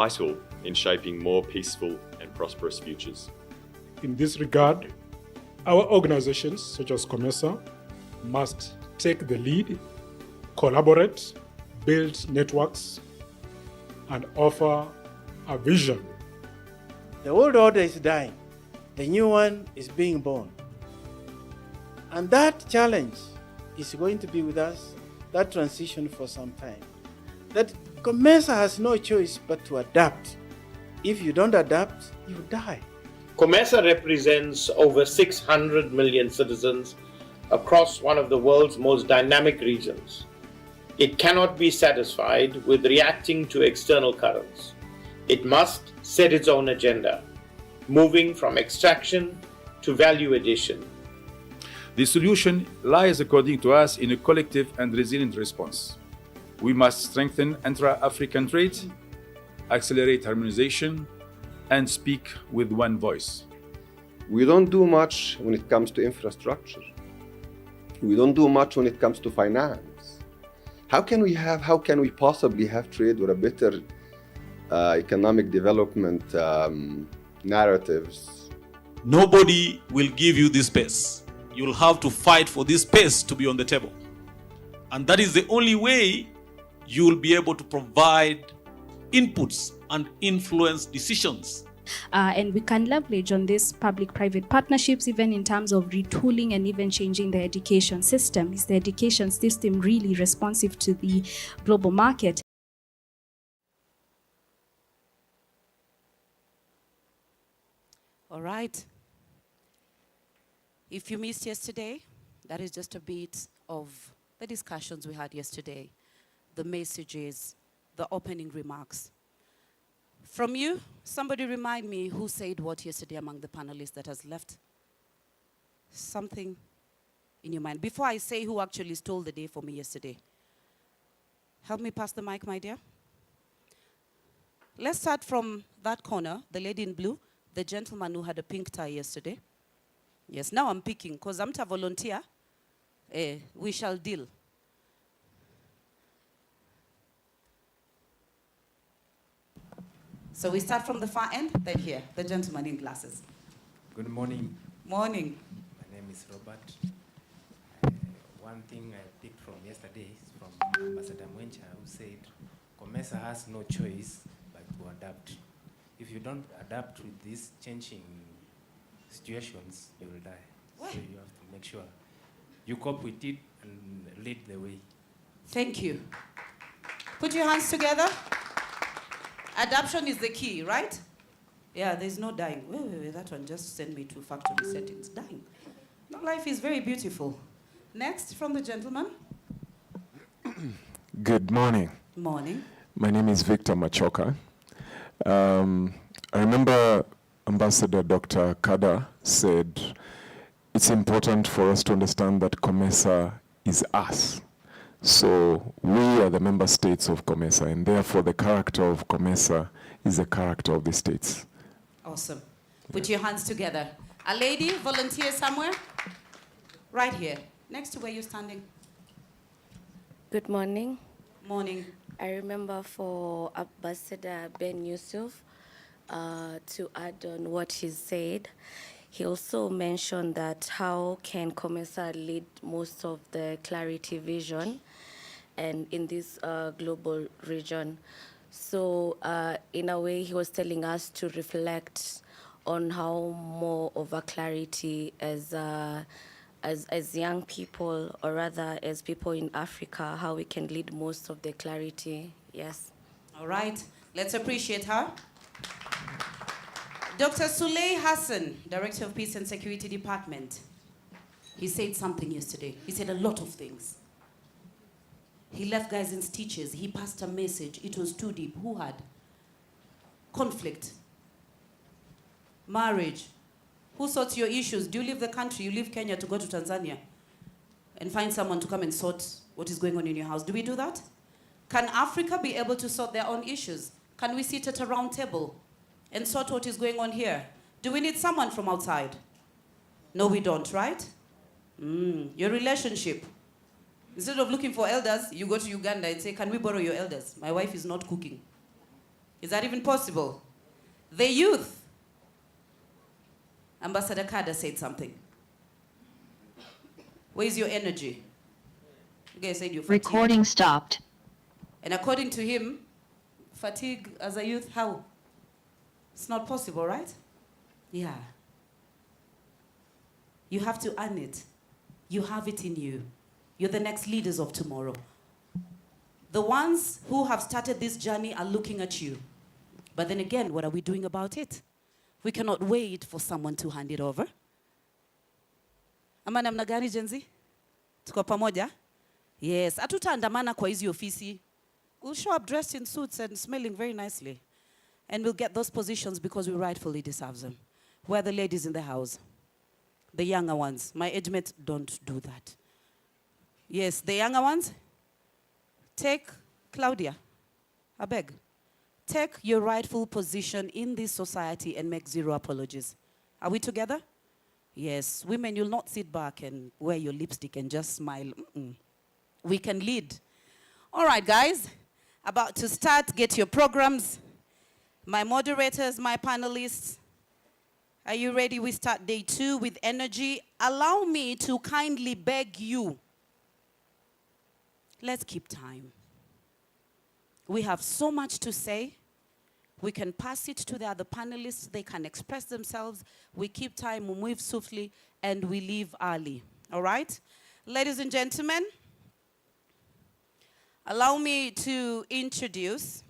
vital in shaping more peaceful and prosperous futures. In this regard, our organizations, such as COMESA, must take the lead, collaborate, build networks, and offer a vision. The old order is dying. The new one is being born. And that challenge is going to be with us, that transition, for some time. That COMESA has no choice but to adapt. If you don't adapt, you die. COMESA represents over 600 million citizens across one of the world's most dynamic regions. It cannot be satisfied with reacting to external currents. It must set its own agenda, moving from extraction to value addition. The solution lies, according to us, in a collective and resilient response. We must strengthen intra-African trade, accelerate harmonization, and speak with one voice. We don't do much when it comes to infrastructure. We don't do much when it comes to finance. How can we possibly have trade or a better economic development narratives? Nobody will give you this space. You'll have to fight for this space to be on the table. And that is the only way you'll be able to provide inputs and influence decisions. And we can leverage on these public-private partnerships, even in terms of retooling and even changing the education system. Is the education system really responsive to the global market? All right. If you missed yesterday, that is just a bit of the discussions we had yesterday, the messages, the opening remarks. From you, somebody remind me who said what yesterday among the panelists that has left something in your mind. Before I say who actually stole the day for me yesterday, help me pass the mic, my dear. Let's start from that corner, the lady in blue, the gentleman who had a pink tie yesterday. Yes, now I'm picking, because I'm a volunteer. We shall deal. So we start from the far end, then here, the gentleman in glasses. Good morning. Morning. My name is Robert. One thing I picked from yesterday is from Ambassador Mwencha, who said, COMESA has no choice but to adapt. If you don't adapt with these changing situations, you will die. What? So you have to make sure you cope with it and lead the way. Thank you. Put your hands together. Adaption is the key, right? Yeah, there's no dying. Wait, that one just sent me to factory settings. Dying. No, life is very beautiful. Next, from the gentleman. Good morning. Morning. My name is Victor Machoka. I remember Ambassador Dr. Kada said it's important for us to understand that COMESA is us. So we are the member states of COMESA, and therefore the character of COMESA is the character of the states. Awesome. Put your hands together. A lady, volunteer somewhere? Right here, next to where you're standing. Good morning. Morning. I remember for Ambassador Ben Yusuf, to add on what he said, he also mentioned that how can COMESA lead most of the clarity vision and in this global region. So in a way, he was telling us to reflect on how more of a clarity as young people, or rather as people in Africa, how we can lead most of the clarity. Yes. All right, let's appreciate her. Dr. Suley Hassan, Director of Peace and Security Department. He said something yesterday. He said a lot of things. He left guys in stitches. He passed a message. It was too deep. Who had? Conflict. Marriage. Who sorts your issues? Do you leave the country? You leave Kenya to go to Tanzania and find someone to come and sort what is going on in your house. Do we do that? Can Africa be able to sort their own issues? Can we sit at a round table and sort what is going on here? Do we need someone from outside? No, we don't, right? Your relationship. Instead of looking for elders, you go to Uganda and say, can we borrow your elders? My wife is not cooking. Is that even possible? The youth. Ambassador Kada said something. Where's your energy? You guys said you're fatigued. Recording stopped. And according to him, fatigue as a youth, how? It's not possible, right? Yeah. You have to earn it. You have it in you. You're the next leaders of tomorrow. The ones who have started this journey are looking at you. But then again, what are we doing about it? We cannot wait for someone to hand it over. Ama namna gani, Gen Z? Tuko pamoja? Yes. Hatutaandamana kwa hizi ofisi. We'll show up dressed in suits and smelling very nicely. And we'll get those positions because we rightfully deserve them. We're the ladies in the house. The younger ones. My age mates don't do that. Yes, the younger ones. Take Claudia. I beg. Take your rightful position in this society and make zero apologies. Are we together? Yes. Women, you'll not sit back and wear your lipstick and just smile. We can lead. All right, guys. About to start. Get your programs. My moderators, my panelists. Are you ready? We start day 2 with energy. Allow me to kindly beg you. Let's keep time. We have so much to say. We can pass it to the other panelists. They can express themselves. We keep time, we move swiftly, and we leave early. All right? Ladies and gentlemen, allow me to introduce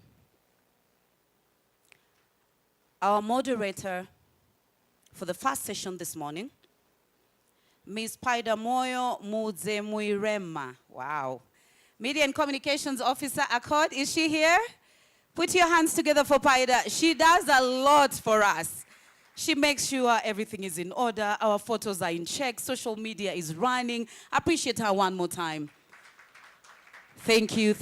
our moderator for the first session this morning, Ms. Paida Moyo Muzemuirema. Wow. Media and Communications Officer Accord, is she here? Put your hands together for Paida. She does a lot for us. She makes sure everything is in order, our photos are in check, social media is running. Appreciate her one more time. Thank you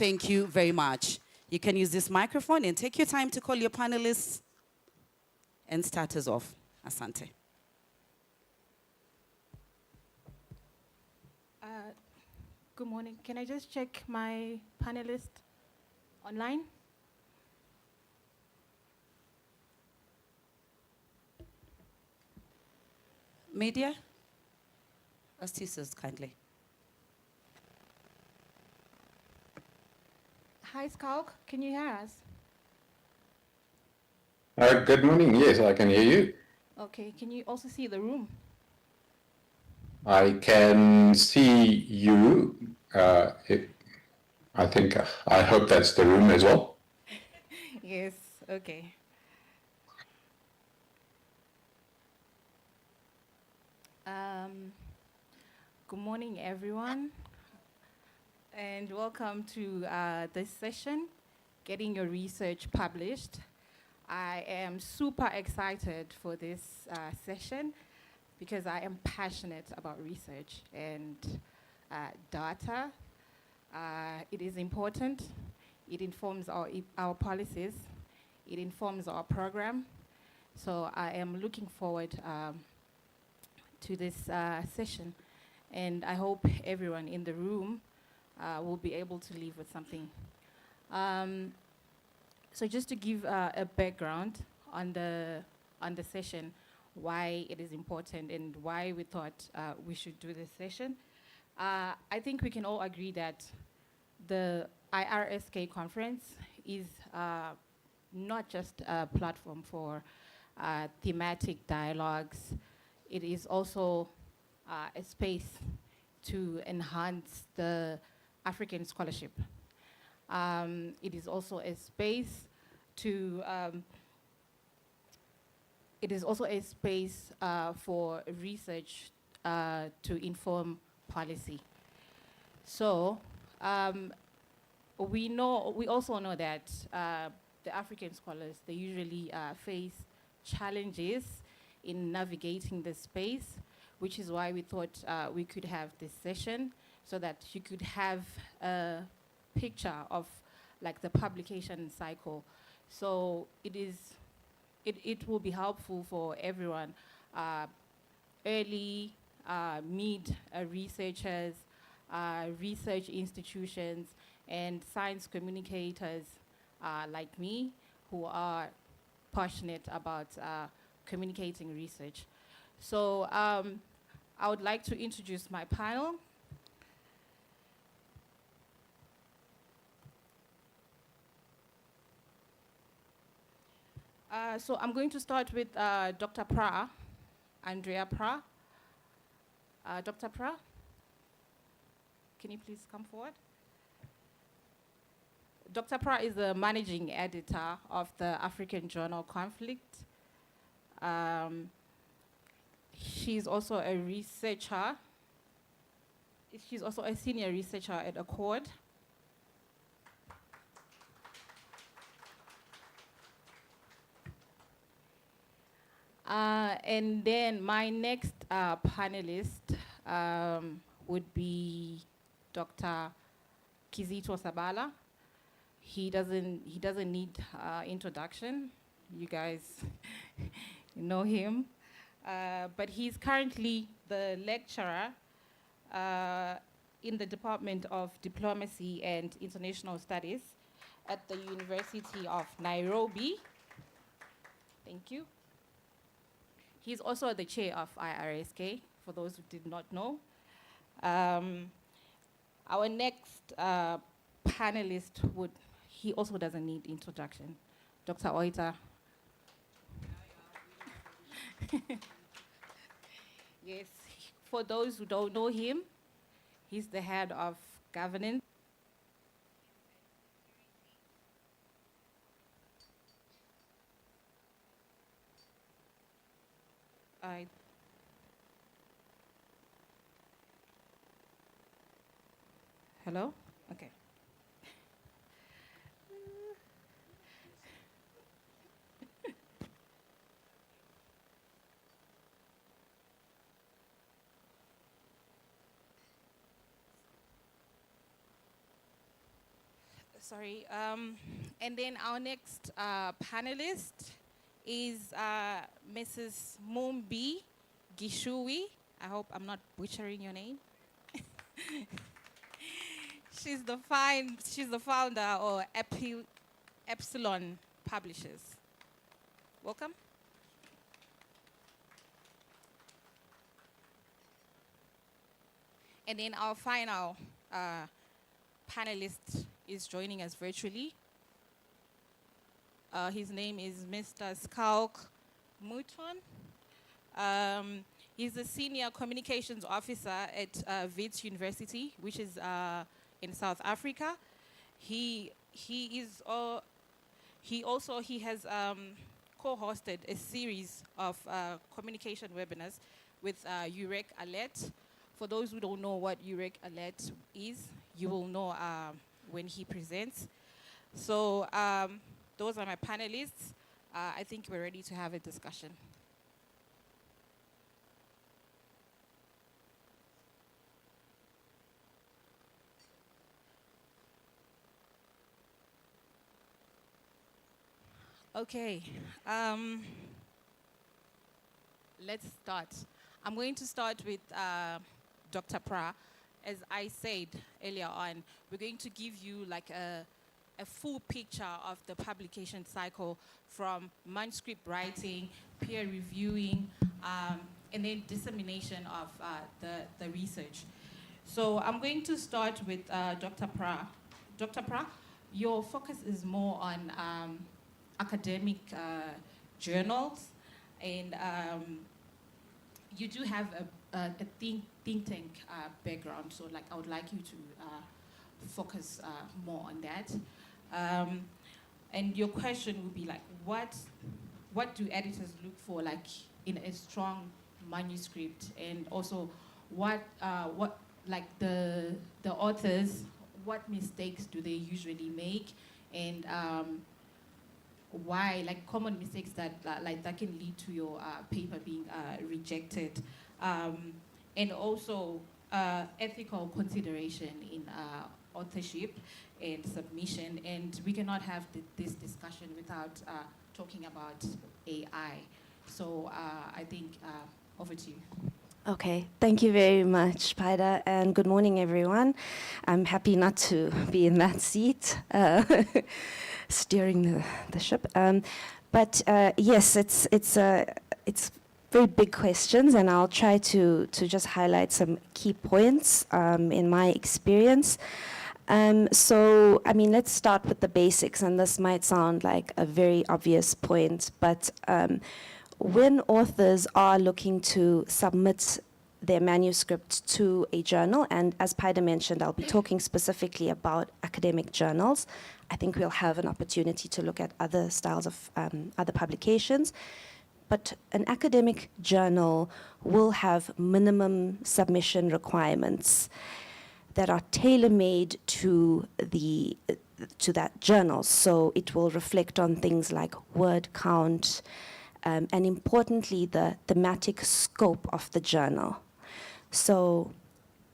very much. You can use this microphone and take your time to call your panelists and start us off. Asante. Good morning. Can I just check my panelist online? Media? Assist us kindly. Hi, Skalk. Can you hear us? Good morning. Yes, I can hear you. Okay. Can you also see the room? I can see you. I hope that's the room as well. Yes. Okay. Good morning, everyone, and welcome to this session, Getting Your Research Published. I am super excited for this session because I am passionate about research and data. It is important. It informs our policies. It informs our program. So I am looking forward to this session. And I hope everyone in the room will be able to leave with something. So just to give a background on the session, why it is important and why we thought we should do this session. I think we can all agree that the IRSK conference is not just a platform for thematic dialogues. It is also a space to enhance the African scholarship. It is also a space to for research to inform policy. So we also know that the African scholars, they usually face challenges in navigating the space, which is why we thought we could have this session so that you could have a picture of like the publication cycle. So it will be helpful for everyone, early, mid researchers, research institutions, and science communicators like me who are passionate about communicating research. So I would like to introduce my panel. So I'm going to start with Dr. Pra, Andrea Pra. Dr. Pra, can you please come forward? Dr. Pra is the managing editor of the African journal Conflict. She's also a researcher. She's also a senior researcher at Accord. And then my next panelist would be Dr. Kizito Sabala. He doesn't need introduction. You guys know him. But he's currently the lecturer in the Department of Diplomacy and International Studies at the University of Nairobi. Thank you. He's also the chair of IRSK, for those who did not know. Our next panelist he also doesn't need introduction. Dr. Oita. Yes, for those who don't know him, he's the head of governance. Hello? Okay. Sorry. And then our next panelist is Mrs. Mumbi Gishui. I hope I'm not butchering your name. She's the founder of Epsilon Publishers. Welcome. And then our final panelist is joining us virtually. His name is Mr. Skalk Mouton. He's a senior communications officer at Wits University, which is in South Africa. He has co-hosted a series of communication webinars with UREC Alert. For those who don't know what UREC Alert is, you will know when he presents. So those are my panelists. I think we're ready to have a discussion. Okay, let's start. I'm going to start with Dr. Pra. As I said earlier on, we're going to give you like a full picture of the publication cycle from manuscript writing, peer reviewing, and then dissemination of the research. So I'm going to start with Dr. Pra. Dr. Pra, your focus is more on academic journals, and you do have a think tank background, so like I would like you to focus more on that. And your question would be like, what do editors look for, like in a strong manuscript, and also what like the authors, what mistakes do they usually make, and why, like common mistakes that that can lead to your paper being rejected, and also ethical consideration in authorship and submission. And we cannot have this discussion without talking about AI. So I think over to you. Okay, thank you very much, Paida, and good morning, everyone. I'm happy not to be in that seat. steering the ship. But yes, it's very big questions, and I'll try to just highlight some key points in my experience. So, I mean, let's start with the basics, and this might sound like a very obvious point, but when authors are looking to submit their manuscript to a journal, and as Paida mentioned, I'll be talking specifically about academic journals. I think we'll have an opportunity to look at other styles of other publications. But an academic journal will have minimum submission requirements that are tailor-made to that journal. So it will reflect on things like word count, and importantly, the thematic scope of the journal. So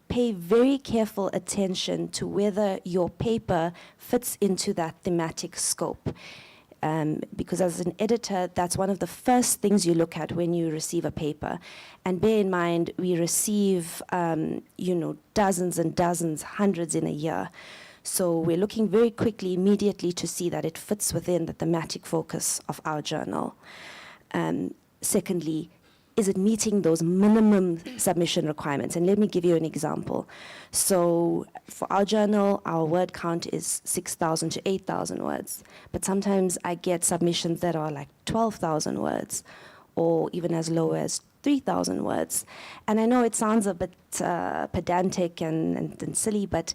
pay very careful attention to whether your paper fits into that thematic scope. Because as an editor, that's one of the first things you look at when you receive a paper. And bear in mind, we receive, dozens and dozens, hundreds in a year. So we're looking very quickly, immediately to see that it fits within the thematic focus of our journal. Secondly, is it meeting those minimum submission requirements? And let me give you an example. So for our journal, our word count is 6,000 to 8,000 words. But sometimes I get submissions that are like 12,000 words, or even as low as 3,000 words. And I know it sounds a bit pedantic and silly, but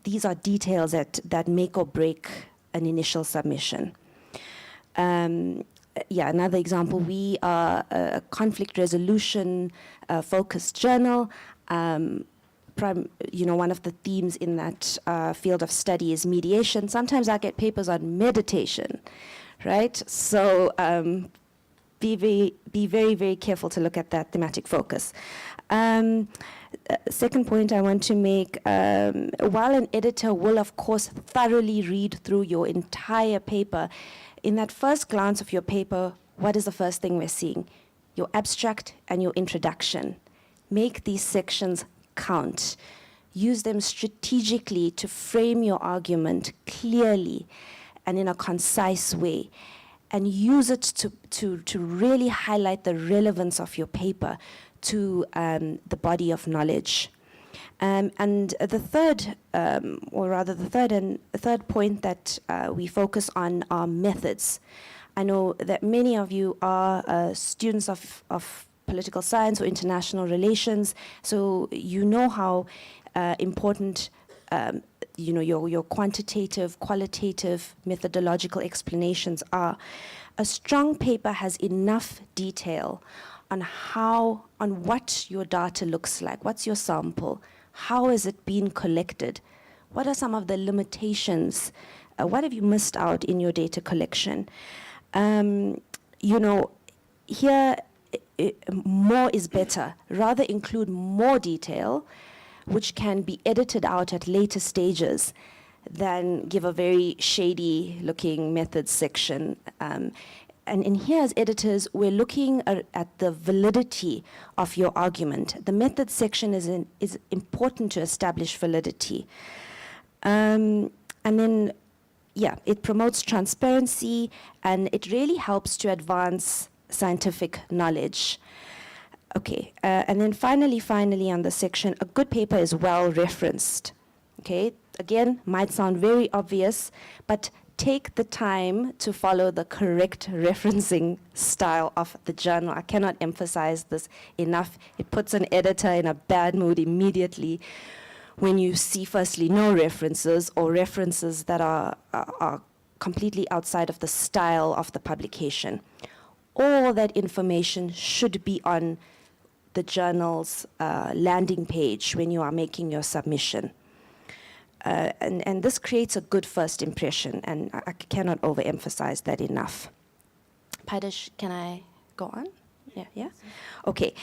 these are details that make or break an initial submission. Another example, we are a conflict resolution focused journal. One of the themes in that field of study is mediation. Sometimes I get papers on meditation, right? So be very, very careful to look at that thematic focus. Second point I want to make, while an editor will, of course, thoroughly read through your entire paper, in that first glance of your paper, what is the first thing we're seeing? Your abstract and your introduction. Make these sections count. Use them strategically to frame your argument clearly and in a concise way. And use it to really highlight the relevance of your paper to the body of knowledge. And the third point that we focus on are methods. I know that many of you are students of political science or international relations, so you know how important your quantitative, qualitative, methodological explanations are. A strong paper has enough detail on what your data looks like. What's your sample? How is it being collected? What are some of the limitations? What have you missed out in your data collection? Here, more is better. Rather include more detail, which can be edited out at later stages, than give a very shady-looking methods section. And in here, as editors, we're looking at the validity of your argument. The methods section is important to establish validity. And then, it promotes transparency, and it really helps to advance scientific knowledge. Okay, and then finally on the section, a good paper is well referenced. Okay, again, might sound very obvious, but take the time to follow the correct referencing style of the journal. I cannot emphasize this enough. It puts an editor in a bad mood immediately when you see, firstly, no references or references that are completely outside of the style of the publication. All that information should be on the journal's landing page when you are making your submission. And this creates a good first impression, and I cannot overemphasize that enough. Paidesh, can I go on? Yeah? Okay.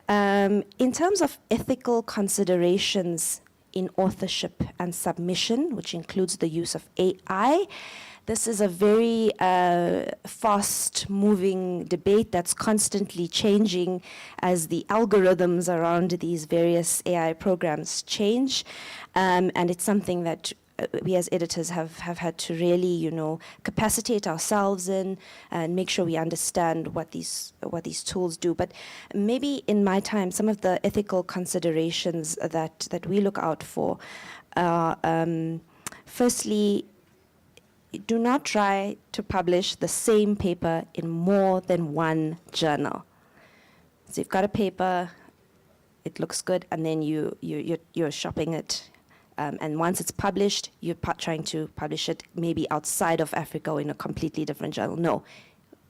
In terms of ethical considerations in authorship and submission, which includes the use of AI, this is a very fast-moving debate that's constantly changing as the algorithms around these various AI programs change. And it's something that we as editors have had to really, capacitate ourselves in and make sure we understand what these tools do. But maybe in my time, some of the ethical considerations that we look out for are, firstly, do not try to publish the same paper in more than one journal. So you've got a paper, it looks good, and then you're shopping it. And once it's published, you're trying to publish it maybe outside of Africa or in a completely different journal. No,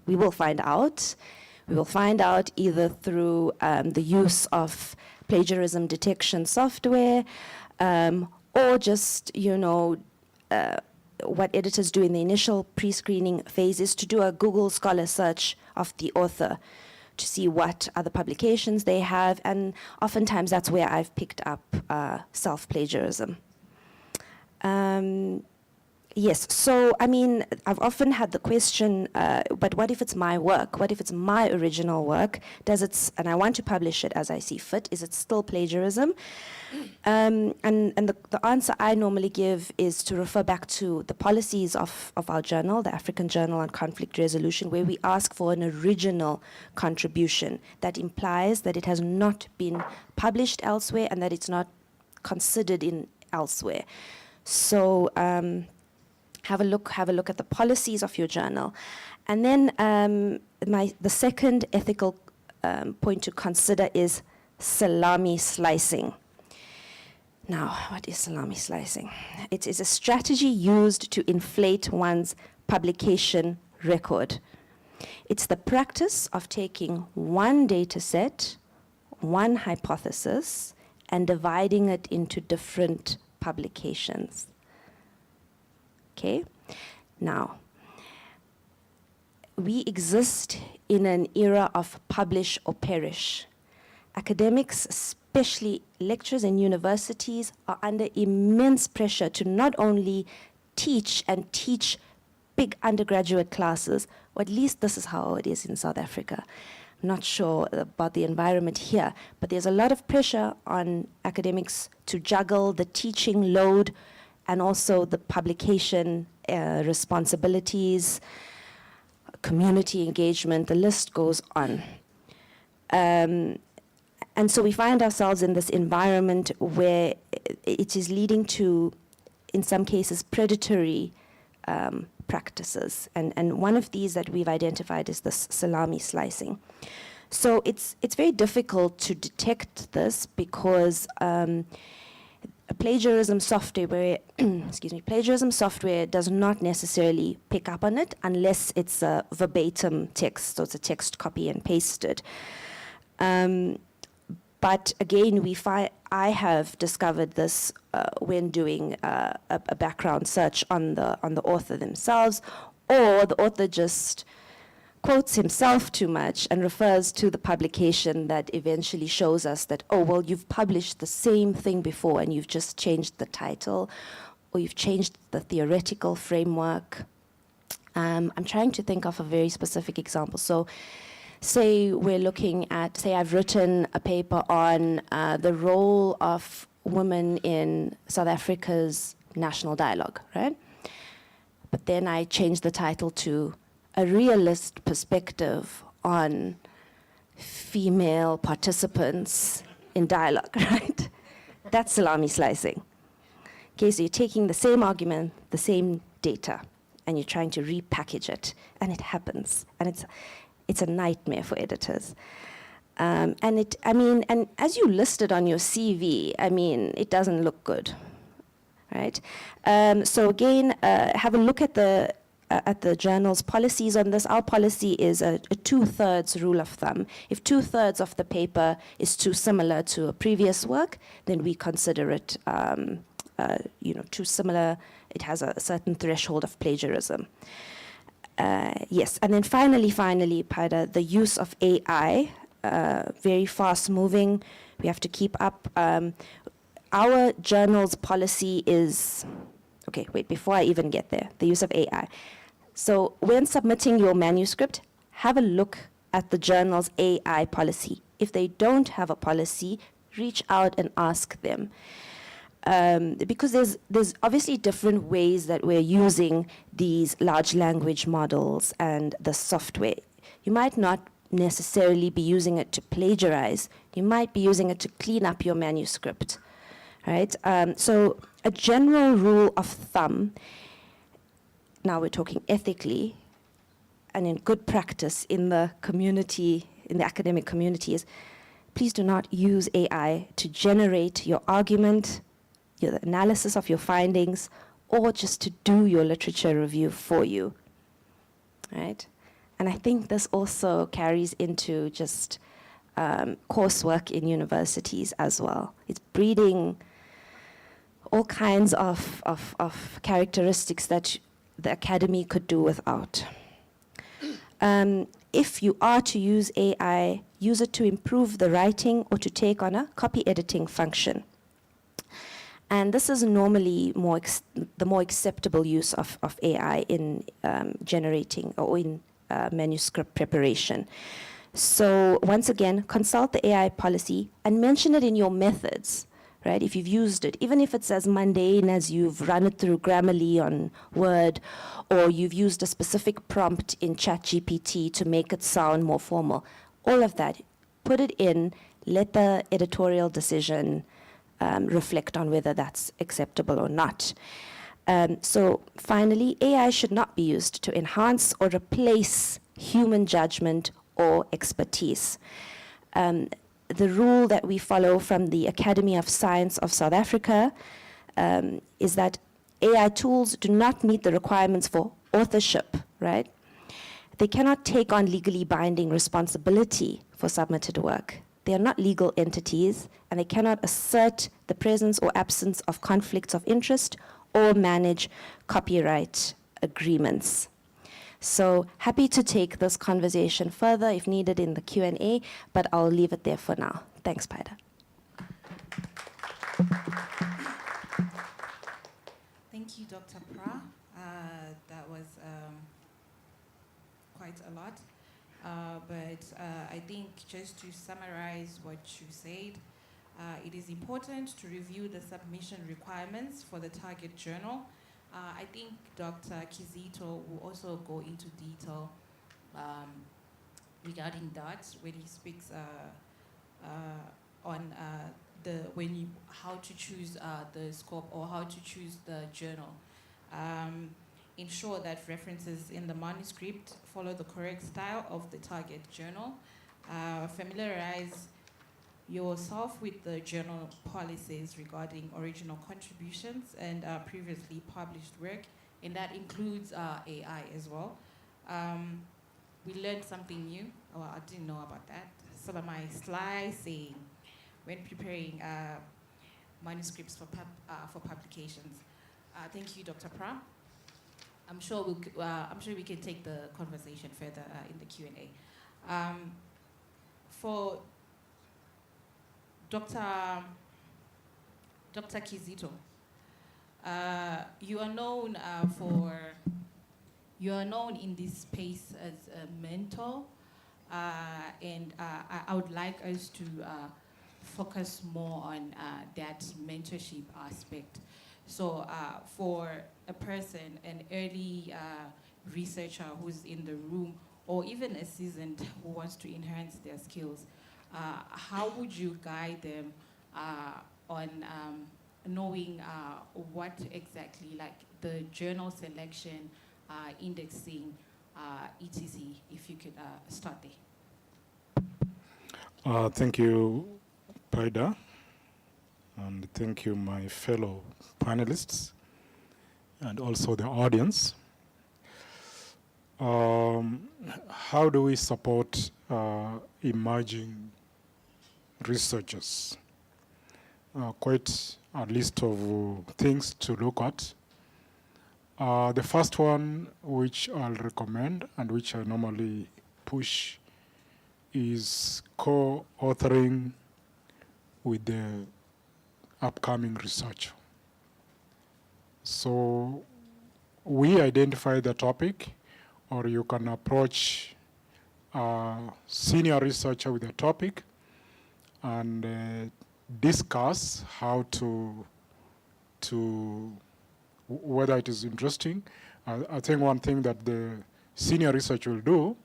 we will find out. We will find out either through the use of plagiarism detection software, or just, what editors do in the initial pre-screening phase is to do a Google Scholar search of the author to see what other publications they have, and oftentimes that's where I've picked up self-plagiarism. Yes, so I mean, I've often had the question, but what if it's my work? What if it's my original work? And I want to publish it as I see fit, is it still plagiarism? And the answer I normally give is to refer back to the policies of our journal, the African Journal on Conflict Resolution, where we ask for an original contribution that implies that it has not been published elsewhere and that it's not considered in elsewhere. So have a look at the policies of your journal. And then the second ethical point to consider is salami slicing. Now, what is salami slicing? It is a strategy used to inflate one's publication record. It's the practice of taking one data set, one hypothesis, and dividing it into different publications. Okay? Now, we exist in an era of publish or perish. Academics, especially lecturers in universities, are under immense pressure to not only teach big undergraduate classes, or at least this is how it is in South Africa. I'm not sure about the environment here, but there's a lot of pressure on academics to juggle the teaching load and also the publication responsibilities, community engagement, the list goes on. And so we find ourselves in this environment where it is leading to, in some cases, predatory practices. And one of these that we've identified is this salami slicing. So it's very difficult to detect this because plagiarism software, plagiarism software does not necessarily pick up on it unless it's a verbatim text, so it's a text copy and pasted. But again, I have discovered this when doing a background search on the author themselves, or the author just quotes himself too much and refers to the publication that eventually shows us that, oh, well, you've published the same thing before and you've just changed the title or you've changed the theoretical framework. I'm trying to think of a very specific example. So say we're looking at, say I've written a paper on the role of women in South Africa's national dialogue, right? But then I changed the title to a realist perspective on female participants in dialogue, right? That's salami slicing. Okay, so you're taking the same argument, the same data, and you're trying to repackage it, and it happens. And it's a nightmare for editors. And as you listed on your CV, it doesn't look good, right? So again, have a look at the journal's policies on this. Our policy is a 2/3 rule of thumb. If 2/3 of the paper is too similar to a previous work, then we consider it, too similar. It has a certain threshold of plagiarism. Yes, and then finally, Paida, the use of AI, very fast moving. We have to keep up. Our journal's policy is, okay, wait, before I even get there, the use of AI. So when submitting your manuscript, have a look at the journal's AI policy. If they don't have a policy, reach out and ask them. because there's obviously different ways that we're using these large language models and the software. You might not necessarily be using it to plagiarize. You might be using it to clean up your manuscript, right? So a general rule of thumb, now we're talking ethically and in good practice in the community, in the academic community, is please do not use AI to generate your argument, your analysis of your findings, or just to do your literature review for you, right? And I think this also carries into just coursework in universities as well. It's breeding all kinds of characteristics that the academy could do without. If you are to use AI, use it to improve the writing or to take on a copy editing function. And this is normally the more acceptable use of AI in generating or in manuscript preparation. So once again, consult the AI policy and mention it in your methods, right? If you've used it, even if it's as mundane as you've run it through Grammarly on Word, or you've used a specific prompt in ChatGPT to make it sound more formal, all of that, put it in, let the editorial decision reflect on whether that's acceptable or not. So finally, AI should not be used to enhance or replace human judgment or expertise. The rule that we follow from the Academy of Science of South Africa is that AI tools do not meet the requirements for authorship, right? They cannot take on legally binding responsibility for submitted work. They are not legal entities, and they cannot assert the presence or absence of conflicts of interest or manage copyright agreements. So happy to take this conversation further if needed in the Q&A, but I'll leave it there for now. Thanks, Paida. Thank you, Dr. Pra. That was quite a lot. But I think just to summarize what you said, it is important to review the submission requirements for the target journal. I think Dr. Kizito will also go into detail regarding that when he speaks on how to choose the scope or how to choose the journal. Ensure that references in the manuscript follow the correct style of the target journal. Familiarize yourself with the journal policies regarding original contributions and previously published work, and that includes AI as well. We learned something new. Well, I didn't know about that. Some of my sly saying when preparing manuscripts for publications. Thank you, Dr. Pra. I'm sure we can take the conversation further in the Q&A. For Dr. Kizito, you are known in this space as a mentor, and I would like us to focus more on that mentorship aspect. So for a person, an early researcher who's in the room, or even a seasoned who wants to enhance their skills, how would you guide them on knowing what exactly, like the journal selection, indexing, etc., if you could start there. Thank you, Paida, and thank you, my fellow panelists, and also the audience. How do we support emerging researchers? Quite a list of things to look at. The first one, which I'll recommend and which I normally push, is co-authoring with the upcoming researcher. So we identify the topic, or you can approach a senior researcher with a topic and discuss how to to whether it is interesting. I think one thing that the senior research will do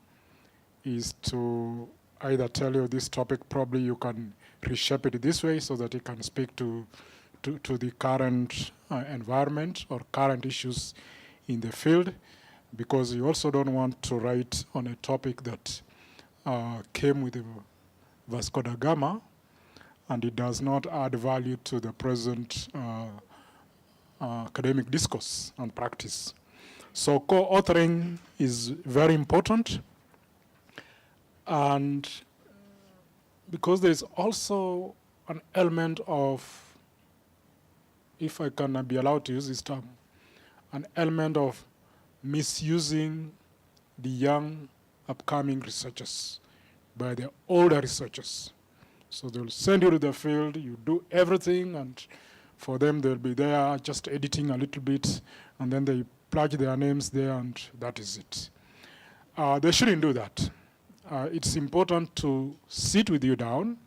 is to either tell you this topic, probably you can reshape it this way so that it can speak to the current environment or current issues in the field, because you also don't want to write on a topic that came with the Vasco da Gama, and it does not add value to the present academic discourse and practice. So co-authoring is very important, and because there is also an element of, if I can be allowed to use this term, an element of misusing the young upcoming researchers by the older researchers. So they'll send you to the field, you do everything, and for them they'll be there just editing a little bit, and then they plug their names there, and that is it. They shouldn't do that. It's important to sit with you down,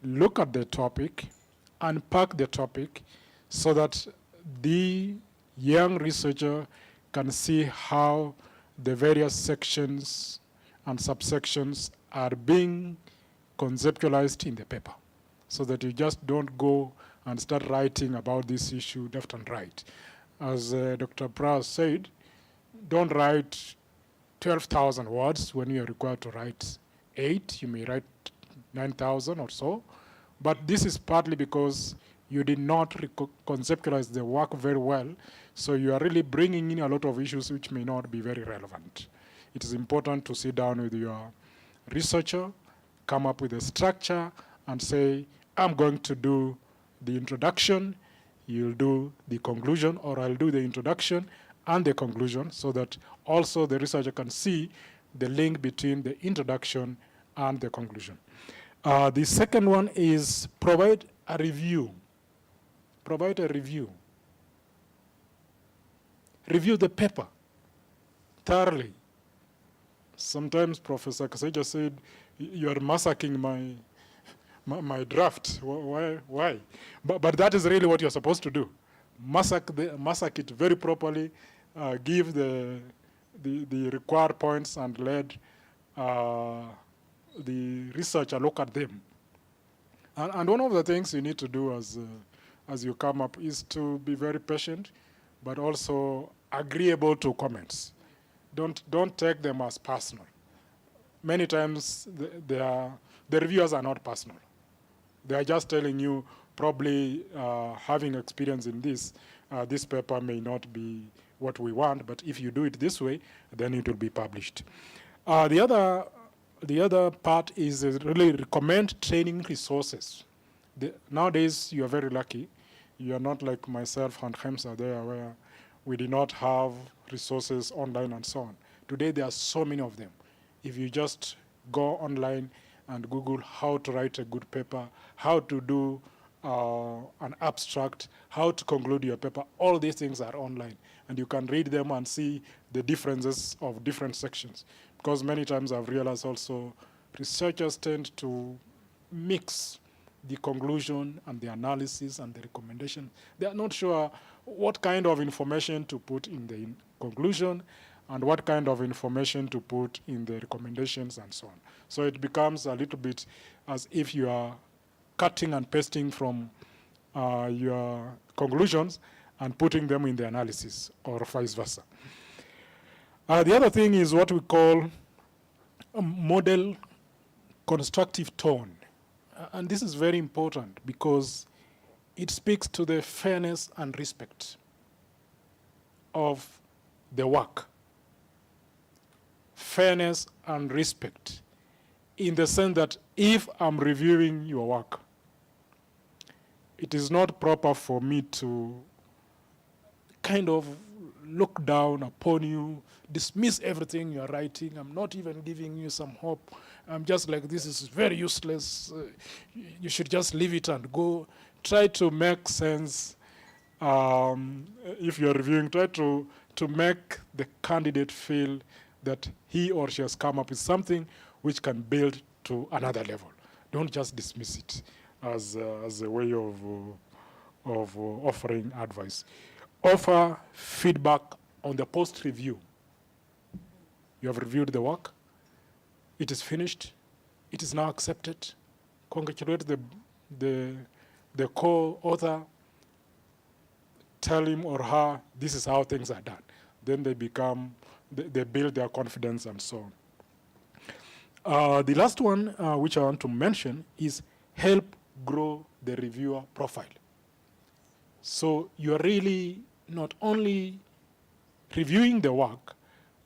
look at the topic, unpack the topic, so that the young researcher can see how the various sections and subsections are being conceptualized in the paper, so that you just don't go and start writing about this issue left and right. As Dr. Prowse said, don't write 12,000 words when you are required to write 8. You may write 9,000 or so. But this is partly because you did not conceptualize the work very well, so you are really bringing in a lot of issues which may not be very relevant. It is important to sit down with your researcher, come up with a structure, and say, I'm going to do the introduction, you'll do the conclusion, or I'll do the introduction and the conclusion, so that also the researcher can see the link between the introduction and the conclusion. The second one is provide a review. Provide a review. Review the paper thoroughly. Sometimes Professor Kaseja said, you're massacring my draft. Why? But that is really what you're supposed to do. Massacre it very properly, give the required points, and let the researcher look at them. And one of the things you need to do as you come up is to be very patient, but also agreeable to comments. Don't take them as personal. Many times the reviewers are not personal. They are just telling you, probably having experience in this, this paper may not be what we want, but if you do it this way, then it will be published. The other part is really recommend training resources. Nowadays, you are very lucky. You are not like myself and COMESA there, where we did not have resources online and so on. Today, there are so many of them. If you just go online and Google how to write a good paper, how to do an abstract, how to conclude your paper, all these things are online. And you can read them and see the differences of different sections. Because many times I've realized also researchers tend to mix the conclusion and the analysis and the recommendation. They are not sure what kind of information to put in the conclusion and what kind of information to put in the recommendations and so on. So it becomes a little bit as if you are cutting and pasting from your conclusions and putting them in the analysis, or vice versa. The other thing is what we call a model constructive tone. And this is very important because it speaks to the fairness and respect of the work. Fairness and respect in the sense that if I'm reviewing your work, it is not proper for me to kind of look down upon you, dismiss everything you're writing. I'm not even giving you some hope. I'm just like, this is very useless. You should just leave it and go. Try to make sense. If you're reviewing, try to make the candidate feel that he or she has come up with something which can build to another level. Don't just dismiss it as a way of offering advice. Offer feedback on the post-review. You have reviewed the work. It is finished. It is now accepted. Congratulate the co-author. Tell him or her, this is how things are done. Then they build their confidence and so on. The last one, which I want to mention, is help grow the reviewer profile. So you're really not only reviewing the work,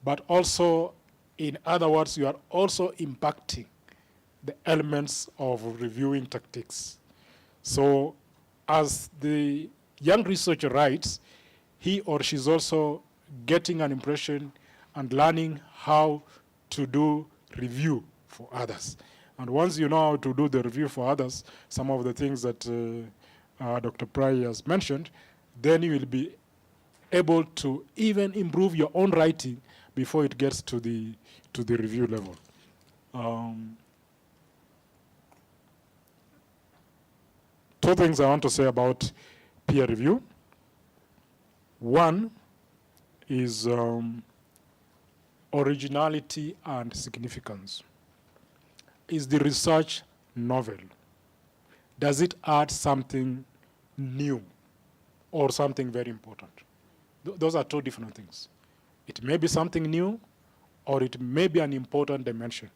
but also, in other words, you are also impacting the elements of reviewing tactics. So as the young researcher writes, he or she is also getting an impression and learning how to do review for others. And once you know how to do the review for others, some of the things that Dr. Pry has mentioned, then you will be able to even improve your own writing before it gets to the review level. Two things I want to say about peer review. One is originality and significance. Is the research novel? Does it add something new or something very important? Those are two different things. It may be something new or it may be an important dimension.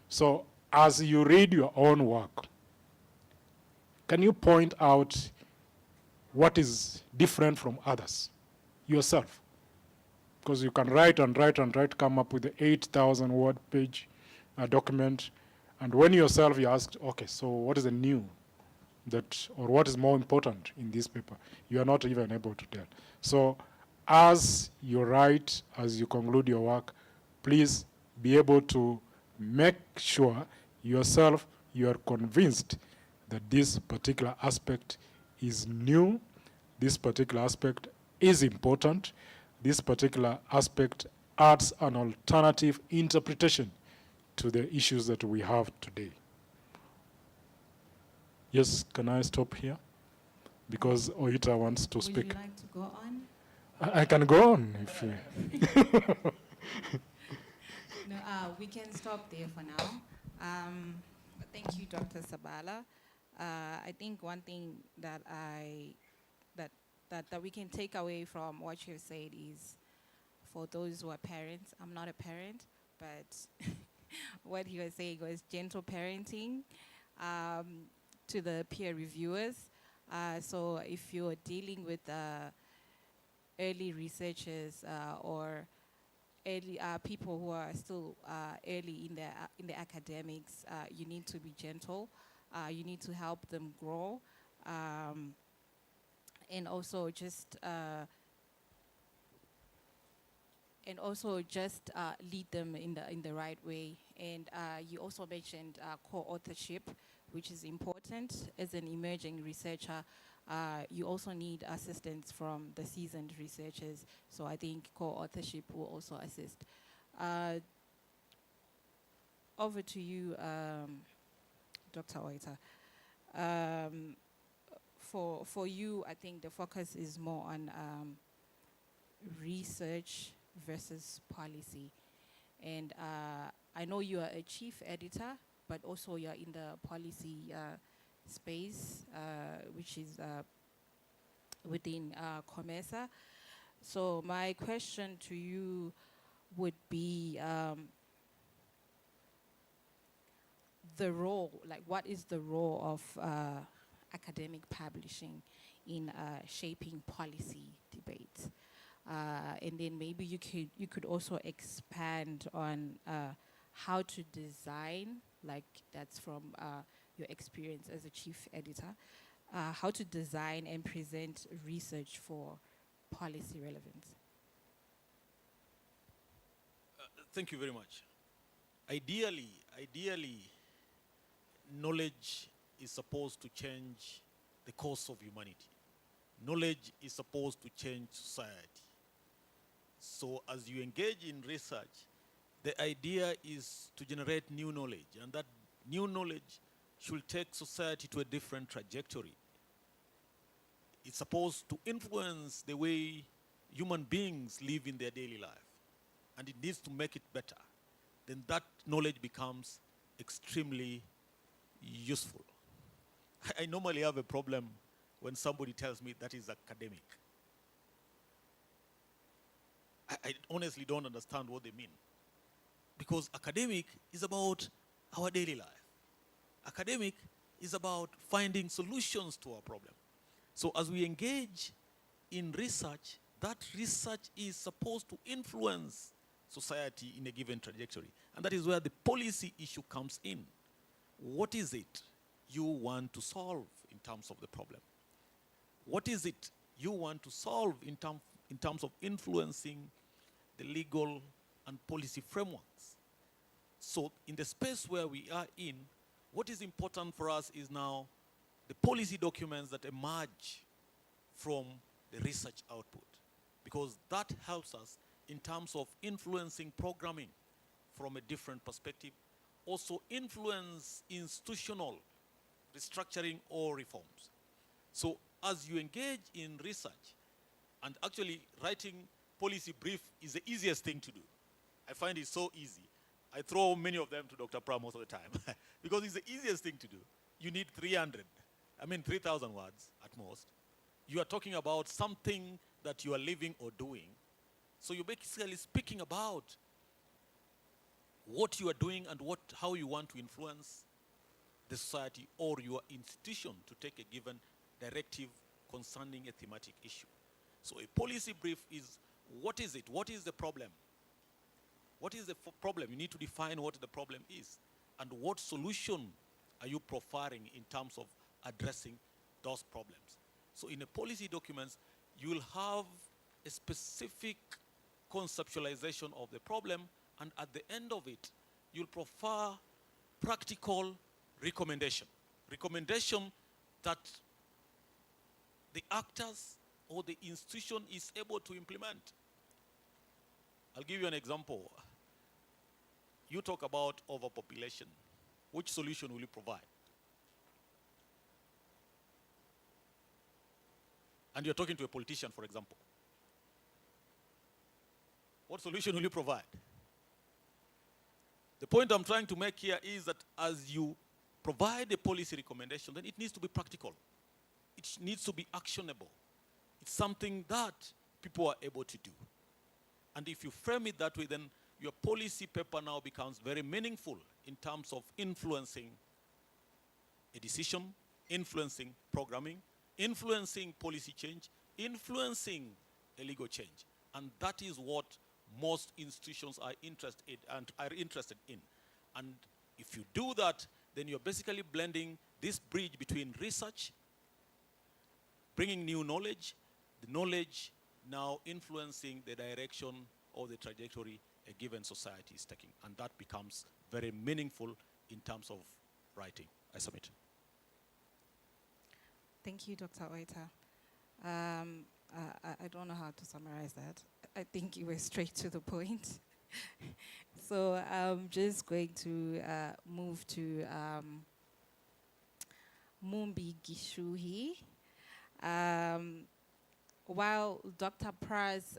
So as you read your own work, can you point out what is different from others yourself? Because you can write and write and write, come up with the 8,000 word page document. And when yourself you ask, okay, so what is the new that, or what is more important in this paper? You are not even able to tell. So as you write, as you conclude your work, please be able to make sure yourself you are convinced that this particular aspect is new, this particular aspect is important, this particular aspect adds an alternative interpretation to the issues that we have today. Yes, can I stop here? Because Oita wants to speak. Would you like to go on? I can go on if you... No, we can stop there for now. Thank you, Dr. Sabala. I think one thing that we can take away from what you've said is, for those who are parents, I'm not a parent, but what he was saying was gentle parenting to the peer reviewers. So if you're dealing with early researchers or early people who are still early in the academics, you need to be gentle. You need to help them grow, and also just lead them in the right way. And you also mentioned co-authorship, which is important as an emerging researcher. You also need assistance from the seasoned researchers. So I think co-authorship will also assist. Over to you, Dr. Oita. For you, I think the focus is more on research versus policy. And I know you are a chief editor, but also you're in the policy space, which is within COMESA. So my question to you would be the role, like what is the role of academic publishing in shaping policy debates? And then maybe you could also expand on how to design, like that's from your experience as a chief editor, how to design and present research for policy relevance. Thank you very much. Ideally, knowledge is supposed to change the course of humanity. Knowledge is supposed to change society. So as you engage in research, the idea is to generate new knowledge, and that new knowledge should take society to a different trajectory. It's supposed to influence the way human beings live in their daily life, and it needs to make it better. Then that knowledge becomes extremely useful. I normally have a problem when somebody tells me that is academic. I honestly don't understand what they mean. Because academic is about our daily life. Academic is about finding solutions to our problem. So as we engage in research, that research is supposed to influence society in a given trajectory. And that is where the policy issue comes in. What is it you want to solve in terms of the problem? What is it you want to solve in terms of influencing the legal and policy frameworks? So in the space where we are in, what is important for us is now the policy documents that emerge from the research output, because that helps us in terms of influencing programming from a different perspective, also influence institutional restructuring or reforms. So as you engage in research, and actually writing policy brief is the easiest thing to do. I find it so easy. I throw many of them to Dr. Pra most of the time because it's the easiest thing to do. You need 3,000 words at most. You are talking about something that you are living or doing. So you're basically speaking about what you are doing and how you want to influence the society or your institution to take a given directive concerning a thematic issue. So a policy brief is, what is it? What is the problem? What is the problem? You need to define what the problem is. And what solution are you profiling in terms of addressing those problems? So in a policy documents, you will have a specific conceptualization of the problem, and at the end of it, you'll profile practical recommendation. Recommendation that the actors or the institution is able to implement. I'll give you an example. You talk about overpopulation. Which solution will you provide? And you're talking to a politician, for example. What solution will you provide? The point I'm trying to make here is that as you provide a policy recommendation, then it needs to be practical. It needs to be actionable. It's something that people are able to do. And if you frame it that way, then your policy paper now becomes very meaningful in terms of influencing a decision, influencing programming, influencing policy change, influencing a legal change. And that is what most institutions are interested in. And if you do that, then you're basically blending this bridge between research, bringing new knowledge, the knowledge now influencing the direction or the trajectory a given society is taking. And that becomes very meaningful in terms of writing. I submit. Thank you, Dr. Oita. I don't know how to summarize that. I think you were straight to the point. So I'm just going to move to Mumbi Gishuhi. While Dr. Pra's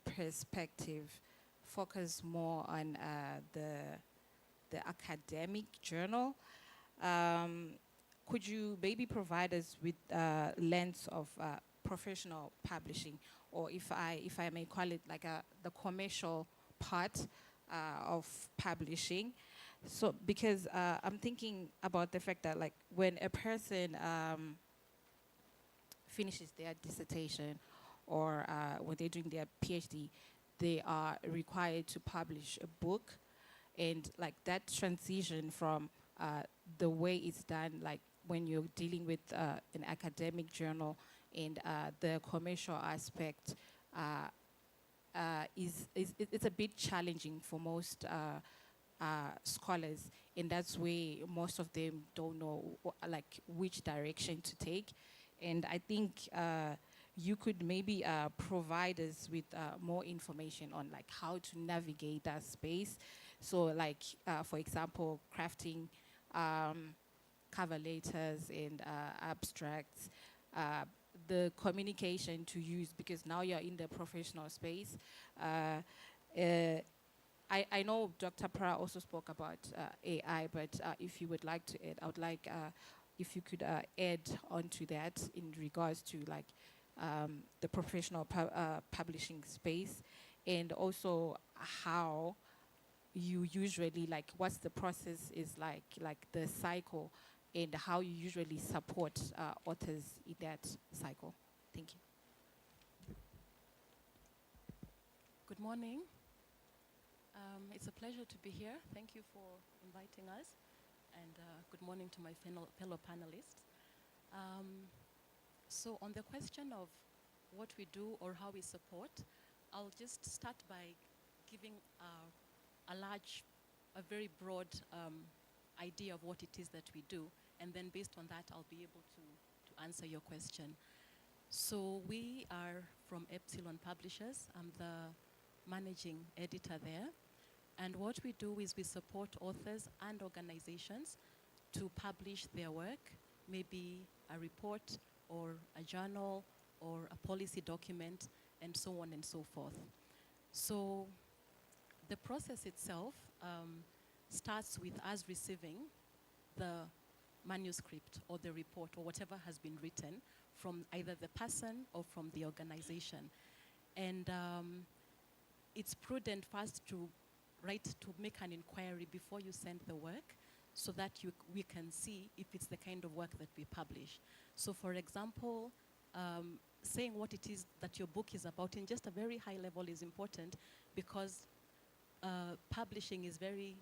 perspective focus more on the academic journal, could you maybe provide us with a lens of professional publishing, or if I may call it like the commercial part of publishing? So because I'm thinking about the fact that like when a person finishes their dissertation or when they're doing their PhD, they are required to publish a book, and like that transition from the way it's done, like when you're dealing with an academic journal and the commercial aspect it's a bit challenging for most scholars, and that's why most of them don't know like which direction to take. And I think you could maybe provide us with more information on like how to navigate that space. So like, for example, crafting cover letters and abstracts, the communication to use, because now you're in the professional space. I know Dr. Pra also spoke about AI, but if you would like to add, I would like if you could add onto that in regards to like the professional publishing space, and also how you usually, like, what's the process is like the cycle, and how you usually support authors in that cycle. Thank you. Good morning. It's a pleasure to be here. Thank you for inviting us. And good morning to my fellow panelists. So on the question of what we do or how we support, I'll just start by giving a very broad idea of what it is that we do. And then based on that, I'll be able to answer your question. So we are from Epsilon Publishers. I'm the managing editor there. And what we do is we support authors and organizations to publish their work, maybe a report or a journal or a policy document, and so on and so forth. So the process itself starts with us receiving the manuscript or the report or whatever has been written from either the person or from the organization. And it's prudent first to make an inquiry before you send the work, so that we can see if it's the kind of work that we publish. So for example, saying what it is that your book is about in just a very high level is important, because publishing is very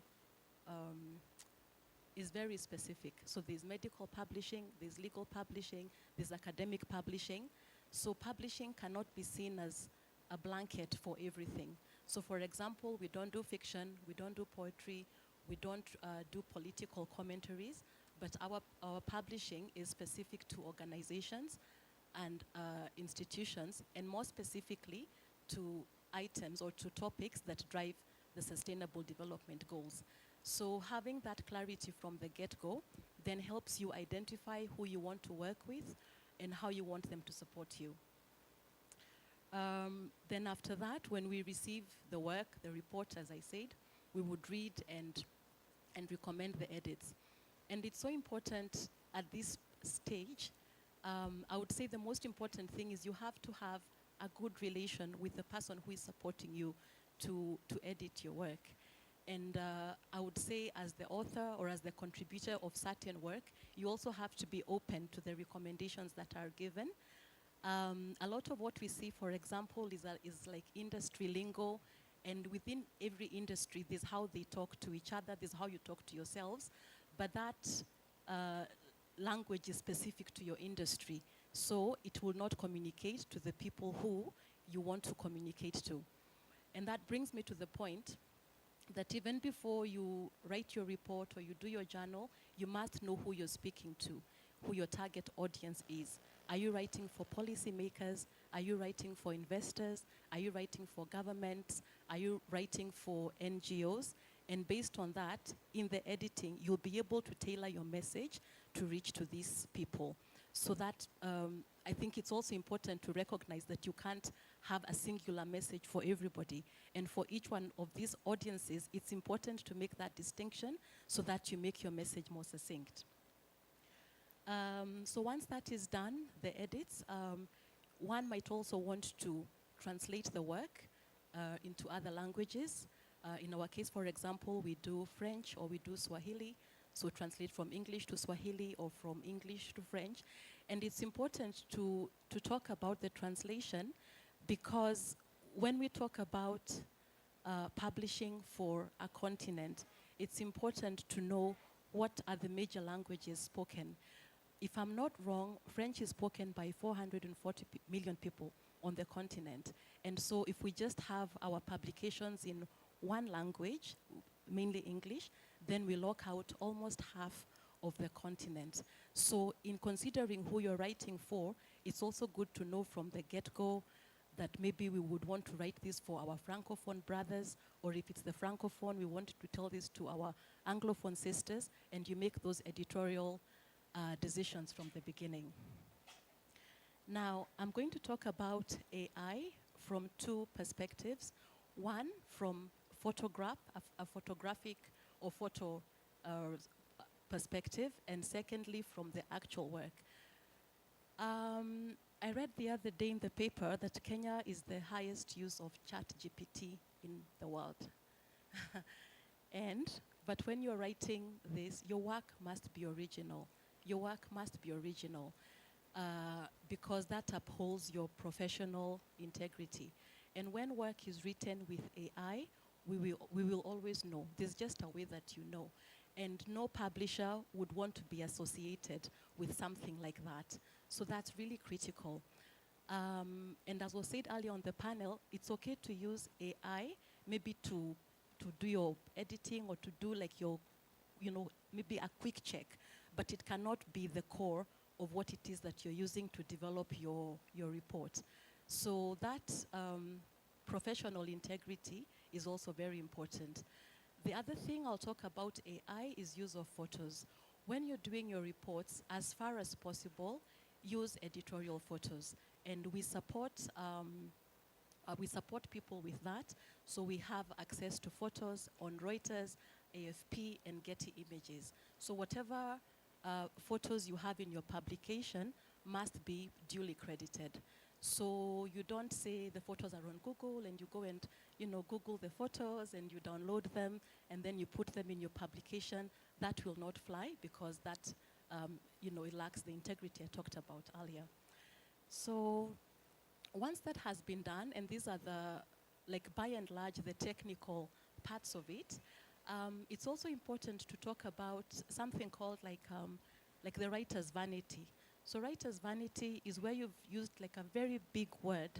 specific. So there's medical publishing, there's legal publishing, there's academic publishing. So publishing cannot be seen as a blanket for everything. So for example, we don't do fiction, we don't do poetry, we don't do political commentaries, but our publishing is specific to organizations and institutions, and more specifically to items or to topics that drive the Sustainable Development Goals. So having that clarity from the get-go then helps you identify who you want to work with and how you want them to support you. Then after that, when we receive the work, the report, as I said, we would read and recommend the edits. And it's so important at this stage. I would say the most important thing is you have to have a good relation with the person who is supporting you to edit your work. And I would say, as the author or as the contributor of certain work, you also have to be open to the recommendations that are given. A lot of what we see, for example, is like industry lingo, and within every industry, there's how they talk to each other, there's how you talk to yourselves, but that language is specific to your industry, so it will not communicate to the people who you want to communicate to. And that brings me to the point that even before you write your report or you do your journal, you must know who you're speaking to, who your target audience is. Are you writing for policymakers? Are you writing for investors? Are you writing for governments? Are you writing for NGOs? And based on that, in the editing, you'll be able to tailor your message to reach to these people. So that I think it's also important to recognize that you can't have a singular message for everybody. And for each one of these audiences, it's important to make that distinction so that you make your message more succinct. So once that is done, the edits, one might also want to translate the work into other languages. In our case, for example, we do French or we do Swahili. So translate from English to Swahili or from English to French. And it's important to talk about the translation, because when we talk about publishing for a continent, it's important to know what are the major languages spoken. If I'm not wrong, French is spoken by 440 million people on the continent. And so if we just have our publications in one language, mainly English, then we lock out almost half of the continent. So in considering who you're writing for, it's also good to know from the get-go that maybe we would want to write this for our Francophone brothers, or if it's the Francophone, we want to tell this to our Anglophone sisters, and you make those editorial decisions from the beginning. Now, I'm going to talk about AI from two perspectives. One, from a photographic or photo perspective, and secondly, from the actual work. I read the other day in the paper that Kenya is the highest use of ChatGPT in the world. But when you're writing this, your work must be original. Your work must be original because that upholds your professional integrity. And when work is written with AI, we will always know. There's just a way that you know. And no publisher would want to be associated with something like that. So that's really critical. And as was said earlier on the panel, it's okay to use AI maybe to do your editing or to do like your, maybe a quick check, but it cannot be the core of what it is that you're using to develop your report. So that professional integrity is also very important. The other thing I'll talk about AI is use of photos. When you're doing your reports, as far as possible, use editorial photos. And we support people with that. So we have access to photos on Reuters, AFP, and Getty Images. So whatever photos you have in your publication must be duly credited. So you don't say the photos are on Google and you go and Google the photos and you download them and then you put them in your publication. That will not fly because that it lacks the integrity I talked about earlier. So once that has been done, and these are by and large, the technical parts of it, it's also important to talk about something called like the writer's vanity. So writer's vanity is where you've used like a very big word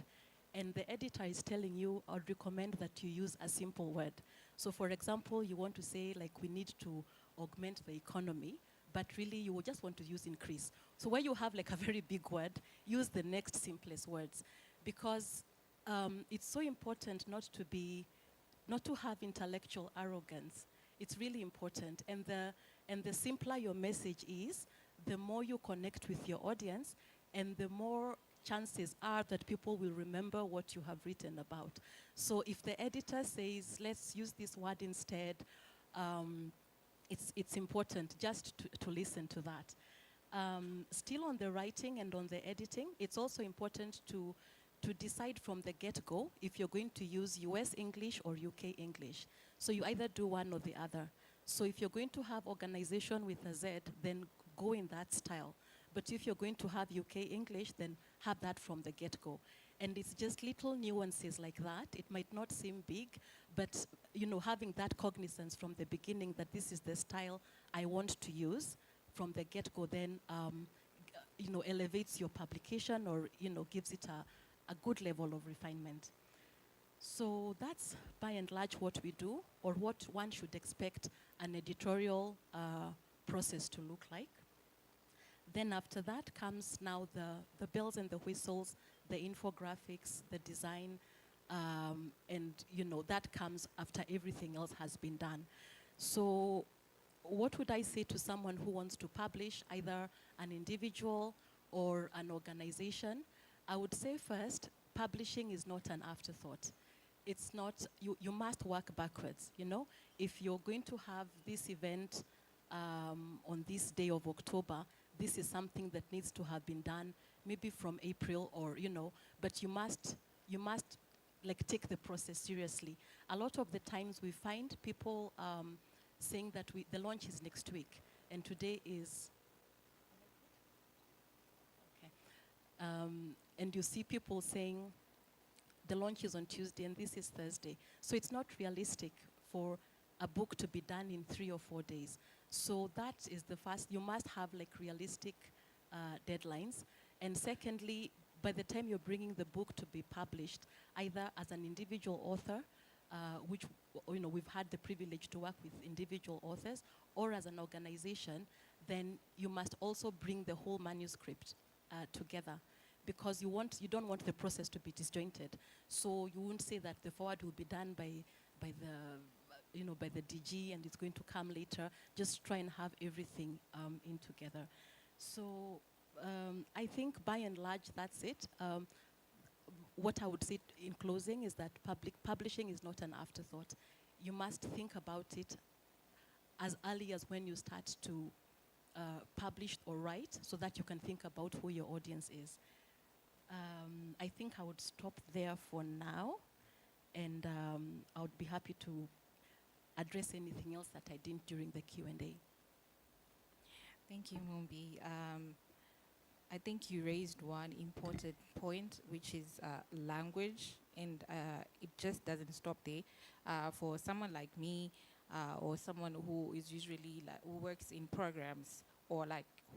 and the editor is telling you or recommend that you use a simple word. So for example, you want to say like we need to augment the economy, but really you just want to use increase. So where you have like a very big word, use the next simplest words because it's so important not to have intellectual arrogance. It's really important. And the simpler your message is, the more you connect with your audience and the more chances are that people will remember what you have written about. So if the editor says, let's use this word instead, it's important just to listen to that. Still on the writing and on the editing, it's also important to decide from the get-go if you're going to use US English or UK English. So you either do one or the other. So if you're going to have organization with a Z, then go in that style. But if you're going to have UK English, then have that from the get-go. And it's just little nuances like that. It might not seem big, but having that cognizance from the beginning that this is the style I want to use from the get-go, then elevates your publication or gives it a good level of refinement. So that's by and large what we do, or what one should expect an editorial process to look like. Then after that comes now the bells and the whistles, the infographics, the design, and that comes after everything else has been done. So what would I say to someone who wants to publish, either an individual or an organization? I would say first, publishing is not an afterthought. It's not, you must work backwards, If you're going to have this event on this day of October, this is something that needs to have been done maybe from April or, but you must like take the process seriously. A lot of the times we find people saying that the launch is next week and today is, and you see people saying the launch is on Tuesday and this is Thursday. So it's not realistic for a book to be done in 3 or 4 days. So that is the first, you must have like realistic deadlines. And secondly, by the time you're bringing the book to be published, either as an individual author, which we've had the privilege to work with individual authors, or as an organization, then you must also bring the whole manuscript together, because you don't want the process to be disjointed. So you won't say that the forward will be done by the DG and it's going to come later. Just try and have everything in together. So I think by and large that's it. What I would say in closing is that publishing is not an afterthought. You must think about it as early as when you start to publish or write, so that you can think about who your audience is. I think I would stop there for now, and I would be happy to address anything else that I didn't during the Q&A. Thank you, Mumbi. I think you raised one important point, which is language, and it just doesn't stop there. For someone like me, or someone who is usually who works in programs, or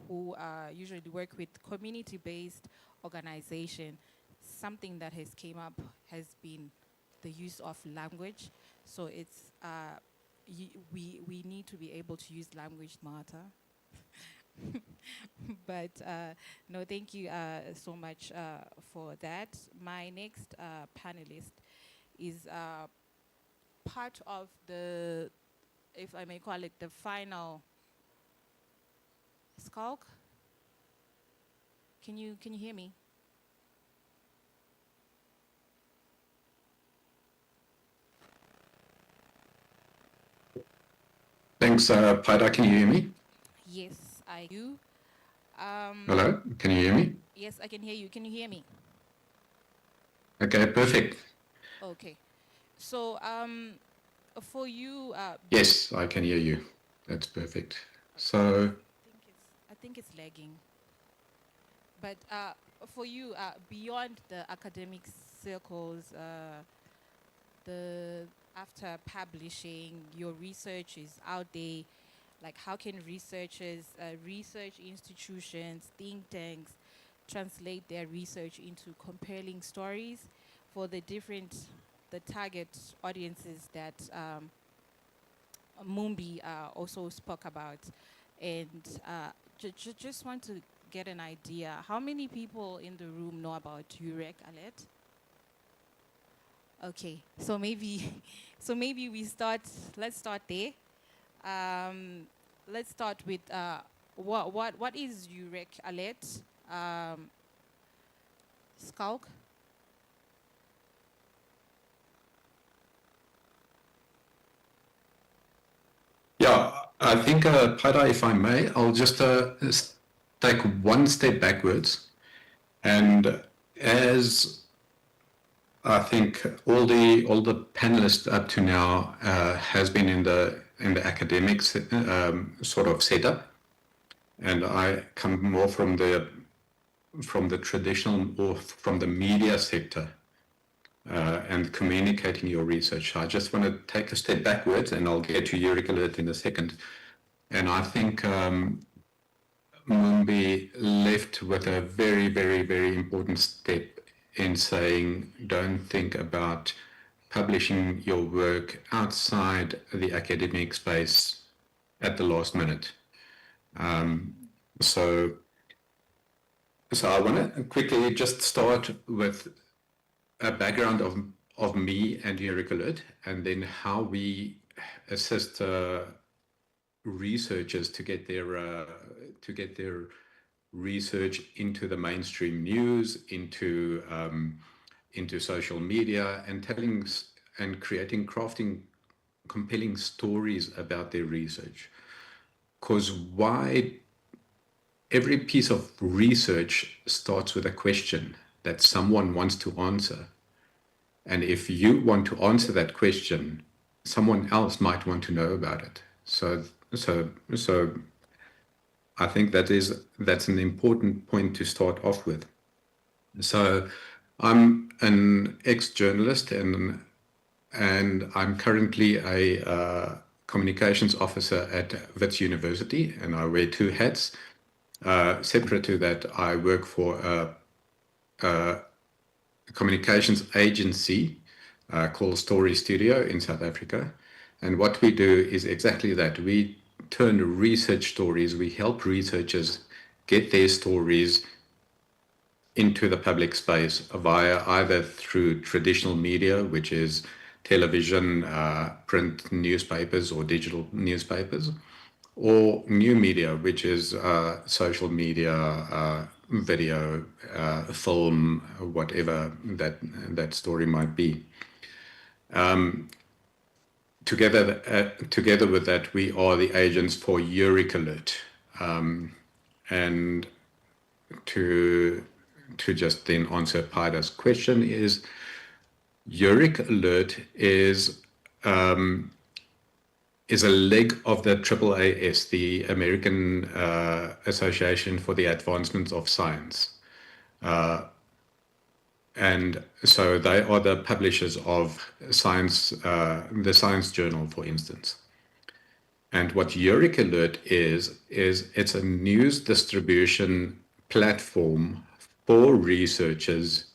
who usually work with community-based organization, something that has came up has been the use of language. So it's we need to be able to use language smarter. But no, thank you so much for that. My next panelist is part of the, if I may call it, the final skulk. Can you hear me? Thanks, Pada. Can you hear me? Yes, I do. Hello, can you hear me? Yes, I can hear you. Can you hear me? Okay, perfect. Okay. So for you... Yes, I can hear you. That's perfect. So... I think it's lagging. But for you, beyond the academic circles, after publishing, your research is out there. Like, how can researchers, research institutions, think tanks translate their research into compelling stories for the target audiences that Mumbi also spoke about? And just want to get an idea, how many people in the room know about UREC alert? Okay, so maybe let's start there. Let's start with what is UREC alert? Skulk? Yeah, I think, Pada, if I may, I'll just take one step backwards. And as I think all the panelists up to now has been in the academic sort of setup, and I come more from the traditional or from the media sector and communicating your research. I just want to take a step backwards, and I'll get to UREC alert in a second. And I think Mumbi left with a very, very, very important step in saying, don't think about publishing your work outside the academic space at the last minute. So I want to quickly just start with a background of me and UREC alert, and then how we assist researchers to get their research into the mainstream news, into social media, and crafting compelling stories about their research. Because every piece of research starts with a question that someone wants to answer. And if you want to answer that question, someone else might want to know about it. So I think that's an important point to start off with. So I'm an ex-journalist, and I'm currently a communications officer at Wits University, and I wear two hats. Separate to that, I work for a communications agency called Story Studio in South Africa. And what we do is exactly that. We turn research stories, we help researchers get their stories into the public space via either through traditional media, which is television, print newspapers, or digital newspapers, or new media, which is social media, video, film, whatever that story might be. Together with that, we are the agents for Irsk Alert, and to just then answer Paida's question is, Irsk Alert is a leg of the AAAS, the American Association for the Advancement of Science. And so they are the publishers of science, the Science Journal, for instance. And what Irsk Alert is it's a news distribution platform for researchers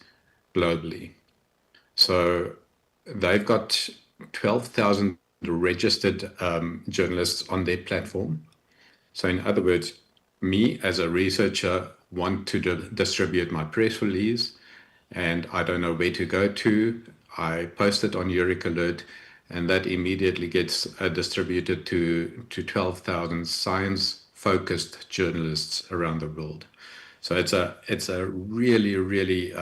globally. So they've got 12,000 registered journalists on their platform. So in other words, me as a researcher want to distribute my press release, and I don't know where to go to. I post it on Irsk Alert, and that immediately gets distributed to 12,000 science-focused journalists around the world. So it's a really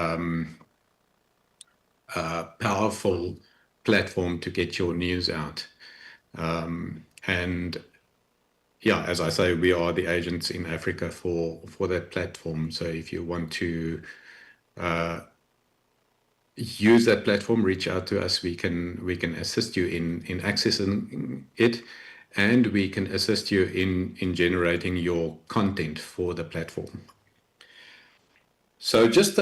powerful platform to get your news out. And yeah, as I say, we are the agents in Africa for that platform. So if you want to use that platform, reach out to us. We can assist you in accessing it, and we can assist you in generating your content for the platform. So just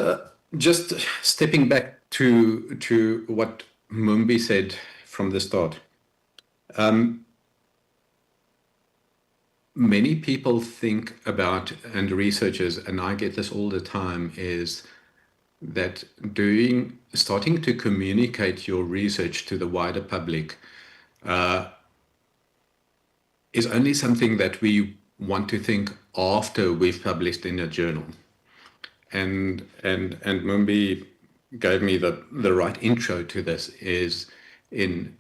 stepping back to what Mumbi said from the start. Many people think about, and researchers, and I get this all the time, is that starting to communicate your research to the wider public is only something that we want to think after we've published in a journal. And Mumbi gave me the right intro to this, is in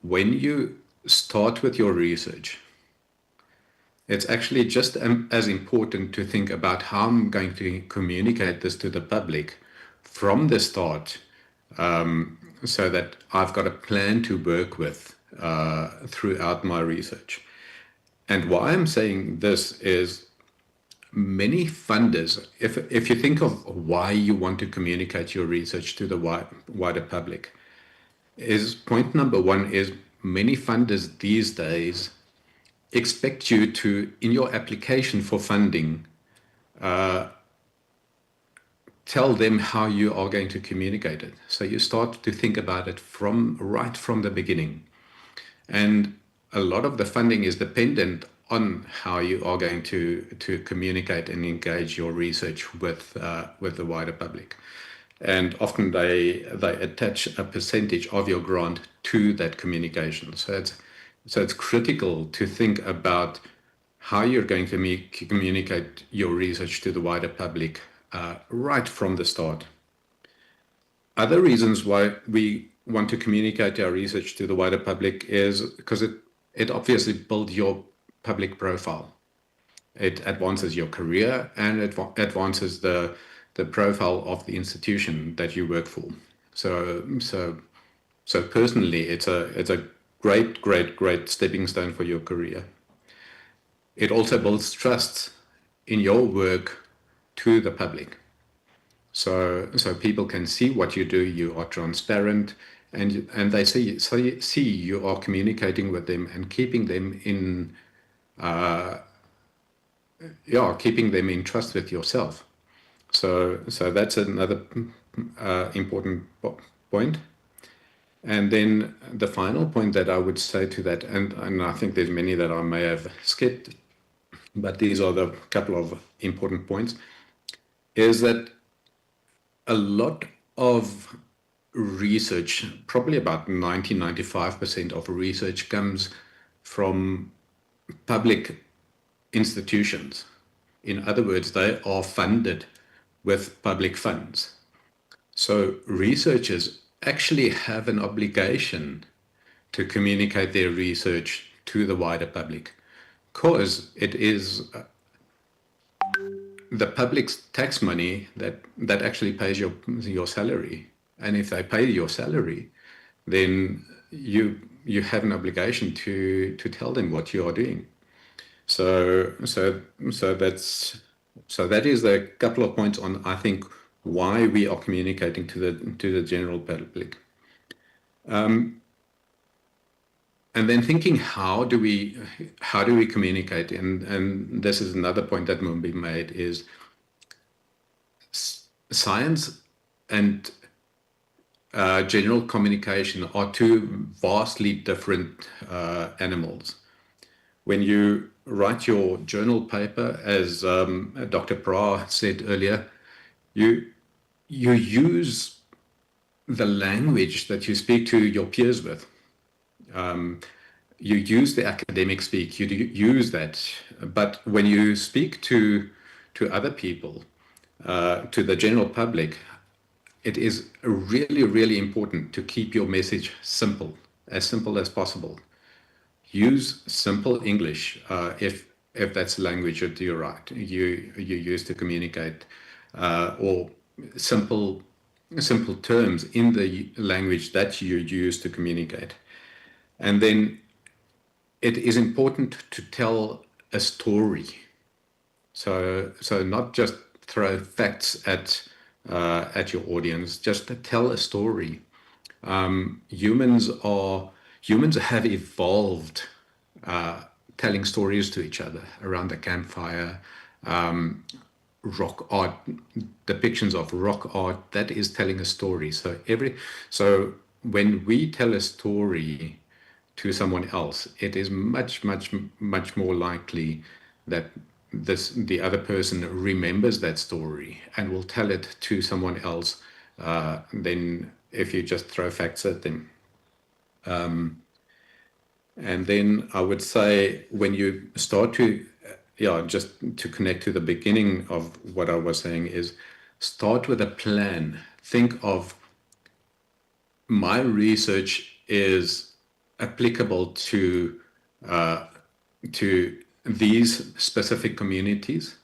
when you start with your research, it's actually just as important to think about how I'm going to communicate this to the public from the start, so that I've got a plan to work with throughout my research. And why I'm saying this is many funders, if you think of why you want to communicate your research to the wider public, is point number one is many funders these days expect you to, in your application for funding, tell them how you are going to communicate it. So you start to think about it right from the beginning. And a lot of the funding is dependent on how you are going to communicate and engage your research with the wider public. And often they attach a percentage of your grant to that communication. So it's critical to think about how you're going to communicate your research to the wider public right from the start. Other reasons why we want to communicate our research to the wider public is because it obviously builds your public profile. It advances your career, and it advances the profile of the institution that you work for. So personally, it's a great stepping stone for your career. It also builds trust in your work to the public. So people can see what you do, you are transparent, and they see you are communicating with them and keeping them in trust with yourself. So that's another important point. And then the final point that I would say to that, and I think there's many that I may have skipped, but these are the couple of important points, is that a lot of research, probably about 95% of research, comes from public institutions. In other words, they are funded with public funds. So researchers actually have an obligation to communicate their research to the wider public, because it is the public's tax money that actually pays your salary. And if they pay your salary, then you have an obligation to tell them what you are doing. So that is a couple of points on, I think, why we are communicating to the general public. And then thinking, how do we communicate? And this is another point that Mumbi made, is science and general communication are two vastly different animals. When you write your journal paper, as Dr. Pra said earlier, you use the language that you speak to your peers with. You use the academic speak, you use that. But when you speak to other people, to the general public, it is really, really important to keep your message simple as possible. Use simple English if that's the language that you use to communicate, or simple terms in the language that you use to communicate. And then it is important to tell a story. So not just throw facts at your audience, just to tell a story. Humans have evolved telling stories to each other around the campfire. Rock art, depictions of rock art, that is telling a story. So when we tell a story to someone else, it is much more likely that the other person remembers that story and will tell it to someone else than if you just throw facts at them. And then I would say, when you start to, just to connect to the beginning of what I was saying, is start with a plan. Think of, my research is applicable to these specific communities,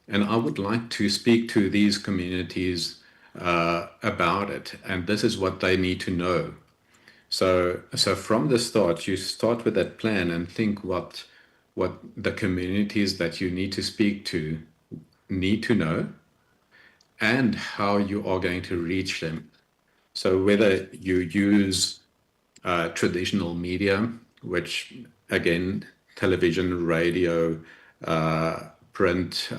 and I would like to speak to these communities about it, and this is what they need to know. So from the start, you start with that plan and think what the communities that you need to speak to need to know, and how you are going to reach them. So whether you use traditional media, which again, television, radio, print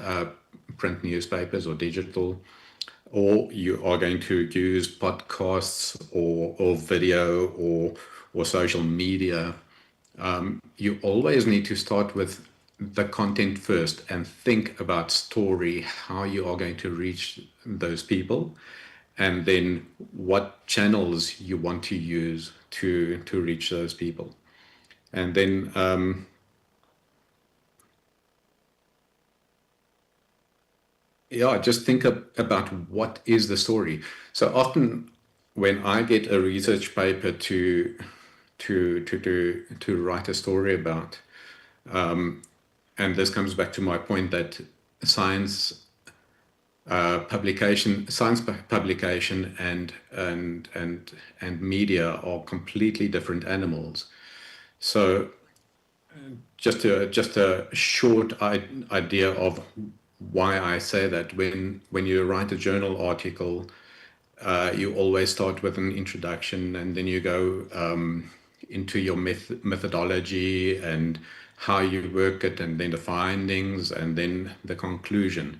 newspapers or digital, or you are going to use podcasts or video or social media, you always need to start with the content first and think about story, how you are going to reach those people, and then what channels you want to use to reach those people. And then just think about what is the story. So often when I get a research paper to write a story about, and this comes back to my point that science publication and media are completely different animals. So just a short idea of why I say that. When you write a journal article, you always start with an introduction, and then you go into your methodology and how you work it, and then the findings, and then the conclusion.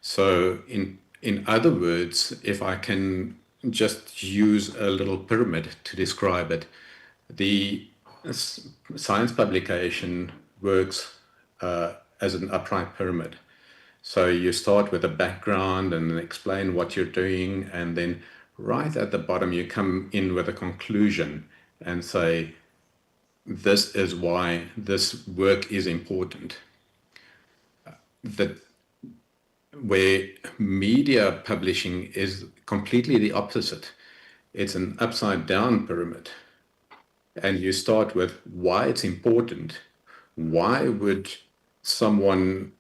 So in other words, if I can just use a little pyramid to describe it, the science publication works as an upright pyramid. So you start with a background and explain what you're doing, and then right at the bottom you come in with a conclusion and say, this is why this work is important. Where media publishing is completely the opposite. It's an upside down pyramid. And you start with why it's important. Why would someone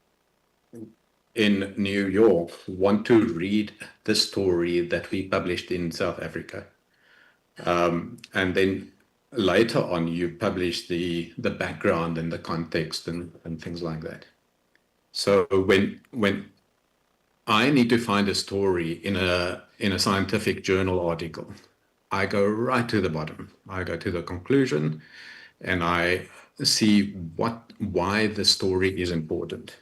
in New York want to read the story that we published in South Africa. And then later on, you publish the background and the context and things like that. So when I need to find a story in a scientific journal article, I go right to the bottom. I go to the conclusion, and I see why the story is important.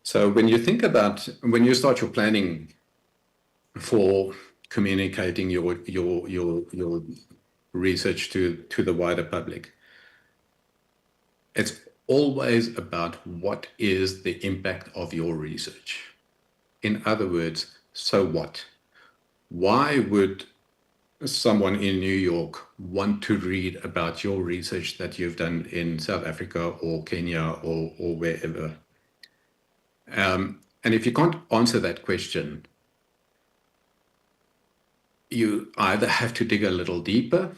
So when you start your planning for communicating your research to the wider public, it's always about what is the impact of your research. In other words, so what? Why would someone in New York want to read about your research that you've done in South Africa or Kenya or wherever? And if you can't answer that question, you either have to dig a little deeper,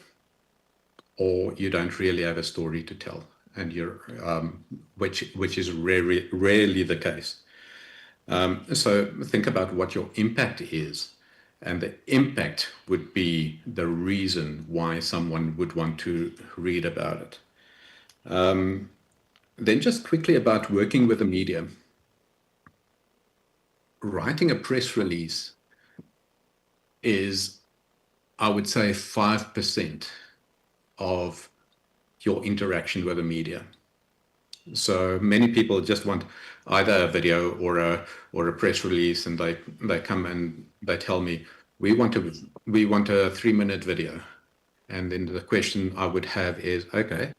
or you don't really have a story to tell, and which is rarely the case. So think about what your impact is, and the impact would be the reason why someone would want to read about it. Then just quickly about working with the media. Writing a press release is, I would say, 5% of your interaction with the media. So many people just want either a video or a press release, and they come and they tell me, we want a 3-minute video. And then the question I would have is, okay,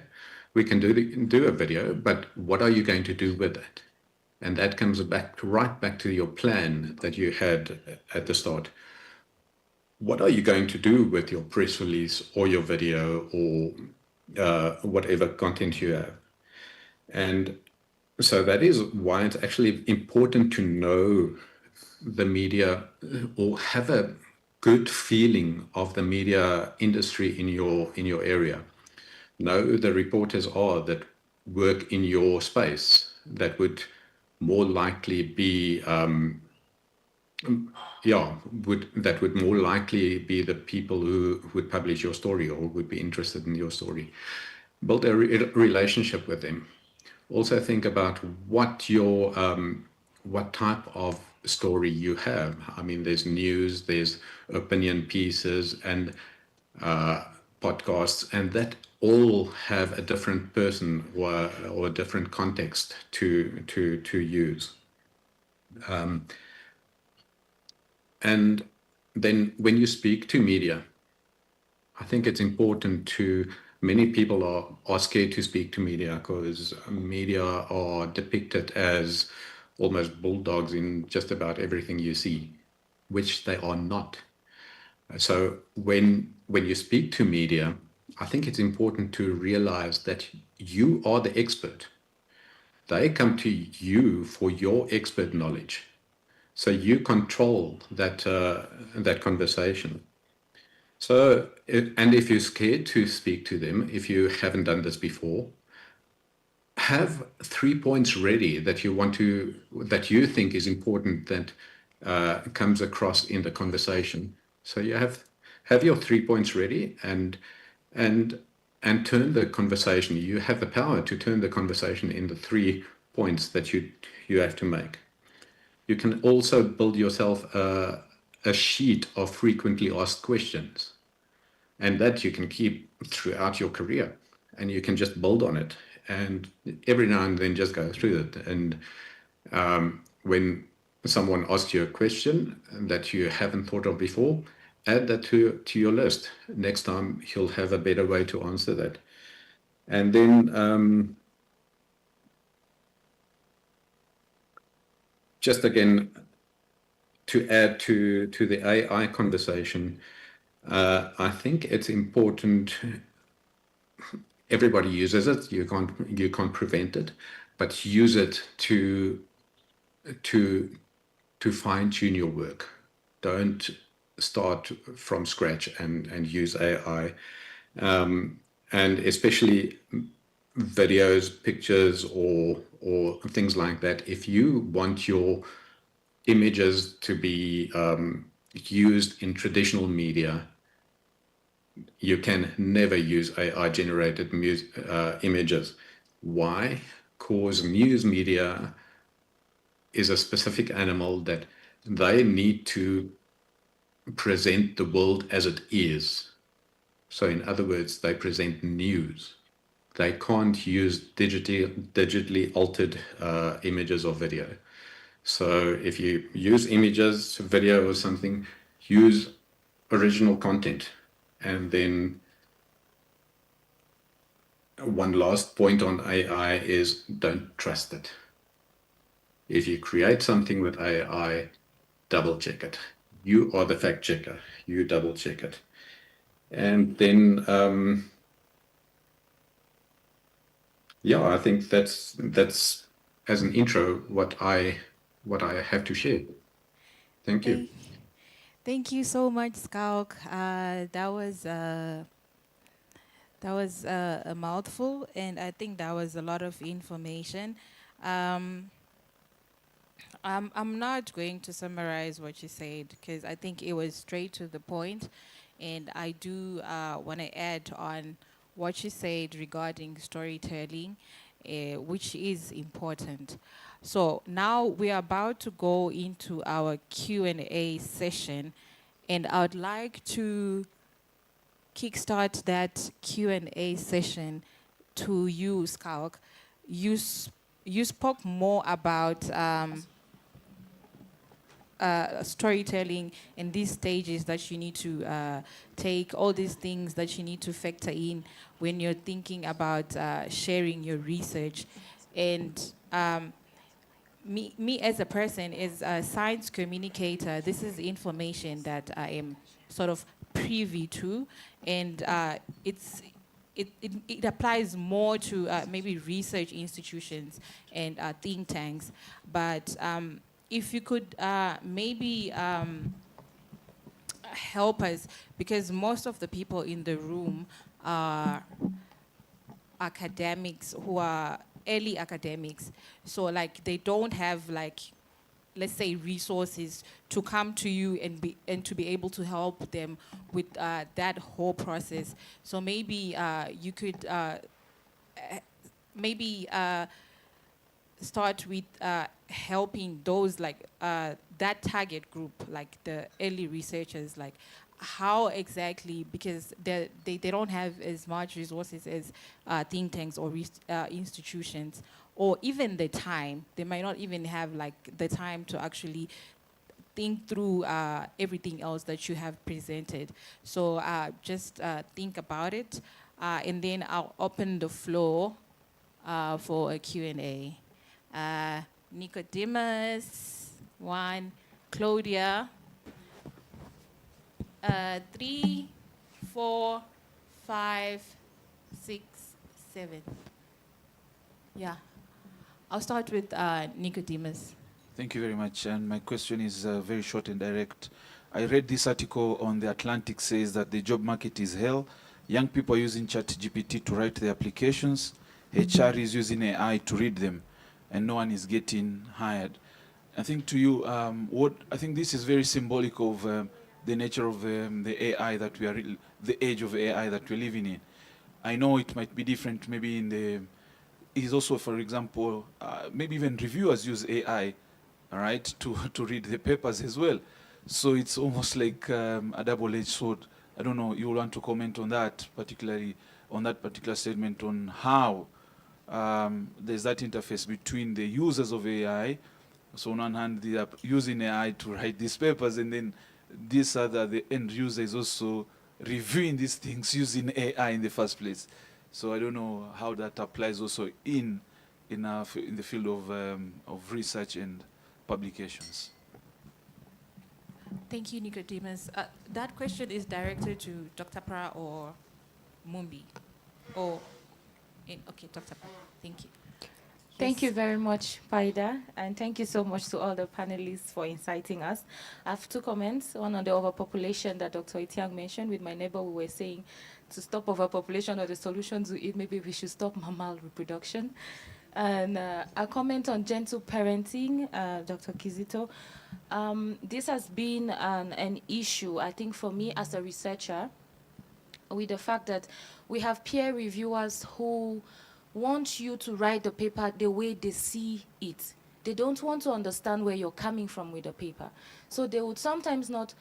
we can do a video, but what are you going to do with it? And that comes right back to your plan that you had at the start. What are you going to do with your press release or your video or whatever content you have? And so that is why it's actually important to know the media, or have a good feeling of the media industry in your area. Know who the reporters are that work in your space, that would more likely be that would more likely be the people who would publish your story or would be interested in your story. Build a relationship with them. Also think about what type of story you have. I mean, there's news, there's opinion pieces, and podcasts, and that all have a different person or a different context to use. And then when you speak to media, I think it's important many people are scared to speak to media because media are depicted as almost bulldogs in just about everything you see, which they are not. So when you speak to media, I think it's important to realize that you are the expert. They come to you for your expert knowledge. So you control that conversation. So, and if you're scared to speak to them, if you haven't done this before, have 3 points ready that you think is important that comes across in the conversation. So you have your 3 points ready and turn the conversation. You have the power to turn the conversation into 3 points that you have to make. You can also build yourself a sheet of frequently asked questions, and that you can keep throughout your career, and you can just build on it, and every now and then just go through it. And when someone asks you a question that you haven't thought of before, add that to your list. Next time you'll have a better way to answer that. And then just again, to add to the AI conversation, I think it's important. Everybody uses it. You can't prevent it, but use it to fine-tune your work. Don't start from scratch and use AI, and especially videos, pictures, or things like that, if you want your images to be used in traditional media, you can never use AI-generated images. Why? Because news media is a specific animal that they need to present the world as it is. So in other words, they present news. They can't use digitally altered images or video. So if you use images, video or something, use original content. And then one last point on AI is don't trust it. If you create something with AI, double check it. You are the fact checker. You double check it. And then, yeah, I think that's as an intro what I have to share. Thank you. Thank you so much, Skauk. That was a mouthful, and I think that was a lot of information. I'm not going to summarize what you said because I think it was straight to the point, and I do want to add on what you said regarding storytelling, which is important. So now we are about to go into our Q&A session, and I would like to kickstart that Q&A session to you, Skauk. You spoke more about storytelling and these stages that you need to take, all these things that you need to factor in when you're thinking about sharing your research. And me as a person, as a science communicator, this is information that I am sort of privy to, and it applies more to maybe research institutions and think tanks. But if you could maybe help us, because most of the people in the room are academics who are early academics, so like they don't have, like, let's say, resources to come to you and to be able to help them with that whole process. So maybe you could maybe start with helping those, like that target group, like the early researchers, like how exactly, because they don't have as much resources as think tanks or institutions, or even the time. They might not even have like the time to actually think through everything else that you have presented. So just think about it, and then I'll open the floor for a Q&A. Nicodemus, 1, Claudia, 3, 4, 5, 6, 7. Yeah, I'll start with Nicodemus. Thank you very much. And my question is very short and direct. I read this article on The Atlantic says that the job market is hell. Young people are using ChatGPT to write their applications. HR is using AI to read them, and no one is getting hired. I think to you, I think this is very symbolic of the nature of the AI that we are, the age of AI that we're living in. I know it might be different maybe in the, is also, for example, maybe even reviewers use AI, all right, to read the papers as well. So it's almost like a double-edged sword. I don't know, you want to comment on that, particularly on that particular statement on how there's that interface between the users of AI. So on one hand, they are using AI to write these papers, and then this other, the end user is also reviewing these things using AI in the first place. So I don't know how that applies also in the field of research and publications. Thank you, Nicodemus. That question is directed to Dr. Pra or Mumbi. Okay, Dr. Pra, thank you. Thank you very much, Paida, and thank you so much to all the panelists for inciting us. I have 2 comments, one on the overpopulation that Dr. Itiang mentioned. With my neighbor, we were saying to stop overpopulation or the solution to it, maybe we should stop mammal reproduction. And a comment on gentle parenting, Dr. Kizito. This has been an issue, I think, for me as a researcher, with the fact that we have peer reviewers who want you to write the paper the way they see it. They don't want to understand where you're coming from with the paper. So they would sometimes not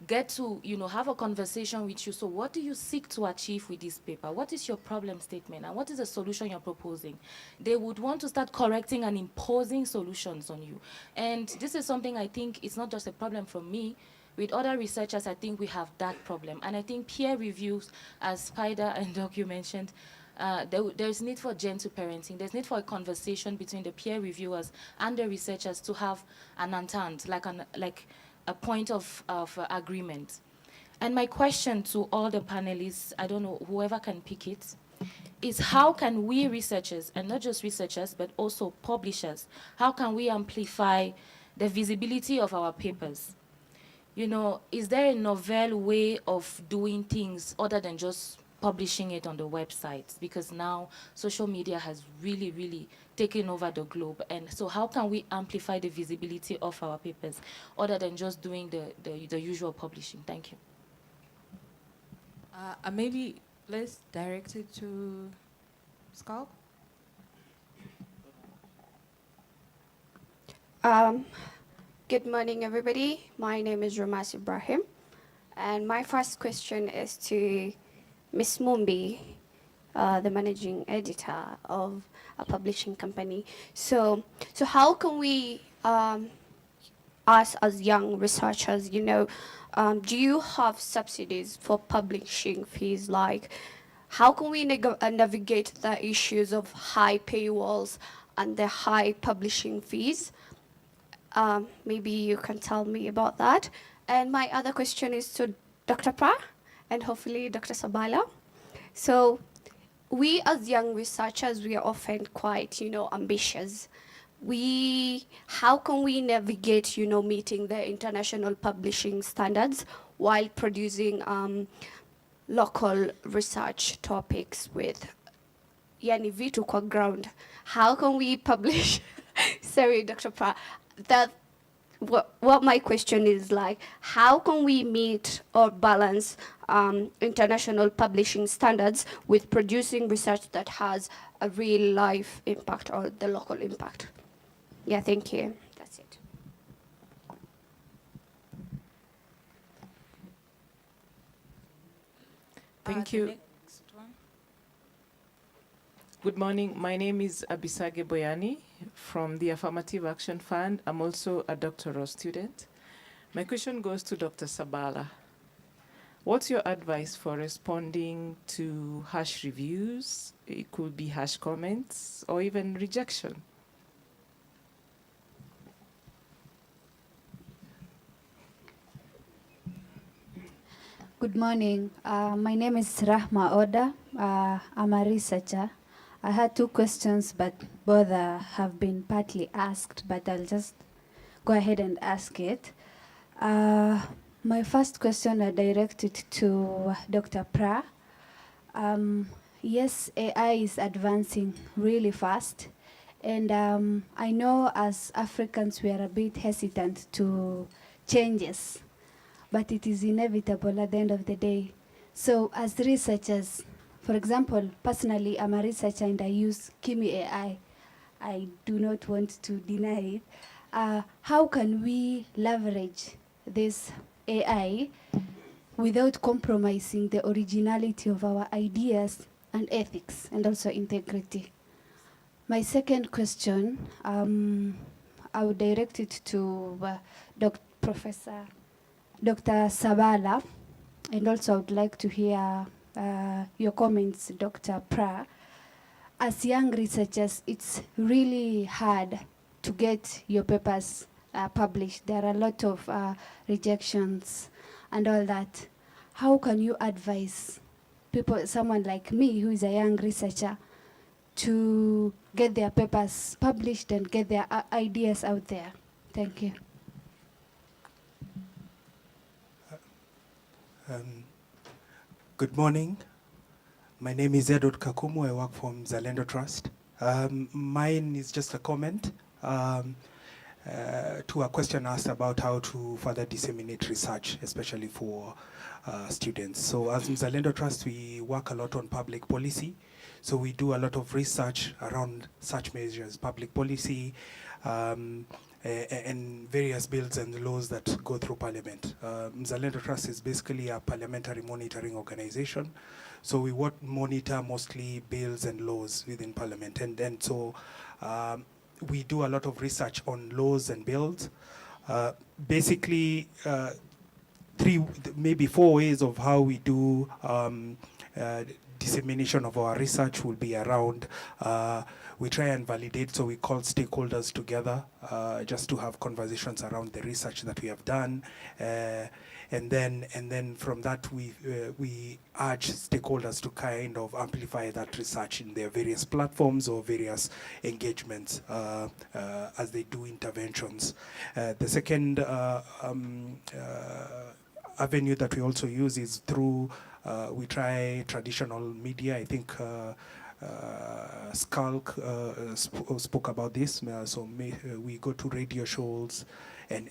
get to, have a conversation with you. So what do you seek to achieve with this paper? What is your problem statement? And what is the solution you're proposing? They would want to start correcting and imposing solutions on you. And this is something I think it's not just a problem for me. With other researchers, I think we have that problem. And I think peer reviews, as Spider and Doc you mentioned, there's need for gentle parenting. There's need for a conversation between the peer reviewers and the researchers to have an entente, like a point of agreement. And my question to all the panelists, I don't know, whoever can pick it, is how can we researchers, and not just researchers, but also publishers, how can we amplify the visibility of our papers? Is there a novel way of doing things other than just publishing it on the websites? Because now social media has really, really taken over the globe. And so how can we amplify the visibility of our papers other than just doing the usual publishing? Thank you. Maybe let's direct it to Scalp. Good morning, everybody. My name is Ramas Ibrahim, and my first question is to Ms. Mumbi, the managing editor of a publishing company. So how can we, us as young researchers, do you have subsidies for publishing fees? Like, how can we navigate the issues of high paywalls and the high publishing fees? Maybe you can tell me about that. And my other question is to Dr. Pra and hopefully Dr. Sabala. So we as young researchers, we are often quite, ambitious. How can we navigate, meeting the international publishing standards while producing local research topics with yani vitu kwa ground? How can we publish? Sorry, Dr. Pra. What my question is like, how can we meet or balance international publishing standards with producing research that has a real life impact or the local impact? Yeah, thank you. That's it. Thank you. Good morning. My name is Abisage Boyani from the Affirmative Action Fund. I'm also a doctoral student. My question goes to Dr. Sabala. What's your advice for responding to harsh reviews? It could be harsh comments or even rejection. Good morning. My name is Rahma Oda. I'm a researcher. I had two questions, but both have been partly asked, but I'll just go ahead and ask it. My first question I directed to Dr. Pra. Yes, AI is advancing really fast. And I know as Africans, we are a bit hesitant to changes, but it is inevitable at the end of the day. So as researchers, for example, personally, I'm a researcher and I use Kimi AI. I do not want to deny it. How can we leverage this AI without compromising the originality of our ideas and ethics and also integrity? My second question, I would direct it to Professor Dr. Sabala, and also I would like to hear your comments, Dr. Pra. As young researchers, it's really hard to get your papers published. There are a lot of rejections and all that. How can you advise people, someone like me who is a young researcher, to get their papers published and get their ideas out there? Thank you. Good morning. My name is Edward Kakumu. I work for Zalendo Trust. Mine is just a comment to a question asked about how to further disseminate research, especially for students. So as Zalendo Trust, we work a lot on public policy. So we do a lot of research around such measures, public policy, and various bills and laws that go through Parliament. Zalendo Trust is basically a parliamentary monitoring organization. So we monitor mostly bills and laws within Parliament. And so we do a lot of research on laws and bills. Basically, maybe four ways of how we do dissemination of our research will be around. We try and validate, so we call stakeholders together just to have conversations around the research that we have done. And then from that we urge stakeholders to kind of amplify that research in their various platforms or various engagements as they do interventions. The second avenue that we also use is through, we try traditional media. I think Skulk spoke about this. We go to radio shows and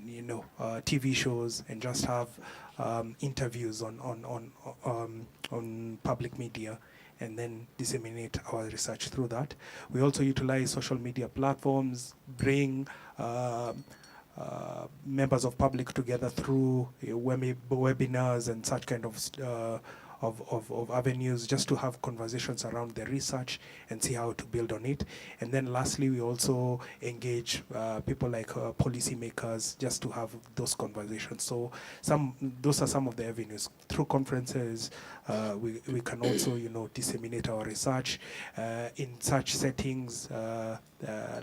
you know, TV shows and just have interviews on public media and then disseminate our research through that. We also utilize social media platforms, bring members of public together through webinars and such kind of avenues just to have conversations around the research and see how to build on it. And then lastly, we also engage people like policymakers just to have those conversations. So those are some of the avenues. Through conferences, we can also, you know, disseminate our research in such settings.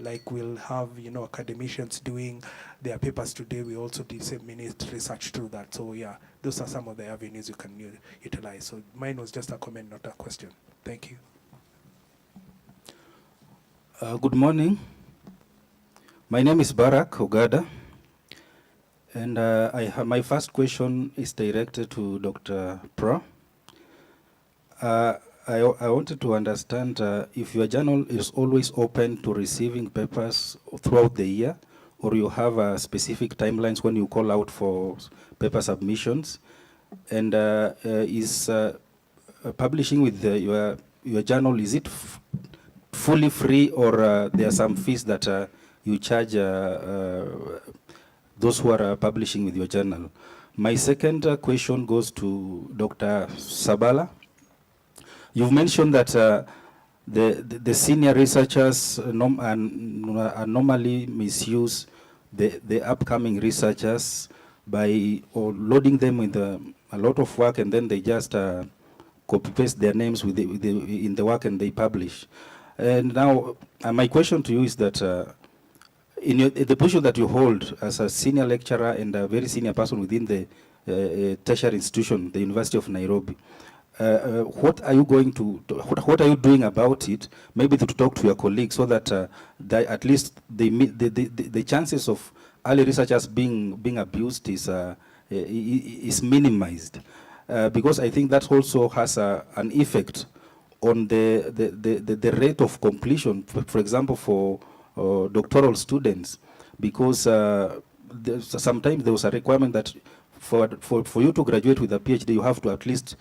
Like we'll have, you know, academicians doing their papers today. We also disseminate research through that. So yeah, those are some of the avenues you can utilize. So mine was just a comment, not a question. Thank you. Good morning. My name is Barak Ogada, and my first question is directed to Dr. Pra. I wanted to understand if your journal is always open to receiving papers throughout the year, or you have specific timelines when you call out for paper submissions, and is publishing with your journal, is it fully free, or there are some fees that you charge those who are publishing with your journal? My second question goes to Dr. Sabala. You've mentioned that the senior researchers normally misuse the upcoming researchers by loading them with a lot of work, and then they just copy-paste their names in the work and they publish. And now, my question to you is that in the position that you hold as a senior lecturer and a very senior person within the tertiary institution, the University of Nairobi, what are you what are you doing about it? Maybe to talk to your colleagues so that at least the chances of early researchers being abused is minimized, because I think that also has an effect on the rate of completion. For example, for doctoral students, because sometimes there was a requirement that for you to graduate with a PhD, you have to at least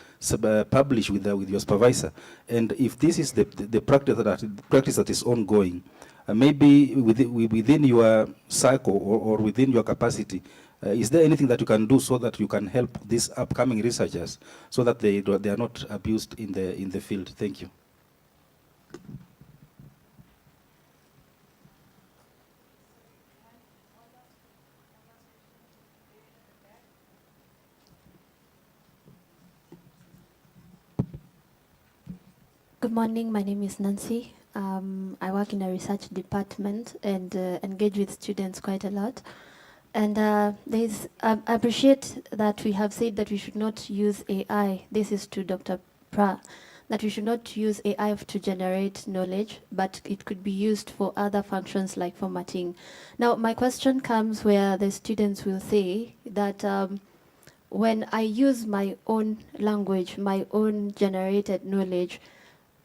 publish with your supervisor. And if this is the practice that is ongoing, maybe within your cycle or within your capacity, is there anything that you can do so that you can help these upcoming researchers so that they are not abused in the field? Thank you. Good morning, my name is Nancy. I work in a research department and engage with students quite a lot. And I appreciate that we have said that we should not use AI. This is to Dr. Pra, that we should not use AI to generate knowledge, but it could be used for other functions like formatting. Now, my question comes where the students will say that when I use my own language, my own generated knowledge,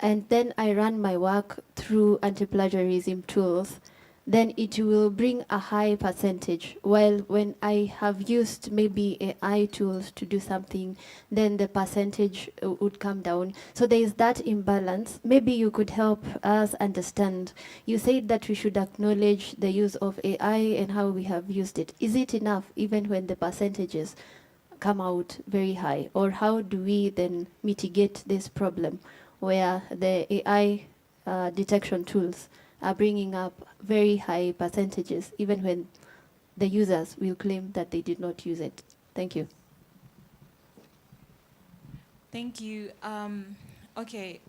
and then I run my work through anti-plagiarism tools, then it will bring a high percentage. While when I have used maybe AI tools to do something, then the percentage would come down. So there is that imbalance. Maybe you could help us understand. You said that we should acknowledge the use of AI and how we have used it. Is it enough even when the percentages come out very high? Or how do we then mitigate this problem where the AI detection tools are bringing up very high percentages, even when the users will claim that they did not use it? Thank you. Thank you. Okay,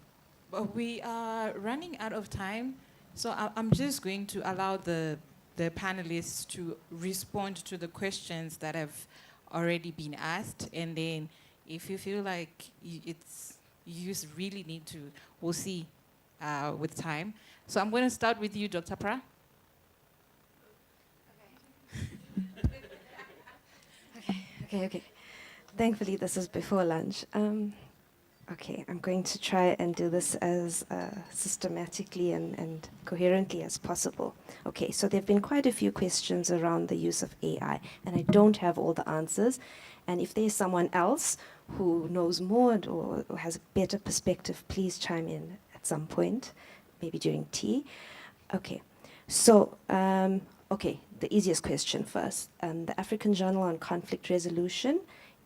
we are running out of time, so I'm just going to allow the panelists to respond to the questions that have already been asked, and then if you feel like you just really need to, we'll see with time. So I'm going to start with you, Dr. Pra. Okay. Thankfully, this is before lunch. Okay, I'm going to try and do this as systematically and coherently as possible. Okay, so there have been quite a few questions around the use of AI, and I don't have all the answers. And if there's someone else who knows more or has a better perspective, please chime in at some point, maybe during tea. Okay, so, okay, the easiest question first. The African Journal on Conflict Resolution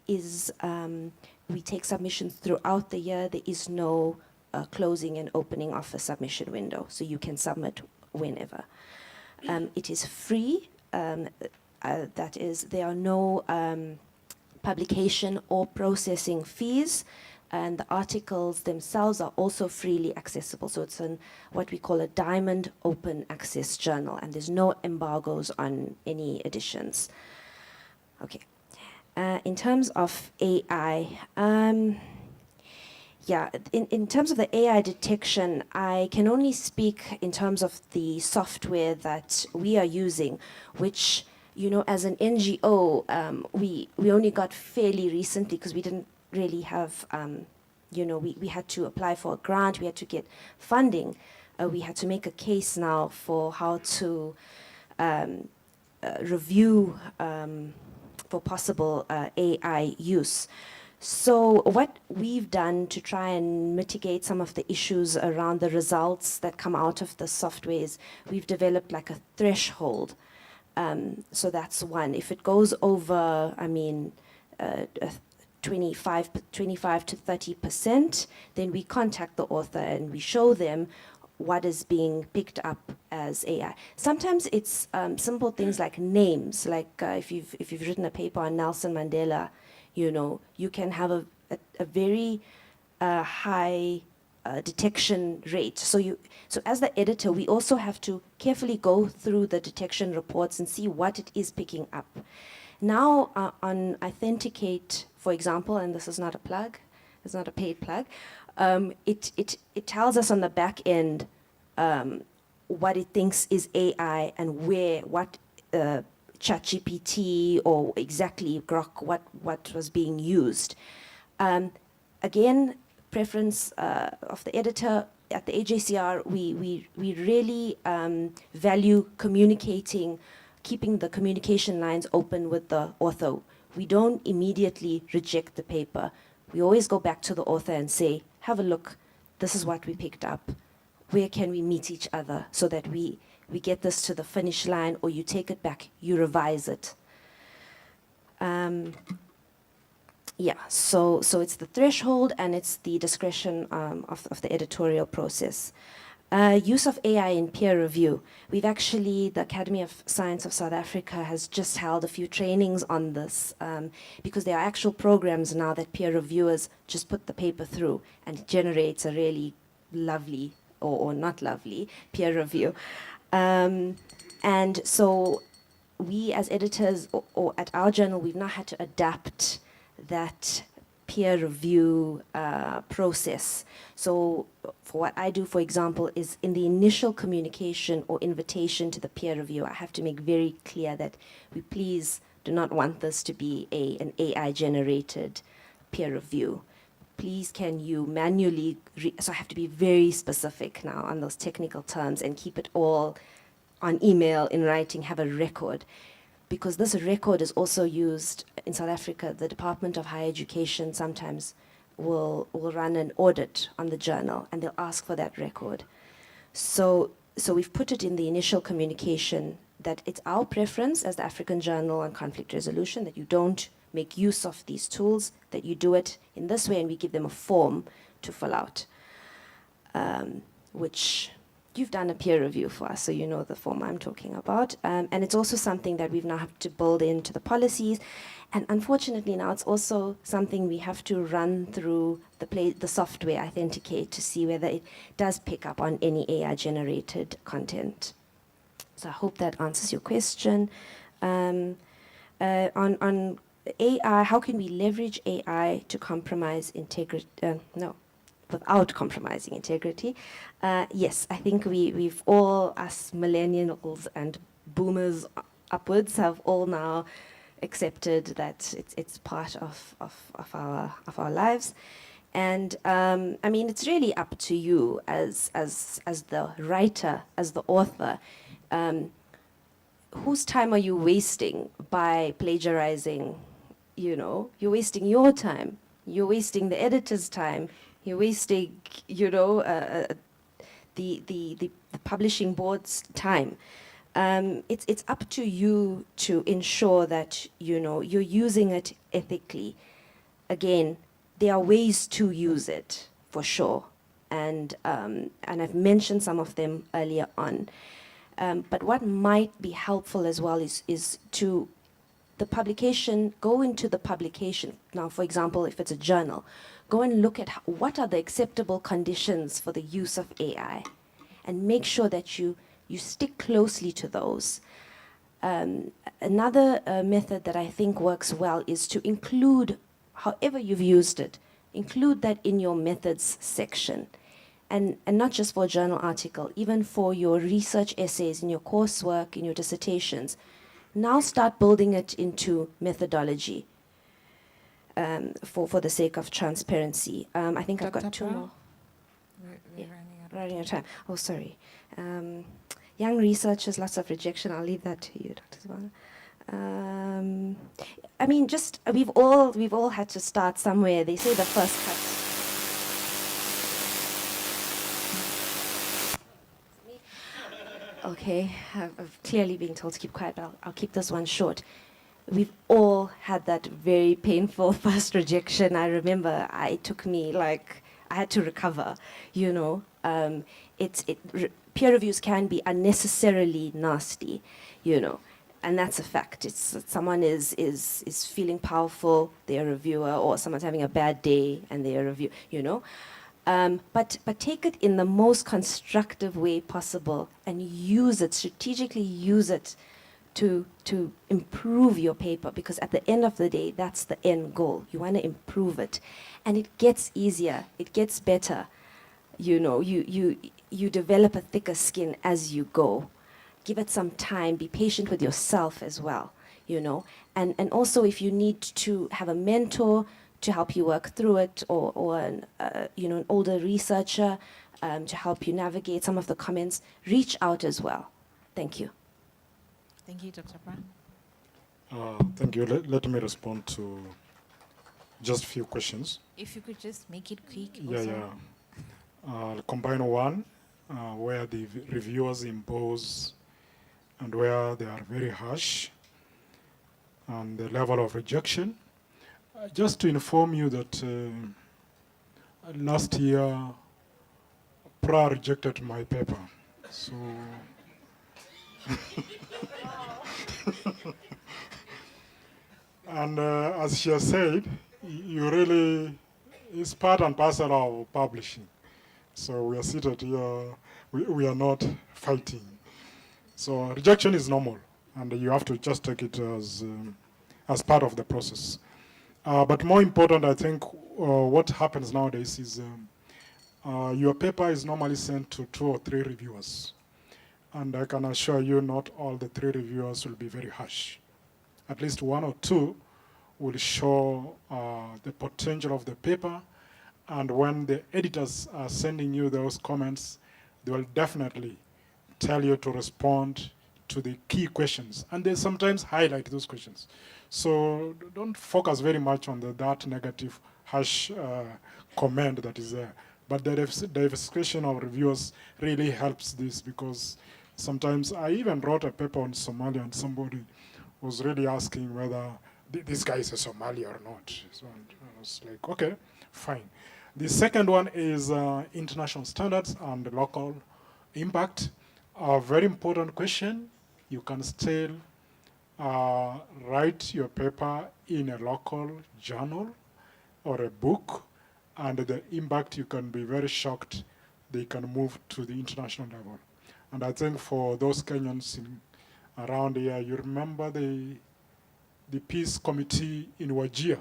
is, we take submissions throughout the year. There is no closing and opening of a submission window, so you can submit whenever. It is free, that is, there are no publication or processing fees, and the articles themselves are also freely accessible. So it's what we call a diamond open access journal, and there's no embargoes on any editions. Okay. In terms of AI, yeah, in terms of the AI detection, I can only speak in terms of the software that we are using, which, you know, as an NGO, we only got fairly recently, because we didn't really have, you know, we had to apply for a grant, we had to get funding. We had to make a case now for how to review for possible AI use. So what we've done to try and mitigate some of the issues around the results that come out of the software is we've developed like a threshold. So that's one. If it goes over, I mean, 25 to 30%, then we contact the author and we show them what is being picked up as AI. Sometimes it's simple things like names, like if you've written a paper on Nelson Mandela, you know, you can have a very high detection rate. So as the editor, we also have to carefully go through the detection reports and see what it is picking up. Now on Authenticate, for example, and this is not a plug, it's not a paid plug, it tells us on the back end what it thinks is AI and what ChatGPT or exactly Grok, what was being used. Again, preference of the editor. At the AJCR, we really value communicating, keeping the communication lines open with the author. We don't immediately reject the paper. We always go back to the author and say, have a look, this is what we picked up. Where can we meet each other so that we get this to the finish line, or you take it back, you revise it. Yeah, so it's the threshold and it's the discretion of the editorial process. Use of AI in peer review. We've actually, the Academy of Science of South Africa has just held a few trainings on this, because there are actual programs now that peer reviewers just put the paper through and it generates a really lovely, or not lovely, peer review. And so we as editors, or at our journal, we've now had to adapt that peer review process. So for what I do, for example, is in the initial communication or invitation to the peer review, I have to make very clear that we please do not want this to be an AI-generated peer review. Please can you manually, so I have to be very specific now on those technical terms and keep it all on email, in writing, have a record. Because this record is also used in South Africa. The Department of Higher Education sometimes will run an audit on the journal and they'll ask for that record. So we've put it in the initial communication that it's our preference as the African Journal on Conflict Resolution that you don't make use of these tools, that you do it in this way, and we give them a form to fill out, which you've done a peer review for us, so you know the form I'm talking about. And it's also something that we've now have to build into the policies. And unfortunately now it's also something we have to run through the software Authenticate to see whether it does pick up on any AI-generated content. So I hope that answers your question. On AI, how can we leverage AI to compromise integrity? Without compromising integrity. Yes, I think we've all, us millennials and boomers upwards, have all now accepted that it's part of our lives. And I mean, it's really up to you as the writer, as the author. Whose time are you wasting by plagiarizing? You know, you're wasting your time. You're wasting the editor's time. You're wasting, you know, the publishing board's time. It's up to you to ensure that, you know, you're using it ethically. Again, there are ways to use it, for sure. And I've mentioned some of them earlier on. But what might be helpful as well is to the publication, go into the publication. Now, for example, if it's a journal, go and look at what are the acceptable conditions for the use of AI and make sure that you stick closely to those. Another method that I think works well is to include, however you've used it, include that in your methods section. And not just for a journal article, even for your research essays, in your coursework, in your dissertations. Now start building it into methodology for the sake of transparency. I think I've got two more. We're running out of time. Oh, sorry. Young researchers, lots of rejection. I'll leave that to you, Dr. Zabala. I mean, just we've all had to start somewhere. They say the first cut. Okay, I've clearly been told to keep quiet, but I'll keep this one short. We've all had that very painful first rejection. I remember it took me like, I had to recover, you know. Peer reviews can be unnecessarily nasty, you know, and that's a fact. It's someone is feeling powerful, they're a reviewer, or someone's having a bad day and they're a reviewer, you know. But take it in the most constructive way possible and use it, strategically use it to improve your paper, because at the end of the day, that's the end goal. You want to improve it. And it gets easier, it gets better. You know, you develop a thicker skin as you go. Give it some time, be patient with yourself as well, you know. And also if you need to have a mentor to help you work through it, or an older researcher to help you navigate some of the comments, reach out as well. Thank you. Thank you, Dr. Brown. Thank you. Let me respond to just a few questions. If you could just make it quick. Yeah. I'll combine one where the reviewers impose and where they are very harsh, and the level of rejection. Just to inform you that last year, PRA rejected my paper. So, and as she has said, you really, it's part and parcel of publishing. So we are seated here, we are not fighting. So rejection is normal, and you have to just take it as part of the process. But more important, I think, what happens nowadays is your paper is normally sent to 2 or 3 reviewers. And I can assure you not all the 3 reviewers will be very harsh. at least one or two will show the potential of the paper. And when the editors are sending you those comments, they will definitely tell you to respond to the key questions. And they sometimes highlight those questions. So don't focus very much on that negative harsh comment that is there. But the diversification of reviewers really helps this, because sometimes I even wrote a paper on Somalia and somebody was really asking whether this guy is a Somali or not. So I was like, okay, fine. The second one is international standards and local impact. A very important question. You can still write your paper in a local journal or a book, and the impact, you can be very shocked. They can move to the international level. And I think for those Kenyans around here, you remember the peace committee in Wajir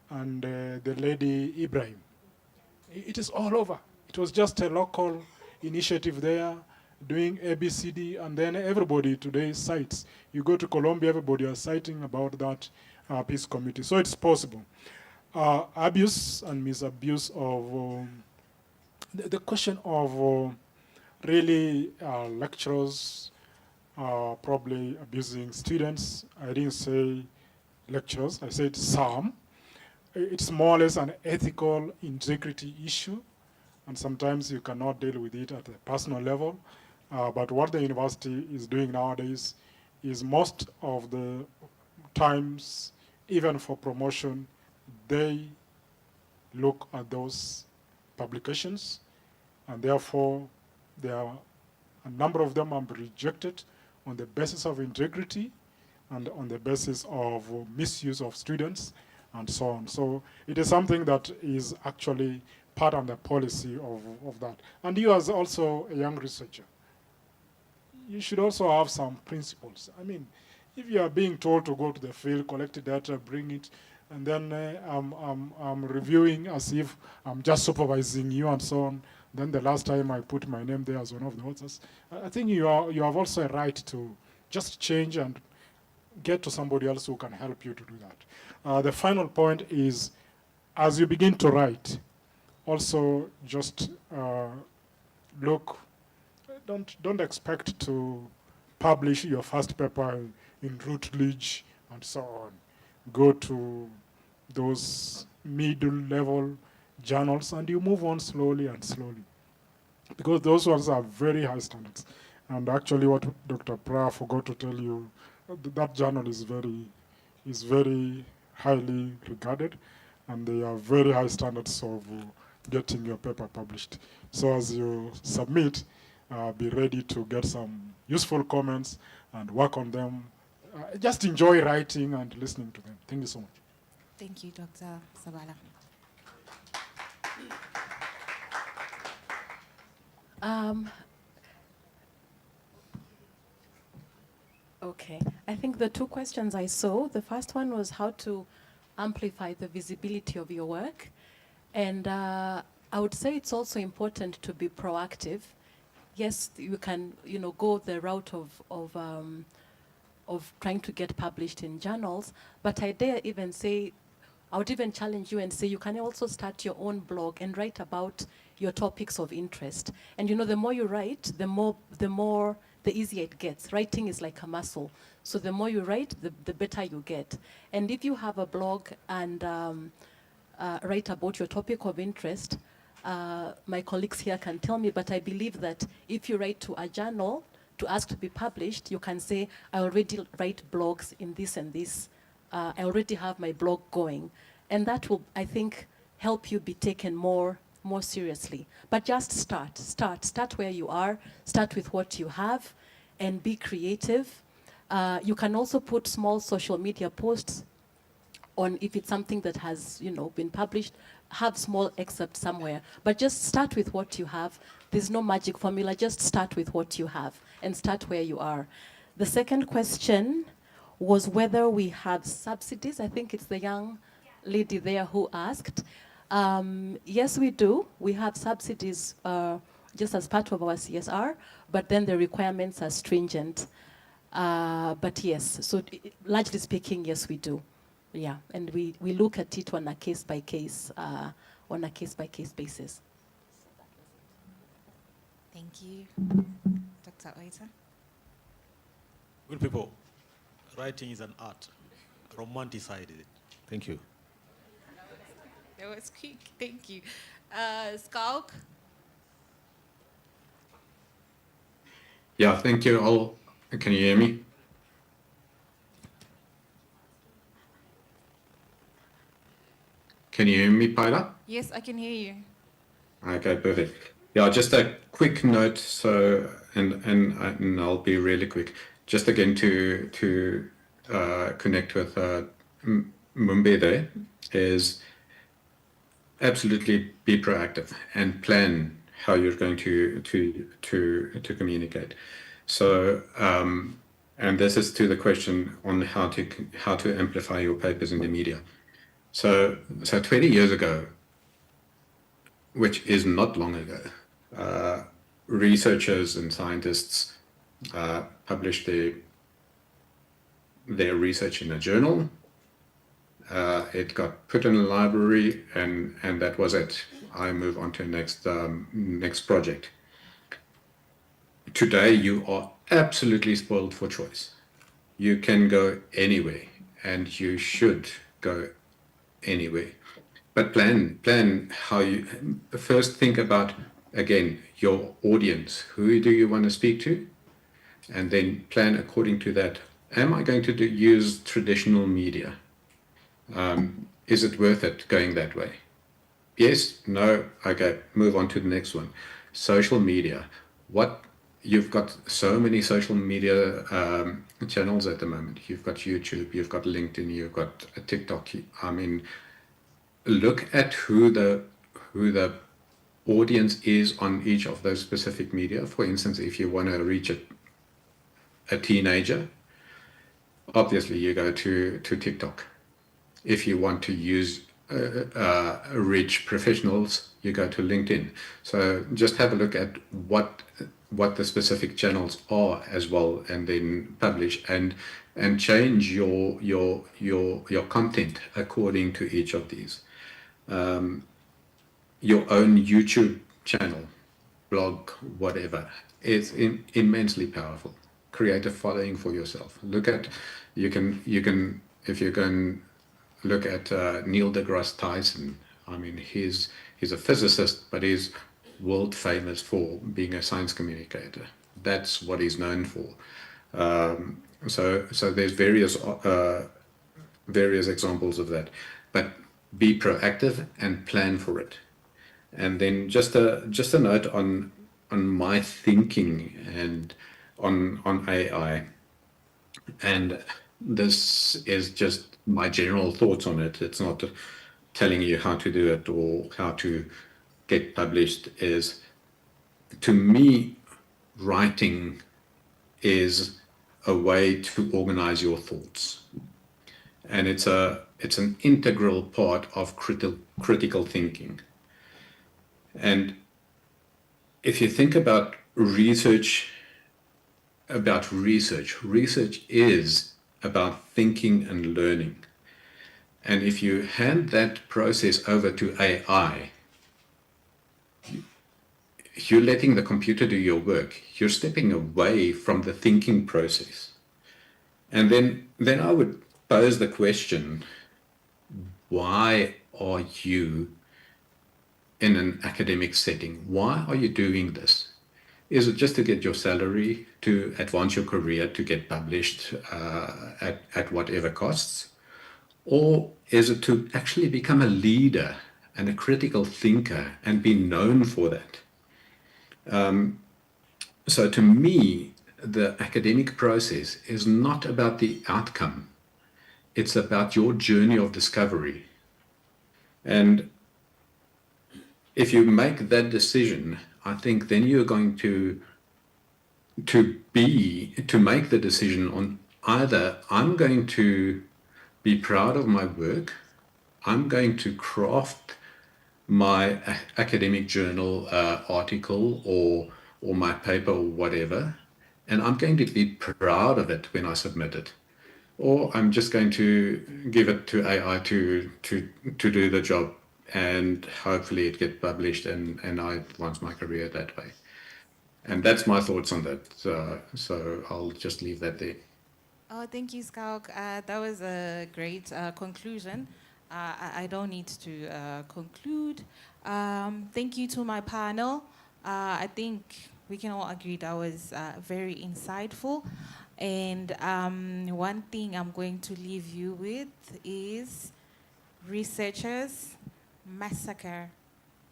and the lady Ibrahim. It is all over. It was just a local initiative there, doing ABCD, and then everybody today cites. You go to Colombia, everybody is citing about that peace committee. So it's possible. Abuse and misabuse of the question of really lecturers probably abusing students. I didn't say lecturers, I said some. It's more or less an ethical integrity issue, and sometimes you cannot deal with it at a personal level. But what the university is doing nowadays is most of the times, even for promotion, they look at those publications, and therefore there are a number of them are rejected on the basis of integrity and on the basis of misuse of students and so on. So it is something that is actually part of the policy of that. And you as also a young researcher, you should also have some principles. I mean, if you are being told to go to the field, collect data, bring it, and then I'm reviewing as if I'm just supervising you and so on, then the last time I put my name there as one of the authors, I think you have also a right to just change and get to somebody else who can help you to do that. The final point is, as you begin to write, also just look, don't expect to publish your first paper in Routledge and so on. Go to those middle-level journals and you move on slowly and slowly, because those ones are very high standards. And actually what Dr. Pra forgot to tell you, that journal is very highly regarded, and they are very high standards of getting your paper published. So as you submit, be ready to get some useful comments and work on them. Just enjoy writing and listening to them. Thank you so much. Thank you, Dr. Sabala. Okay, I think the two questions I saw, the first one was how to amplify the visibility of your work. And I would say it's also important to be proactive. Yes, you can, go the route of trying to get published in journals, but I dare even say, I would even challenge you and say you can also start your own blog and write about your topics of interest. And the more you write, the easier it gets. Writing is like a muscle. So the more you write, the better you get. And if you have a blog and write about your topic of interest, my colleagues here can tell me, but I believe that if you write to a journal to ask to be published, you can say, I already write blogs in this and this. I already have my blog going. And that will, I think, help you be taken more seriously. But just start where you are, start with what you have, and be creative. You can also put small social media posts on, if it's something that has been published, have small excerpts somewhere. But just start with what you have. There's no magic formula, just start with what you have and start where you are. The second question was whether we have subsidies. I think it's the young lady there who asked. Yes, we do. We have subsidies just as part of our CSR, but then the requirements are stringent. But yes, so largely speaking, yes, we do. Yeah, and we look at it on a case-by-case basis. Thank you. Dr. Oita. Good people, writing is an art. Romanticize it. Thank you. That was quick. Thank you. Skalk. Yeah, thank you all. Can you hear me? Can you hear me, Paula? Yes, I can hear you. Okay, perfect. Yeah, just a quick note. So, and I'll be really quick. Just again to connect with Mumbai there is absolutely be proactive and plan how you're going to communicate. So, and this is to the question on how to amplify your papers in the media. So 20 years ago, which is not long ago, researchers and scientists published their research in a journal. It got put in a library, and that was it. I move on to next project. Today, you are absolutely spoiled for choice. You can go anywhere, and you should go anywhere. But plan how you first think about, again, your audience. Who do you want to speak to? And then plan according to that. Am I going to use traditional media? Is it worth it going that way? Yes, no, okay, move on to the next one. Social media. You've got so many social media channels at the moment. You've got YouTube, you've got LinkedIn, you've got TikTok. I mean, look at who the audience is on each of those specific media. For instance, if you want to reach a teenager, obviously you go to TikTok. If you want to reach professionals, you go to LinkedIn. So just have a look at what the specific channels are as well, and then publish and change your content according to each of these. Your own YouTube channel, blog, whatever, is immensely powerful. Create a following for yourself. You can if you can look at Neil deGrasse Tyson. I mean, he's a physicist, but he's world famous for being a science communicator. That's what he's known for. So there's various examples of that. But be proactive and plan for it. And then just a note on my thinking and on AI. And this is just my general thoughts on it. It's not telling you how to do it or how to get published. Is, to me, writing is a way to organize your thoughts, and it's an integral part of critical thinking. And if you think about research is about thinking and learning. And if you hand that process over to AI, you're letting the computer do your work. You're stepping away from the thinking process. And then I would pose the question, why are you in an academic setting? Why are you doing this? Is it just to get your salary, to advance your career, to get published at whatever costs? Or is it to actually become a leader and a critical thinker and be known for that? So to me, the academic process is not about the outcome. It's about your journey of discovery. And if you make that decision, I think then you're going to make the decision on either I'm going to be proud of my work, I'm going to craft my academic journal article or my paper or whatever, and I'm going to be proud of it when I submit it. Or I'm just going to give it to AI to do the job, and hopefully it gets published, and I advance my career that way. And that's my thoughts on that. So I'll just leave that there. Oh, thank you, Skauk. That was a great conclusion. I don't need to conclude. Thank you to my panel. I think we can all agree that was very insightful. And one thing I'm going to leave you with is researchers massacre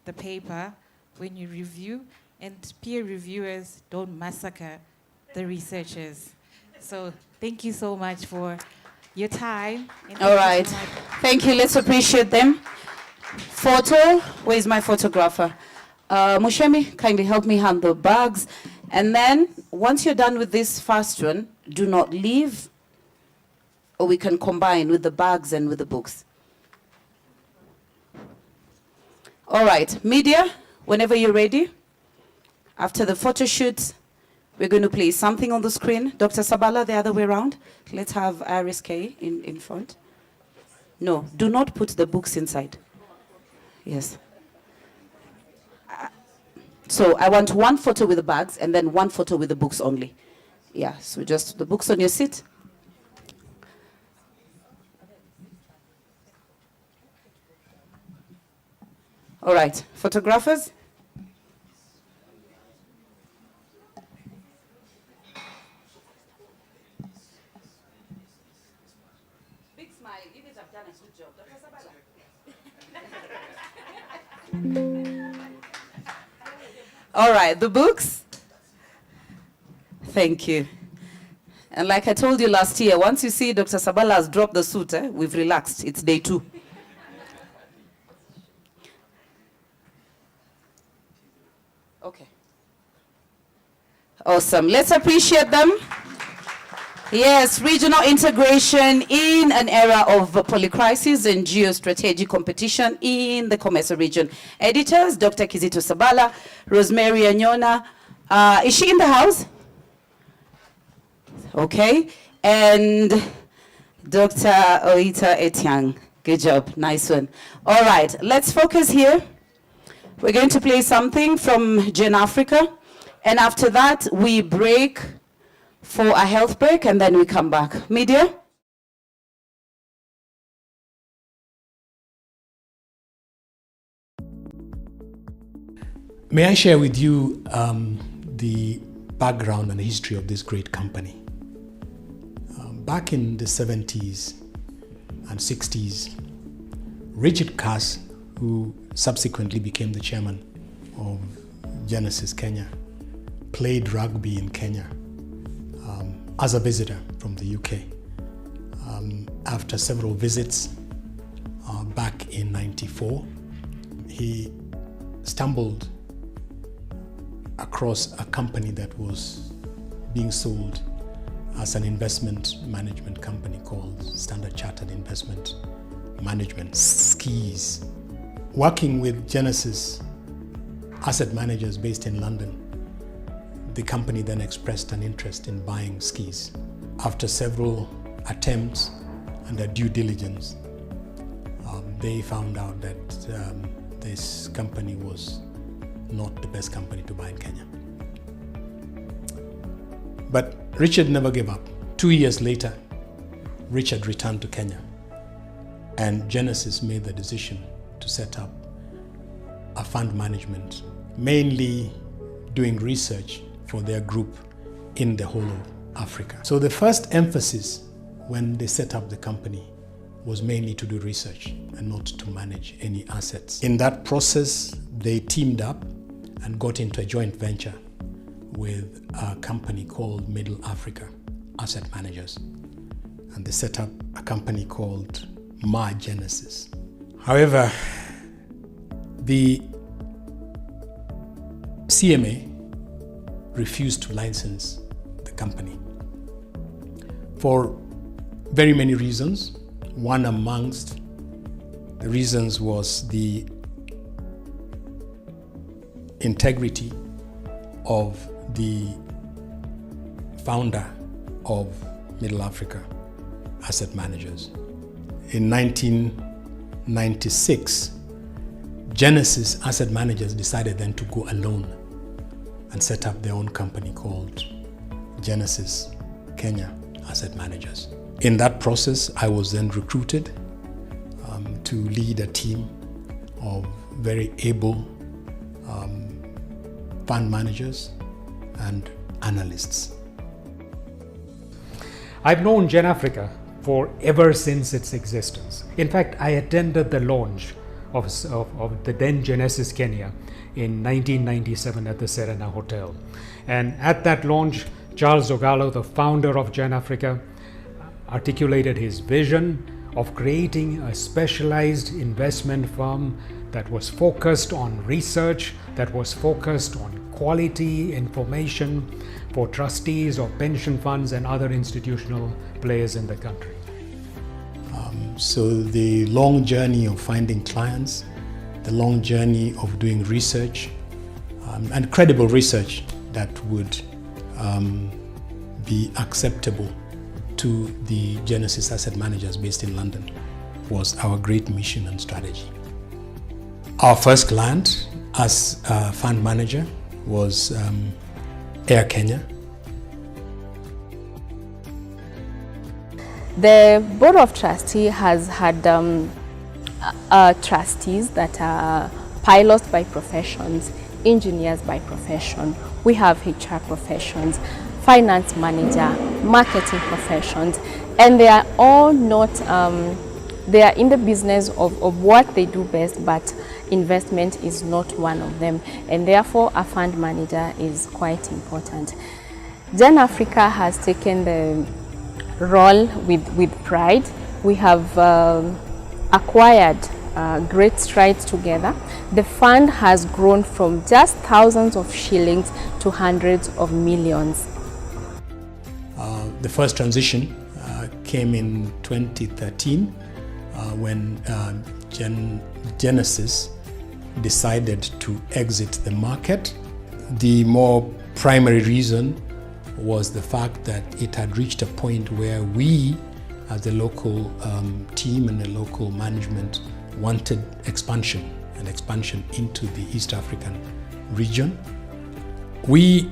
the paper when you review, and peer reviewers don't massacre the researchers. So thank you so much for your time. All right. Thank you. Let's appreciate them. Photo. Where's my photographer? Mushemi, kindly help me hand the bags. And then, once you're done with this first one, do not leave, or we can combine with the bags and with the books. All right. Media, whenever you're ready. After the photo shoot, we're going to play something on the screen. Dr. Sabala, the other way around. Let's have Irsk in front. No, do not put the books inside. Yes. So I want one photo with the bags and then one photo with the books only. Yeah, so just the books on your seat. All right, photographers. Big smile. You guys have done a good job. Dr. Sabala. All right, the books. Thank you. And like I told you last year, once you see Dr. Sabala has dropped the suit, we've relaxed. It's day 2. Okay. Awesome. Let's appreciate them. Yes, regional integration in an era of polycrisis and geostrategic competition in the COMESA region. Editors, Dr. Kizito Sabala, Rosemary Anyona. Is she in the house? Okay. And Dr. Oita Etiang. Good job. Nice one. All right. Let's focus here. We're going to play something from Gen Africa. And after that, we break for a health break, and then we come back. Media? May I share with you the background and history of this great company? Back in the 70s and 60s, Richard Cass, who subsequently became the chairman of Genesis Kenya, played rugby in Kenya as a visitor from the UK. After several visits back in '94, he stumbled across a company that was being sold as an investment management company called Standard Chartered Investment Management, SKIS. Working with Genesis asset managers based in London, the company then expressed an interest in buying SKIS. After several attempts and a due diligence, they found out that this company was not the best company to buy in Kenya. But Richard never gave up. 2 years later, Richard returned to Kenya, and Genesis made the decision to set up a fund management, mainly doing research for their group in the whole of Africa. So the first emphasis when they set up the company was mainly to do research and not to manage any assets. In that process, they teamed up and got into a joint venture with a company called Middle Africa Asset Managers. And they set up a company called Genesis. However, the CMA refused to license the company for very many reasons. One amongst the reasons was the integrity of the founder of Middle Africa Asset Managers. In 1996, Genesis Asset Managers decided then to go alone and set up their own company called Genesis Kenya Asset Managers. In that process, I was then recruited to lead a team of very able fund managers and analysts. I've known Gen Africa for ever since its existence. In fact, I attended the launch of the then Genesis Kenya in 1997 at the Serena Hotel. And at that launch, Charles Ogalo, the founder of Gen Africa, articulated his vision of creating a specialized investment firm that was focused on research, that was focused on quality information for trustees of pension funds and other institutional players in the country. So the long journey of finding clients, the long journey of doing research, and credible research that would be acceptable to the Genesis Asset Managers based in London was our great mission and strategy. Our first client as a fund manager was Air Kenya. The Board of Trustees has had trustees that are pilots by professions, engineers by profession. We have HR professions, finance manager, marketing professions, and they are all not, they are in the business of what they do best, but investment is not one of them, and therefore a fund manager is quite important. Gen Africa has taken the role with pride. We have acquired great strides together. The fund has grown from just thousands of shillings to hundreds of millions. The first transition came in 2013 when Genesis decided to exit the market. The more primary reason was the fact that it had reached a point where we, as a local team and a local management, wanted expansion into the East African region. We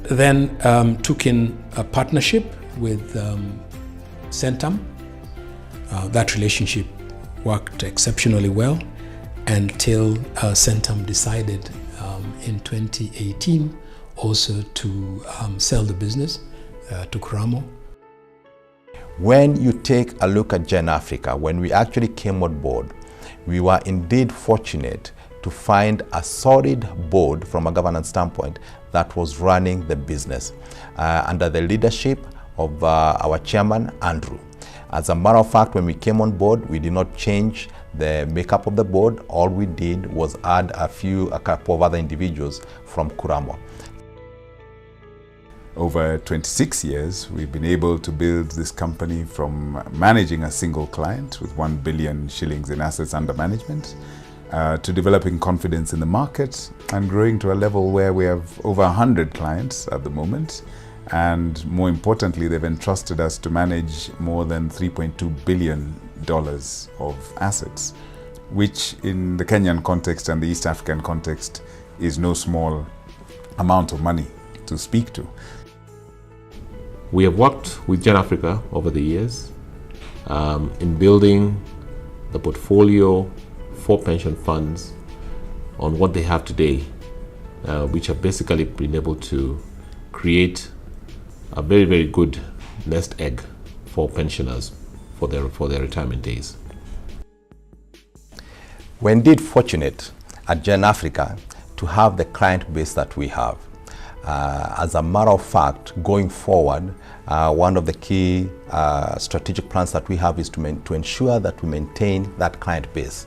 then took in a partnership with Centum. That relationship worked exceptionally well until Centum decided in 2018 also to sell the business to Kuramo. When you take a look at Gen Africa, when we actually came on board, we were indeed fortunate to find a solid board from a governance standpoint that was running the business under the leadership of our chairman, Andrew. As a matter of fact, when we came on board, we did not change the makeup of the board. All we did was add a couple of other individuals from Kuramo. Over 26 years, we've been able to build this company from managing a single client with 1 billion shillings in assets under management to developing confidence in the market and growing to a level where we have over 100 clients at the moment. And more importantly, they've entrusted us to manage more than $3.2 billion of assets, which in the Kenyan context and the East African context is no small amount of money to speak to. We have worked with Gen Africa over the years in building the portfolio for pension funds on what they have today, which have basically been able to create a very, very good nest egg for pensioners for their retirement days. We're indeed fortunate at Gen Africa to have the client base that we have. As a matter of fact, going forward, one of the key strategic plans that we have is to ensure that we maintain that client base.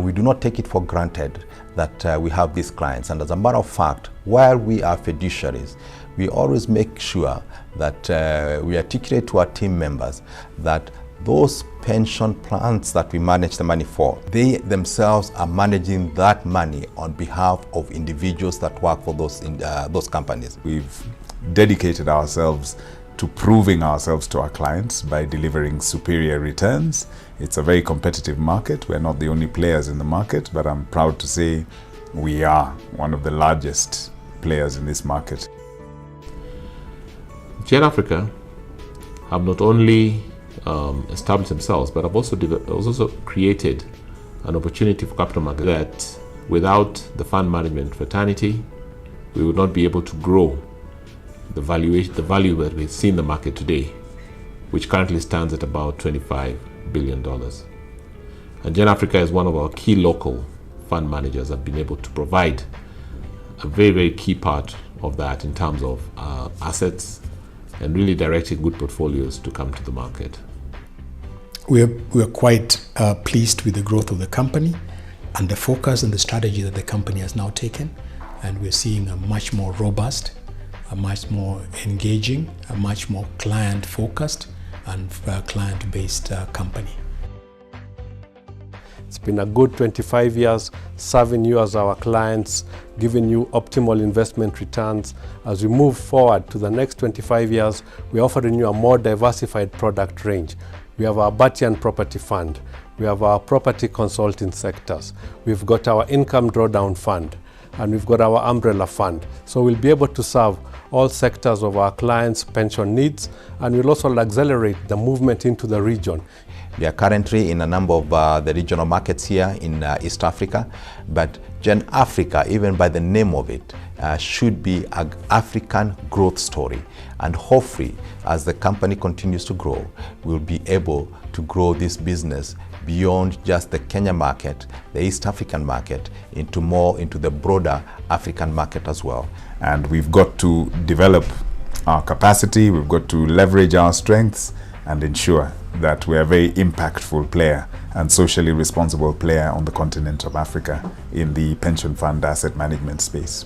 We do not take it for granted that we have these clients, and as a matter of fact, while we are fiduciaries, we always make sure that we articulate to our team members that those pension plans that we manage the money for, they themselves are managing that money on behalf of individuals that work for those companies. We've dedicated ourselves to proving ourselves to our clients by delivering superior returns. It's a very competitive market. We're not the only players in the market, but I'm proud to say we are one of the largest players in this market. Gen Africa have not only established themselves, but have also created an opportunity for capital market that without the fund management fraternity, we would not be able to grow the value that we see in the market today, which currently stands at about $25 billion. And Gen Africa is one of our key local fund managers that have been able to provide a very, very key part of that in terms of assets and really directing good portfolios to come to the market. We're quite pleased with the growth of the company and the focus and the strategy that the company has now taken. And we're seeing a much more robust, a much more engaging, a much more client-focused and client-based company. It's been a good 25 years serving you as our clients, giving you optimal investment returns. As we move forward to the next 25 years, we're offering you a more diversified product range. We have our Batian Property Fund. We have our property consulting sectors. We've got our income drawdown fund, and we've got our umbrella fund. So we'll be able to serve all sectors of our clients' pension needs, and we'll also accelerate the movement into the region. We are currently in a number of the regional markets here in East Africa, but Gen Africa, even by the name of it, should be an African growth story. And hopefully, as the company continues to grow, we'll be able to grow this business beyond just the Kenya market, the East African market, into the broader African market as well. And we've got to develop our capacity, we've got to leverage our strengths and ensure that we're a very impactful player and socially responsible player on the continent of Africa in the pension fund asset management space.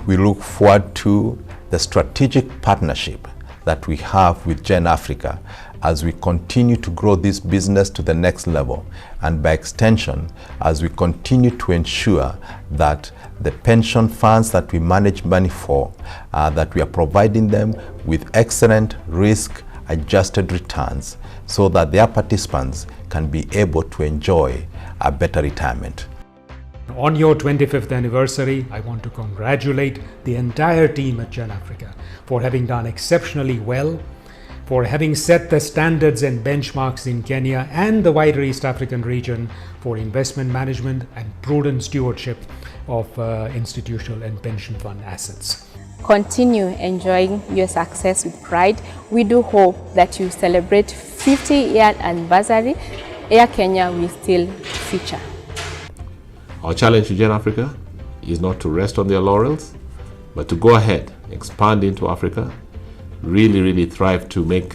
We look forward to the strategic partnership that we have with Gen Africa as we continue to grow this business to the next level, and by extension, as we continue to ensure that the pension funds that we manage money for, that we are providing them with excellent risk-adjusted returns so that their participants can be able to enjoy a better retirement. On your 25th anniversary, I want to congratulate the entire team at Gen Africa for having done exceptionally well, for having set the standards and benchmarks in Kenya and the wider East African region for investment management and prudent stewardship of institutional and pension fund assets. Continue enjoying your success with pride. We do hope that you celebrate 50-year anniversary. Air Kenya will still feature. Our challenge to Gen Africa is not to rest on their laurels, but to go ahead, expand into Africa, really thrive to make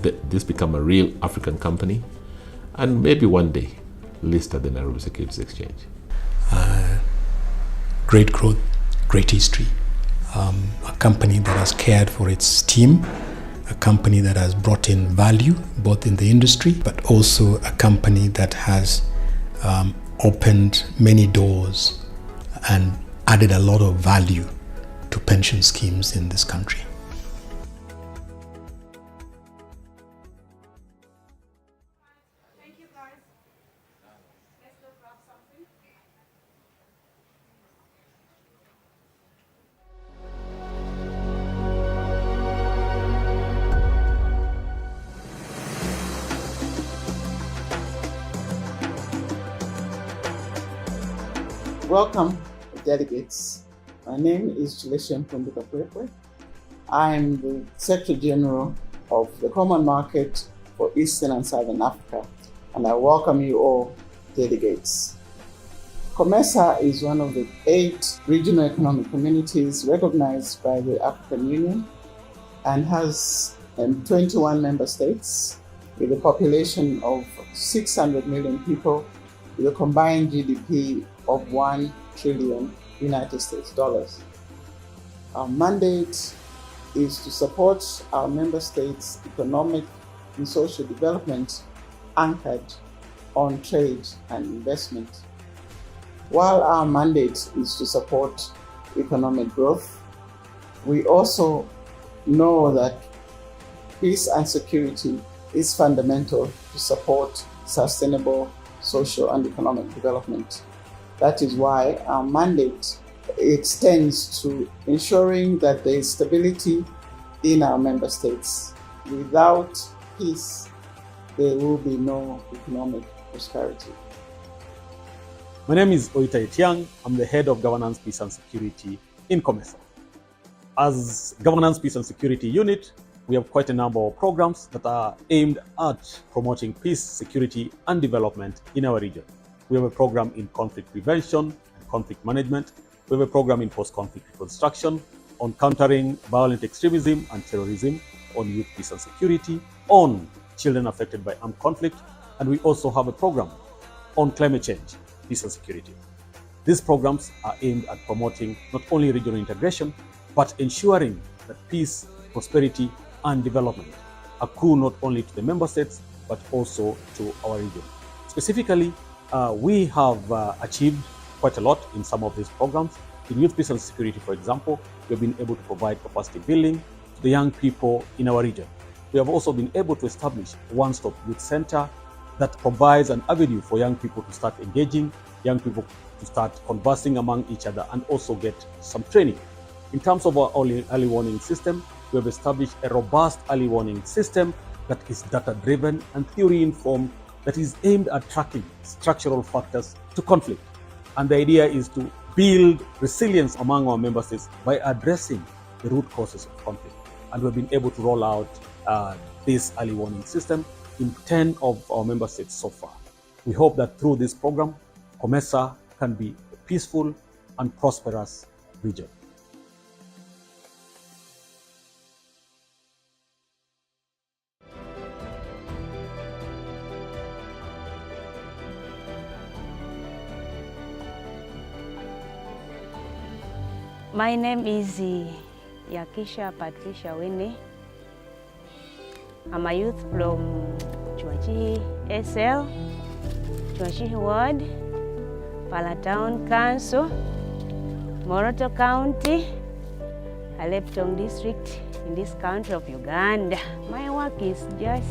this become a real African company, and maybe one day list at the Nairobi Securities Exchange. Great growth, great history. A company that has cared for its team, a company that has brought in value both in the industry, but also a company that has opened many doors and added a lot of value to pension schemes in this country. Welcome, delegates. My name is Chileshian Pundukapwepwe. I'm the Secretary General of the Common Market for Eastern and Southern Africa, and I welcome you all, delegates. COMESA is one of the 8 regional economic communities recognized by the African Union and has 21 member states with a population of 600 million people with a combined GDP of $1 trillion United States dollars. Our mandate is to support our member states' economic and social development anchored on trade and investment. While our mandate is to support economic growth We also know that peace and security is fundamental to support sustainable social and economic development. That is why our mandate extends to ensuring that there is stability in our member states. Without peace, there will be no economic prosperity. My name is Oita Etiang. I'm the head of Governance, Peace and Security in COMESA. As Governance, Peace and Security Unit, we have quite a number of programs that are aimed at promoting peace, security, and development in our region. We have a program in conflict prevention and conflict management. We have a program in post-conflict reconstruction, on countering violent extremism and terrorism, on youth peace and security, on children affected by armed conflict, and we also have a program on climate change, peace and security. These programs are aimed at promoting not only regional integration, but ensuring that peace, prosperity, and development accrue not only to the member states, but also to our region. Specifically, we have achieved quite a lot in some of these programs. In youth peace and security, for example, we have been able to provide capacity building to the young people in our region. We have also been able to establish a one-stop youth center that provides an avenue for young people to start engaging, young people to start conversing among each other, and also get some training. In terms of our early warning system, we have established a robust early warning system that is data-driven and theory-informed, that is aimed at tracking structural factors to conflict. And the idea is to build resilience among our member states by addressing the root causes of conflict. And we've been able to roll out this early warning system in 10 of our member states so far. We hope that through this program, COMESA can be a peaceful and prosperous region. My name is Yakisha Patricia Wene. I'm a youth from Chwachihi SL, Chwachihi Ward, Palatown Council, Moroto County, Aleptong District in this country of Uganda. My work is just,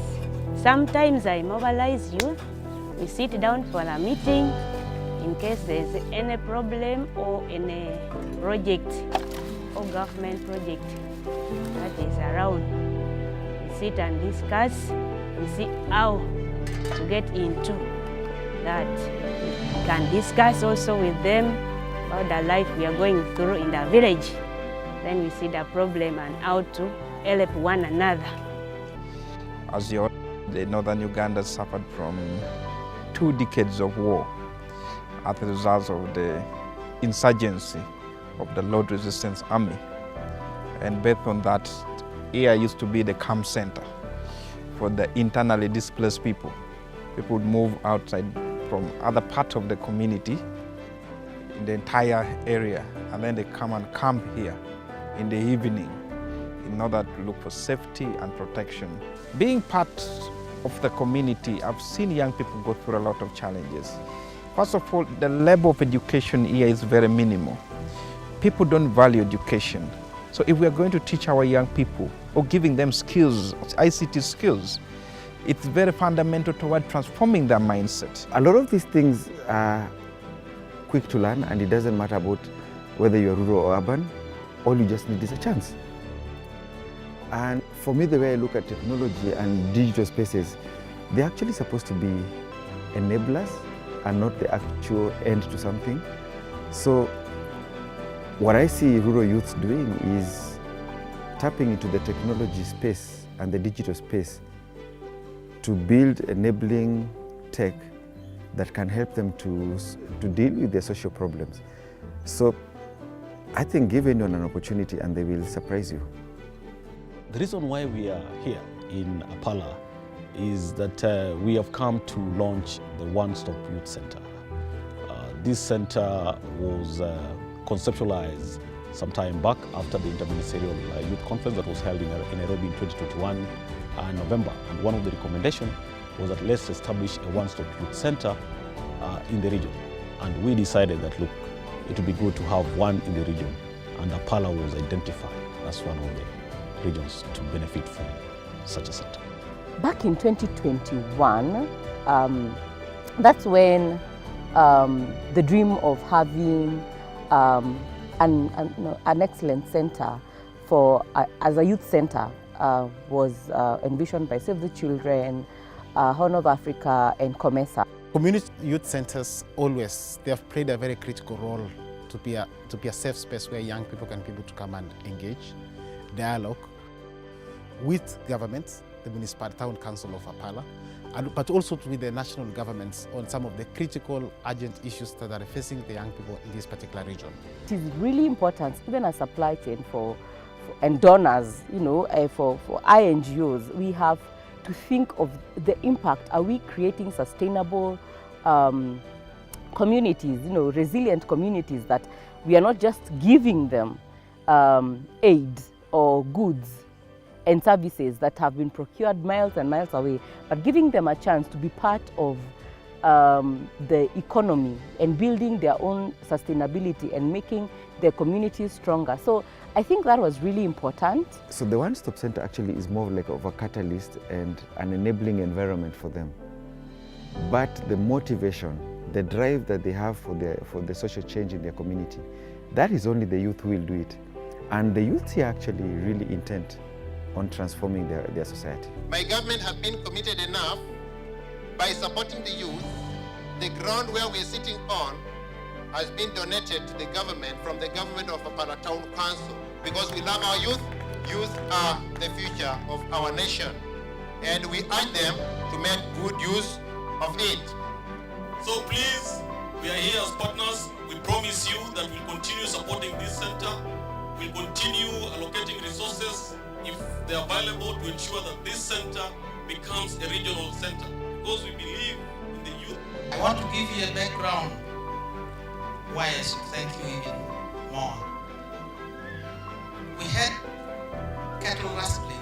sometimes I mobilize youth. We sit down for a meeting in case there's any problem or any project or government project that is around. We sit and discuss and see how to get into that. We can discuss also with them about the life we are going through in the village. Then we see the problem and how to help one another. As you all, the northern Uganda suffered from 2 decades of war as a result of the insurgency of the Lord Resistance Army. And based on that, here used to be the camp center for the internally displaced people. People would move outside from other parts of the community in the entire area, and then they come and camp here in the evening in order to look for safety and protection. Being part of the community, I've seen young people go through a lot of challenges. First of all, the level of education here is very minimal. People don't value education. So if we are going to teach our young people or giving them skills, ICT skills, it's very fundamental toward transforming their mindset. A lot of these things are quick to learn, and it doesn't matter about whether you're rural or urban. All you just need is a chance. And for me, the way I look at technology and digital spaces, they're actually supposed to be enablers and not the actual end to something. So what I see rural youths doing is tapping into the technology space and the digital space to build enabling tech that can help them to deal with their social problems. So I think give anyone an opportunity and they will surprise you. The reason why we are here in Apala is that we have come to launch the One-Stop Youth Center. This center was conceptualized some time back after the Interministerial Youth Conference that was held in Nairobi in 2021 November. And one of the recommendations was that let's establish a one-stop youth center in the region. And we decided that, look, it would be good to have one in the region, and Apala was identified as one of the regions to benefit from such a center. Back in 2021, that's when the dream of having an excellent center as a youth center was envisioned by Save the Children, Horn of Africa, and COMESA. Community youth centers they have played a very critical role to be a safe space where young people can be able to come and engage, dialogue with governments, the municipal town council of Apala, but also with the national governments on some of the critical urgent issues that are facing the young people in this particular region. It is really important, even a supply chain and donors, for INGOs, we have to think of the impact. Are we creating sustainable communities, resilient communities that we are not just giving them aid or goods and services that have been procured miles and miles away, but giving them a chance to be part of the economy and building their own sustainability and making their communities stronger. So I think that was really important. So the one-stop center actually is more like of a catalyst and an enabling environment for them. But the motivation, the drive that they have for the social change in their community, that is only the youth who will do it. And the youth here actually really intent on transforming their society. My government have been committed enough by supporting the youth. The ground where we're sitting on has been donated to the government from the government of Apala Town Council because we love our youth. Youth are the future of our nation, and we urge them to make good use of it. So please, we are here as partners. We promise you that we'll continue supporting this center. We'll continue allocating resources if they're available to ensure that this center becomes a regional center because we believe in the youth. I want to give you a background why I should thank you even more. We had cattle rustling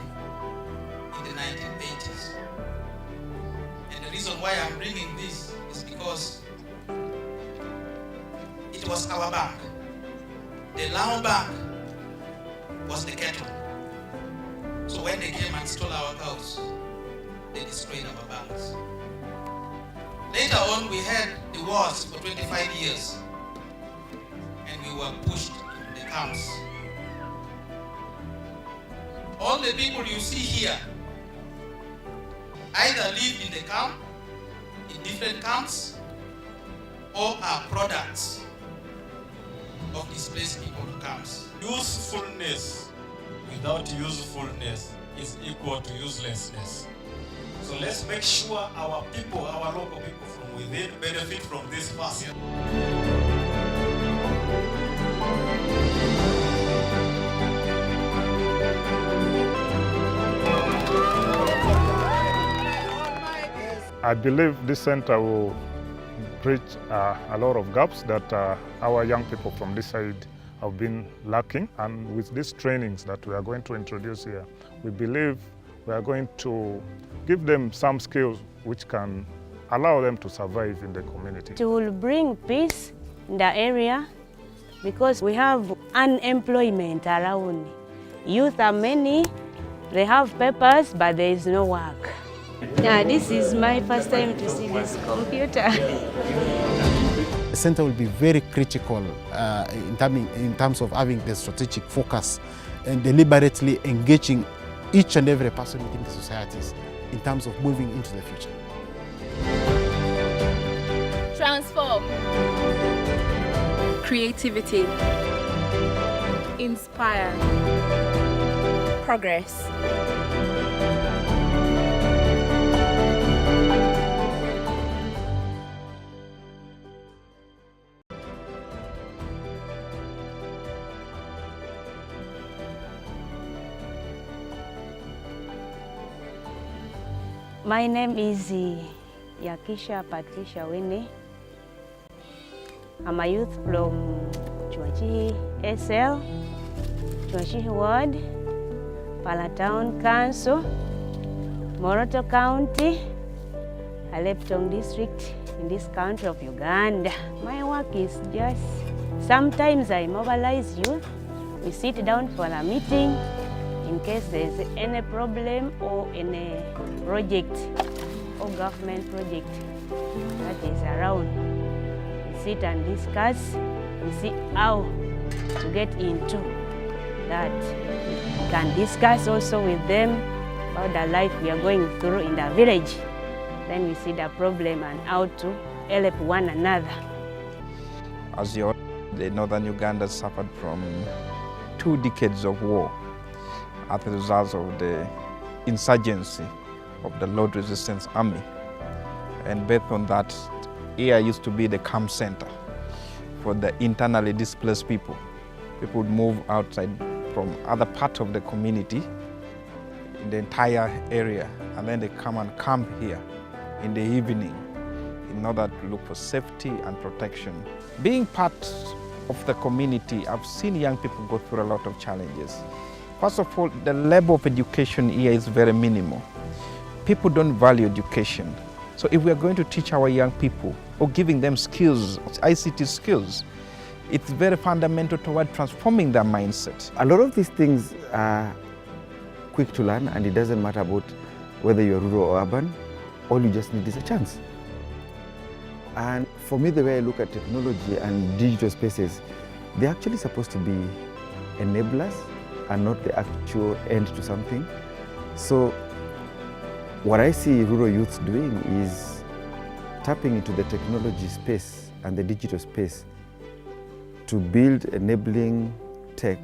in the 1980s. And the reason why I'm bringing this is because it was our bank. The Lao Bank was the cattle. So when they came and stole our cows, they destroyed our banks. Later on, we had the wars for 25 years, and we were pushed in the camps. All the people you see here either live in the camp, in different camps, or are products of displaced people camps. Usefulness without usefulness is equal to uselessness. So let's make sure our people, our local people from within benefit from this first. I believe this center will bridge a lot of gaps that our young people from this side have been lacking. And with these trainings that we are going to introduce here, we believe we are going to give them some skills which can allow them to survive in the community. It will bring peace in the area because we have unemployment around. Youth are many, they have papers, but there is no work. Yeah, this is my first time to see this computer. The center will be very critical in terms of having the strategic focus and deliberately engaging each and every person within the societies in terms of moving into the future. Transform. Creativity. Inspire. Progress. My name is Yakisha Patricia Winnie. I'm a youth from Chuachi SL, Chuachi Ward, Palatown Council, Moroto County, Aleptong District in this country of Uganda. My work is just, sometimes I mobilize youth We sit down for a meeting in case there's any problem or any project or government project that is around. We sit and discuss, we see how to get into that. We can discuss also with them about the life we are going through in the village. Then we see the problem and how to help one another. As you all know, the northern Uganda suffered from 2 decades of war as a result of the insurgency of the Lord Resistance Army. And based on that, here used to be the camp center for the internally displaced people. People would move outside from other parts of the community in the entire area, and then they come and camp here in the evening in order to look for safety and protection. Being part of the community, I've seen young people go through a lot of challenges. First of all, the level of education here is very minimal. People don't value education. So if we are going to teach our young people or giving them skills, ICT skills, it's very fundamental toward transforming their mindset. A lot of these things are quick to learn, and it doesn't matter about whether you're rural or urban. All you just need is a chance. And for me, the way I look at technology and digital spaces, they're actually supposed to be enablers and not the actual end to something. So what I see rural youths doing is tapping into the technology space and the digital space to build enabling tech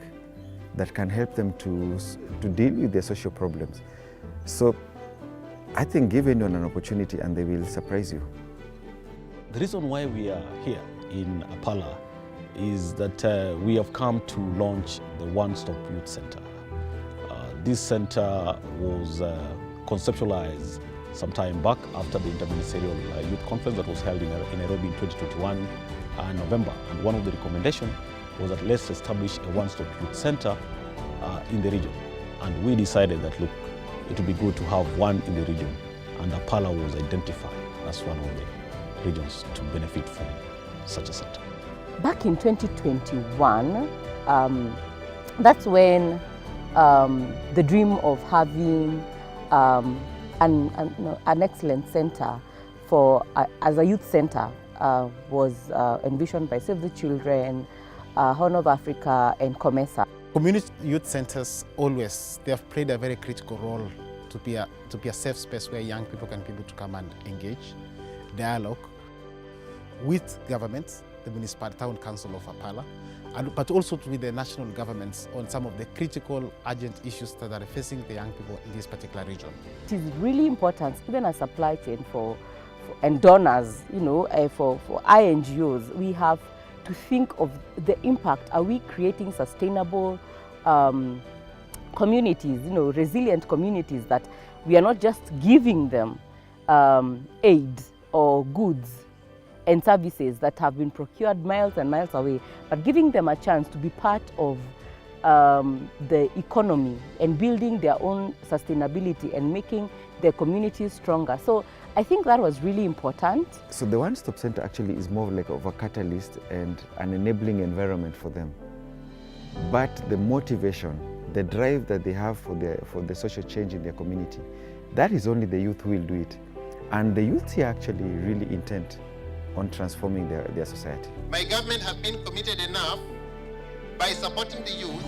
that can help them to deal with their social problems. So I think give anyone an opportunity and they will surprise you. The reason why we are here in Apala is that we have come to launch the One-Stop Youth Center. This center was conceptualized some time back after the Interministerial Youth Conference that was held in Nairobi in 2021 November. And one of the recommendations was that let's establish a one-stop youth center in the region. And we decided that, look, it would be good to have one in the region. And Apala was identified as one of the regions to benefit from such a center. Back in 2021, that's when the dream of having an excellent center for as a youth center was envisioned by Save the Children, Horn of Africa, and COMESA. Community youth centers always, they have played a very critical role to be a safe space where young people can be able to come and engage, dialogue with governments, the municipal town council of Apala, but also with the national governments on some of the critical urgent issues that are facing the young people in this particular region. It is really important, even as supply chain and donors, for INGOs, we have to think of the impact. Are we creating sustainable communities, resilient communities that we are not just giving them aid or goods and services that have been procured miles and miles away, but giving them a chance to be part of the economy and building their own sustainability and making their communities stronger. So I think that was really important. So the One-Stop Center actually is more like of a catalyst and an enabling environment for them. But the motivation, the drive that they have for the social change in their community, that is only the youth who will do it. And the youth here actually really intent on transforming their society. My government has been committed enough by supporting the youth.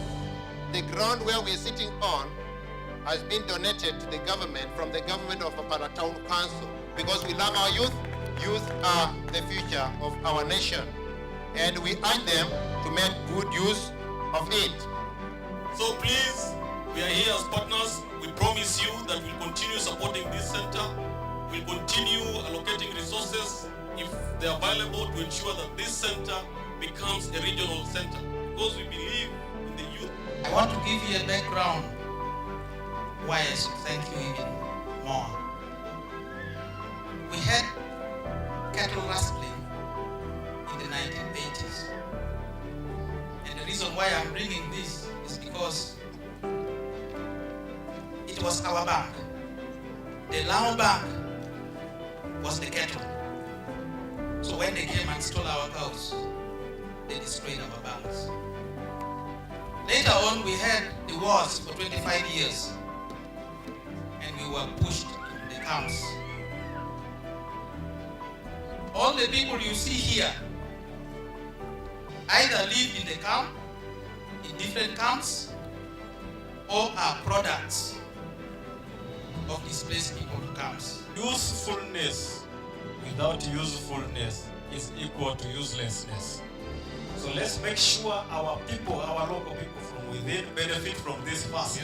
The ground where we're sitting on has been donated to the government from the government of Apala Town Council because we love our youth. Youth are the future of our nation, and we urge them to make good use of it. So please, we are here as partners. We promise you that we'll continue supporting this center. We'll continue allocating resources if they're available to ensure that this center becomes a regional center because we believe in the youth. I want to give you a background why I should thank you even more. We had cattle rustling in the 1980s. And the reason why I'm bringing this is because it was our bank. The Lao bank was the cattle. So when they came and stole our cows, they destroyed our banks. Later on, we had the wars for 25 years, and we were pushed in the camps. All the people you see here either live in the camp, in different camps, or are products of displaced people camps. Usefulness without usefulness is equal to uselessness. So let's make sure our people, our local people from within benefit from this first.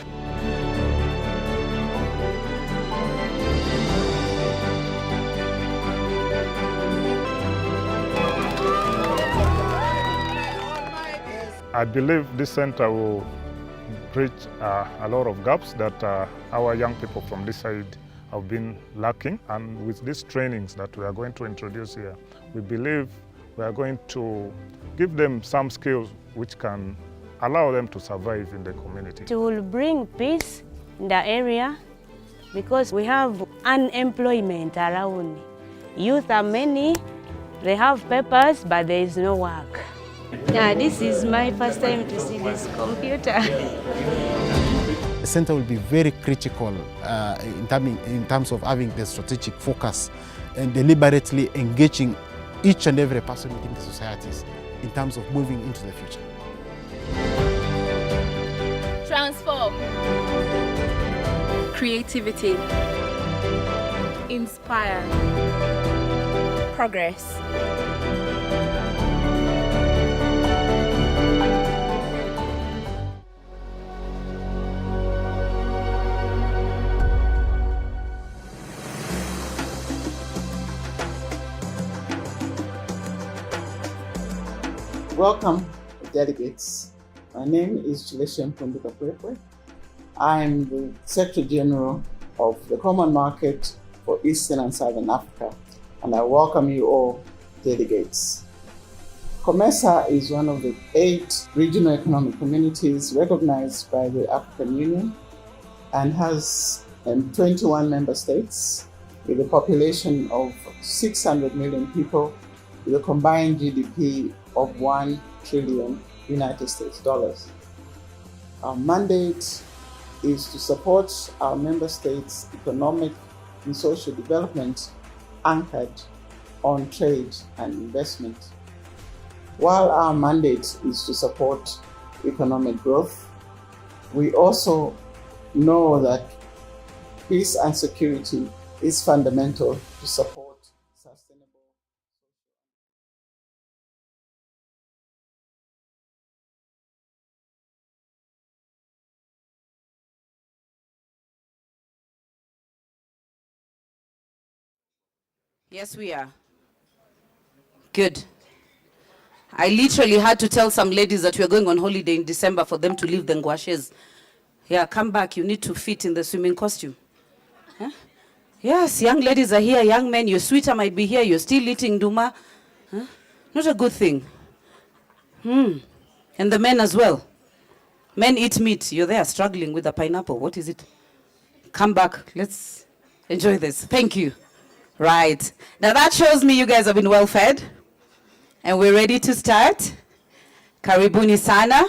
I believe this center will bridge a lot of gaps that our young people from this side have been lacking. And with these trainings that we are going to introduce here, we believe we are going to give them some skills which can allow them to survive in the community. It will bring peace in the area because we have unemployment around. Youth are many, they have papers, but there is no work. Yeah, this is my first time to see this computer. The center will be very critical in terms of having the strategic focus and deliberately engaging each and every person within the societies in terms of moving into the future. Transform. Creativity. Inspire. Progress. Welcome, delegates. My name is Chileshem Pundukapwepwe. I'm the Secretary General of the Common Market for Eastern and Southern Africa, and I welcome you all, delegates. COMESA is one of the 8 regional economic communities recognized by the African Union and has 21 member states with a population of 600 million people with a combined GDP of $1 trillion United States dollars. Our mandate is to support our member states' economic and social development anchored on trade and investment. While our mandate is to support economic growth, we also know that peace and security is fundamental to support sustainable. Yes, we are. Good. I literally had to tell some ladies that we are going on holiday in December for them to leave the ngwashes. Yeah, come back. You need to fit in the swimming costume. Huh? Yes, young ladies are here. Young men, your sweeter might be here. You're still eating duma. Huh? Not a good thing. And the men as well. Men eat meat. You're there struggling with a pineapple. What is it? Come back. Let's enjoy this. Thank you. Right. Now that shows me you guys have been well fed. And we're ready to start. Karibuni sana.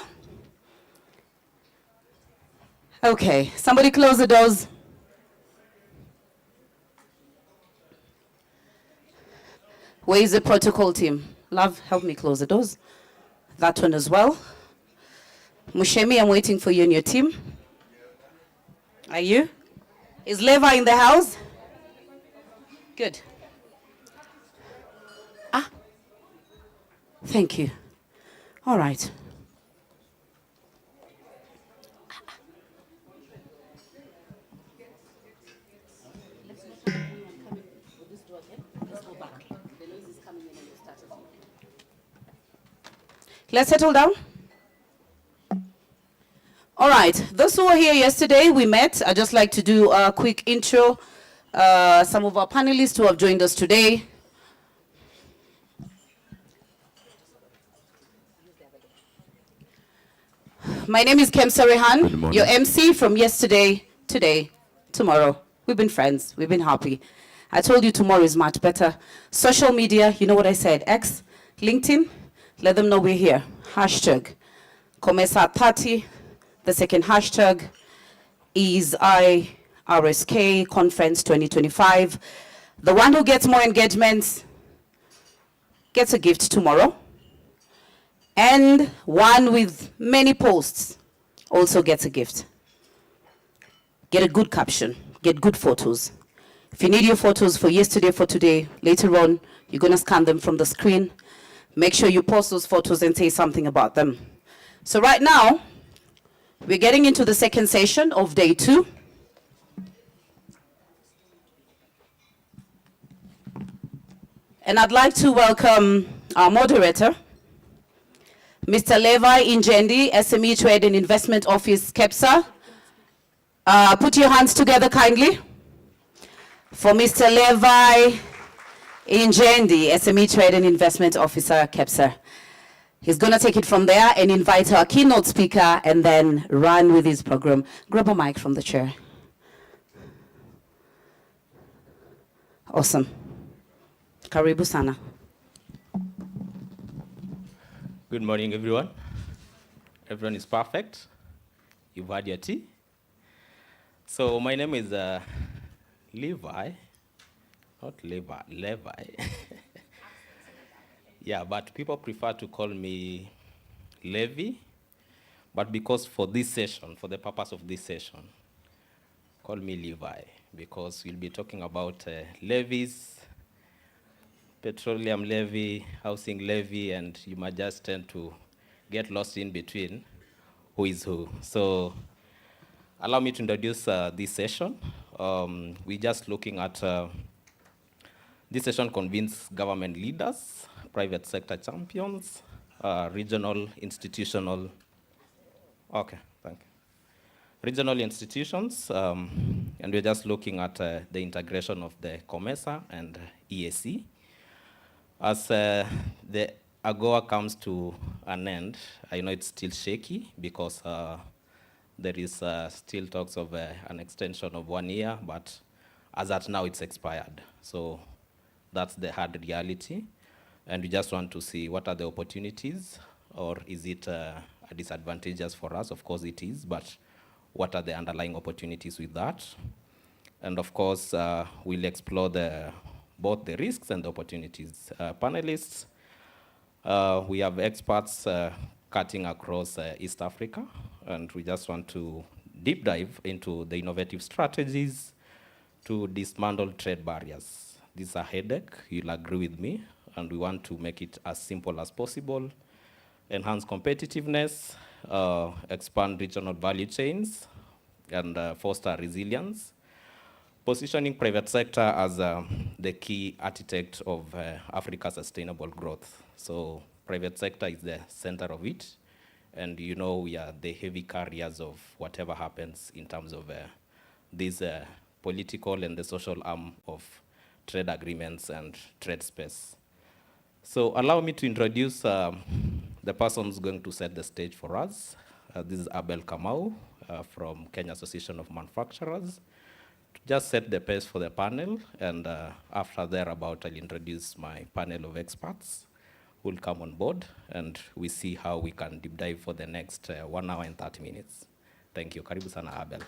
Okay, somebody close the doors. Where is the protocol team? Love, help me close the doors. That one as well. Mushemi, I'm waiting for you and your team. Are you? Is Leva in the house? Good. Thank you. All right. Let's settle down. All right, those who were here yesterday, we met. I'd just like to do a quick intro. Some of our panelists who have joined us today. My name is COMESA Rehan, your MC from yesterday, today, tomorrow. We've been friends, we've been happy. I told you tomorrow is much better. Social media, you know what I said, X, LinkedIn, let them know we're here. Hashtag COMESA 30, the second hashtag is IRSK Conference 2025. The one who gets more engagements gets a gift tomorrow. And one with many posts also gets a gift. Get a good caption, get good photos. If you need your photos for yesterday, for today, later on, you're gonna scan them from the screen. Make sure you post those photos and say something about them. So right now, we're getting into the second session of day 2. And I'd like to welcome our moderator, Mr. Levi Injendi, SME Trade and Investment Office, COMESA. Put your hands together kindly for Mr. Levi Injendi, SME Trade and Investment Officer, COMESA. He's going to take it from there and invite our keynote speaker and then run with his program. Grab a mic from the chair. Awesome. Karibu sana. Good morning, everyone. Everyone is perfect. You've had your tea. So my name is Levi, not Levi, Levi. Yeah, but people prefer to call me Levi. But because for this session, for the purpose of this session, call me Levi, because we'll be talking about levies, petroleum levy, housing levy, and you might just tend to get lost in between who is who. So allow me to introduce this session. We're just looking at, this session convenes government leaders, private sector champions, regional institutional, okay, thank you. Regional institutions, and we're just looking at the integration of the COMESA and EAC. As the AGOA comes to an end, I know it's still shaky because there is still talks of an extension of 1 year, but as at now it's expired. So that's the hard reality. And we just want to see what are the opportunities, or is it disadvantageous for us? Of course it is, but what are the underlying opportunities with that? And of course, we'll explore both the risks and the opportunities. Panelists, we have experts cutting across East Africa, and we just want to deep dive into the innovative strategies to dismantle trade barriers. This is a headache, you'll agree with me, and we want to make it as simple as possible, enhance competitiveness, expand regional value chains, and foster resilience, positioning private sector as the key architect of Africa's sustainable growth. So private sector is the center of it, and you know we are the heavy carriers of whatever happens in terms of this political and the social arm of trade agreements and trade space. So allow me to introduce the person who's going to set the stage for us. This is Abel Kamau from Kenya Association of Manufacturers. To just set the pace for the panel, and after thereabout, I'll introduce my panel of experts who will come on board, and we see how we can deep dive for the next 1 hour and 30 minutes. Thank you. Karibu sana, Abel.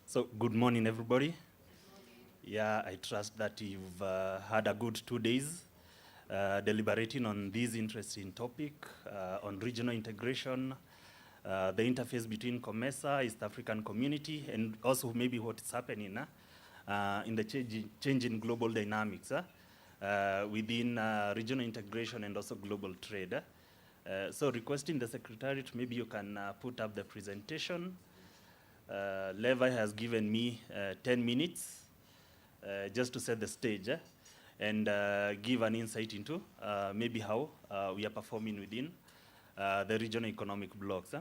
So good morning, everybody. Yeah, I trust that you've had a good 2 days deliberating on this interesting topic on regional integration, the interface between COMESA, East African community, and also maybe what is happening in the changing global dynamics within regional integration and also global trade. So requesting the Secretariat, maybe you can put up the presentation. Levi has given me 10 minutes just to set the stage and give an insight into maybe how we are performing within the regional economic blocks.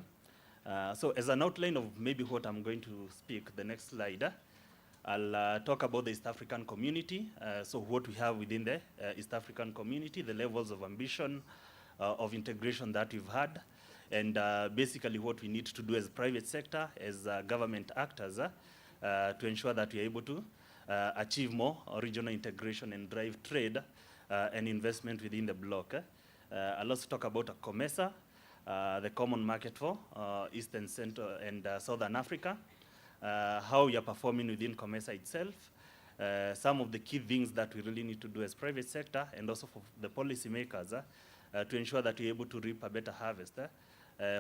So as an outline of maybe what I'm going to speak, the next slide, I'll talk about the East African community. So what we have within the East African community, the levels of ambition, of integration that we've had, And basically what we need to do as private sector, as government actors, to ensure that we are able to achieve more regional integration and drive trade and investment within the bloc. I'll also talk about COMESA, the Common Market for Eastern, Central, and Southern Africa, how we are performing within COMESA itself, some of the key things that we really need to do as private sector and also for the policymakers to ensure that we're able to reap a better harvest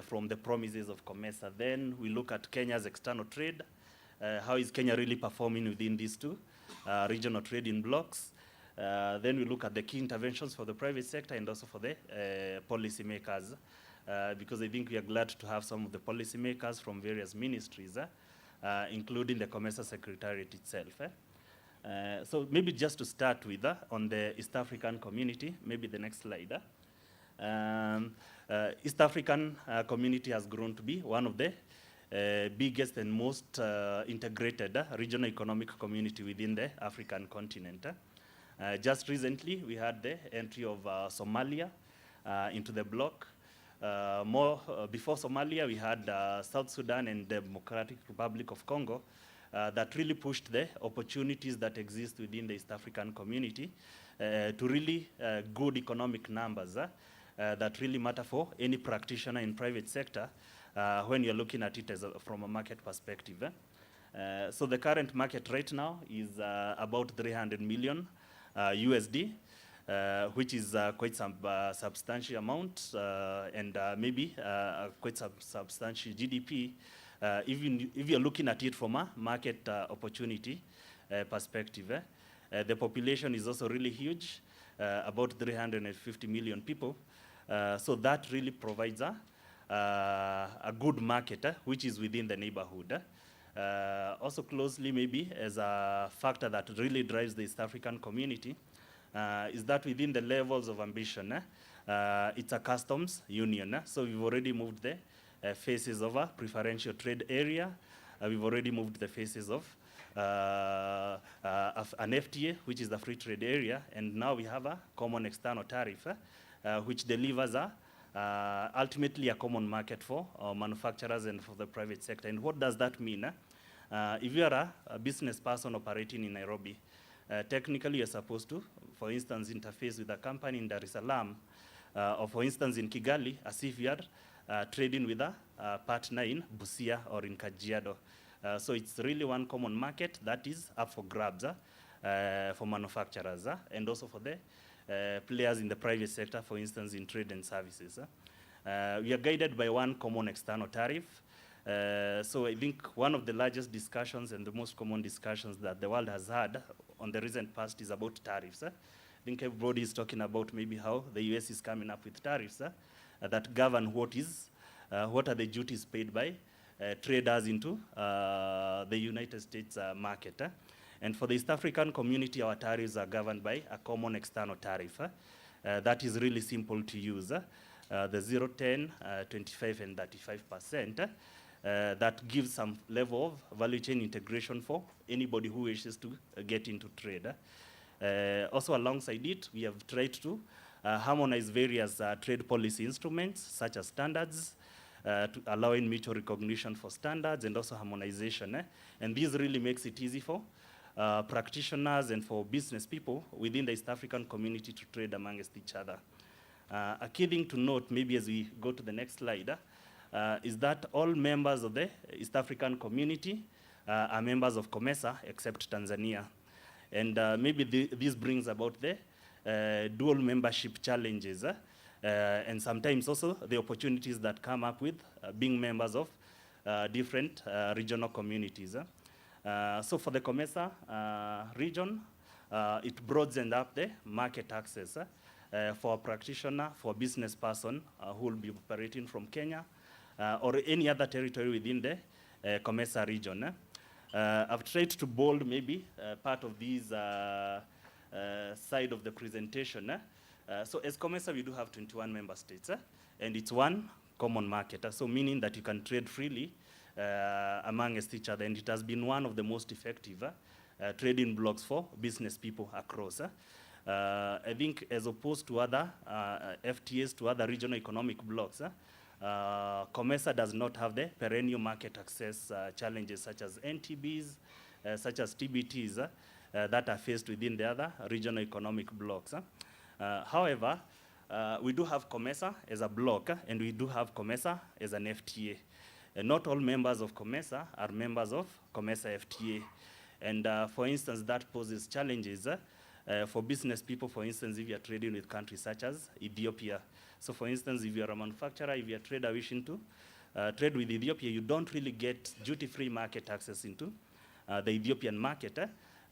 from the promises of COMESA. Then we look at Kenya's external trade. How is Kenya really performing within these two regional trading blocks? Then we look at the key interventions for the private sector and also for the policymakers, because I think we are glad to have some of the policymakers from various ministries, including the COMESA Secretariat itself. So maybe just to start with, on the East African community, maybe the next slide. East African community has grown to be one of the biggest and most integrated regional economic community within the African continent. Just recently, we had the entry of Somalia into the bloc. Before Somalia, we had South Sudan and the Democratic Republic of Congo that really pushed the opportunities that exist within the East African community to really good economic numbers that really matter for any practitioner in private sector when you're looking at it from a market perspective. So the current market right now is about 300 million USD, which is quite some substantial amount and maybe quite some substantial GDP, even if you're looking at it from a market opportunity perspective. The population is also really huge, about 350 million people. So that really provides a good market, which is within the neighborhood. Also closely maybe as a factor that really drives the East African community is that within the levels of ambition, it's a customs union. So we've already moved the phases of a preferential trade area. We've already moved the phases of an FTA, which is the free trade area. And now we have a common external tariff, which delivers ultimately a common market for manufacturers and for the private sector. And what does that mean? If you are a business person operating in Nairobi, technically you're supposed to, for instance, interface with a company in Dar es Salaam, or for instance in Kigali, as if you are trading with a partner in Busia or in Kajiado. So it's really one common market that is up for grabs for manufacturers and also for the players in the private sector, for instance, in trade and services. We are guided by one common external tariff. So I think one of the largest discussions and the most common discussions that the world has had on the recent past is about tariffs. I think everybody is talking about maybe how the US is coming up with tariffs that govern what are the duties paid by traders into the United States market. And for the East African community, our tariffs are governed by a common external tariff that is really simple to use. The 0, 10, 25, and 35%. That gives some level of value chain integration for anybody who wishes to get into trade. Also alongside it, we have tried to harmonize various trade policy instruments, such as standards, to allowing mutual recognition for standards and also harmonization. And this really makes it easy for practitioners and for business people within the East African community to trade amongst each other. A key thing to note, maybe as we go to the next slide, is that all members of the East African community are members of COMESA except Tanzania. And maybe this brings about the dual membership challenges and sometimes also the opportunities that come up with being members of different regional communities. So for the COMESA region, it broadens up the market access for a practitioner, for a business person who will be operating from Kenya or any other territory within the COMESA region. I've tried to bold maybe part of this side of the presentation. So as COMESA, we do have 21 member states, and it's one common market, so meaning that you can trade freely amongst each other, and it has been one of the most effective trading blocks for business people across. I think as opposed to other FTAs, to other regional economic blocks, COMESA does not have the perennial market access challenges such as NTBs, such as TBTs that are faced within the other regional economic blocks. However, we do have COMESA as a block, and we do have COMESA as an FTA. Not all members of COMESA are members of COMESA FTA. And for instance, that poses challenges for business people, for instance, if you are trading with countries such as Ethiopia. So for instance, if you are a manufacturer, if you are a trader wishing to trade with Ethiopia, you don't really get duty-free market access into the Ethiopian market,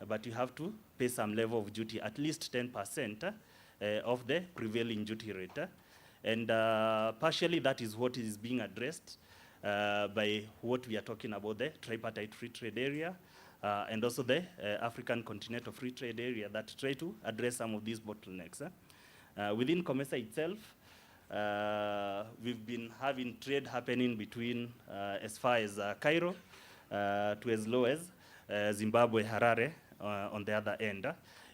but you have to pay some level of duty, at least 10% of the prevailing duty rate. And partially that is what is being addressed by what we are talking about, the tripartite free trade area, and also the African Continental Free Trade Area that try to address some of these bottlenecks. Within COMESA itself, we've been having trade happening between as far as Cairo to as low as Zimbabwe, Harare on the other end.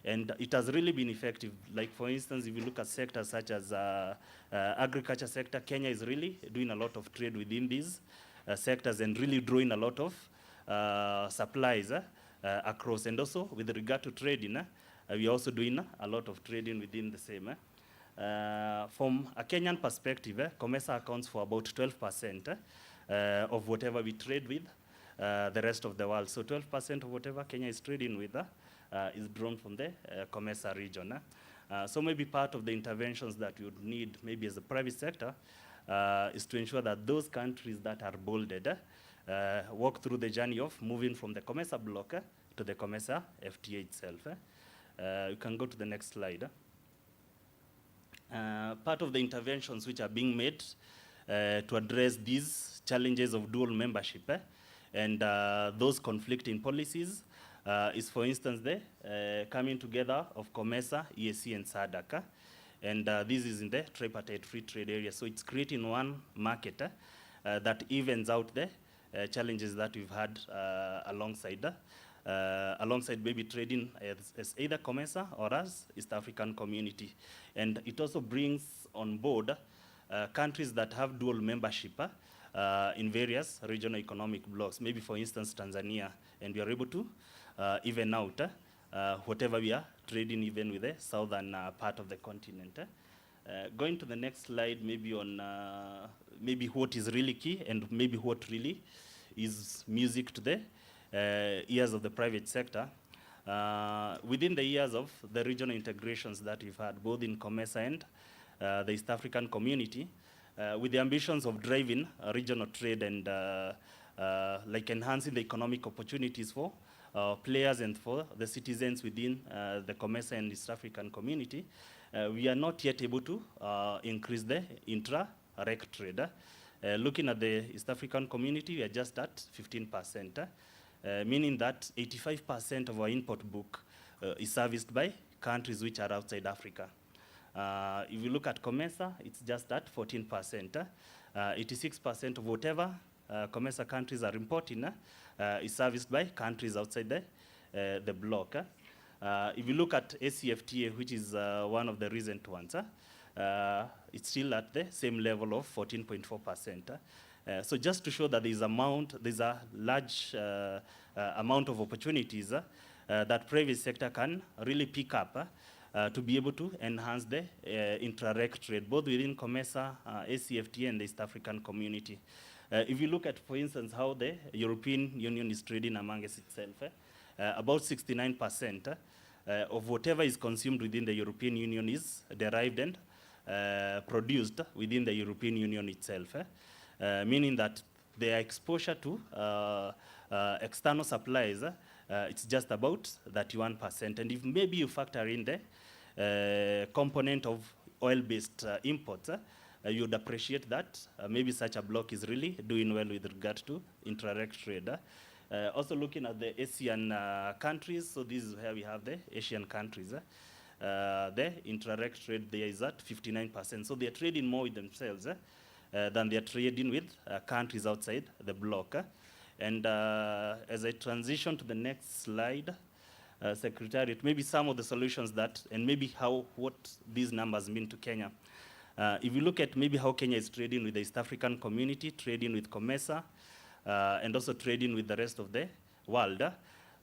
And it has really been effective. Like for instance, if you look at sectors such as agriculture sector, Kenya is really doing a lot of trade within these sectors and really drawing a lot of supplies across. And also with regard to trading, we are also doing a lot of trading within the same. From a Kenyan perspective, COMESA accounts for about 12% of whatever we trade with the rest of the world. So 12% of whatever Kenya is trading with is drawn from the COMESA region. So maybe part of the interventions that you would need, maybe as a private sector, is to ensure that those countries that are bolded walk through the journey of moving from the COMESA block to the COMESA FTA itself. You can go to the next slide. Part of the interventions which are being made to address these challenges of dual membership and those conflicting policies is, for instance, the coming together of COMESA, EAC, and SADC. And this is in the tripartite free trade area. So it's creating one market that evens out the challenges that we've had alongside maybe trading as either COMESA or as East African Community. And it also brings on board countries that have dual membership in various regional economic blocks, maybe for instance Tanzania, and we are able to even out whatever we are trading even with the southern part of the continent. Going to the next slide, maybe on maybe what is really key and maybe what really is music to the ears of the private sector. Within the years of the regional integrations that we've had, both in COMESA and the East African Community, with the ambitions of driving regional trade and like enhancing the economic opportunities for players and for the citizens within the COMESA and East African Community, we are not yet able to increase the intra-rec trade. Looking at the East African Community, we are just at 15%, meaning that 85% of our import book is serviced by countries which are outside Africa. If you look at COMESA, it's just at 14%. 86% of whatever COMESA countries are importing is serviced by countries outside the bloc. If you look at ACFTA, which is one of the recent ones, it's still at the same level of 14.4%. So just to show that there's a large amount of opportunities that private sector can really pick up to be able to enhance the intra-rec trade, both within COMESA, ACFTA, and the East African Community. If you look at, for instance, how the European Union is trading amongst itself, about 69% of whatever is consumed within the European Union is derived and produced within the European Union itself, meaning that their exposure to external supplies, it's just about 31%. And if maybe you factor in the component of oil-based imports, you'd appreciate that maybe such a block is really doing well with regard to intra-rec trade. Also looking at the Asian countries, so this is where we have the Asian countries. The intra-rec trade there is at 59%. So they're trading more with themselves than they're trading with countries outside the bloc. And as I transition to the next slide, Secretariat, maybe some of the solutions that, and maybe what these numbers mean to Kenya. If you look at maybe how Kenya is trading with the East African community, trading with COMESA, and also trading with the rest of the world,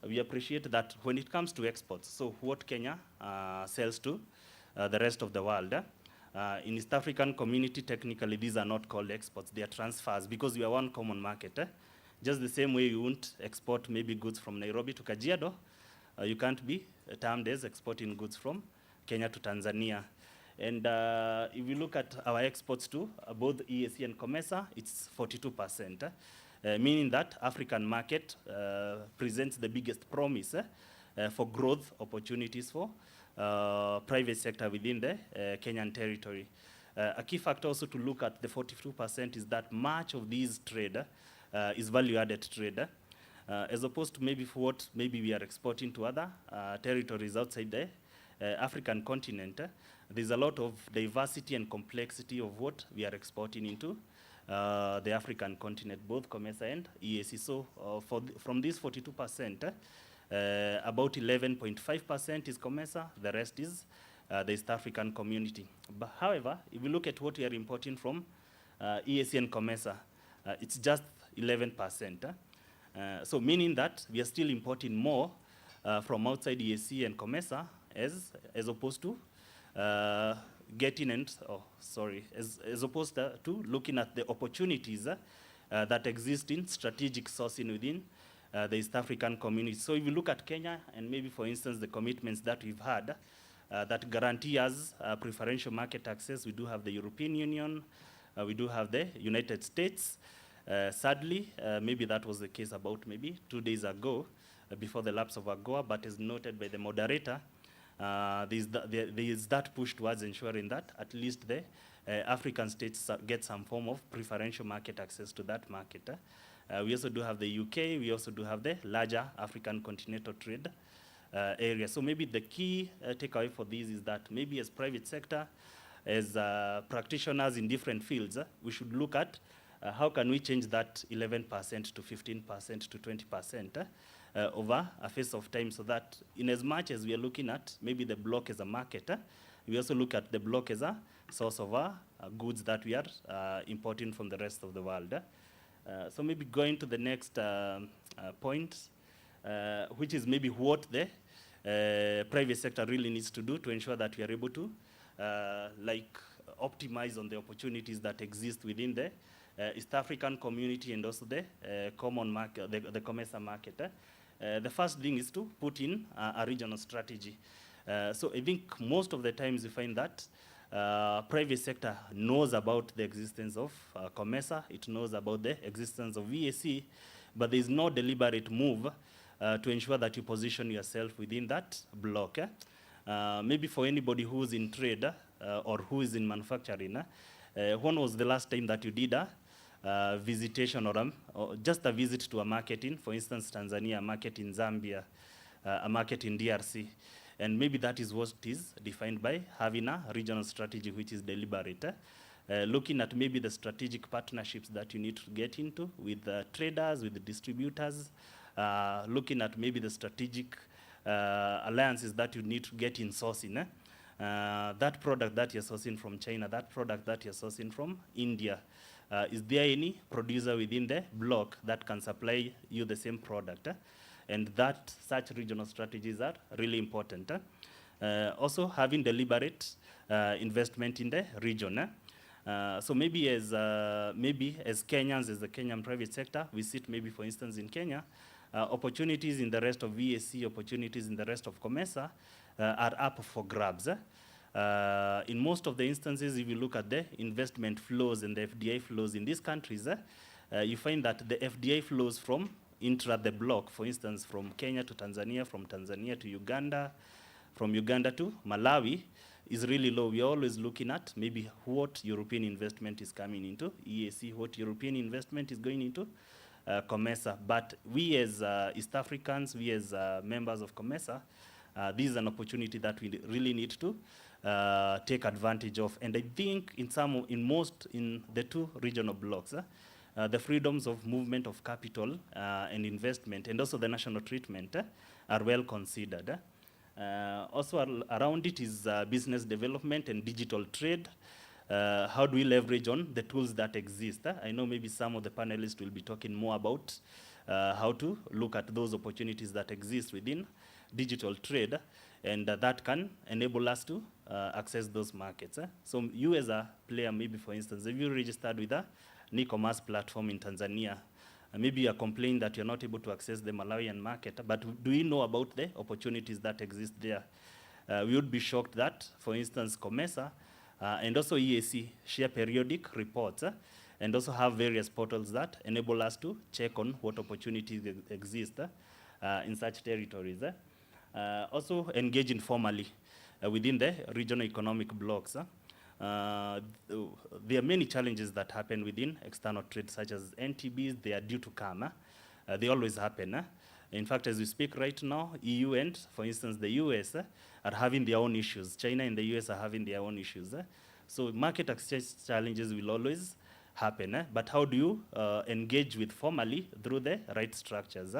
we appreciate that when it comes to exports, so what Kenya sells to the rest of the world, in East African community, technically these are not called exports, they are transfers because we are one common market. Just the same way you won't export maybe goods from Nairobi to Kajiado, you can't be termed as exporting goods from Kenya to Tanzania. And if you look at our exports to both EAC and COMESA, it's 42%, meaning that African market presents the biggest promise for growth opportunities for private sector within the Kenyan territory. A key factor also to look at the 42% is that much of these trade is value-added trade, as opposed to maybe for what maybe we are exporting to other territories outside the African continent. There's a lot of diversity and complexity of what we are exporting into the African continent, both COMESA and EAC. So from this 42%, about 11.5% is COMESA, the rest is the East African community. But however, if you look at what we are importing from EAC and COMESA, it's just 11%. So meaning that we are still importing more from outside EAC and COMESA as opposed to getting and, as opposed to looking at the opportunities that exist in strategic sourcing within the East African community. So if you look at Kenya and maybe for instance the commitments that we've had that guarantee us preferential market access, we do have the European Union, we do have the United States. Sadly, maybe that was the case about maybe 2 days ago before the lapse of AGOA, but as noted by the moderator, there is that push towards ensuring that at least the African states get some form of preferential market access to that market. We also do have the UK, we also do have the larger African continental trade area. So maybe the key takeaway for this is that maybe as private sector, as practitioners in different fields, we should look at how can we change that 11% to 15% to 20% over a phase of time, so that in as much as we are looking at maybe the block as a market, we also look at the block as a source of goods that we are importing from the rest of the world. So maybe going to the next point, which is maybe what the private sector really needs to do to ensure that we are able to optimize on the opportunities that exist within the East African community and also the common market, the COMESA market. The first thing is to put in a regional strategy. So I think most of the times you find that private sector knows about the existence of COMESA, it knows about the existence of VAC, but there is no deliberate move to ensure that you position yourself within that block. Maybe for anybody who's in trade or who is in manufacturing, when was the last time that you did a visitation or just a visit to a market in, for instance, Tanzania, a market in Zambia, a market in DRC? And maybe that is what is defined by having a regional strategy which is deliberate. Looking at maybe the strategic partnerships that you need to get into with traders, with the distributors, looking at maybe the strategic alliances that you need to get in sourcing. That product that you're sourcing from China, that product that you're sourcing from India, is there any producer within the block that can supply you the same product? And that such regional strategies are really important. Also having deliberate investment in the region. So maybe as Kenyans, as the Kenyan private sector, we sit maybe for instance in Kenya, opportunities in the rest of VAC, opportunities in the rest of COMESA are up for grabs. In most of the instances, if you look at the investment flows and the FDI flows in these countries, you find that the FDI flows from intra the block, for instance, from Kenya to Tanzania, from Tanzania to Uganda, from Uganda to Malawi, is really low. We're always looking at maybe what European investment is coming into EAC, what European investment is going into COMESA. But we as East Africans, we as members of COMESA, this is an opportunity that we really need to take advantage of. And I think in the two regional blocks, the freedoms of movement of capital and investment and also the national treatment are well considered. Also around it is business development and digital trade. how do we leverage on the tools that exist? I know maybe some of the panelists will be talking more about how to look at those opportunities that exist within digital trade, and that can enable us to access those markets. So you as a player, maybe for instance, if you registered with an e-commerce platform in Tanzania, maybe you are complaining that you're not able to access the Malawian market, but do you know about the opportunities that exist there? We would be shocked that, for instance, COMESA and also EAC share periodic reports and also have various portals that enable us to check on what opportunities exist in such territories. Also engage informally within the regional economic blocks. There are many challenges that happen within external trade, such as NTBs. They are due to come. They always happen. In fact, as we speak right now, EU and, for instance, the US are having their own issues. China and the US are having their own issues. So market access challenges will always happen. But how do you engage with formally through the right structures?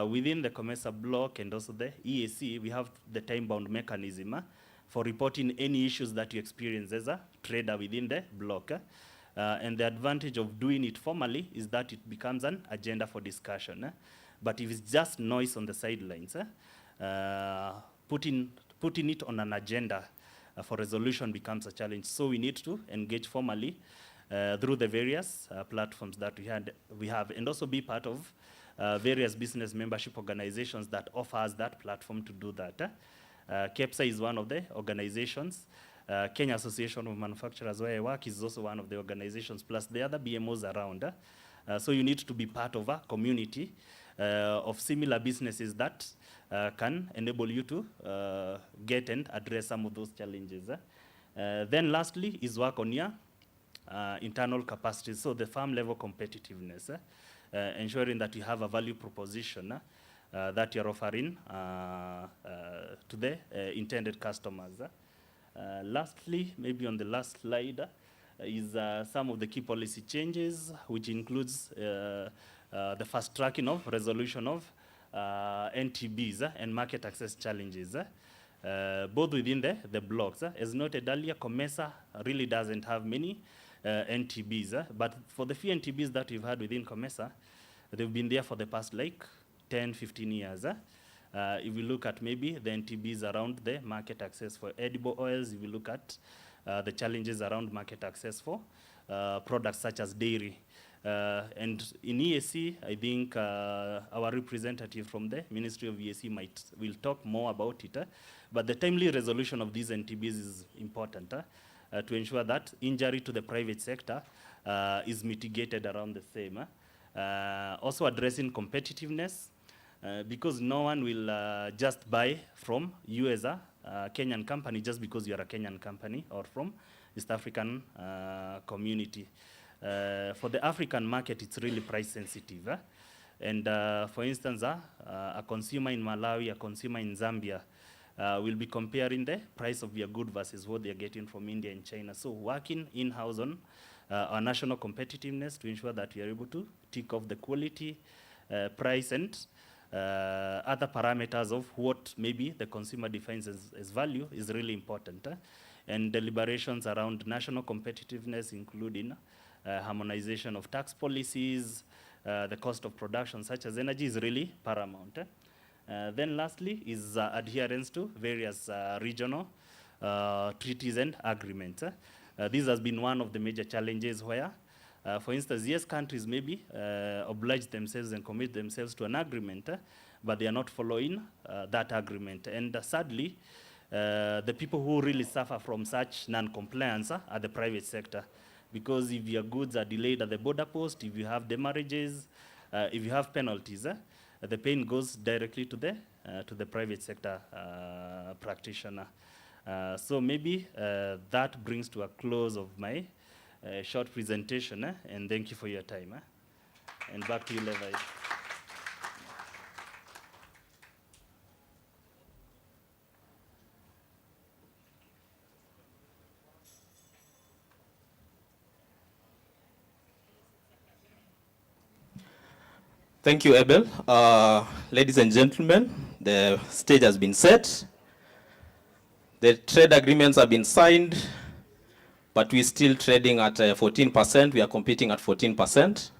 Within the COMESA block and also the EAC, we have the time-bound mechanism for reporting any issues that you experience as a trader within the block. And the advantage of doing it formally is that it becomes an agenda for discussion. But if it's just noise on the sidelines, putting it on an agenda for resolution becomes a challenge. So we need to engage formally through the various platforms that we have, and also be part of various business membership organizations that offer us that platform to do that. COMESA is one of the organizations. Kenya Association of Manufacturers, where I work, is also one of the organizations, plus the other BMOs around. So you need to be part of a community of similar businesses that can enable you to get and address some of those challenges. Then lastly is work on your internal capacities, so the farm level competitiveness, ensuring that you have a value proposition that you're offering to the intended customers. Lastly, maybe on the last slide, is some of the key policy changes, which includes the fast tracking of resolution of NTBs and market access challenges, both within the blocks. As noted earlier, COMESA really doesn't have many NTBs, but for the few NTBs that we've had within COMESA, they've been there for the past like 10, 15 years. If we look at maybe the NTBs around the market access for edible oils, if we look at the challenges around market access for products such as dairy. And in EAC, I think our representative from the Ministry of EAC will talk more about it. But the timely resolution of these NTBs is important to ensure that injury to the private sector is mitigated around the same. Also addressing competitiveness, because no one will just buy from you as a Kenyan company just because you are a Kenyan company or from East African community. For the African market, it's really price sensitive. And for instance, a consumer in Malawi, a consumer in Zambia will be comparing the price of your good versus what they're getting from India and China. So working in-house on our national competitiveness to ensure that we are able to tick off the quality, price, and other parameters of what maybe the consumer defines as value is really important. And deliberations around national competitiveness, including harmonization of tax policies, the cost of production such as energy, is really paramount. Then lastly is adherence to various regional treaties and agreements. This has been one of the major challenges where, for instance, yes, countries maybe oblige themselves and commit themselves to an agreement, but they are not following that agreement. And sadly, the people who really suffer from such non-compliance are the private sector. Because if your goods are delayed at the border post, if you have demurrages, if you have penalties, the pain goes directly to the private sector practitioner. So maybe that brings to a close of my short presentation, and thank you for your time. And back to you, Levi. Thank you, Abel. Ladies and gentlemen, the stage has been set. The trade agreements have been signed. but we're still trading at 14%. We are competing at 14%,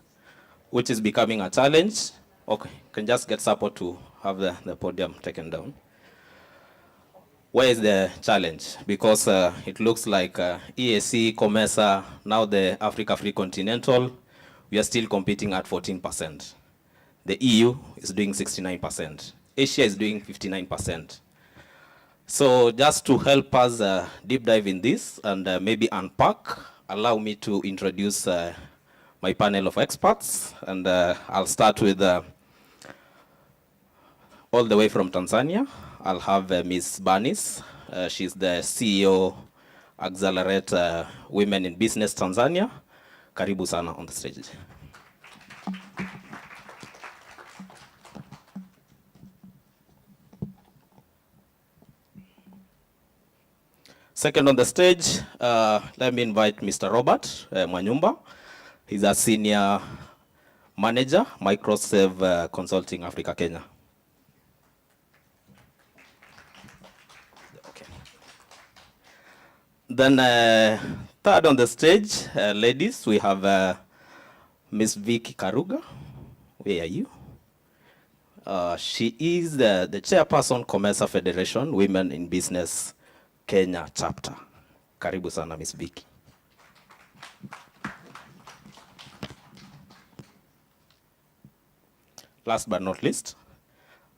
which is becoming a challenge. Okay, can just get support to have the podium taken down. Where is the challenge? Because it looks like EAC, COMESA, now the Africa Free Continental, we are still competing at 14%. The EU is doing 69%. Asia is doing 59%. So just to help us deep dive in this and maybe unpack, allow me to introduce my panel of experts. And I'll start with all the way from Tanzania. I'll have Ms. Banis. She's the CEO, Accelerate Women in Business Tanzania. Karibu sana on the stage. Second on the stage, let me invite Mr. Robert Mwanyumba. He's a senior manager, Microsave Consulting Africa, Kenya. Okay. Then third on the stage, ladies, we have Ms. Vicky Karuga. Where are you? She is the chairperson, COMESA Federation, Women in Business Kenya chapter. Karibu sana, Ms. Vicky. Last but not least,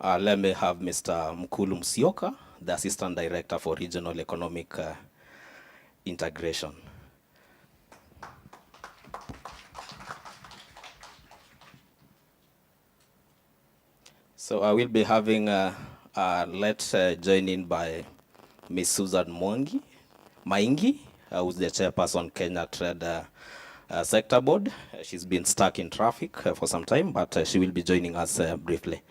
let me have Mr. Mkulu Msioka, the Assistant Director for Regional Economic Integration. So I will be having let's join in by Ms. Susan Maingi, who's the chairperson Kenya Trade Sector Board. She's been stuck in traffic for some time, but she will be joining us briefly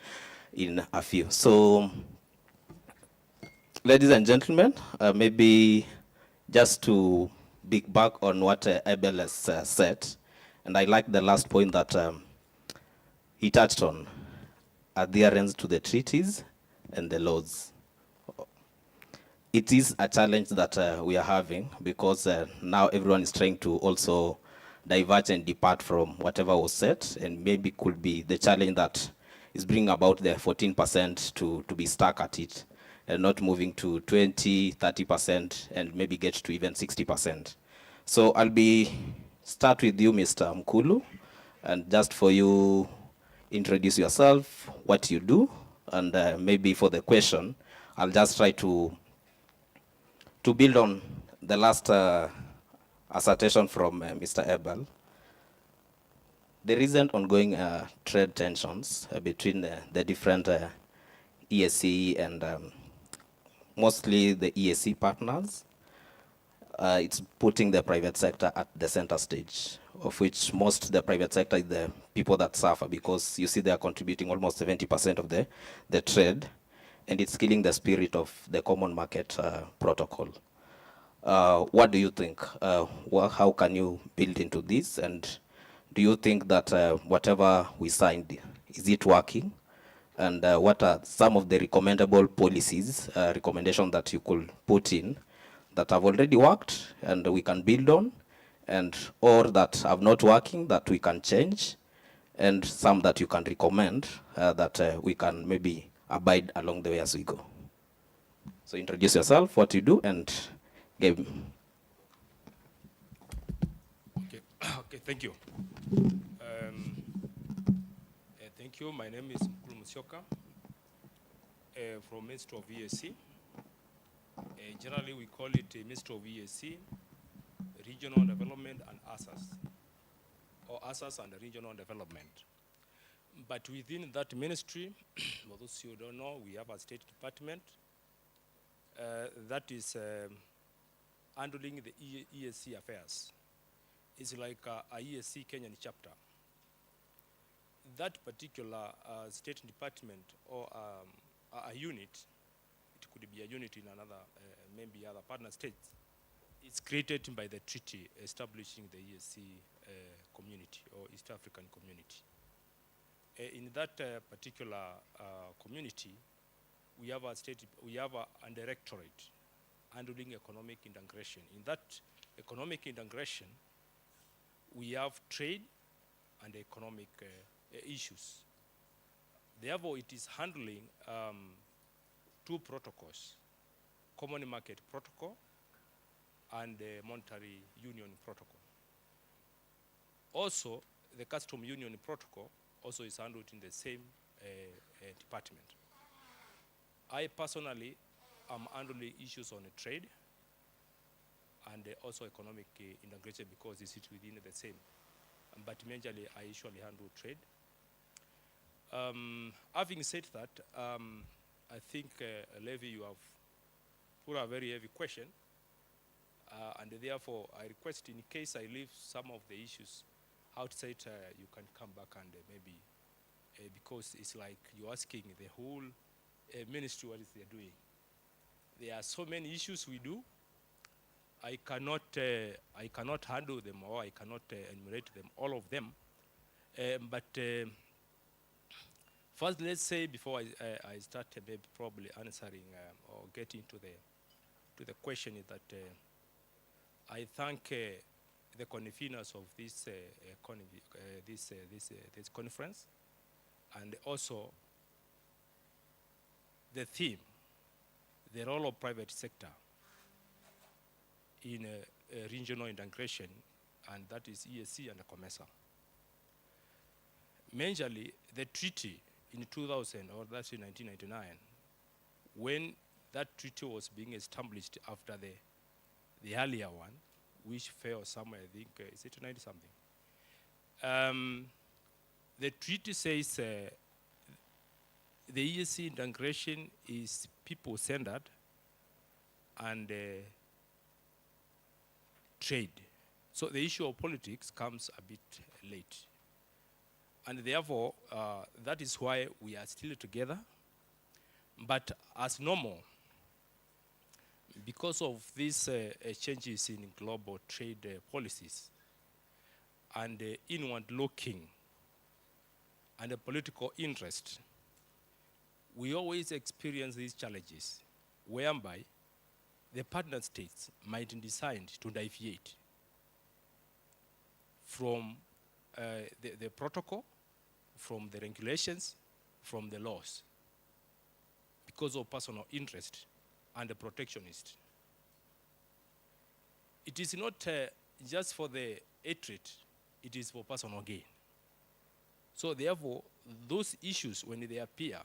in a few. So, ladies and gentlemen, maybe just to dig back on what Abel has said, and I like the last point that he touched on, adherence to the treaties and the laws. It is a challenge that we are having because now everyone is trying to also diverge and depart from whatever was set, and maybe could be the challenge that is bringing about the 14% to be stuck at it and not moving to 20, 30%, and maybe get to even 60%. So I'll start with you, Mr. Mkulu, and just for you, introduce yourself, what you do, and maybe for the question, I'll just try to build on the last assertion from Mr. Ebel. The recent ongoing trade tensions between the different EAC and mostly the EAC partners, it's putting the private sector at the center stage, of which most the private sector is the people that suffer, because you see they are contributing almost 70% of the trade, and it's killing the spirit of the common market protocol. What do you think? How can you build into this? And do you think that whatever we signed, is it working? And what are some of the recommendable policies, recommendations that you could put in that have already worked and we can build on, and or that have not working that we can change, and some that you can recommend that we can maybe abide along the way as we go? So introduce yourself, what you do, and give. Okay, thank you. Thank you. My name is Mkulu Musyoka from Ministry of EAC. Generally, we call it Ministry of EAC, Regional Development and ASAS, or ASAS and Regional Development. But within that ministry, for those who don't know, we have a state department that is handling the EAC affairs. It's like a EAC Kenyan chapter. That particular state department or a unit, it could be a unit in another, maybe other partner states, it's created by the treaty establishing the EAC community or East African community. In that particular community, we have a directorate handling economic integration. In that economic integration, we have trade and economic issues. Therefore, it is handling two protocols, Common Market Protocol and the Monetary Union Protocol. Also, the Custom Union Protocol also is handled in the same department. I personally am handling issues on trade and also economic integration because it sits within the same. But majorly, I usually handle trade. Having said that, I think, Levy, you have put a very heavy question, and therefore I request, in case I leave some of the issues outside, you can come back and maybe, because it's like you're asking the whole ministry what is they're doing. There are so many issues we do. I cannot handle them, or I cannot enumerate them, all of them. But first, let's say, before I start maybe probably answering or getting to the question, is that I thank the conveners of this this conference, and also the theme, the role of private sector in regional integration, and that is ESC and COMESA. Majorly, the treaty in 2000, or that's in 1999, when that treaty was being established after the earlier one, which fell somewhere, I think, is it 90 something? The treaty says the ESC integration is people-centered and trade. So the issue of politics comes a bit late. And therefore, that is why we are still together. But as normal, because of these changes in global trade policies and inward looking and the political interest, we always experience these challenges whereby the partner states might decide to deviate from the protocol, from the regulations, from the laws, because of personal interest and the protectionist. It is not just for the hatred, it is for personal gain. So therefore, those issues, when they appear,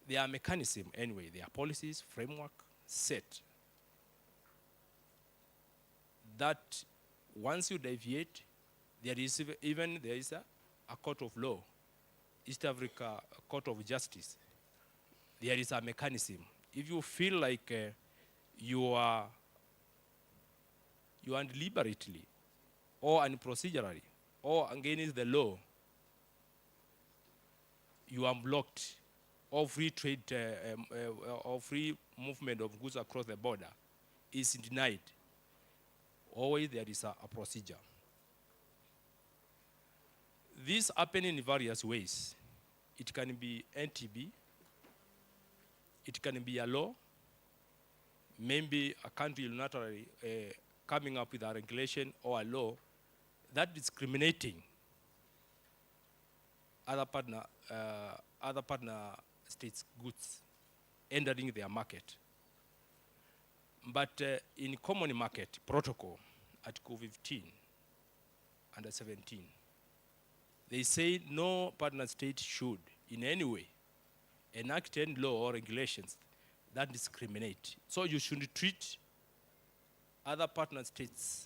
there are mechanisms anyway, there are policies, framework set that once you deviate, there is a court of law, East Africa Court of Justice. There is a mechanism. If you feel like you are deliberately or unprocedurally or against the law, you are blocked, or free trade or free movement of goods across the border is denied. Always there is a procedure. This happens in various ways. It can be NTB, it can be a law, maybe a country unilaterally coming up with a regulation or a law that discriminating other partner states' goods entering their market. But in Common Market Protocol, Article 15 and 17, they say no partner state should in any way enact any law or regulations that discriminate. So you should treat other partner states'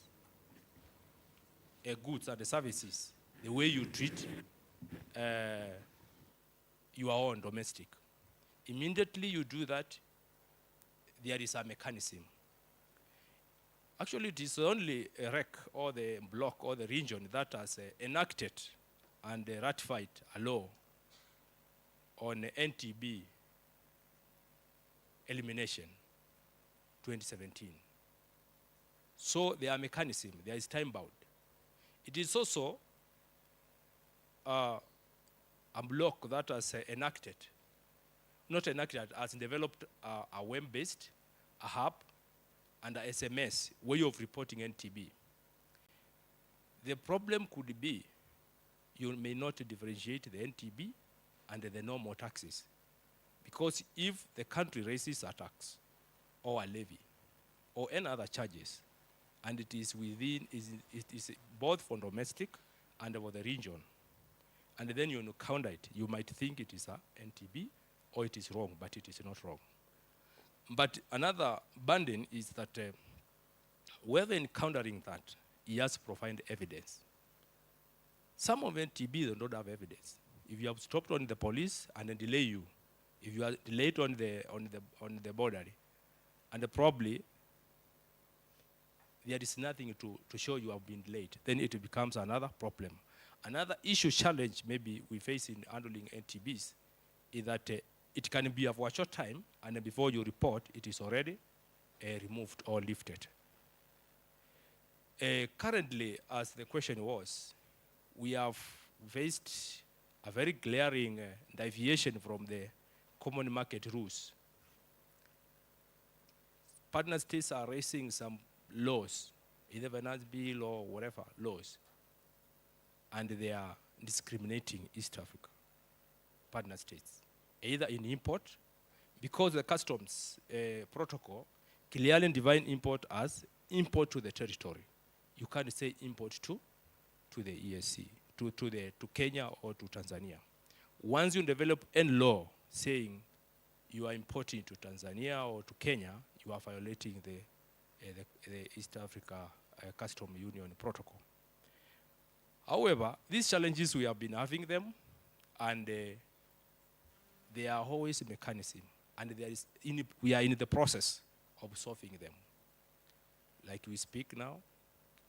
goods and services the way you treat your own domestic. Immediately you do that, there is a mechanism. Actually, it is only a REC or the bloc or the region that has enacted and ratified a law on NTB elimination 2017. So there are mechanisms, there is time bound. It is also a bloc that has enacted, not enacted, has developed a web-based a hub and a SMS way of reporting NTB. The problem could be you may not differentiate the NTB and the normal taxes. Because if the country raises a tax or a levy or any other charges, and it is within, it is both for domestic and for the region, and then you counter it, you might think it is a NTB or it is wrong, but it is not wrong. But another burden is that whether in countering that, he has to provide evidence. Some of NTB they don't have evidence. If you have stopped on the police and then delay you, if you are delayed on the border, and probably there is nothing to show you have been delayed, then it becomes another problem. Another issue challenge maybe we face in handling NTBs is that it can be of a short time, and before you report, it is already removed or lifted. Currently, as the question was, we have faced a very glaring deviation from the common market rules. Partner states are raising some laws, either finance bill or whatever laws, and they are discriminating East Africa partner states, either in import, because the customs protocol clearly defines import as import to the territory. You can't say import to the ESC, to Kenya or to Tanzania. Once you develop any law saying you are importing to Tanzania or to Kenya, you are violating the East Africa Custom Union Protocol. However, these challenges, we have been having them, and there are always a mechanism, and we are in the process of solving them. Like we speak now,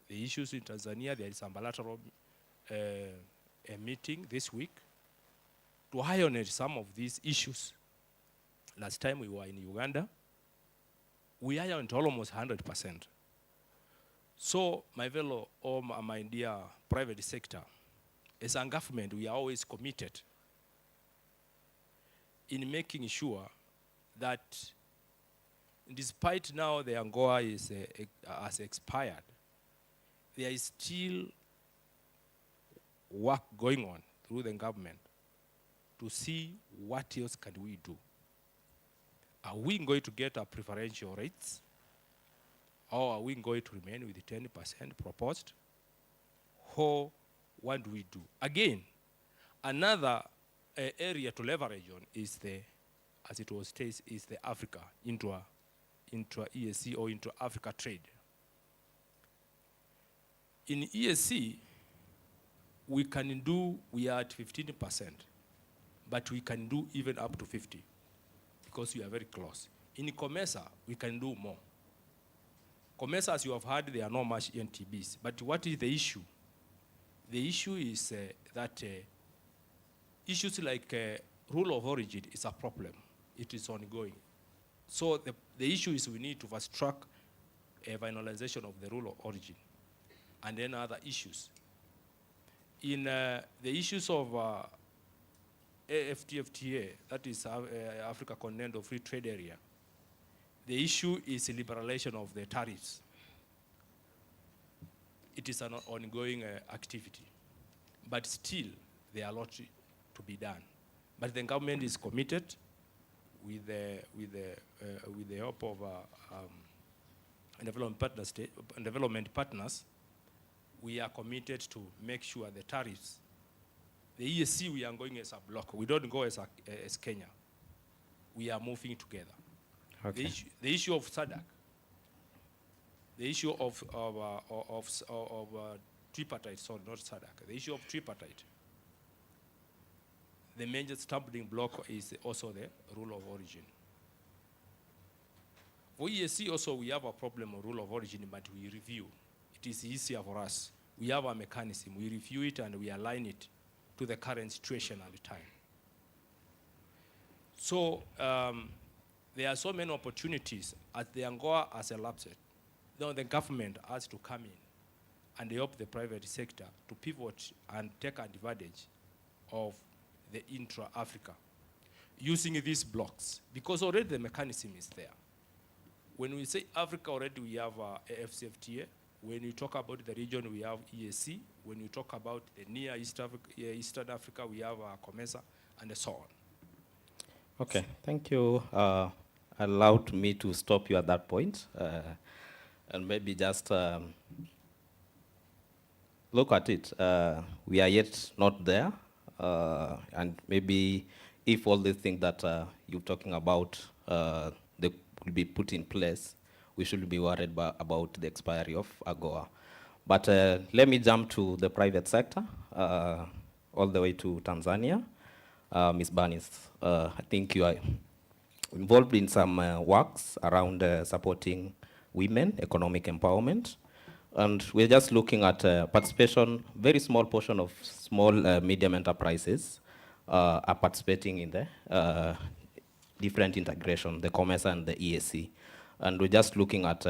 the issues in Tanzania, there is a bilateral a meeting this week to iron some of these issues. Last time we were in Uganda, we ironed almost 100%. So, my fellow, or my dear private sector, as a government, we are always committed in making sure that despite now the Angola has expired, there is still work going on through the government to see what else can we do. Are we going to get our preferential rates, or are we going to remain with the 10% proposed? Or what do we do? Again, another area to leverage on is as it was stated, is the Africa into ESC or into Africa trade. In ESC, we are at 15%, but we can do even up to 50 because we are very close. In COMESA, we can do more. COMESA, as you have heard, there are not much NTBs, but what is the issue? The issue is that issues like rule of origin is a problem. It is ongoing. So the issue is we need to fast track a finalization of the rule of origin and then other issues. In the issues of AfCFTA, that is Africa Continental Free Trade Area, the issue is liberalization of the tariffs. It is an ongoing activity, but still there are a lot to be done. But the government is committed with the help of development partners. We are committed to make sure the tariffs, the ESC, we are going as a block. We don't go as Kenya. We are moving together. Okay. The issue of SADC, the issue of tripartite, sorry, not SADC, the issue of tripartite, the major stumbling block is also the rule of origin. For ESC also, we have a problem of rule of origin, but we review. It is easier for us. We have a mechanism. We review it and we align it to the current situation at the time. So there are so many opportunities as the Angola has elapsed. Now the government has to come in and help the private sector to pivot and take advantage of the intra-Africa using these blocks, because already the mechanism is there. When we say Africa already, we have AFCFTA. When you talk about the region, we have EAC. When you talk about the near Eastern Africa, we have COMESA and so on. Okay, thank you. Allowed me to stop you at that point, and maybe just look at it. We are yet not there, and maybe if all the things that you're talking about they will be put in place, we should be worried about the expiry of AGOA. But let me jump to the private sector, all the way to Tanzania. Ms. Barnes, I think you are involved in some works around supporting women, economic empowerment. And we're just looking at participation, very small portion of small, medium enterprises are participating in the different integration, the COMESA and the EAC. And we're just looking at,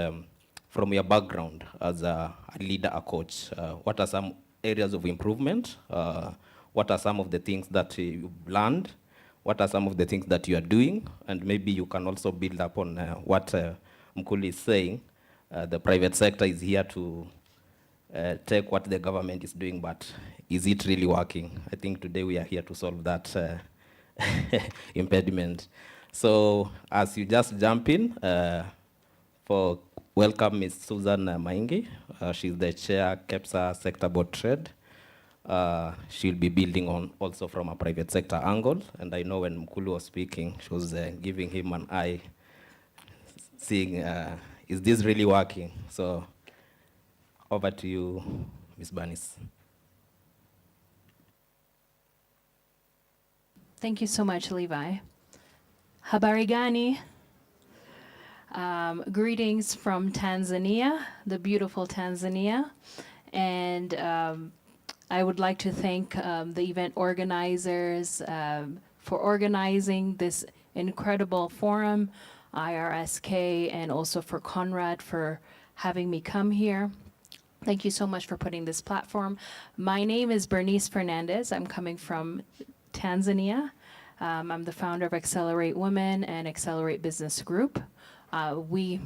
from your background as a leader, a coach, what are some areas of improvement? What are some of the things that you've learned? What are some of the things that you are doing? And maybe you can also build upon what Mkuli is saying. The private sector is here to take what the government is doing, but is it really working? I think today we are here to solve that impediment. So as you just jump in, for welcome Ms. Susan Maingi. She's the chair, COMESA Sector Board Trade. She'll be building on also from a private sector angle. And I know when Mkulu was speaking, she was giving him an eye, seeing, is this really working? So over to you, Ms. Barnes. Thank you so much, Levi. Habari gani? Greetings from Tanzania, the beautiful Tanzania. And I would like to thank the event organizers for organizing this incredible forum, IRSK, and also for Conrad for having me come here. Thank you so much for putting this platform. My name is Bernice Fernandez. I'm coming from Tanzania. I'm the founder of Accelerate Women and Accelerate Business Group. We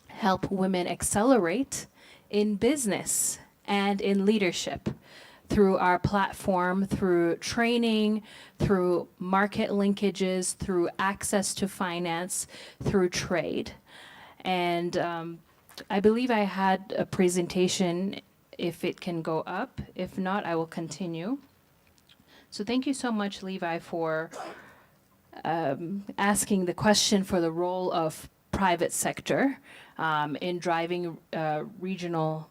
help women accelerate in business and in leadership through our platform, through training, through market linkages, through access to finance, through trade. And I believe I had a presentation, if it can go up. If not, I will continue. So thank you so much, Levi, for asking the question for the role of private sector in driving regional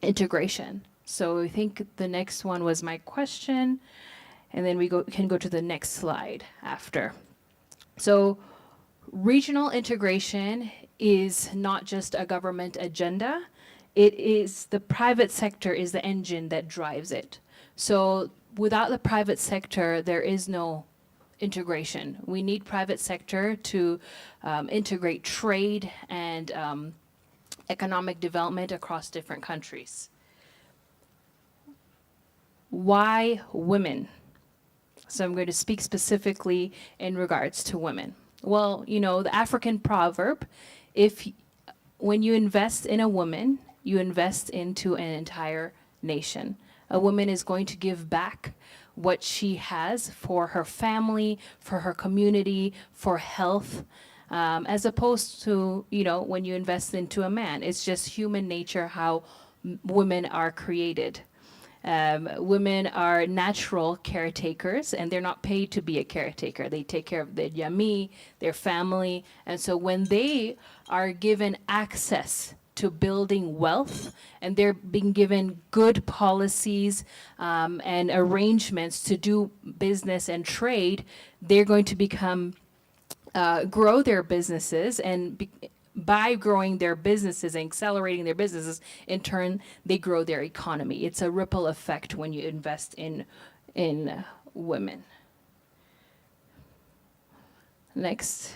integration. So I think the next one was my question, and then we can go to the next slide after. So regional integration is not just a government agenda. It is the private sector is the engine that drives it. So without the private sector, there is no integration. We need private sector to integrate trade and economic development across different countries. Why women? So I'm going to speak specifically in regards to women. Well, you know, the African proverb, when you invest in a woman, you invest into an entire nation. A woman is going to give back what she has for her family, for her community, for health, as opposed to, you know, when you invest into a man. It's just human nature how women are created. Women are natural caretakers, and they're not paid to be a caretaker. They take care of their yami, their family. And so when they are given access to building wealth, and they're being given good policies and arrangements to do business and trade, they're going to become, grow their businesses, and by growing their businesses and accelerating their businesses, in turn, they grow their economy. It's a ripple effect when you invest in women. Next.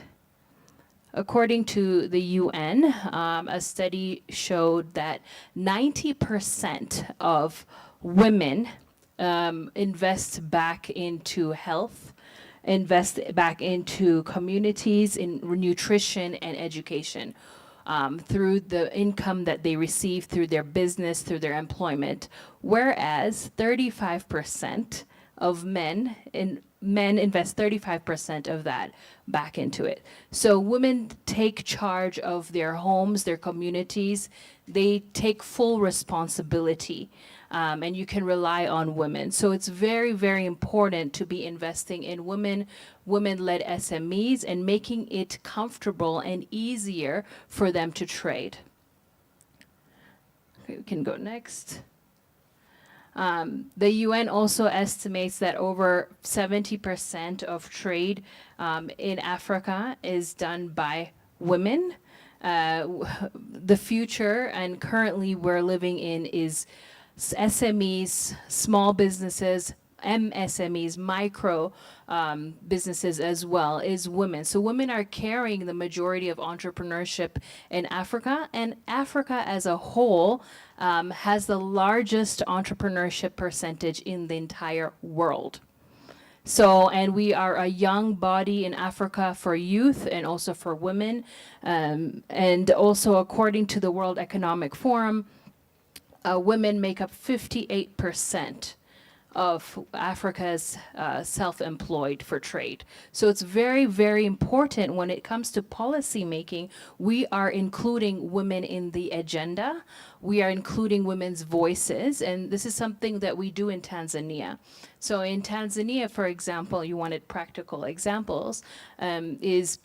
According to the UN, a study showed that 90% of women invest back into health invest back into communities in nutrition and education through the income that they receive through their business, through their employment, whereas 35% of men invest 35% of that back into it. So women take charge of their homes, their communities. They take full responsibility, and you can rely on women. So it's very, very important to be investing in women-led SMEs and making it comfortable and easier for them to trade. Okay, we can go next. The UN also estimates that over 70% of trade in Africa is done by women. The future and currently we're living in is SMEs, small businesses, MSMEs, micro businesses as well, is women. So women are carrying the majority of entrepreneurship in Africa, and Africa as a whole has the largest entrepreneurship percentage in the entire world. So, and we are a young body in Africa for youth and also for women. And also according to the World Economic Forum, women make up 58% of Africa's self-employed for trade. So it's very, very important when it comes to policy making, we are including women in the agenda. We are including women's voices, and this is something that we do in Tanzania. So in Tanzania, for example, you wanted practical examples, is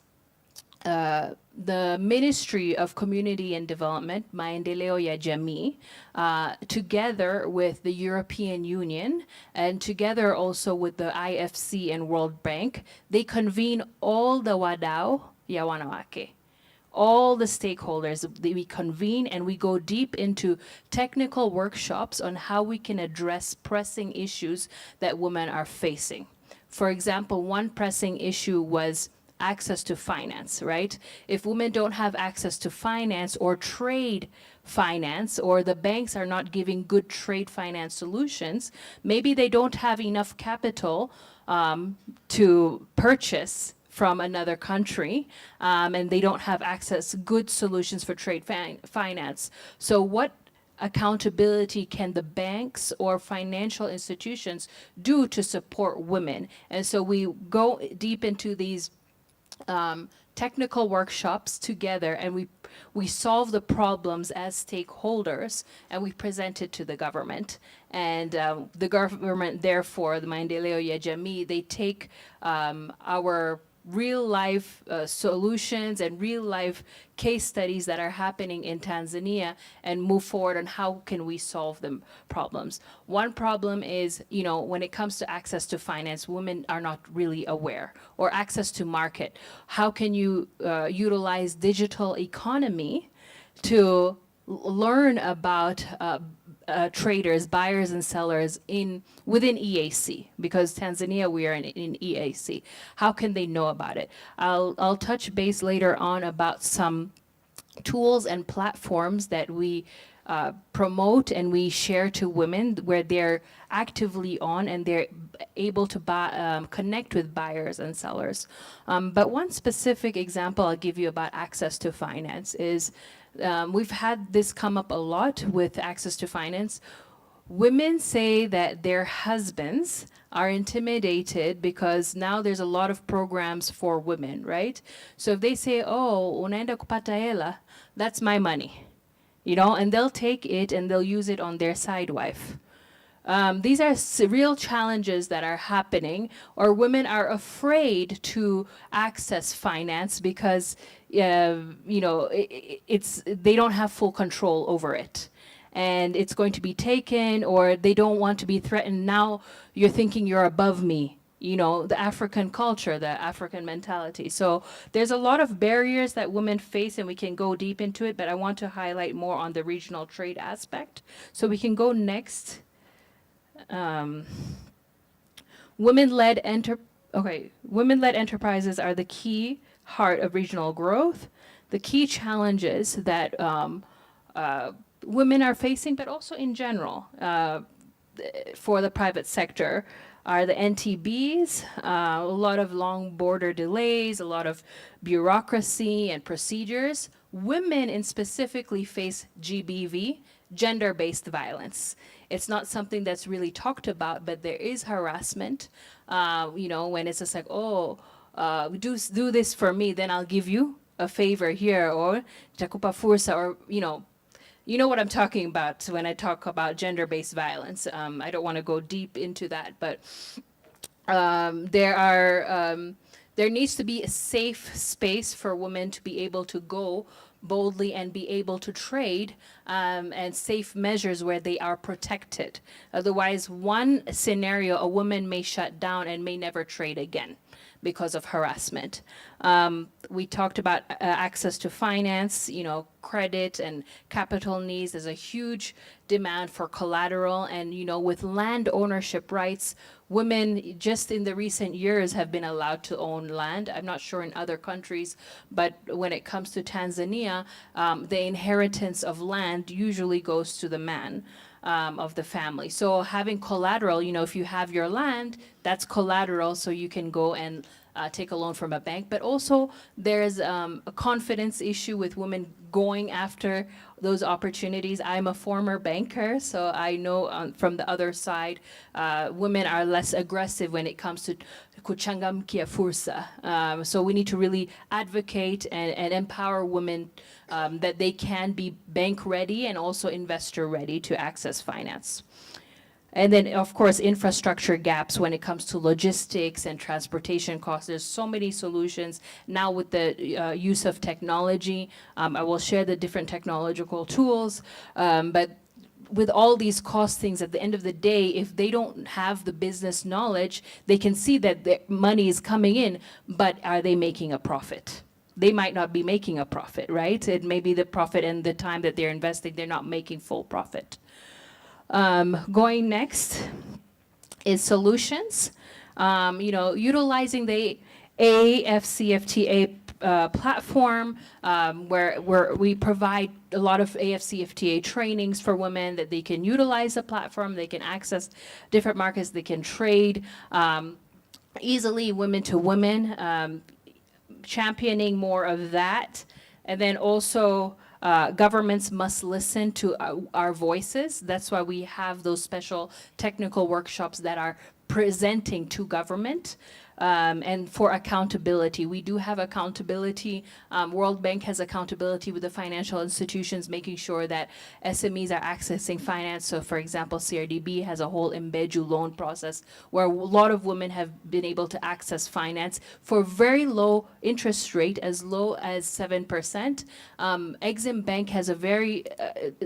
the Ministry of Community and Development, Maendeleo ya Jamii, together with the European Union and together also with the IFC and World Bank, they convene all the wadau ya wanawake. All the stakeholders, we convene and we go deep into technical workshops on how we can address pressing issues that women are facing. For example, one pressing issue was access to finance, right? If women don't have access to finance or trade finance, or the banks are not giving good trade finance solutions, maybe they don't have enough capital to purchase from another country, and they don't have access good solutions for trade finance. So what accountability can the banks or financial institutions do to support women? And so we go deep into these technical workshops together, and we solve the problems as stakeholders, and we present it to the government. And the government, therefore, the Maendeleo ya Jamii, they take our real life solutions and real life case studies that are happening in Tanzania and move forward on how can we solve the problems. One problem is, you know, when it comes to access to finance, women are not really aware, or access to market. How can you utilize digital economy to learn about traders, buyers and sellers within EAC, because Tanzania, we are in EAC. How can they know about it? I'll touch base later on about some tools and platforms that we promote and we share to women where they're actively on and they're able to connect with buyers and sellers. But one specific example I'll give you about access to finance is we've had this come up a lot with access to finance. Women say that their husbands are intimidated because now there's a lot of programs for women, right? So if they say, oh, unaenda kupata hela, that's my money, you know, and they'll take it and they'll use it on their side wife. These are real challenges that are happening, or women are afraid to access finance because, you know, they don't have full control over it. And it's going to be taken, or they don't want to be threatened. Now you're thinking you're above me, you know, the African culture, the African mentality. So there's a lot of barriers that women face, and we can go deep into it, but I want to highlight more on the regional trade aspect. So we can go next. Women-led enterprises are the key heart of regional growth. The key challenges that women are facing, but also in general for the private sector, are the NTBs, a lot of long border delays, a lot of bureaucracy and procedures. Women in specifically face GBV, gender-based violence. It's not something that's really talked about, but there is harassment. You know, when it's just like, oh, do this for me, then I'll give you a favor here, or takupa fursa, or you know what I'm talking about when I talk about gender-based violence. I don't want to go deep into that, but there needs to be a safe space for women to be able to go boldly and be able to trade, and safe measures where they are protected. Otherwise, one scenario, a woman may shut down and may never trade again because of harassment. We talked about access to finance, credit and capital needs. There's a huge demand for collateral, and with land ownership rights, women just in the recent years have been allowed to own land. I'm not sure in other countries, but when it comes to Tanzania, the inheritance of land usually goes to the man of the family. So having collateral, if you have your land, that's collateral, so you can go and take a loan from a bank. But also there's a confidence issue with women going after those opportunities. I'm a former banker, so I know from the other side, women are less aggressive when it comes to kuchangamkia fursa. So we need to really advocate and empower women that they can be bank ready and also investor ready to access finance. And then, of course, infrastructure gaps when it comes to logistics and transportation costs. There's so many solutions now with the use of technology. I will share the different technological tools, but with all these cost things, at the end of the day, if they don't have the business knowledge, they can see that their money is coming in, but are they making a profit? They might not be making a profit, right? It may be the profit and the time that they're investing, they're not making full profit. Going next is solutions. Utilizing the AFCFTA platform, where we provide a lot of AFCFTA trainings for women that they can utilize the platform, they can access different markets, they can trade easily, women to women, championing more of that. And then also governments must listen to our voices. That's why we have those special technical workshops that are presenting to government. And for accountability, we do have accountability. World Bank has accountability with the financial institutions, making sure that SMEs are accessing finance. So for example, CRDB has a whole Embeju loan process where a lot of women have been able to access finance for very low interest rate, as low as 7%. Exim Bank has a very,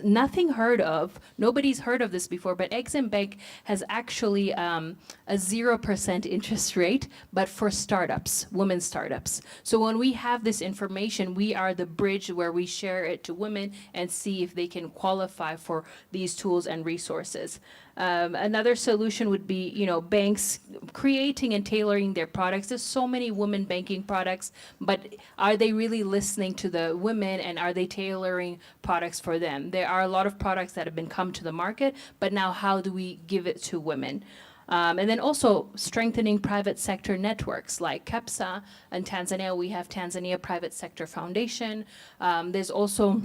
nothing heard of, nobody's heard of this before, but Exim Bank has actually a 0% interest rate, but for startups, women startups. So when we have this information, we are the bridge where we share it to women and see if they can qualify for these tools and resources. Another solution would be, banks creating and tailoring their products. There's so many women banking products, but are they really listening to the women, and are they tailoring products for them? There are a lot of products that have been come to the market, but now how do we give it to women? And then also strengthening private sector networks like COMESA. In Tanzania, we have Tanzania Private Sector Foundation. There's also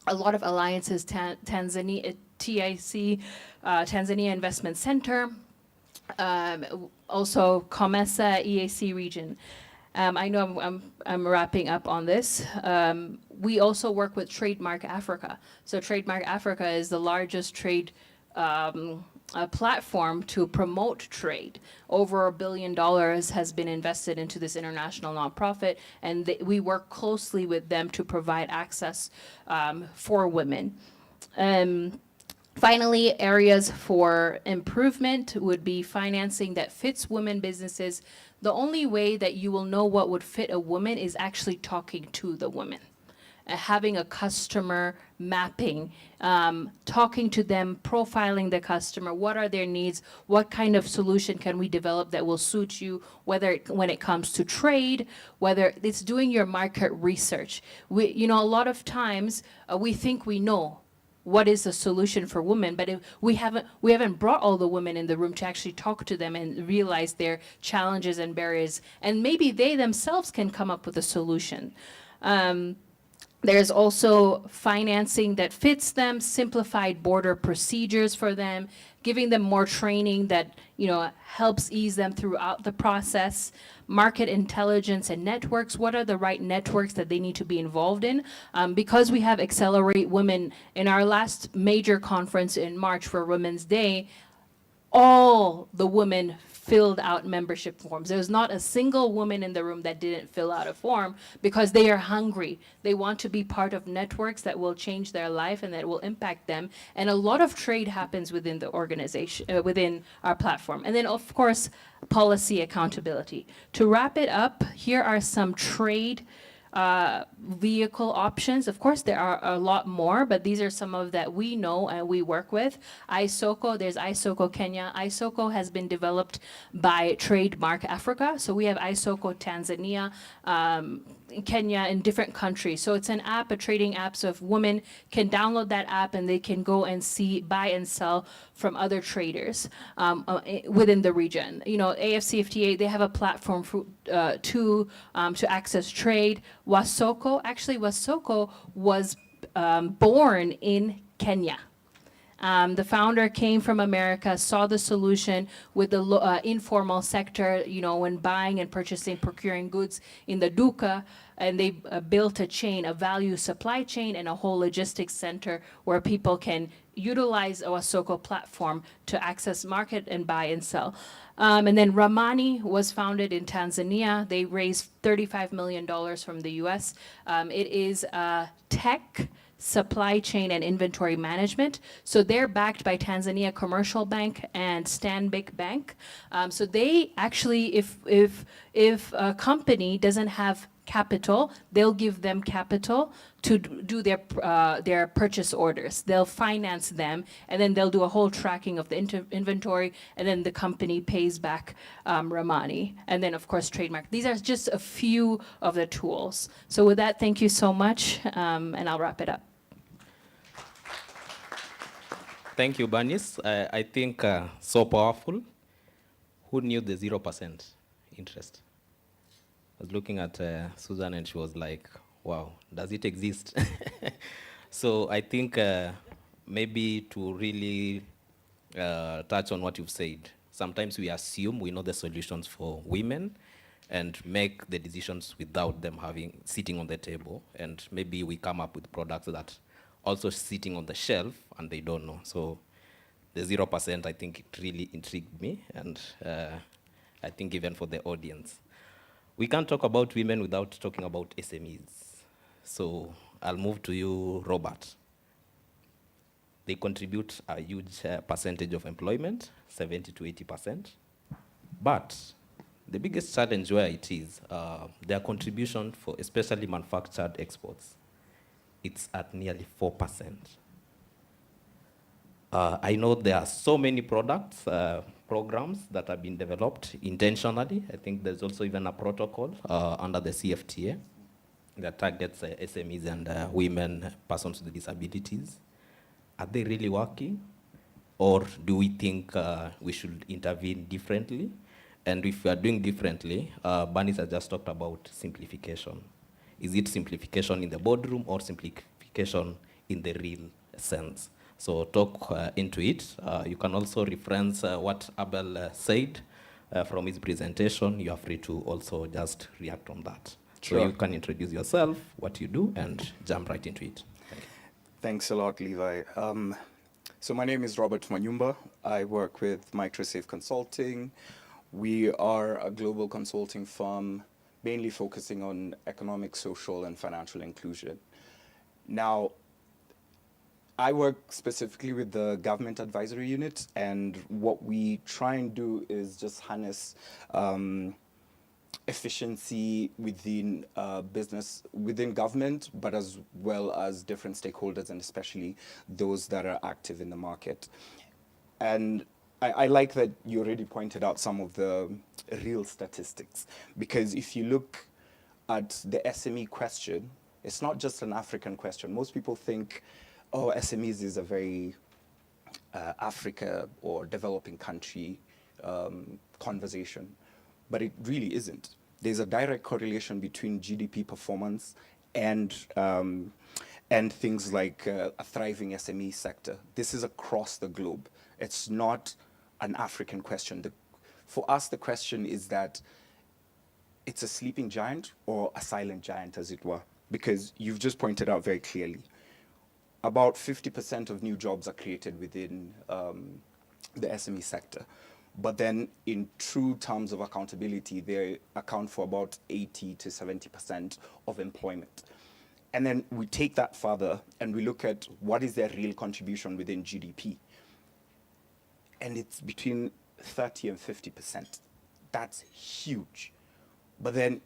a lot of alliances, Tanzania, TIC, Tanzania Investment Center, also COMESA, EAC region. I know I'm wrapping up on this. We also work with Trademark Africa. So Trademark Africa is the largest trade a platform to promote trade. Over $1 billion has been invested into this international nonprofit, and we work closely with them to provide access for women. Finally, areas for improvement would be financing that fits women businesses. The only way that you will know what would fit a woman is actually talking to the woman. Having a customer mapping, talking to them, profiling the customer, what are their needs, what kind of solution can we develop that will suit you, whether when it comes to trade, whether it's doing your market research. A lot of times we think we know, what is the solution for women, but we haven't brought all the women in the room to actually talk to them and realize their challenges and barriers, and maybe they themselves can come up with a solution. There's also financing that fits them, simplified border procedures for them, giving them more training that, you know, helps ease them throughout the process. Market intelligence and networks. What are the right networks that they need to be involved in? Because we have Accelerate Women in our last major conference in March for Women's Day, all the women filled out membership forms. There's not a single woman in the room that didn't fill out a form because they are hungry. They want to be part of networks that will change their life and that will impact them. And a lot of trade happens within the organization, within our platform. And then, of course, policy accountability. To wrap it up, here are some trade vehicle options. Of course, there are a lot more, but these are some of that we know and we work with. ISOCO, there's ISOCO Kenya. ISOCO has been developed by Trademark Africa. So we have ISOCO Tanzania, Kenya, in different countries. So it's an app, a trading app, so if women can download that app and they can go and see, buy and sell from other traders within the region. You know, AFCFTA, they have a platform for, to access trade. Wasoko was born in Kenya. The founder came from America, saw the solution with the informal sector, you know, when buying and purchasing, procuring goods in the duka, and they built a chain, a value supply chain, and a whole logistics center where people can utilize a Wasoko platform to access market and buy and sell. And then Ramani was founded in Tanzania. They raised $35 million from the US. It is tech, supply chain, and inventory management. So they're backed by Tanzania Commercial Bank and Stanbic Bank. So they actually, if a company doesn't have capital, they'll give them capital to do their purchase orders. They'll finance them, and then they'll do a whole tracking of the inventory, and then the company pays back Ramani. And then, of course, Trademark. These are just a few of the tools. So with that, thank you so much, and I'll wrap it up. Thank you, Bernice. I think so powerful. Who knew the 0% interest? I was looking at Susan and she was like, wow, does it exist? So I think maybe to really touch on what you've said, sometimes we assume we know the solutions for women and make the decisions without them sitting on the table. And maybe we come up with products that also sitting on the shelf and they don't know. So the 0%, I think it really intrigued me, and I think even for the audience. We can't talk about women without talking about SMEs. So I'll move to you, Robert. They contribute a huge percentage of employment, 70 to 80%. But the biggest challenge where it is, their contribution for especially manufactured exports, it's at nearly 4%. I know there are so many products, programs that have been developed intentionally. I think there's also even a protocol under the CFTA that targets SMEs and women, persons with disabilities. Are they really working? Or do we think we should intervene differently? And if we are doing differently, Bernice has just talked about simplification. Is it simplification in the boardroom or simplification in the real sense? So talk into it. You can also reference what Abel said from his presentation. You are free to also just react on that. Sure. So you can introduce yourself, what you do, and jump right into it. Thank you. Thanks a lot, Levi. So my name is Robert Manyumba. I work with Microsafe Consulting. We are a global consulting firm mainly focusing on economic, social, and financial inclusion. Now, I work specifically with the government advisory unit, and what we try and do is just harness efficiency within business, within government, but as well as different stakeholders, and especially those that are active in the market. And I like that you already pointed out some of the real statistics, because if you look at the SME question, it's not just an African question. Most people think oh, SMEs is a very Africa or developing country conversation, but it really isn't. There's a direct correlation between GDP performance and things like a thriving SME sector. This is across the globe. It's not an African question. For us, the question is that it's a sleeping giant or a silent giant, as it were, because you've just pointed out very clearly. About 50% of new jobs are created within the SME sector. But then in true terms of accountability, they account for about 80 to 70% of employment. And then we take that further and we look at what is their real contribution within GDP. And it's between 30 and 50%. That's huge. But then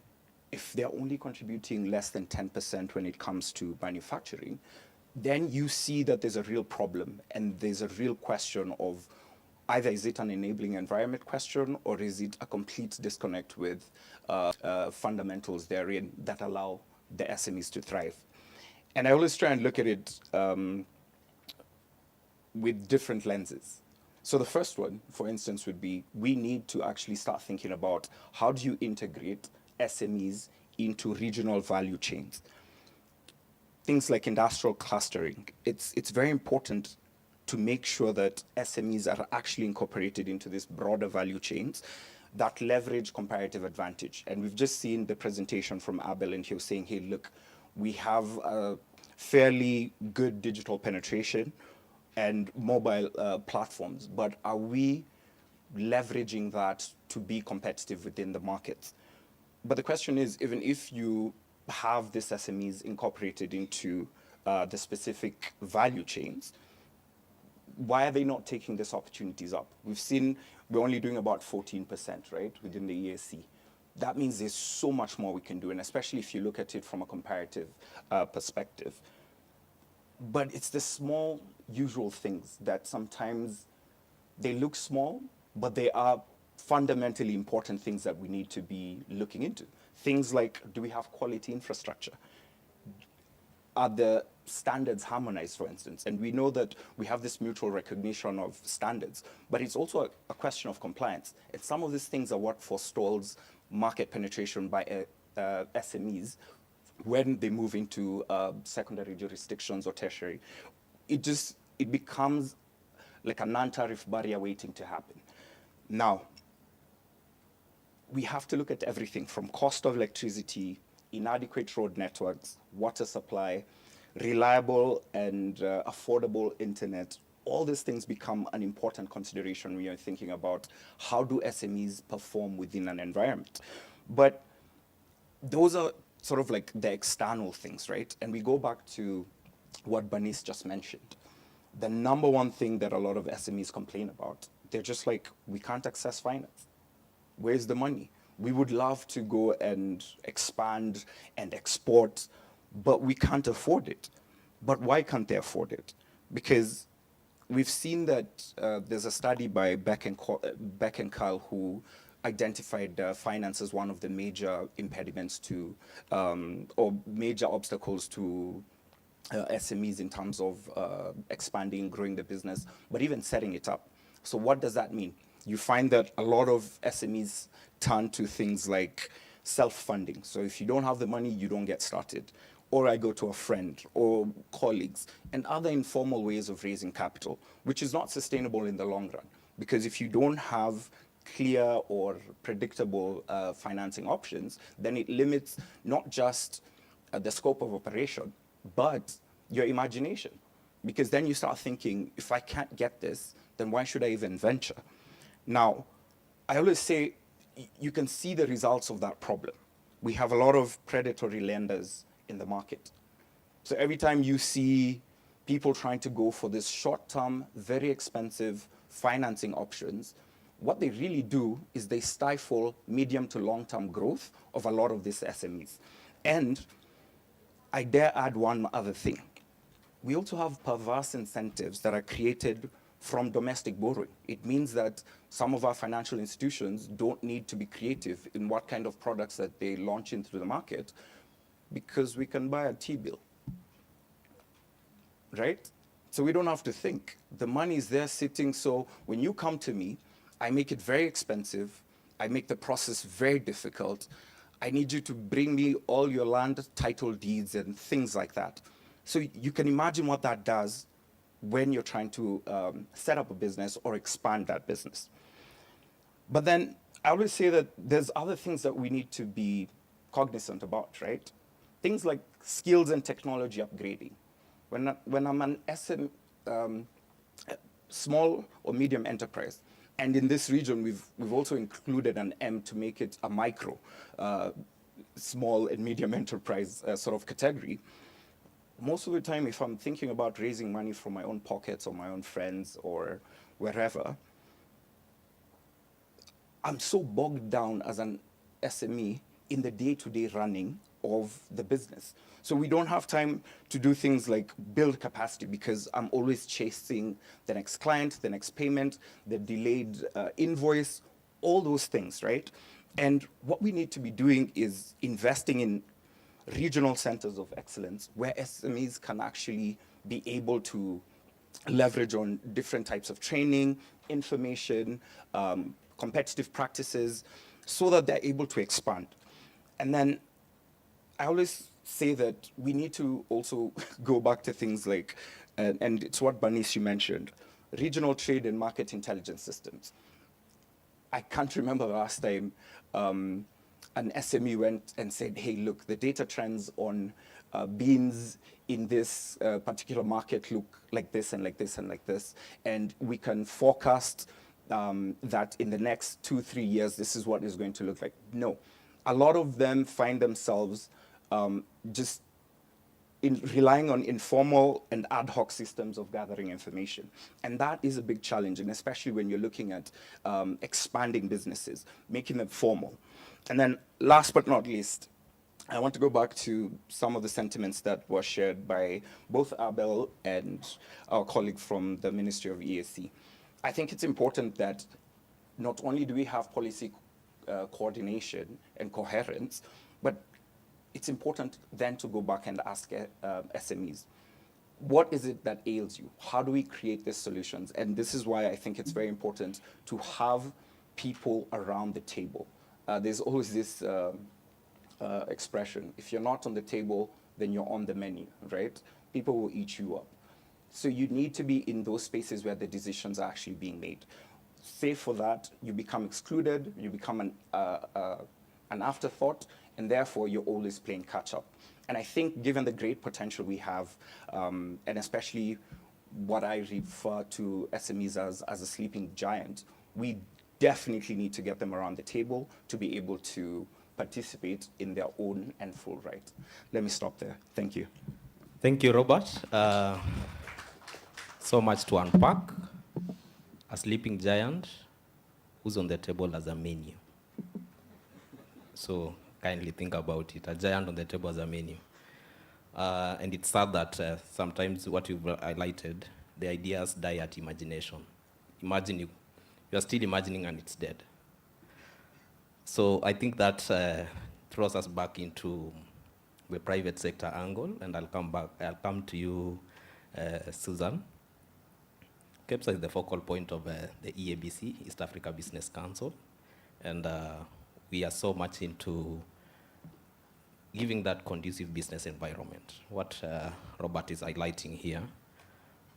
if they're only contributing less than 10% when it comes to manufacturing, then you see that there's a real problem and there's a real question of either is it an enabling environment question or is it a complete disconnect with fundamentals therein that allow the SMEs to thrive. And I always try and look at it with different lenses. So the first one, for instance, would be we need to actually start thinking about how do you integrate SMEs into regional value chains. Things like industrial clustering. It's very important to make sure that SMEs are actually incorporated into these broader value chains that leverage comparative advantage. And we've just seen the presentation from Abel, and he was saying, hey, look, we have a fairly good digital penetration and mobile platforms, but are we leveraging that to be competitive within the market? But the question is, even if you have these SMEs incorporated into the specific value chains, why are they not taking these opportunities up? We've seen we're only doing about 14%, right, within the EAC. That means there's so much more we can do, and especially if you look at it from a comparative perspective. But it's the small, usual things that sometimes they look small, but they are fundamentally important things that we need to be looking into. Things like, do we have quality infrastructure? Are the standards harmonized, for instance? And we know that we have this mutual recognition of standards, but it's also a question of compliance. And some of these things are what forestalls market penetration by SMEs when they move into secondary jurisdictions or tertiary. It becomes like a non-tariff barrier waiting to happen. Now, we have to look at everything from cost of electricity, inadequate road networks, water supply, reliable and affordable internet. All these things become an important consideration when you're thinking about how do SMEs perform within an environment. But those are sort of like the external things, right? And we go back to what Bernice just mentioned. The number one thing that a lot of SMEs complain about, they're just like, we can't access finance. Where's the money? We would love to go and expand and export, but we can't afford it. But why can't they afford it? Because we've seen that there's a study by Beck and Carl who identified finance as one of the major impediments to, or major obstacles to SMEs in terms of expanding, growing the business, but even setting it up. So what does that mean? You find that a lot of SMEs turn to things like self-funding. So if you don't have the money, you don't get started. Or I go to a friend or colleagues and other informal ways of raising capital, which is not sustainable in the long run. Because if you don't have clear or predictable financing options, then it limits not just the scope of operation, but your imagination. Because then you start thinking, if I can't get this, then why should I even venture? Now, I always say, you can see the results of that problem. We have a lot of predatory lenders in the market. So every time you see people trying to go for this short-term, very expensive financing options, what they really do is they stifle medium to long-term growth of a lot of these SMEs. And I dare add one other thing. We also have perverse incentives that are created from domestic borrowing. It means that some of our financial institutions don't need to be creative in what kind of products that they launch into the market because we can buy a T-bill, right? So we don't have to think. The money is there sitting, so when you come to me, I make it very expensive. I make the process very difficult. I need you to bring me all your land title deeds and things like that. So you can imagine what that does when you're trying to set up a business or expand that business. But then I always say that there's other things that we need to be cognizant about, right? Things like skills and technology upgrading. When I'm an small or medium enterprise, and in this region, we've also included an M to make it a micro, small and medium enterprise sort of category. Most of the time, if I'm thinking about raising money from my own pockets or my own friends or wherever, I'm so bogged down as an SME in the day-to-day running of the business. So we don't have time to do things like build capacity because I'm always chasing the next client, the next payment, the delayed invoice, all those things, right? And what we need to be doing is investing in regional centers of excellence where SMEs can actually be able to leverage on different types of training, information, competitive practices, so that they're able to expand. And then I always say that we need to also go back to things like, and it's what Banish mentioned, regional trade and market intelligence systems. I can't remember the last time an SME went and said, hey, look, the data trends on beans in this particular market look like this and like this and like this, and we can forecast that in the next 2-3 years, this is what it's going to look like. No. A lot of them find themselves just relying on informal and ad hoc systems of gathering information. And that is a big challenge, and especially when you're looking at expanding businesses, making them formal. And then last but not least, I want to go back to some of the sentiments that were shared by both Abel and our colleague from the Ministry of EAC. I think it's important that not only do we have policy coordination and coherence, but it's important then to go back and ask SMEs, what is it that ails you? How do we create these solutions? And this is why I think it's very important to have people around the table. There's always this expression, if you're not on the table, then you're on the menu, right? People will eat you up. So you need to be in those spaces where the decisions are actually being made. Save for that, you become excluded, you become an afterthought, and therefore you're always playing catch up. And I think given the great potential we have, and especially what I refer to SMEs as a sleeping giant, we definitely need to get them around the table to be able to participate in their own and full right. Let me stop there. Thank you. Thank you, Robert. So much to unpack. A sleeping giant who's on the table as a menu. So kindly think about it, a giant on the table as a menu. And it's sad that sometimes what you've highlighted, the ideas die at imagination. Imagine you're still imagining and it's dead. So I think that throws us back into the private sector angle, and I'll come to you, Susan. COMESA is the focal point of the EABC, East Africa Business Council, and we are so much into giving that conducive business environment. What Robert is highlighting here.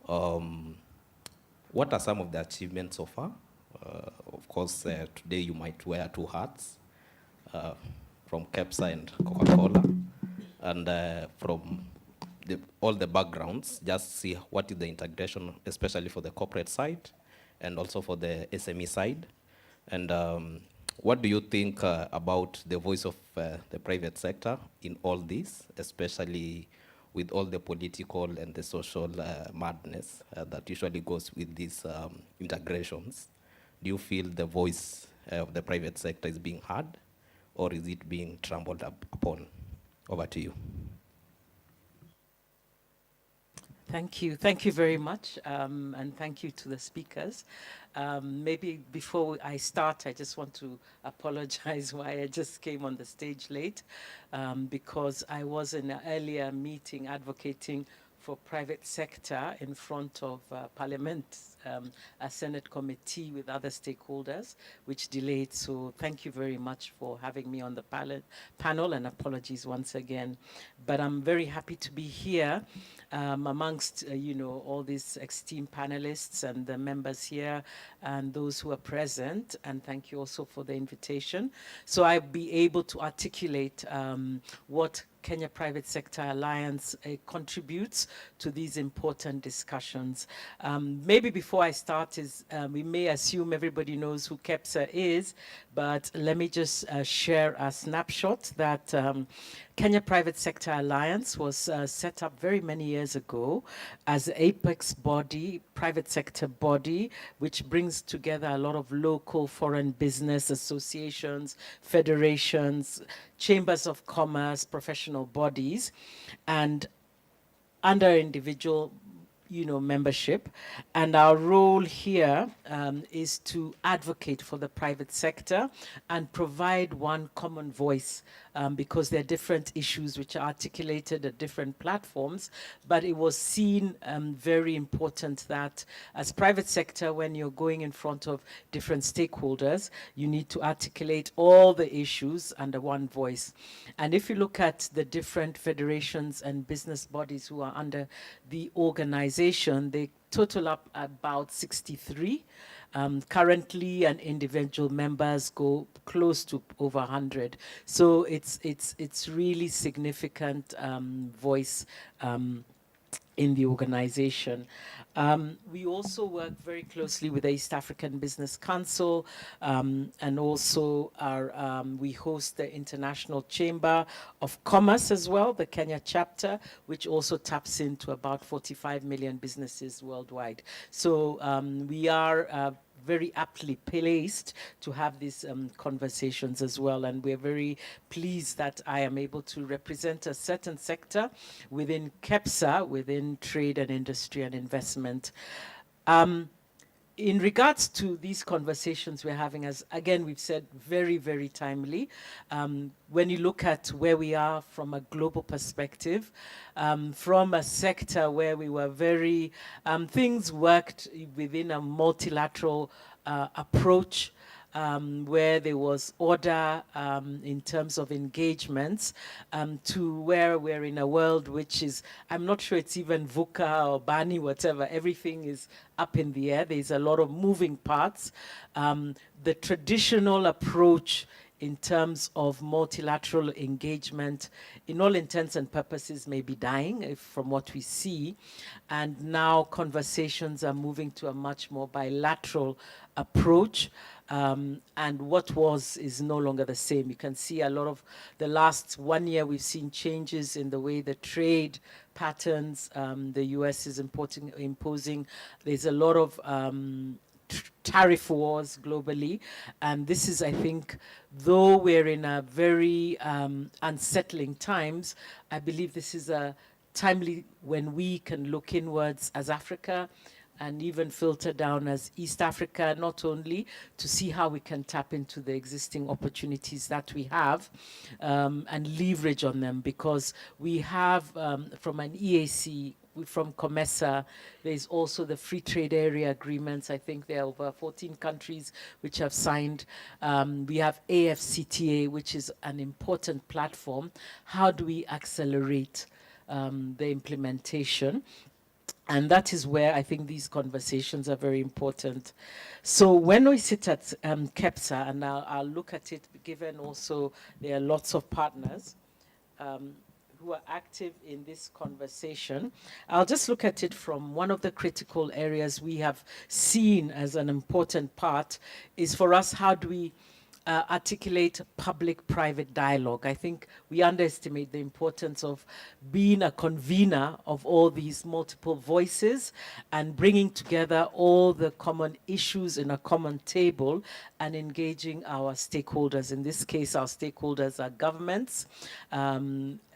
What are some of the achievements so far? Of course, today you might wear two hats, from COMESA and Coca-Cola, and from all the backgrounds, just see what is the integration, especially for the corporate side and also for the SME side. And what do you think about the voice of the private sector in all this, especially with all the political and the social madness that usually goes with these integrations? Do you feel the voice of the private sector is being heard, or is it being trampled upon? Over to you. Thank you very much, and thank you to the speakers. Maybe before I start, I just want to apologize why I just came on the stage late, because I was in an earlier meeting advocating for private sector in front of Parliament, a Senate committee with other stakeholders, which delayed. So thank you very much for having me on the panel, and apologies once again. But I'm very happy to be here amongst, you know, all these esteemed panelists and the members here and those who are present. And thank you also for the invitation. So I'll be able to articulate what Kenya Private Sector Alliance contributes to these important discussions. Maybe before I start, we may assume everybody knows who COMESA is, but let me just share a snapshot that Kenya Private Sector Alliance was set up very many years ago as an apex body, private sector body, which brings together a lot of local foreign business associations, federations, chambers of commerce, professional bodies, and under individual, you know, membership. And our role here is to advocate for the private sector and provide one common voice, because there are different issues which are articulated at different platforms. But it was seen very important that as private sector, when you're going in front of different stakeholders, you need to articulate all the issues under one voice. And if you look at the different federations and business bodies who are under the organization, they total up about 63. Currently, and individual members go close to over 100. So it's really significant voice in the organization. We also work very closely with the East African Business Council, and also we host the International Chamber of Commerce as well, the Kenya chapter, which also taps into about 45 million businesses worldwide. So we are very aptly placed to have these conversations as well. And we're very pleased that I am able to represent a certain sector within COMESA, within trade and industry and investment. In regards to these conversations we're having, as again we've said, very, very timely. When you look at where we are from a global perspective, from a sector where we were very, things worked within a multilateral approach, where there was order in terms of engagements, to where we're in a world which is, I'm not sure it's even VUCA or BANI, whatever, everything is up in the air. There's a lot of moving parts. The traditional approach in terms of multilateral engagement, in all intents and purposes, may be dying from what we see. And now conversations are moving to a much more bilateral approach. And what was is no longer the same. You can see a lot of the last 1 year, we've seen changes in the way the trade patterns, the US is imposing. There's a lot of tariff wars globally. And this is, I think, though we're in a very unsettling times, I believe this is a timely when we can look inwards as Africa and even filter down as East Africa, not only to see how we can tap into the existing opportunities that we have and leverage on them, because we have from an EAC, from COMESA, there's also the free trade area agreements. I think there are over 14 countries which have signed. We have AFCTA, which is an important platform. How do we accelerate the implementation? And that is where I think these conversations are very important. So when we sit at COMESA, and I'll look at it, given also there are lots of partners who are active in this conversation, I'll just look at it from one of the critical areas we have seen as an important part is for us, how do we articulate public-private dialogue? I think we underestimate the importance of being a convener of all these multiple voices and bringing together all the common issues in a common table and engaging our stakeholders. In this case, our stakeholders are governments,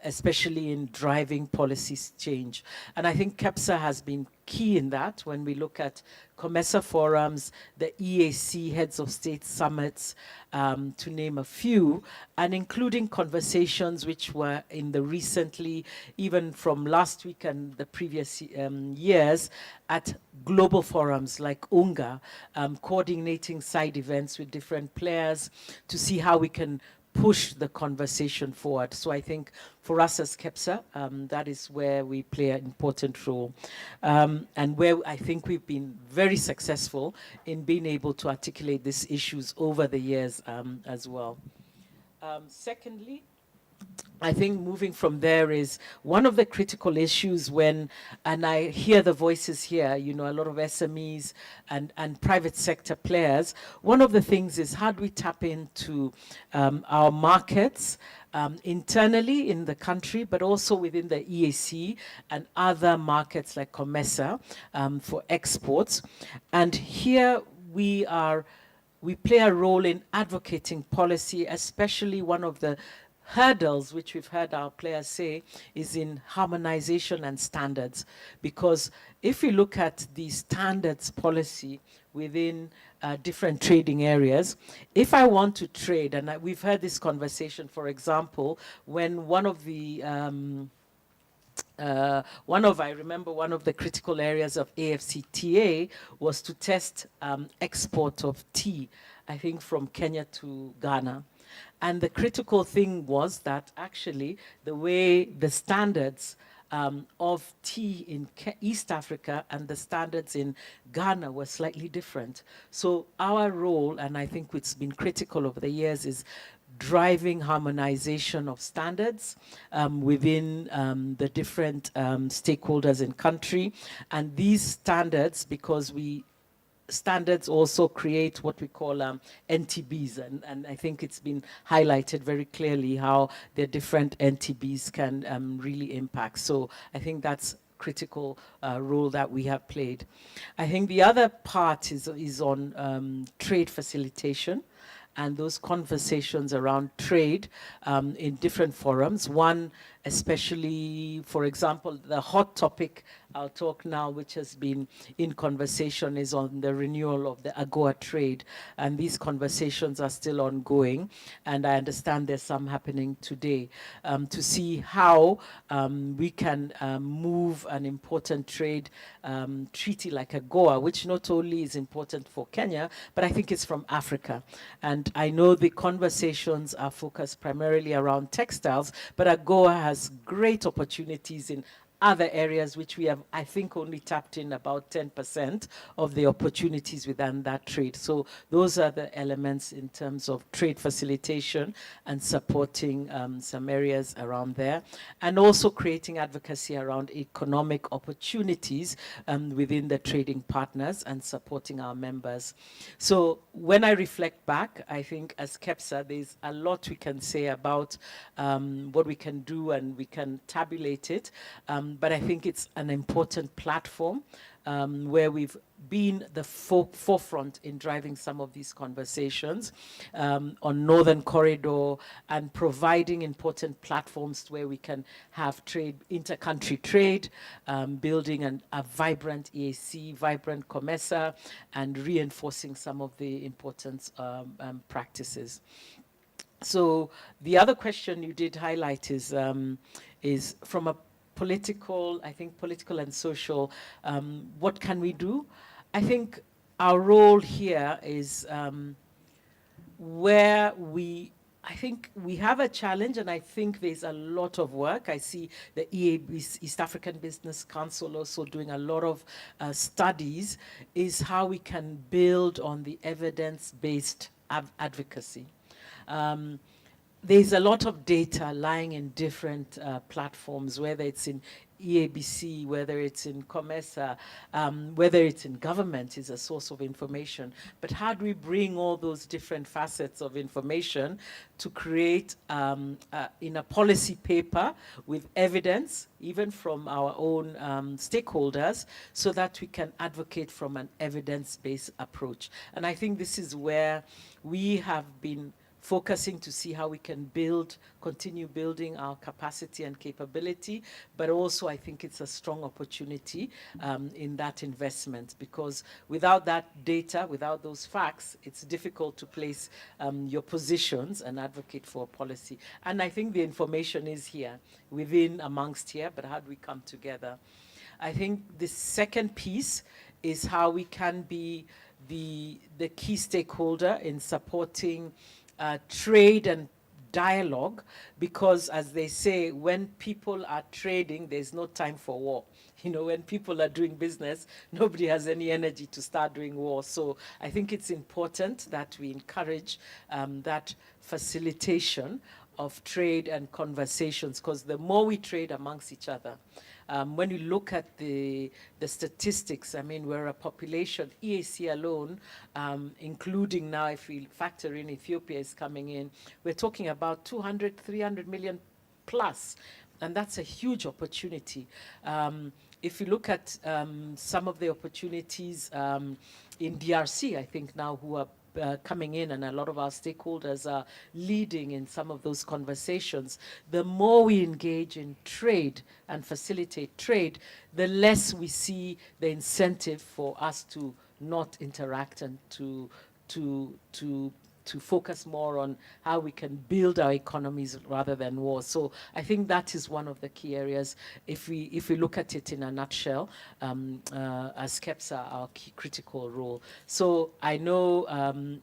especially in driving policy change. And I think COMESA has been key in that when we look at COMESA forums, the EAC Heads of State Summits, to name a few, and including conversations which were in the recently, even from last week and the previous years, at global forums like UNGA, coordinating side events with different players to see how we can push the conversation forward. So I think for us as COMESA, that is where we play an important role, and where I think we've been very successful in being able to articulate these issues over the years as well. Secondly, I think moving from there is one of the critical issues when, and I hear the voices here, you know, a lot of SMEs and private sector players. One of the things is how do we tap into our markets internally in the country, but also within the EAC and other markets like COMESA for exports. And here we play a role in advocating policy, especially one of the hurdles which we've heard our players say is in harmonization and standards. Because if we look at the standards policy within different trading areas, if I want to trade, and we've heard this conversation, for example, when one of the I remember one of the critical areas of AFCTA was to test export of tea, I think from Kenya to Ghana. And the critical thing was that actually the way the standards of tea in East Africa and the standards in Ghana were slightly different. So our role, and I think it's been critical over the years, is driving harmonization of standards within the different stakeholders in country. And these standards, because standards also create what we call NTBs, and I think it's been highlighted very clearly how the different NTBs can really impact. So I think that's critical role that we have played. I think the other part is on trade facilitation and those conversations around trade in different forums. One, especially, for example, the hot topic I'll talk now, which has been in conversation, is on the renewal of the AGOA trade. And these conversations are still ongoing. And I understand there's some happening today to see how we can move an important trade treaty like AGOA, which not only is important for Kenya, but I think it's from Africa. And I know the conversations are focused primarily around textiles, but AGOA has great opportunities in other areas which we have, I think, only tapped in about 10% of the opportunities within that trade. So those are the elements in terms of trade facilitation and supporting some areas around there, and also creating advocacy around economic opportunities within the trading partners and supporting our members. So when I reflect back, I think as COMESA, there's a lot we can say about what we can do, and we can tabulate it. But I think it's an important platform where we've been the forefront in driving some of these conversations on Northern Corridor, and providing important platforms where we can have trade, inter-country trade, building a vibrant EAC, vibrant COMESA, and reinforcing some of the important practices. So the other question you did highlight is from a political, I think political and social, what can we do? I think our role here is where I think we have a challenge, and I think there's a lot of work. I see the East African Business Council also doing a lot of studies, is how we can build on the evidence-based advocacy. There's a lot of data lying in different platforms, whether it's in EABC, whether it's in COMESA, whether it's in government, is a source of information. But how do we bring all those different facets of information to create in a policy paper with evidence, even from our own stakeholders, so that we can advocate from an evidence-based approach? And I think this is where we have been focusing to see how we can continue building our capacity and capability, but also I think it's a strong opportunity in that investment, because without that data, without those facts, it's difficult to place your positions and advocate for policy. And I think the information is here, amongst here, but how do we come together? I think the second piece is how we can be the key stakeholder in supporting trade and dialogue, because as they say, when people are trading, there's no time for war. You know, when people are doing business, nobody has any energy to start doing war. So I think it's important that we encourage that facilitation of trade and conversations, because the more we trade amongst each other, when you look at the statistics, I mean, we're a population, EAC alone, including now if we factor in Ethiopia is coming in, we're talking about 200, 300 million plus, and that's a huge opportunity. If you look at some of the opportunities in DRC, I think now who are coming in, and a lot of our stakeholders are leading in some of those conversations, the more we engage in trade and facilitate trade, the less we see the incentive for us to not interact and to focus more on how we can build our economies rather than war. So I think that is one of the key areas. If we look at it in a nutshell, as COMESA, our key critical role. So I know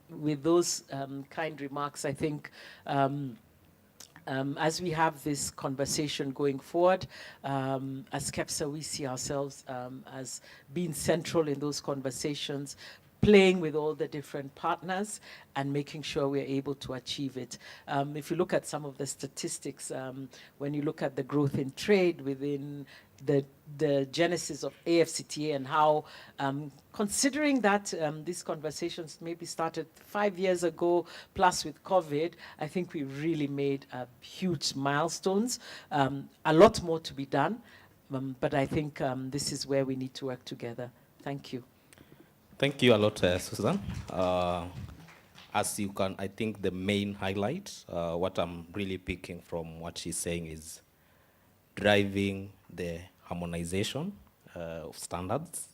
with those kind remarks, I think as we have this conversation going forward, as COMESA, we see ourselves as being central in those conversations, playing with all the different partners and making sure we're able to achieve it. If you look at some of the statistics, when you look at the growth in trade within the genesis of AFCTA and how, considering that these conversations maybe started 5 years ago, plus with COVID, I think we really made huge milestones. A lot more to be done, but I think this is where we need to work together. Thank you. Thank you a lot, Susan. As you can, I think the main highlight, what I'm really picking from what she's saying is driving the harmonization of standards.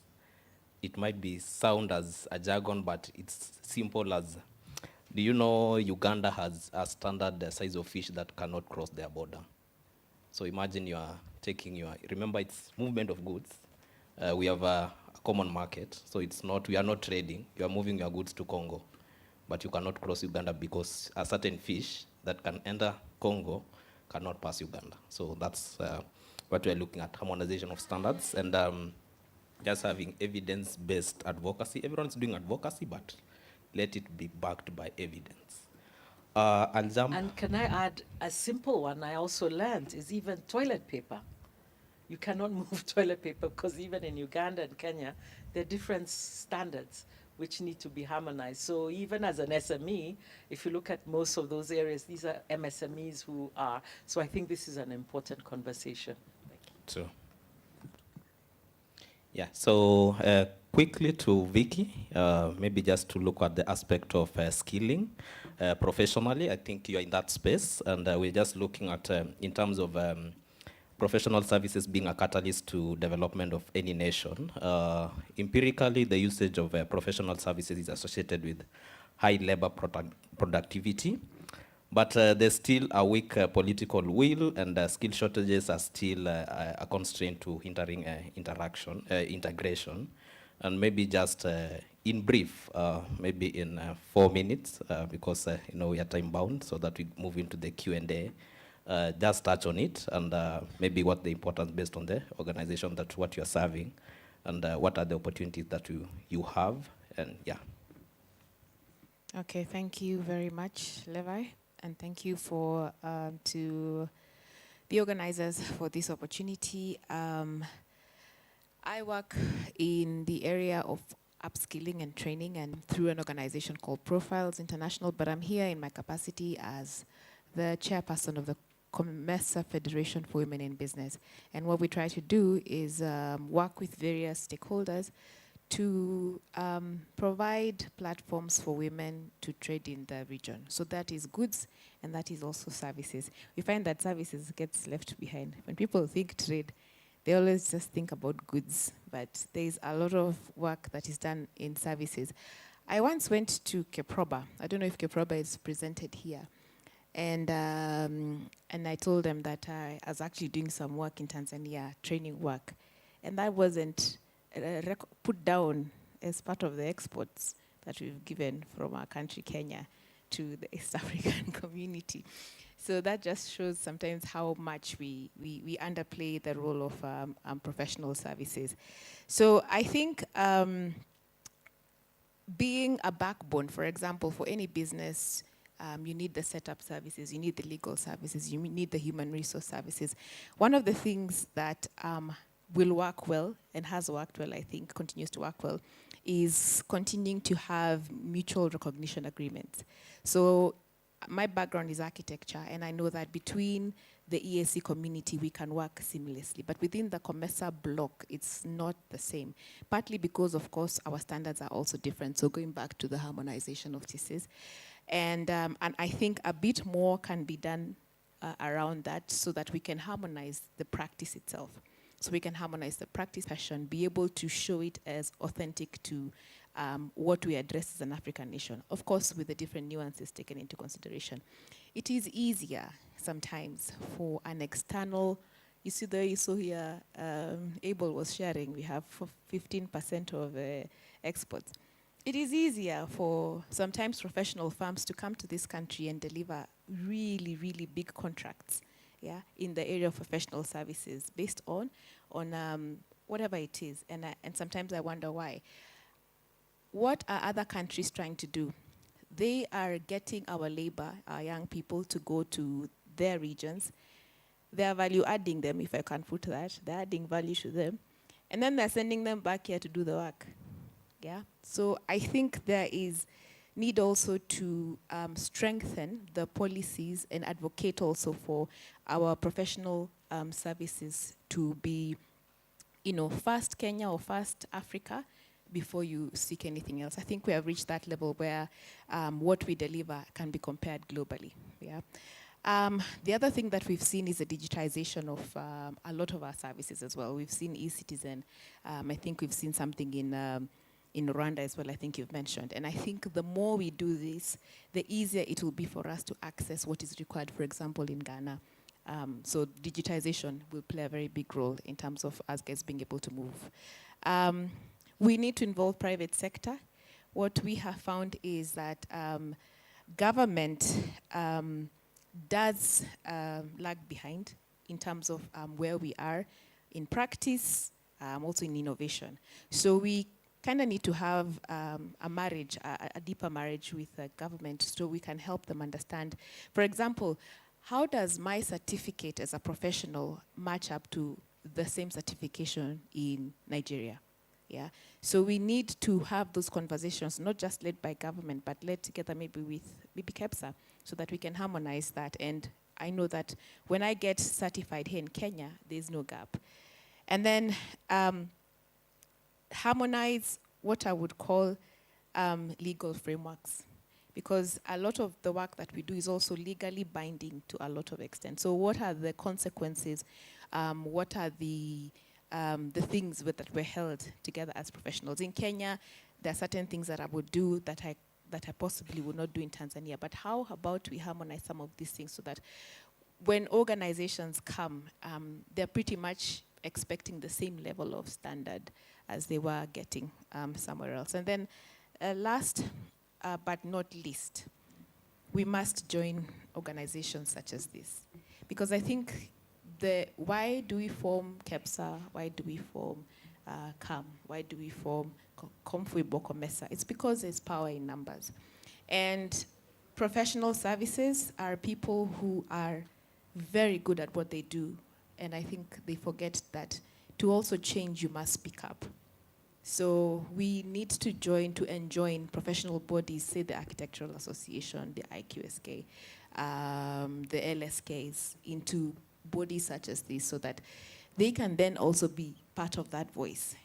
It might be sound as a jargon, but it's simple as, do you know Uganda has a standard size of fish that cannot cross their border? So imagine you are taking remember it's movement of goods. We have a common market, so it's not, we are not trading, you are moving your goods to Congo, but you cannot cross Uganda because a certain fish that can enter Congo cannot pass Uganda. So that's what we are looking at, harmonization of standards, and just having evidence-based advocacy. Everyone's doing advocacy, but let it be backed by evidence. And can I add a simple one I also learned is even toilet paper. You cannot move toilet paper because even in Uganda and Kenya, there are different standards which need to be harmonized. So even as an SME, if you look at most of those areas, these are MSMEs who are. So I think this is an important conversation. Thank you. So, yeah, so quickly to Vicky, maybe just to look at the aspect of skilling professionally. I think you're in that space, and we're just looking at, in terms of professional services being a catalyst to development of any nation. Empirically, the usage of professional services is associated with high labor productivity, but there's still a weak political will, and skill shortages are still a constraint to hindering integration. And maybe just in brief, maybe in 4 minutes, because we are time bound, so that we move into the Q&A. Just touch on it, and maybe what the importance based on the organization, that what you're serving, and what are the opportunities that you have, and yeah. Okay, thank you very much, Levi, and thank you for to the organizers for this opportunity. I work in the area of upskilling and training, and through an organization called Profiles International, but I'm here in my capacity as the chairperson of the COMESA Federation for Women in Business. And what we try to do is work with various stakeholders to provide platforms for women to trade in the region. So that is goods and that is also services. We find that services gets left behind. When people think trade, they always just think about goods, but there's a lot of work that is done in services. I once went to Keproba. I don't know if Keproba is presented here. And I told them that I was actually doing some work in Tanzania, training work. And that wasn't put down as part of the exports that we've given from our country, Kenya, to the East African community. So that just shows sometimes how much we underplay the role of professional services. So I think being a backbone, for example, for any business, you need the setup services, you need the legal services, you need the human resource services. One of the things that will work well and has worked well, I think, continues to work well, is continuing to have mutual recognition agreements. So my background is architecture, and I know that between the EAC community, we can work seamlessly. But within the COMESA block, it's not the same. Partly because, of course, our standards are also different. So going back to the harmonization of thesis. And I think a bit more can be done around that so that we can harmonize the practice itself. So we can harmonize the practice passion, be able to show it as authentic to what we address as an African nation. Of course, with the different nuances taken into consideration. It is easier sometimes for an external, you see there, you saw here, Abel was sharing, we have 15% of exports. It is easier for sometimes professional firms to come to this country and deliver really, really big contracts, yeah, in the area of professional services based on whatever it is. And sometimes I wonder why. What are other countries trying to do? They are getting our labor, our young people, to go to their regions. They are value adding them, if I can put that. They're adding value to them. And then they're sending them back here to do the work. Yeah. So I think there is need also to strengthen the policies and advocate also for our professional services to be, first Kenya or first Africa before you seek anything else. I think we have reached that level where what we deliver can be compared globally. Yeah. The other thing that we've seen is the digitization of a lot of our services as well. We've seen e-citizen. I think we've seen something in Rwanda as well, I think you've mentioned. And I think the more we do this, the easier it will be for us to access what is required, for example, in Ghana. So digitization will play a very big role in terms of us guys being able to move. We need to involve private sector. What we have found is that government does lag behind in terms of where we are in practice, also in innovation. So we kind of need to have a marriage, a deeper marriage with the government so we can help them understand. For example, how does my certificate as a professional match up to the same certification in Nigeria? Yeah. So we need to have those conversations, not just led by government, but led together maybe with COMESA, so that we can harmonize that. And I know that when I get certified here in Kenya, there's no gap. And then harmonize what I would call legal frameworks, because a lot of the work that we do is also legally binding to a lot of extent. So what are the consequences? What are the things that we're held together as professionals? In Kenya, there are certain things that I would do that I possibly would not do in Tanzania. But how about we harmonize some of these things so that when organizations come, they're pretty much expecting the same level of standard as they were getting somewhere else. And then last but not least, we must join organizations such as this. Because I think why do we form CEPSA? Why do we form CAM? Why do we form COMFWIB, COMESA? It's because there's power in numbers. And professional services are people who are very good at what they do. And I think they forget that to also change, you must speak up. So we need to enjoin professional bodies, say the Architectural Association, the IQSK, the LSKs, into bodies such as this, so that they can then also be part of that voice,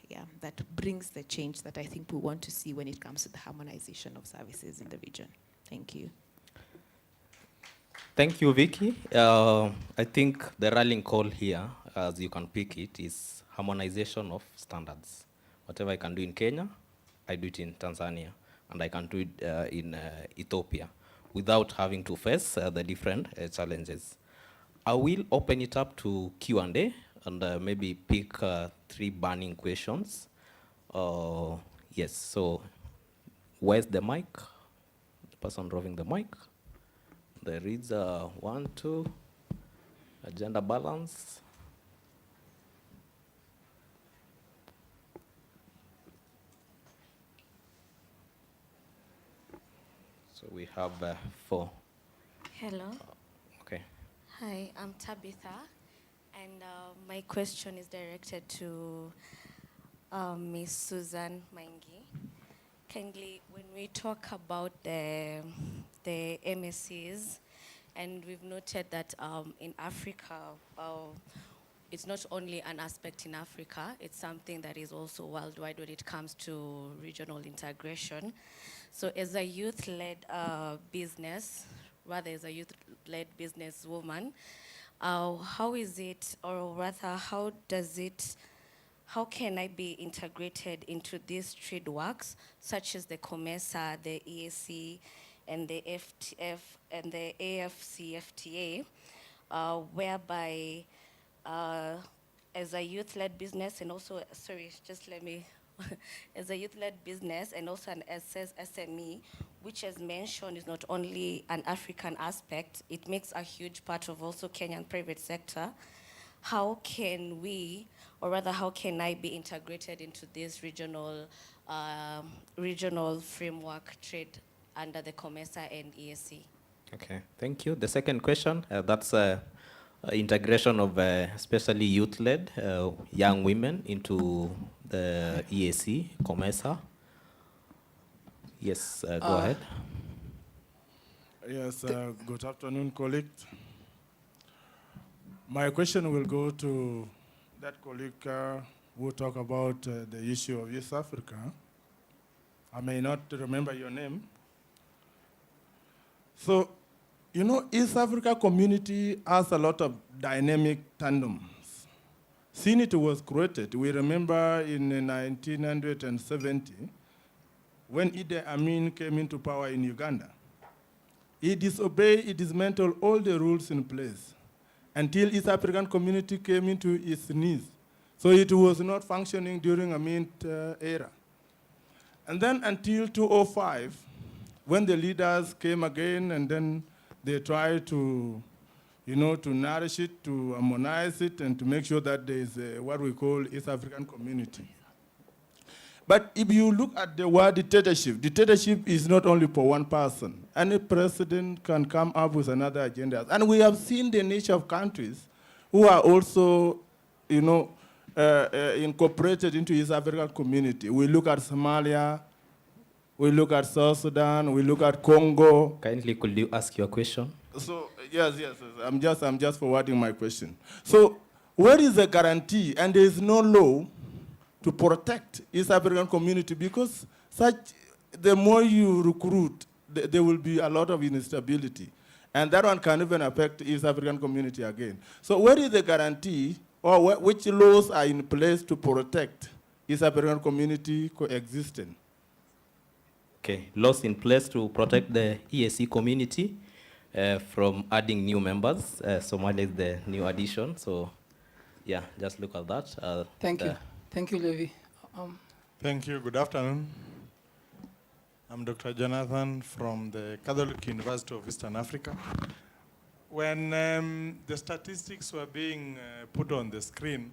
that brings the change that I think we want to see when it comes to the harmonization of services in the region. Thank you. Thank you, Vicky. I think the rallying call here, as you can pick it, is harmonization of standards. Whatever I can do in Kenya, I do it in Tanzania, and I can do it in Ethiopia without having to face the different challenges. I will open it up to Q&A and maybe pick 3 burning questions. Yes, so where's the mic? The person driving the mic. There is 1, 2, gender balance. So we have 4. Hello. Okay. Hi, I'm Tabitha, and my question is directed to Ms. Susan Maingi. Kindly, when we talk about the MSCs, and we've noted that in Africa, it's not only an aspect in Africa, it's something that is also worldwide when it comes to regional integration. So as a youth-led business, rather as a youth-led businesswoman, how is it, or rather how can I be integrated into these trade works, such as the COMESA, the EAC, and the FTF, and the AFCFTA, whereby as a youth-led business and also, sorry, just let me, as a youth-led business and also an SME, which as mentioned is not only an African aspect, it makes a huge part of also Kenyan private sector. How can we, or rather how can I be integrated into this regional framework trade under the COMESA and EAC? Okay, thank you. The second question, that's integration of especially youth-led young women into the EAC, COMESA. Yes, go ahead. Yes, good afternoon, colleagues. My question will go to that colleague who talk about the issue of East Africa. I may not remember your name. So, you know, East Africa community has a lot of dynamic tandems. Since it was created, we remember in 1970, when Idi Amin came into power in Uganda, he disobeyed, he dismantled all the rules in place until East African community came into its knees. So it was not functioning during Amin's era. And then until 2005, when the leaders came again and then they tried to, you know, to nourish it, to harmonize it, and to make sure that there is what we call East African community. But if you look at the word dictatorship is not only for one person. Any president can come up with another agenda. And we have seen the nature of countries who are also, you know, incorporated into East African community. We look at Somalia, we look at South Sudan, we look at Congo. Kindly, could you ask your question? So, yes, I'm just forwarding my question. So, where is the guarantee? And there is no law to protect East African community, because the more you recruit, there will be a lot of instability. And that one can even affect East African community again. So where is the guarantee, or which laws are in place to protect East African community coexisting? Okay, laws in place to protect the EAC community from adding new members. Somalia is the new addition, so yeah, just look at that. Thank you. Thank you, Levi. Thank you. Good afternoon. I'm Dr. Jonathan from the Catholic University of Eastern Africa. When the statistics were being put on the screen,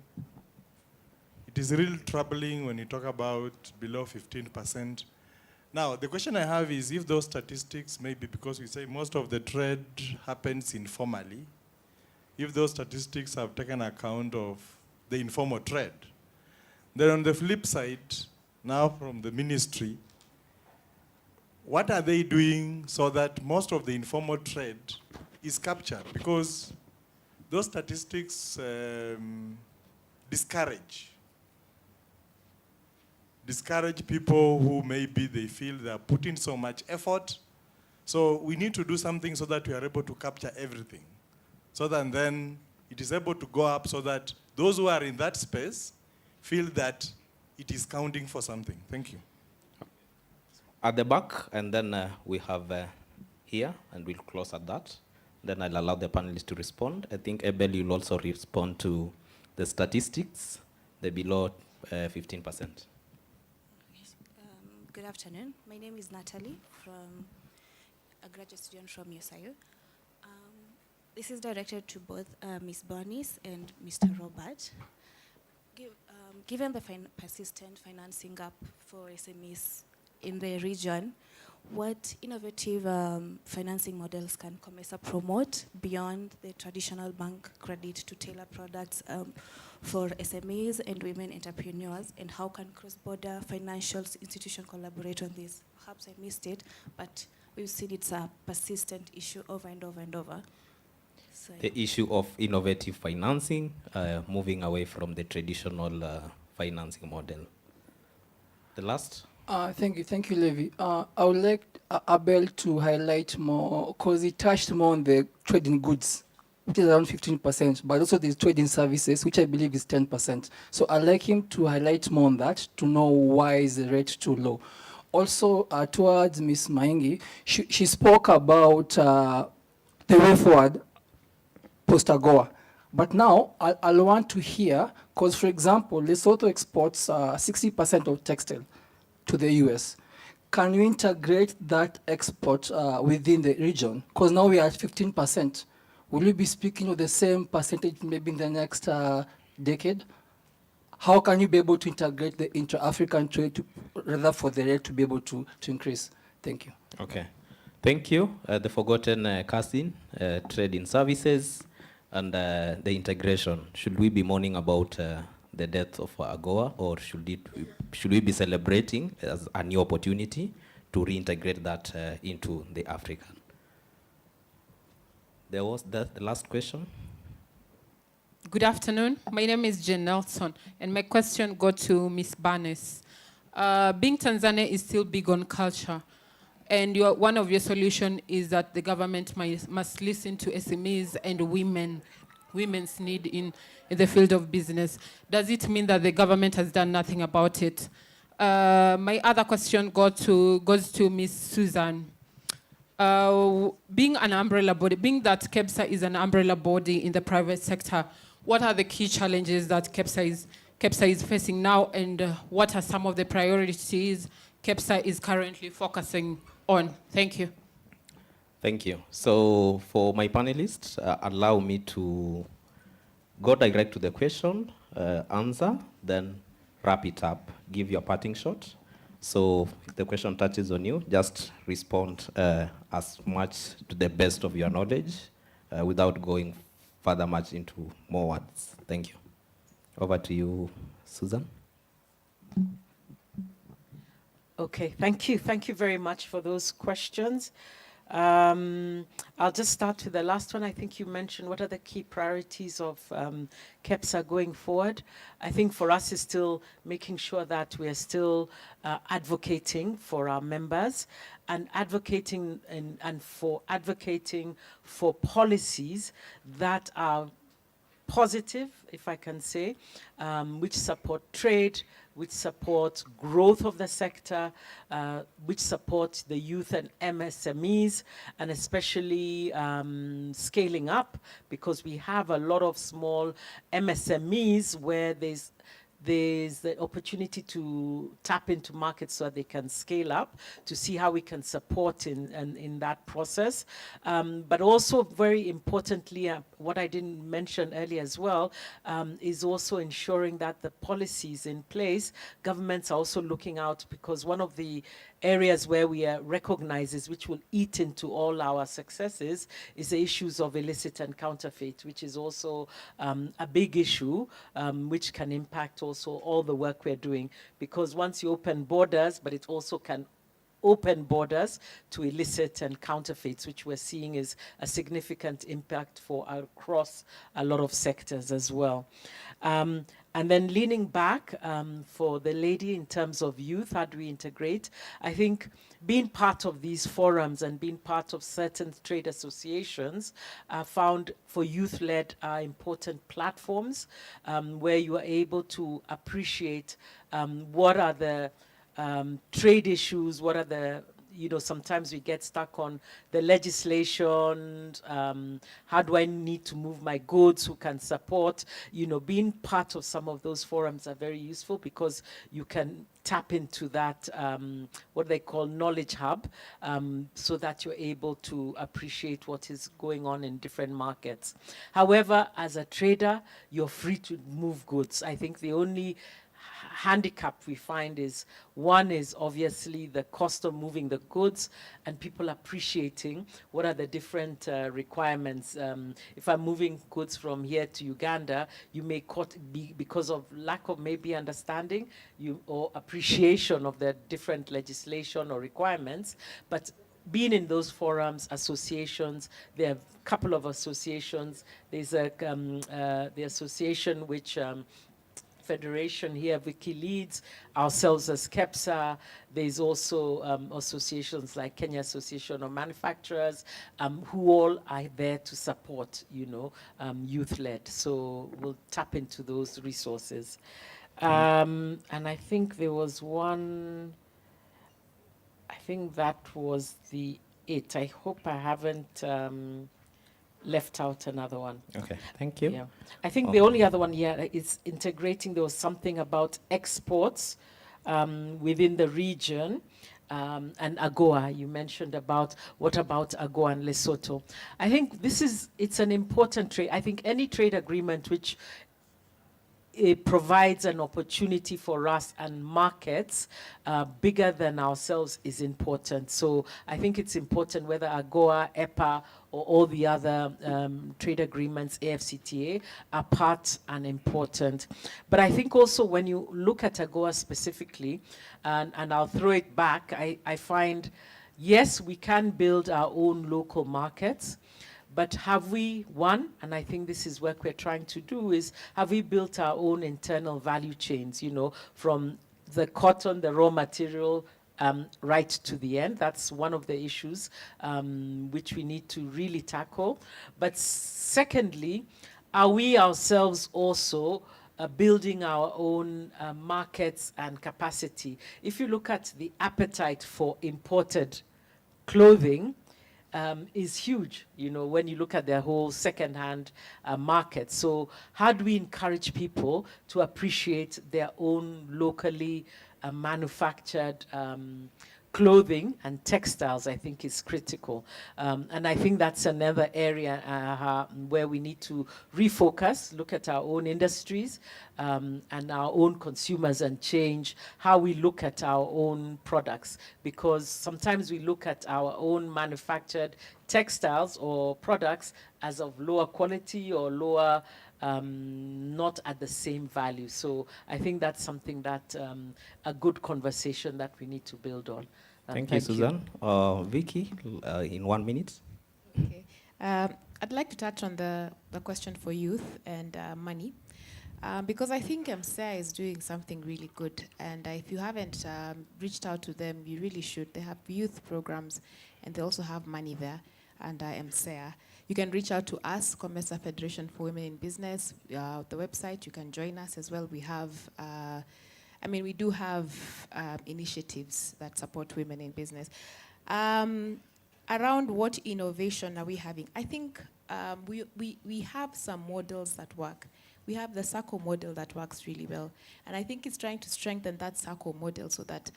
it is really troubling when you talk about below 15%. Now, the question I have is if those statistics, maybe because we say most of the trade happens informally, if those statistics have taken account of the informal trade. Then on the flip side, now from the ministry, what are they doing so that most of the informal trade is captured? Because those statistics discourage discourage people who maybe they feel they are putting so much effort. So we need to do something so that we are able to capture everything. So that then it is able to go up so that those who are in that space feel that it is counting for something. Thank you. At the back, and then we have here, and we'll close at that. Then I'll allow the panelists to respond. I think Abel, you'll also respond to the statistics, the below 15%. Good afternoon. My name is Natalie, from a graduate student from USIU. This is directed to both Ms. Bernice and Mr. Robert. Given the persistent financing gap for SMEs in the region, what innovative financing models can COMESA promote beyond the traditional bank credit to tailor products for SMEs and women entrepreneurs, and how can cross-border financial institutions collaborate on this? Perhaps I missed it, but we've seen it's a persistent issue over and over and over. So The issue of innovative financing, moving away from the traditional financing model. The last? Thank you, Levi. I would like Abel to highlight more, because he touched more on the trading goods, which is around 15%, but also there's trading services, which I believe is 10%. So I'd like him to highlight more on that to know why is the rate too low. Also, towards Ms. Maingi, she spoke about the way forward post-AGOA. But now I'll want to hear, because for example, Lesotho exports 60% of textile to the US. Can we integrate that export within the region? Because now we are at 15%. Will we be speaking of the same percentage maybe in the next decade? How can you be able to integrate the intra-African trade rather for the rate to be able to increase? Thank you. Okay. Thank you. The forgotten casting, trade in services, and the integration. Should we be mourning about the death of AGOA, or should we be celebrating as a new opportunity to reintegrate that into the African? There was the last question. Good afternoon. My name is Jen Nelson, and my question goes to Ms. Barnes. Being Tanzania is still big on culture, and one of your solutions is that the government must listen to SMEs and women's need in the field of business. Does it mean that the government has done nothing about it? My other question goes to Ms. Susan. Being an umbrella body, being that COMESA is an umbrella body in the private sector, what are the key challenges that COMESA is facing now, and what are some of the priorities COMESA is currently focusing on? Thank you. Thank you. So for my panelists, allow me to go direct to the question, answer, then wrap it up, give your parting shot. So if the question touches on you, just respond as much to the best of your knowledge without going further much into more words. Thank you. Over to you, Susan. Okay, thank you. Thank you very much for those questions. I'll just start with the last one. I think you mentioned what are the key priorities of COMESA going forward. I think for us is still making sure that we are still advocating for our members and advocating for policies that are positive, if I can say, which support trade, which support growth of the sector, which support the youth and MSMEs, and especially scaling up, because we have a lot of small MSMEs where there's the opportunity to tap into markets so that they can scale up, to see how we can support in that process. But also very importantly, what I didn't mention earlier as well, is also ensuring that the policies in place, governments are also looking out, because one of the areas where we are recognizes, which will eat into all our successes, is the issues of illicit and counterfeit, which is also a big issue, which can impact also all the work we're doing. Because once you open borders, but it also can open borders to illicit and counterfeits, which we're seeing is a significant impact for across a lot of sectors as well. And then leaning back for the lady in terms of youth, how do we integrate? I think being part of these forums and being part of certain trade associations found for youth-led important platforms where you are able to appreciate what are the trade issues, what are the sometimes we get stuck on the legislation, how do I need to move my goods, who can support, being part of some of those forums are very useful because you can tap into that, what they call knowledge hub, so that you're able to appreciate what is going on in different markets. However, as a trader, you're free to move goods. I think the only handicap we find is one is obviously the cost of moving the goods and people appreciating what are the different requirements. If I'm moving goods from here to Uganda, you may be because of lack of maybe understanding or appreciation of the different legislation or requirements, but being in those forums, associations, there are a couple of associations. There's the association which Federation here, Wiki leads, ourselves as COMESA. There's also associations like Kenya Association of Manufacturers, who all are there to support, youth-led. So we'll tap into those resources. And I think there was one, I think that was it. I hope I haven't left out another one. Okay, thank you. Yeah. I think the only other one here is integrating. There was something about exports within the region and AGOA. You mentioned about, what about AGOA and Lesotho? I think it's an important trade. I think any trade agreement which it provides an opportunity for us and markets bigger than ourselves is important. So I think it's important whether AGOA, EPA, or all the other trade agreements, AFCTA, are part and important. But I think also when you look at AGOA specifically, and I'll throw it back, I find, yes, we can build our own local markets, but have we, and I think this is what we're trying to do, is have we built our own internal value chains, from the cotton, the raw material, right to the end? That's one of the issues which we need to really tackle. But secondly, are we ourselves also building our own markets and capacity? If you look at the appetite for imported clothing, is huge, when you look at their whole second-hand market. So how do we encourage people to appreciate their own locally manufactured clothing and textiles? I think is critical. And I think that's another area where we need to refocus, look at our own industries and our own consumers and change how we look at our own products. Because sometimes we look at our own manufactured textiles or products as of lower quality or lower not at the same value. So I think that's something that a good conversation that we need to build on. Thank you, Susan. Vicky, in 1 minute. Okay. I'd like to touch on the question for youth and money, because I think COMESA is doing something really good. And if you haven't reached out to them, you really should. They have youth programs, and they also have money there under COMESA. You can reach out to us, COMESA Federation for Women in Business, the website. You can join us as well. We have, we do have initiatives that support women in business. Around what innovation are we having? I think we have some models that work. We have the SACCO model that works really well. And I think it's trying to strengthen that SACCO model so that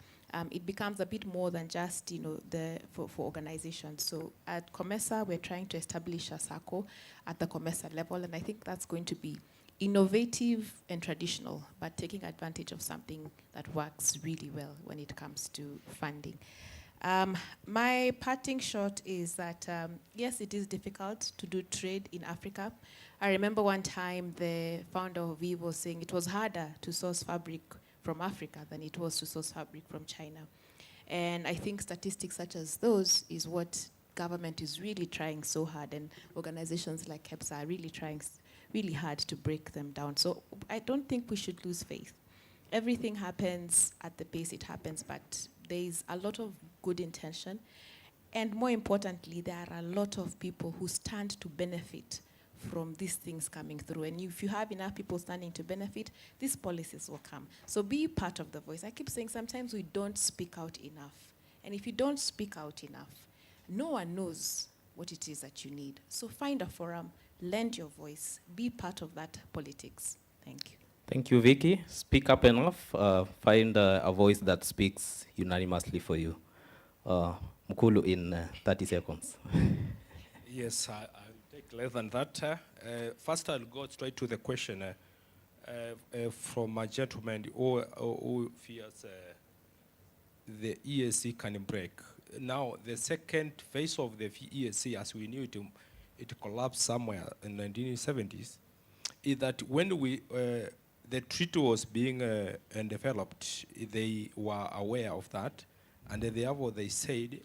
it becomes a bit more than just, for organizations. So at COMESA, we're trying to establish a SACCO at the COMESA level, and I think that's going to be innovative and traditional, but taking advantage of something that works really well when it comes to funding. My parting shot is that, yes, it is difficult to do trade in Africa. I remember one time the founder of Vivo saying it was harder to source fabric from Africa than it was to source fabric from China. And I think statistics such as those is what government is really trying so hard, and organizations like COMESA are really trying really hard to break them down. So I don't think we should lose faith. Everything happens at the pace it happens, but there is a lot of good intention. And more importantly, there are a lot of people who stand to benefit from these things coming through. And if you have enough people standing to benefit, these policies will come. So be part of the voice. I keep saying sometimes we don't speak out enough. And if you don't speak out enough, no one knows what it is that you need. So find a forum, lend your voice, be part of that politics. Thank you. Thank you, Vicky. Speak up enough. Find a voice that speaks unanimously for you. Mkulu in 30 seconds. Yes, I'll take less than that. First, I'll go straight to the question from a gentleman who fears the EAC can break. Now, the second phase of the EAC, as we knew it, it collapsed somewhere in the 1970s, is that when the treaty was being developed, they were aware of that, and therefore they said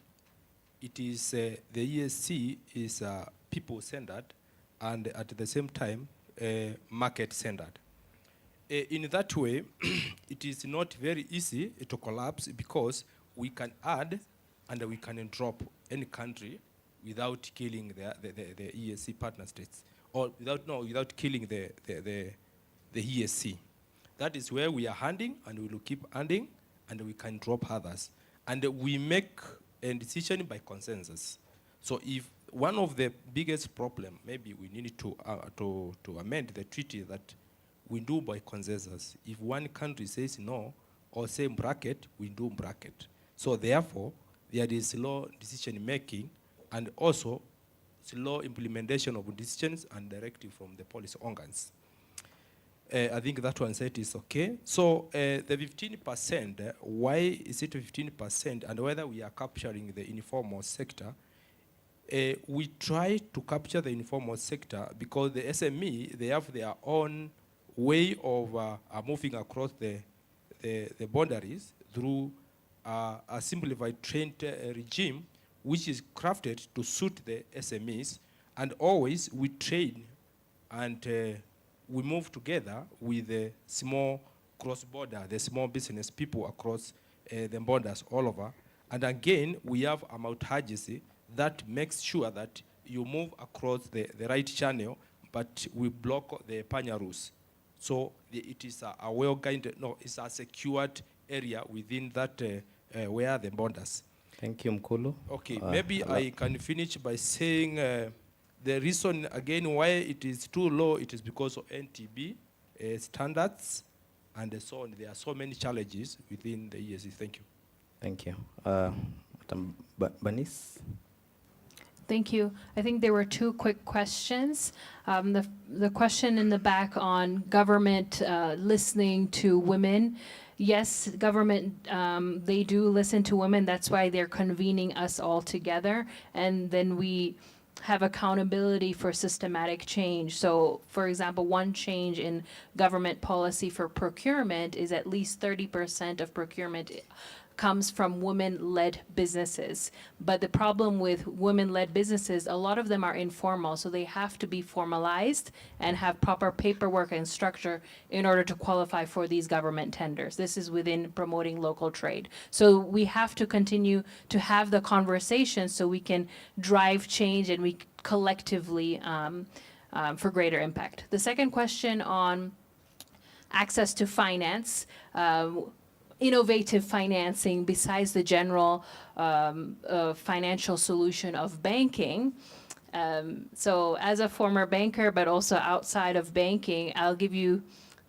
it is the EAC is people-centered and at the same time market-centered. In that way, it is not very easy to collapse because we can add and we can drop any country without killing the EAC partner states, or without killing the EAC. That is where we are handing, and we will keep handing, and we can drop others. And we make a decision by consensus. So if one of the biggest problem, maybe we need to amend the treaty that we do by consensus. If one country says no, or say bracket, we do bracket. So therefore, there is slow decision making and also slow implementation of decisions and directive from the policy organs. I think that one set is okay. So the 15%, why is it 15%, and whether we are capturing the informal sector? We try to capture the informal sector because the SME, they have their own way of moving across the boundaries through a simplified trade regime, which is crafted to suit the SMEs, and always we train and we move together with the small cross-border, the small business people across the borders all over. And again, we have a multi-agency that makes sure that you move across the right channel, but we block the panya rules. So it is a well-guided, no, it's a secured area within that where the borders. Thank you, Mkulu. Okay, maybe I can finish by saying the reason, again, why it is too low, it is because of NTB standards and so on. There are so many challenges within the EAC. Thank you. Thank you. Banis? Thank you. I think there were two quick questions. The question in the back on government listening to women. Yes, government, they do listen to women. That's why they're convening us all together. And then we have accountability for systematic change. So, for example, one change in government policy for procurement is at least 30% of procurement comes from women-led businesses. But the problem with women-led businesses, a lot of them are informal, so they have to be formalized and have proper paperwork and structure in order to qualify for these government tenders. This is within promoting local trade. So we have to continue to have the conversation so we can drive change and we collectively for greater impact. The second question on access to finance, innovative financing besides the general financial solution of banking. So as a former banker, but also outside of banking, I'll give you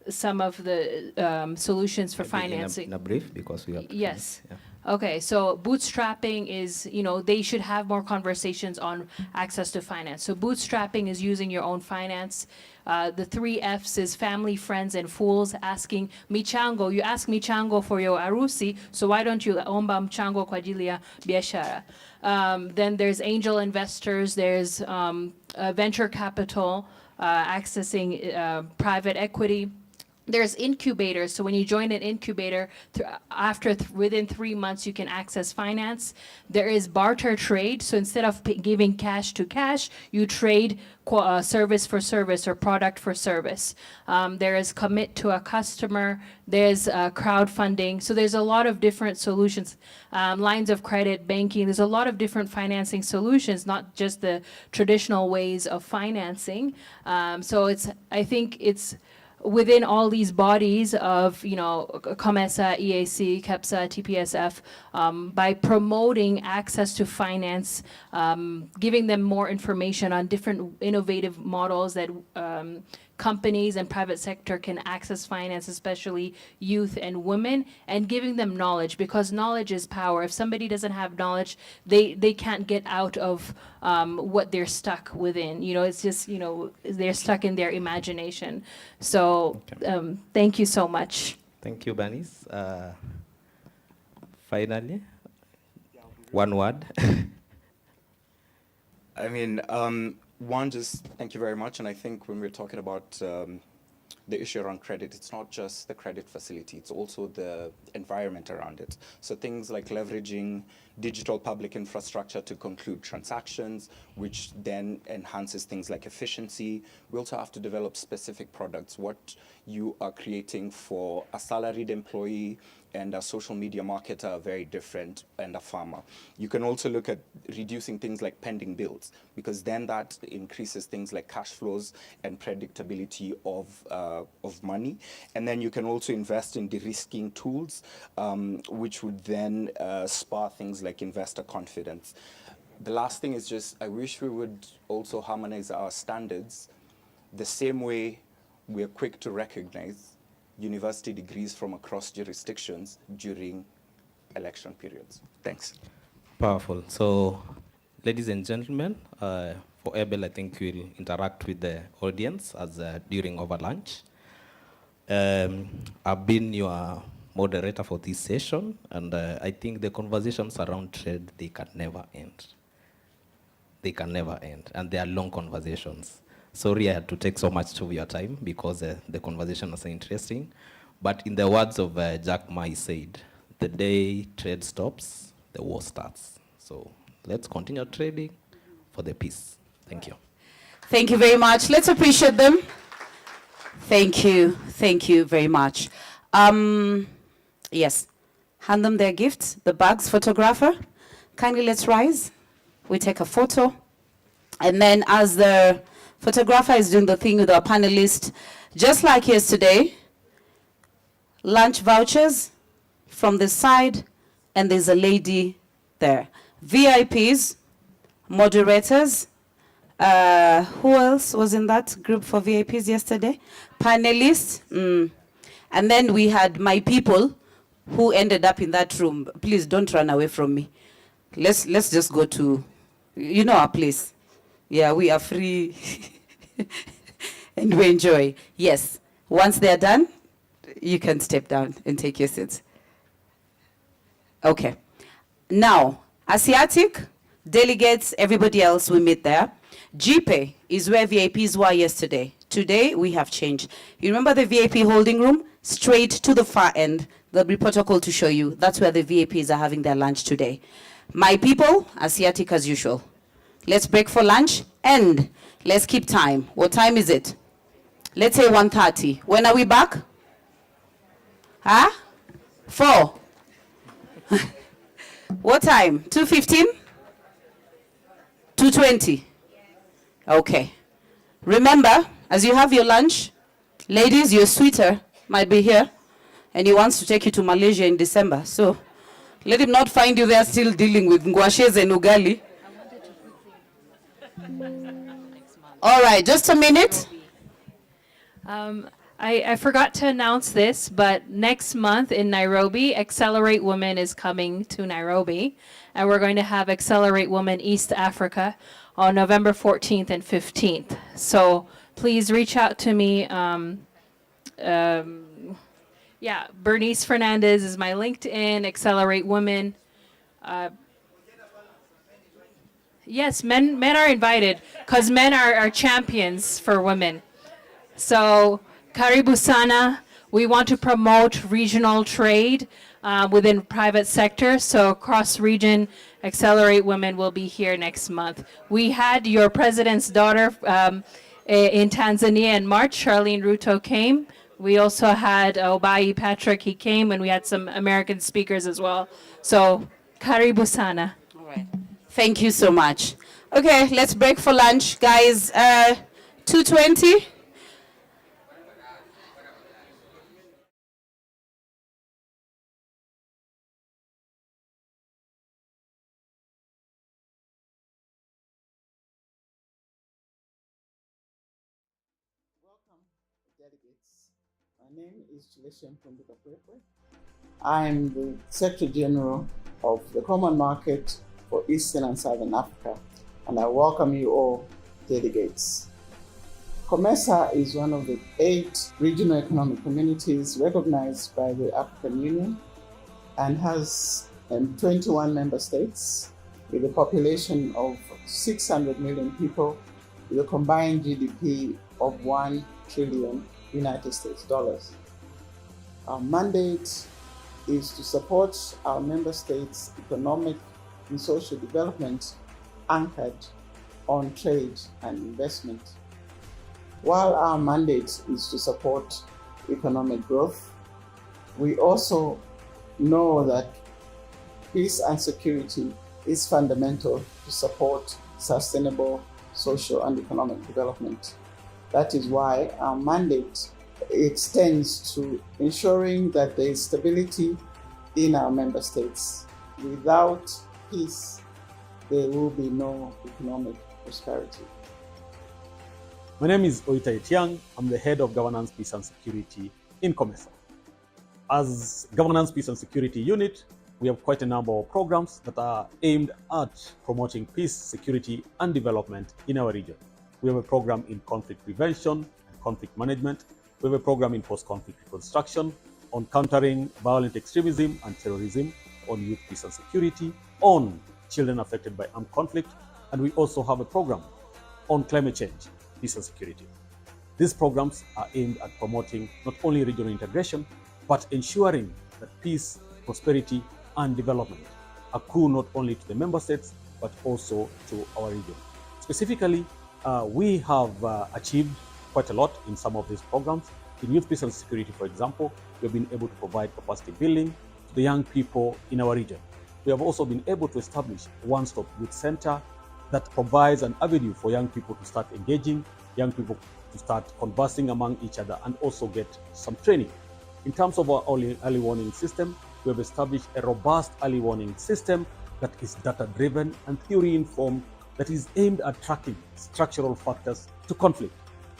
some of the solutions for financing. In a brief, because we have to Yes. finish, Okay, so bootstrapping is, they should have more conversations on access to finance. So bootstrapping is using your own finance. The 3 F's is family, friends, and fools. Asking michango, you ask michango for your arusi, so why don't you omba mchango kwa ajili ya biashara? Then there's angel investors, there's venture capital, accessing private equity. there's incubators. So when you join an incubator, within 3 months, you can access finance. There is barter trade. So instead of giving cash to cash, you trade service for service or product for service. There is commit to a customer. There's crowdfunding. So there's a lot of different solutions, lines of credit, banking. There's a lot of different financing solutions, not just the traditional ways of financing. So I think it's within all these bodies of, COMESA, EAC, CEPSA, TPSF, by promoting access to finance, giving them more information on different innovative models that companies and private sector can access finance, especially youth and women, and giving them knowledge, because knowledge is power. If somebody doesn't have knowledge, they can't get out of what they're stuck within. It's just, they're stuck in their imagination. So thank you so much. Thank you, Bernice. Finally, one word. I mean, one, just thank you very much. And I think when we're talking about the issue around credit, it's not just the credit facility, it's also the environment around it. So things like leveraging digital public infrastructure to conclude transactions, which then enhances things like efficiency. We also have to develop specific products. What you are creating for a salaried employee and a social media marketer are very different, and a farmer. You can also look at reducing things like pending bills, because then that increases things like cash flows and predictability of money. And then you can also invest in de-risking tools, which would then spur things like investor confidence. The last thing is just, I wish we would also harmonize our standards the same way we're quick to recognize university degrees from across jurisdictions during election periods. Thanks. Powerful. So, ladies and gentlemen, for Abel, I think we'll interact with the audience as during over lunch. I've been your moderator for this session, and I think the conversations around trade, they can never end. They can never end, and they are long conversations. Sorry I had to take so much of your time because the conversation was interesting. But in the words of Jack Ma, he said, the day trade stops, the war starts. So let's continue trading for the peace. Thank you. Thank you very much. Let's appreciate them. Thank you. Thank you very much. Yes. Hand them their gifts, the bags, photographer. Kindly let's rise. We take a photo. And then as the photographer is doing the thing with our panelists, just like yesterday, lunch vouchers from the side, and there's a lady there. VIPs, moderators, who else was in that group for VIPs yesterday? Panelists, and then we had my people who ended up in that room. Please don't run away from me. Let's just go to, our place. Yeah, we are free and we enjoy. Yes, once they're done, you can step down and take your seats. Okay. Now, Asiatic, delegates, everybody else, we meet there. GPay is where VIPs were yesterday. Today, we have changed. You remember the VIP holding room? Straight to the far end. There'll be protocol to show you. That's where the VIPs are having their lunch today. My people, Asiatic as usual. Let's break for lunch and let's keep time. What time is it? Let's say 1:30. When are we back? 4. What time? 2:15? 2:20? Okay. Remember, as you have your lunch, ladies, your sweeter might be here and he wants to take you to Malaysia in December. So let him not find you there still dealing with ngwashes and ugali. All right, just a minute. I forgot to announce this, but next month in Nairobi, Accelerate Women is coming to Nairobi, and we're going to have Accelerate Women East Africa on November 14th and 15th. So please reach out to me. Yeah, Bernice Fernandez is my LinkedIn, Accelerate Women. Yes, men are invited because men are champions for women. So, Karibu Sana. We want to promote regional trade within private sector. So cross-region Accelerate Women will be here next month. We had your president's daughter in Tanzania in March. Charlene Ruto came. We also had Obai Patrick, he came, and we had some American speakers as well. So, karibu sana. All right. Thank you so much. Okay, let's break for lunch, guys. 2:20. Delegates. My name is Chileshem Punduka Pwepwe. I'm the Secretary General of the Common Market for Eastern and Southern Africa, and I welcome you all, delegates. COMESA is one of the 8 regional economic communities recognized by the African Union and has 21 member states with a population of 600 million people with a combined GDP of $1 trillion United States dollars. Our mandate is to support our member states' economic and social development anchored on trade and investment. While our mandate is to support economic growth, we also know that peace and security is fundamental to support sustainable social and economic development. That is why our mandate extends to ensuring that there is stability in our member states. Without peace, there will be no economic prosperity. My name is Oita Etiang. I'm the head of Governance, Peace and Security in COMESA. As Governance, Peace and Security Unit, we have quite a number of programs that are aimed at promoting peace, security, and development in our region. We have a program in conflict prevention and conflict management. We have a program in post-conflict reconstruction, on countering violent extremism and terrorism, on youth peace and security, on children affected by armed conflict, and we also have a program on climate change, peace and security. These programs are aimed at promoting not only regional integration, but ensuring that peace, prosperity, and development accrue not only to the member states, but also to our region. Specifically, we have achieved quite a lot in some of these programs. In youth peace and security, for example, we have been able to provide capacity building to the young people in our region. We have also been able to establish a one-stop youth center that provides an avenue for young people to start engaging, young people to start conversing among each other, and also get some training. In terms of our early warning system, we have established a robust early warning system that is data-driven and theory-informed, that is aimed at tracking structural factors to conflict.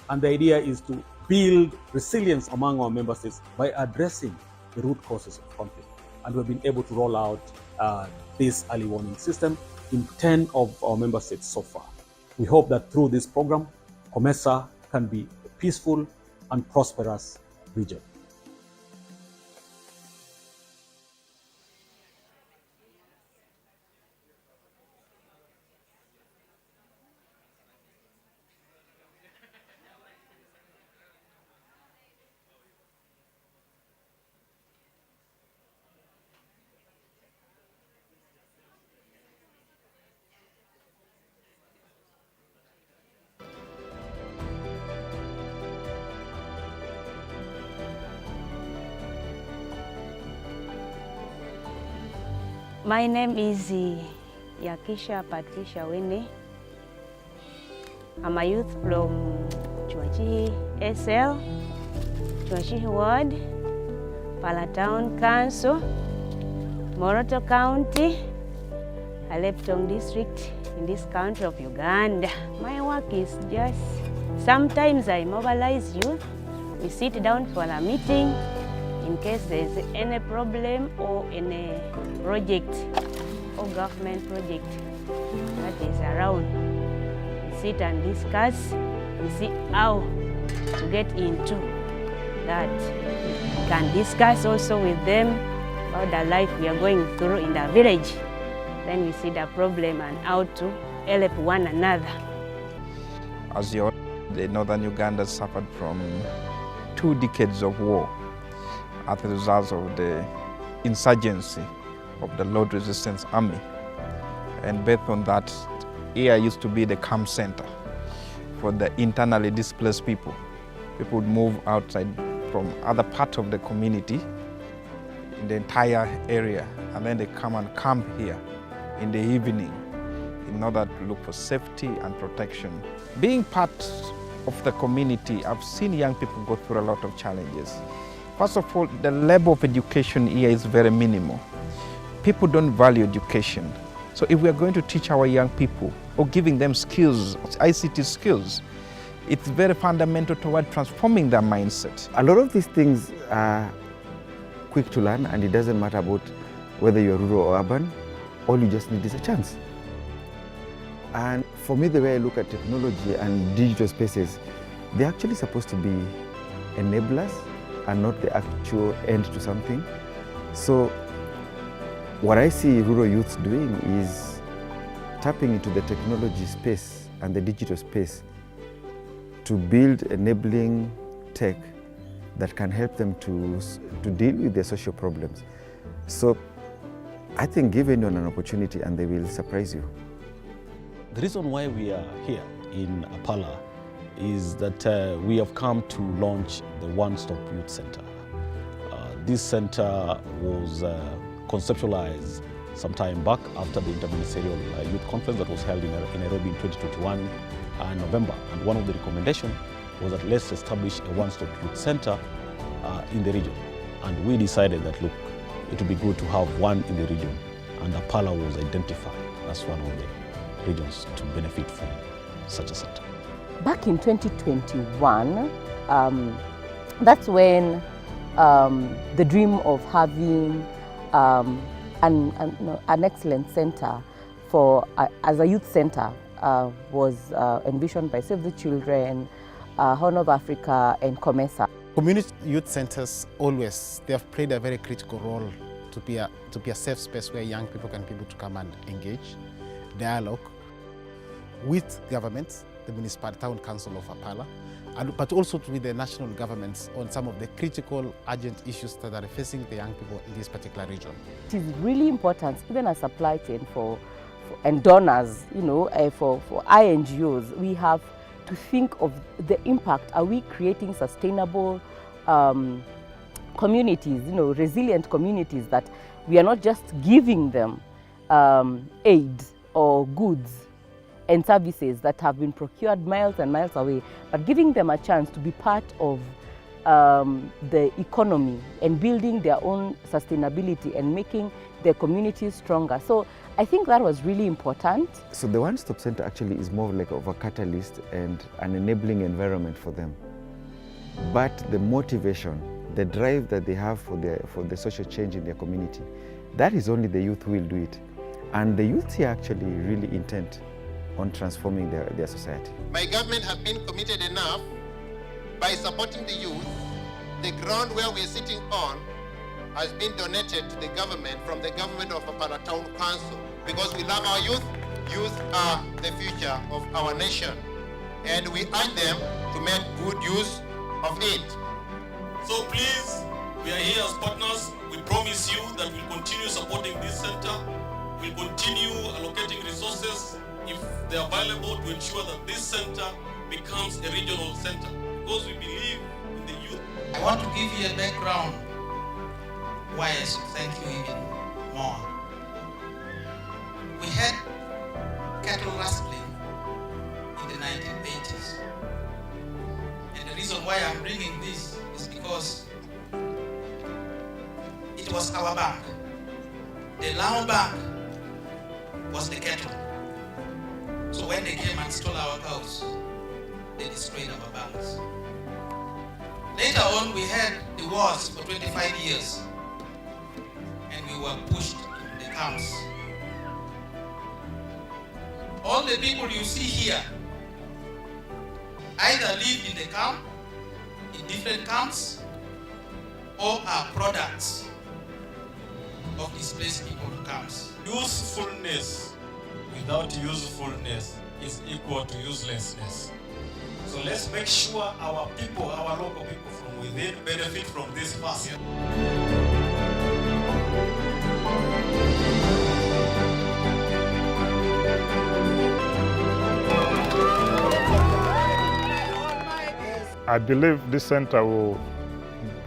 And the idea is to build resilience among our member states by addressing the root causes of conflict. And we've been able to roll out this early warning system in 10 of our member states so far. We hope that through this program, COMESA can be a peaceful and prosperous region. My name is Yakisha Patricia Wene. I'm a youth from Chuachihi SL, Chuachihi Ward, Palatown Council, Moroto County, Aleptong District in this country of Uganda. My work is just, sometimes I mobilize youth. We sit down for a meeting in case there's any problem or any project or government project that is around. We sit and discuss and see how to get into that. We can discuss also with them about the life we are going through in the village. Then we see the problem and how to help one another. As you know, the northern Uganda suffered from 2 decades of war. as a result of the insurgency of the Lord Resistance Army. And based on that, here used to be the camp center for the internally displaced people. People would move outside from other parts of the community in the entire area, and then they come and camp here in the evening in order to look for safety and protection. Being part of the community, I've seen young people go through a lot of challenges. First of all, the level of education here is very minimal. People don't value education. So if we are going to teach our young people or giving them skills, ICT skills, it's very fundamental toward transforming their mindset. A lot of these things are quick to learn, and it doesn't matter about whether you're rural or urban. All you just need is a chance. And for me, the way I look at technology and digital spaces, they're actually supposed to be enablers and not the actual end to something. So what I see rural youths doing is tapping into the technology space and the digital space to build enabling tech that can help them to deal with their social problems. So I think give anyone an opportunity and they will surprise you. The reason why we are here in Apala is that we have come to launch the One Stop Youth Center. This center was conceptualized some time back after the Interministerial Youth Conference that was held in Nairobi in 2021 November. And one of the recommendations was that let's establish a one-stop youth center in the region. And we decided that, look, it would be good to have one in the region. And Apala was identified as one of the regions to benefit from such a center. Back in 2021, that's when the dream of having an excellent center for as a youth center was envisioned by Save the Children, Horn of Africa, and COMESA. Community youth centers always, they have played a very critical role to be a safe space where young people can be able to come and engage, dialogue with governments, the municipal town council of Apala, but also with the national governments on some of the critical urgent issues that are facing the young people in this particular region. It is really important, even a supply chain and donors, you know, for INGOs, we have to think of the impact. Are we creating sustainable communities, you know, resilient communities that we are not just giving them aid or goods and services that have been procured miles and miles away, but giving them a chance to be part of the economy and building their own sustainability and making their communities stronger. So I think that was really important. So the One Stop Center actually is more like of a catalyst and an enabling environment for them. But the motivation, the drive that they have for the social change in their community, that is only the youth who will do it. And the youth here actually really intent on transforming their society. My government have been committed enough by supporting the youth. The ground where we're sitting on has been donated to the government from the government of Apala Town Council because we love our youth. Youth are the future of our nation, and we urge them to make good use of it. So please, we are here as partners. We promise you that we'll continue supporting this center. We'll continue allocating resources if they're available to ensure that this center becomes a regional center because we believe in the youth. I want to give you a background why I should thank you even more. We had cattle rustling in the 1980s. And the reason why I'm bringing this is because it was our bank. The Lao Bank was the cattle. So when they came and stole our cows, they destroyed our banks. Later on, we had the wars for 25 years, and we were pushed in the camps. All the people you see here either live in the camp, in different camps, or are products of displaced people camps. Usefulness without usefulness is equal to uselessness. So let's make sure our people, our local people from within benefit from this first. I believe this center will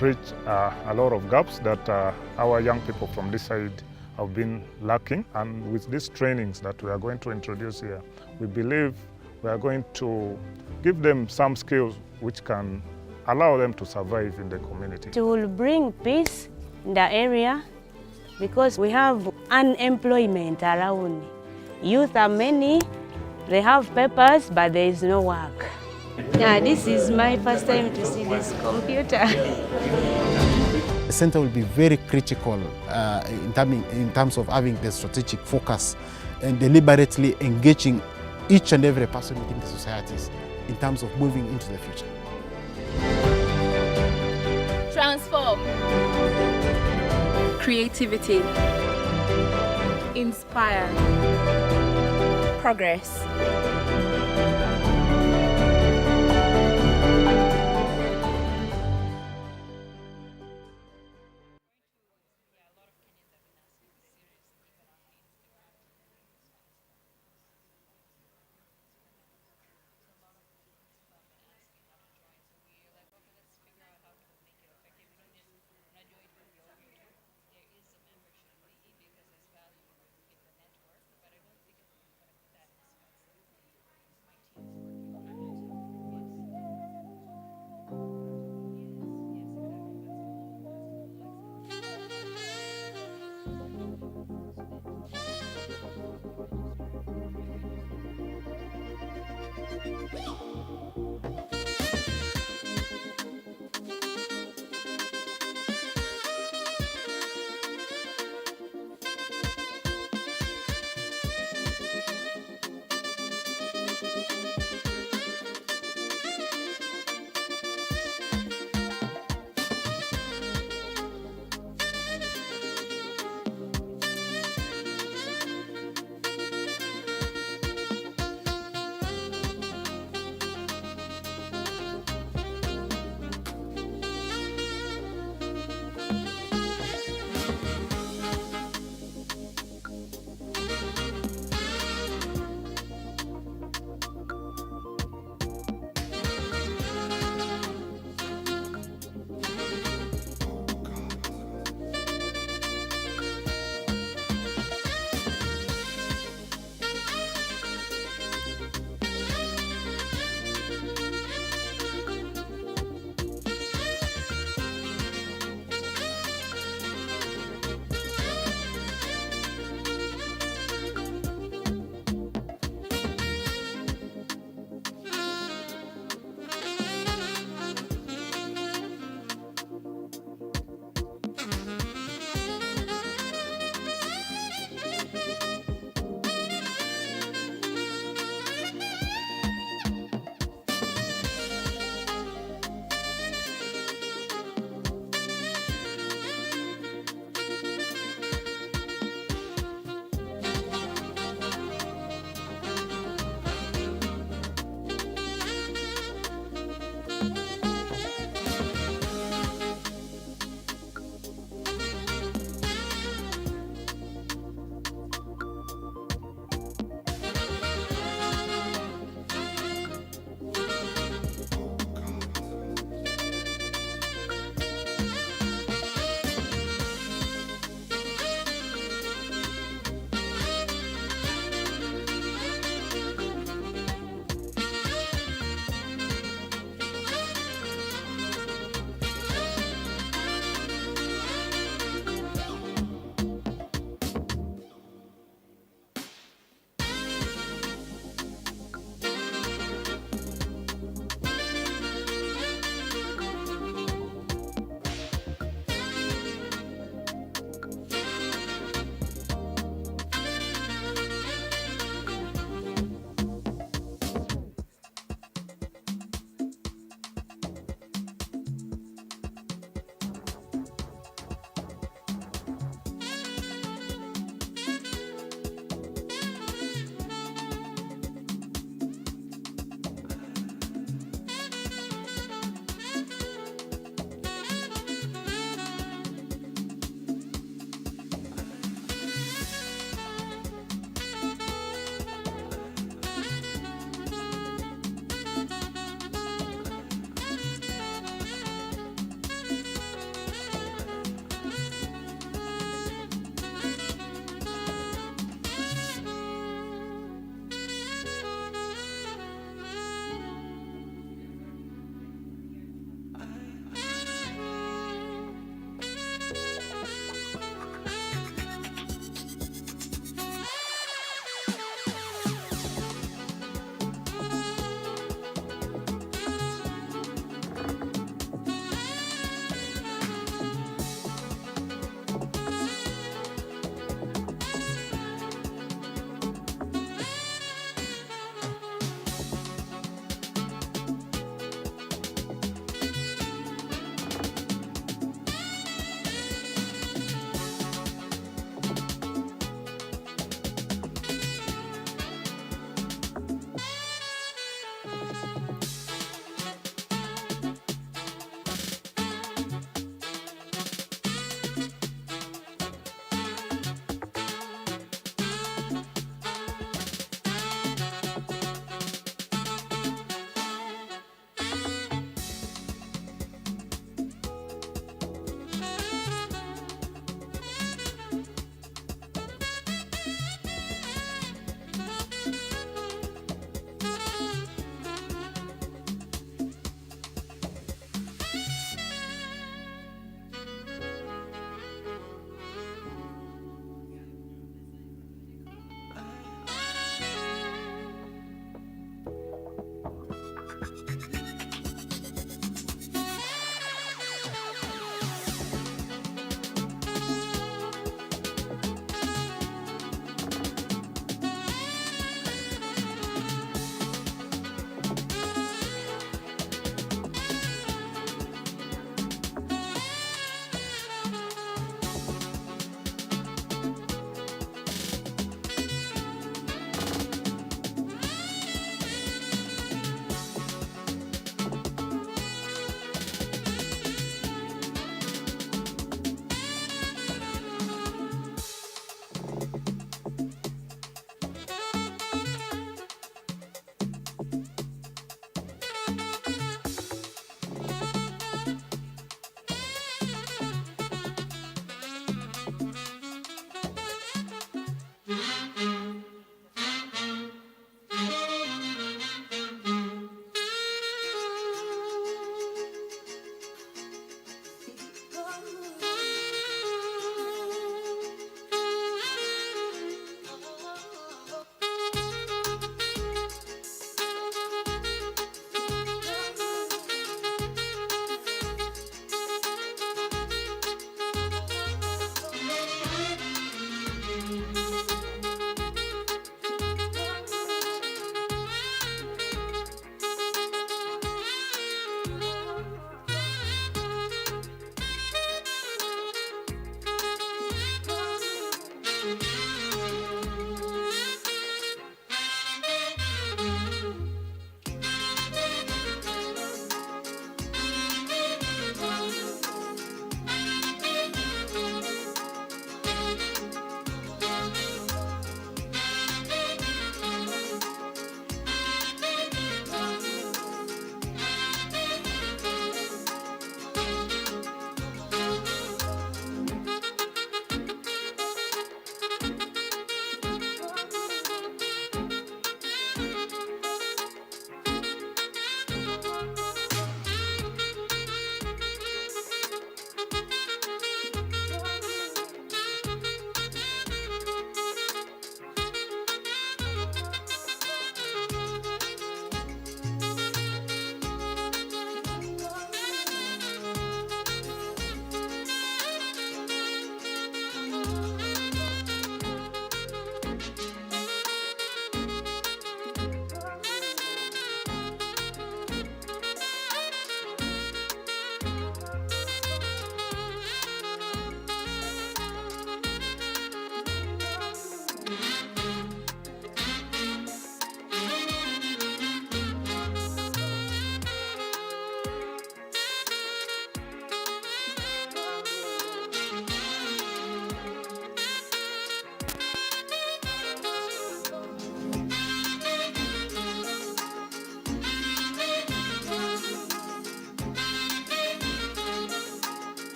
bridge a lot of gaps that our young people from this side have been lacking. And with these trainings that we are going to introduce here, we believe we are going to give them some skills which can allow them to survive in the community. It will bring peace in the area because we have unemployment around. Youth are many, they have papers, but there is no work. Yeah, this is my first time to see this computer. The center will be very critical in terms of having the strategic focus and deliberately engaging each and every person within the societies in terms of moving into the future. Transform. Creativity. Inspire. Progress.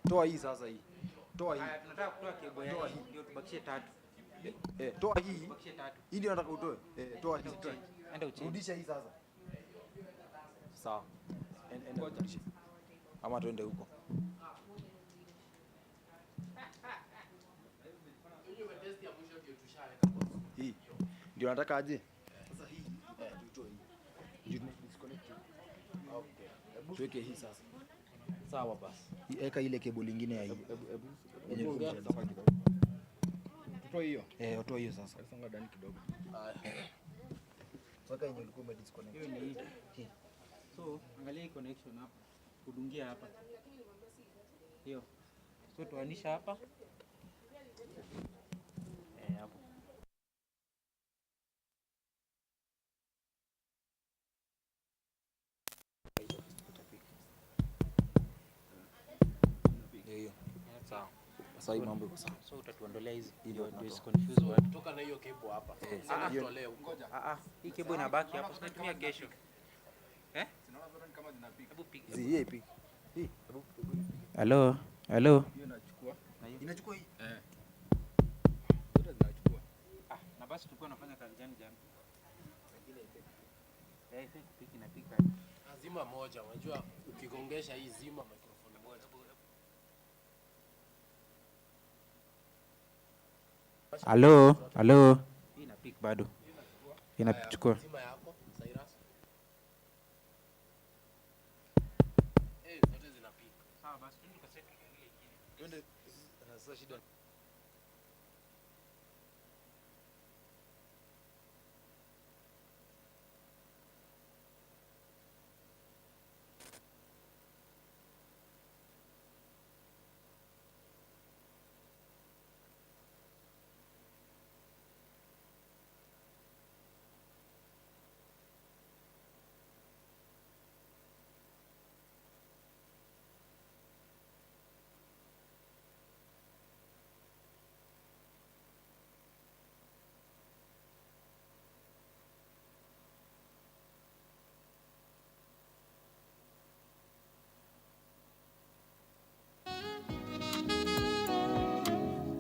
Toa hii sasa hii. Toa hii. Tunataka kutoa kebo ya hii ndio tubakishe tatu. Toa hii. Tubakishe tatu. Hii ndio nataka utoe. Toa hii. Enda uchini. Rudisha hii sasa. Sawa. Enda urudishe. Ama tuende huko. Hii. Ndio nataka aje? Sasa hii. Tuitoe hii. Disconnect hii. Okay. Tuweke hii sasa. Sawa basi. Eka ile cable nyingine ya hii. Tutoe hiyo. Toa hiyo sasa. Songa ndani kidogo. Weka yenye ulikuwa umedisconnect. Hiyo ni hii. So, angalia hii connection hapa. Kudungia hapa. Hiyo. So tuanisha hapa. Hapo. Hiyo. Sawa. Sasa hii mambo iko sawa. So utatuondolea hizi. Ndio confuse watu. Toka na hiyo cable hapa. Tolee huko. Hii cable inabaki hapo, tunatumia kesho. Sinaona zote kama zinapika. Hebu piga. Hii piga. Hii. Hello. Hello. Hiyo nachukua. Inachukua hii. Zote zinachukua. Na basi tulikuwa tunafanya kazi gani jana? Piki na pika. Zima moja, unajua ukigongesha hii zima microphone moja. Hello. Hii ina pick bado. Inachukua. Zima yako, Cyrus. Zote zinapika. Sawa basi twende tukaseti kingine kingine. Twende sasa shida.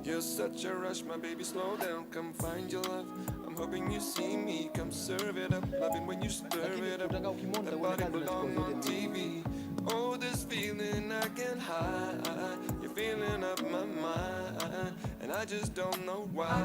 You're such a rush, my baby, slow down, come find your love. I'm hoping you see me, come serve it up. Loving when you stir it up. That body belong on TV. Oh, this feeling I can't hide. You're feeling up my mind, and I just don't know why.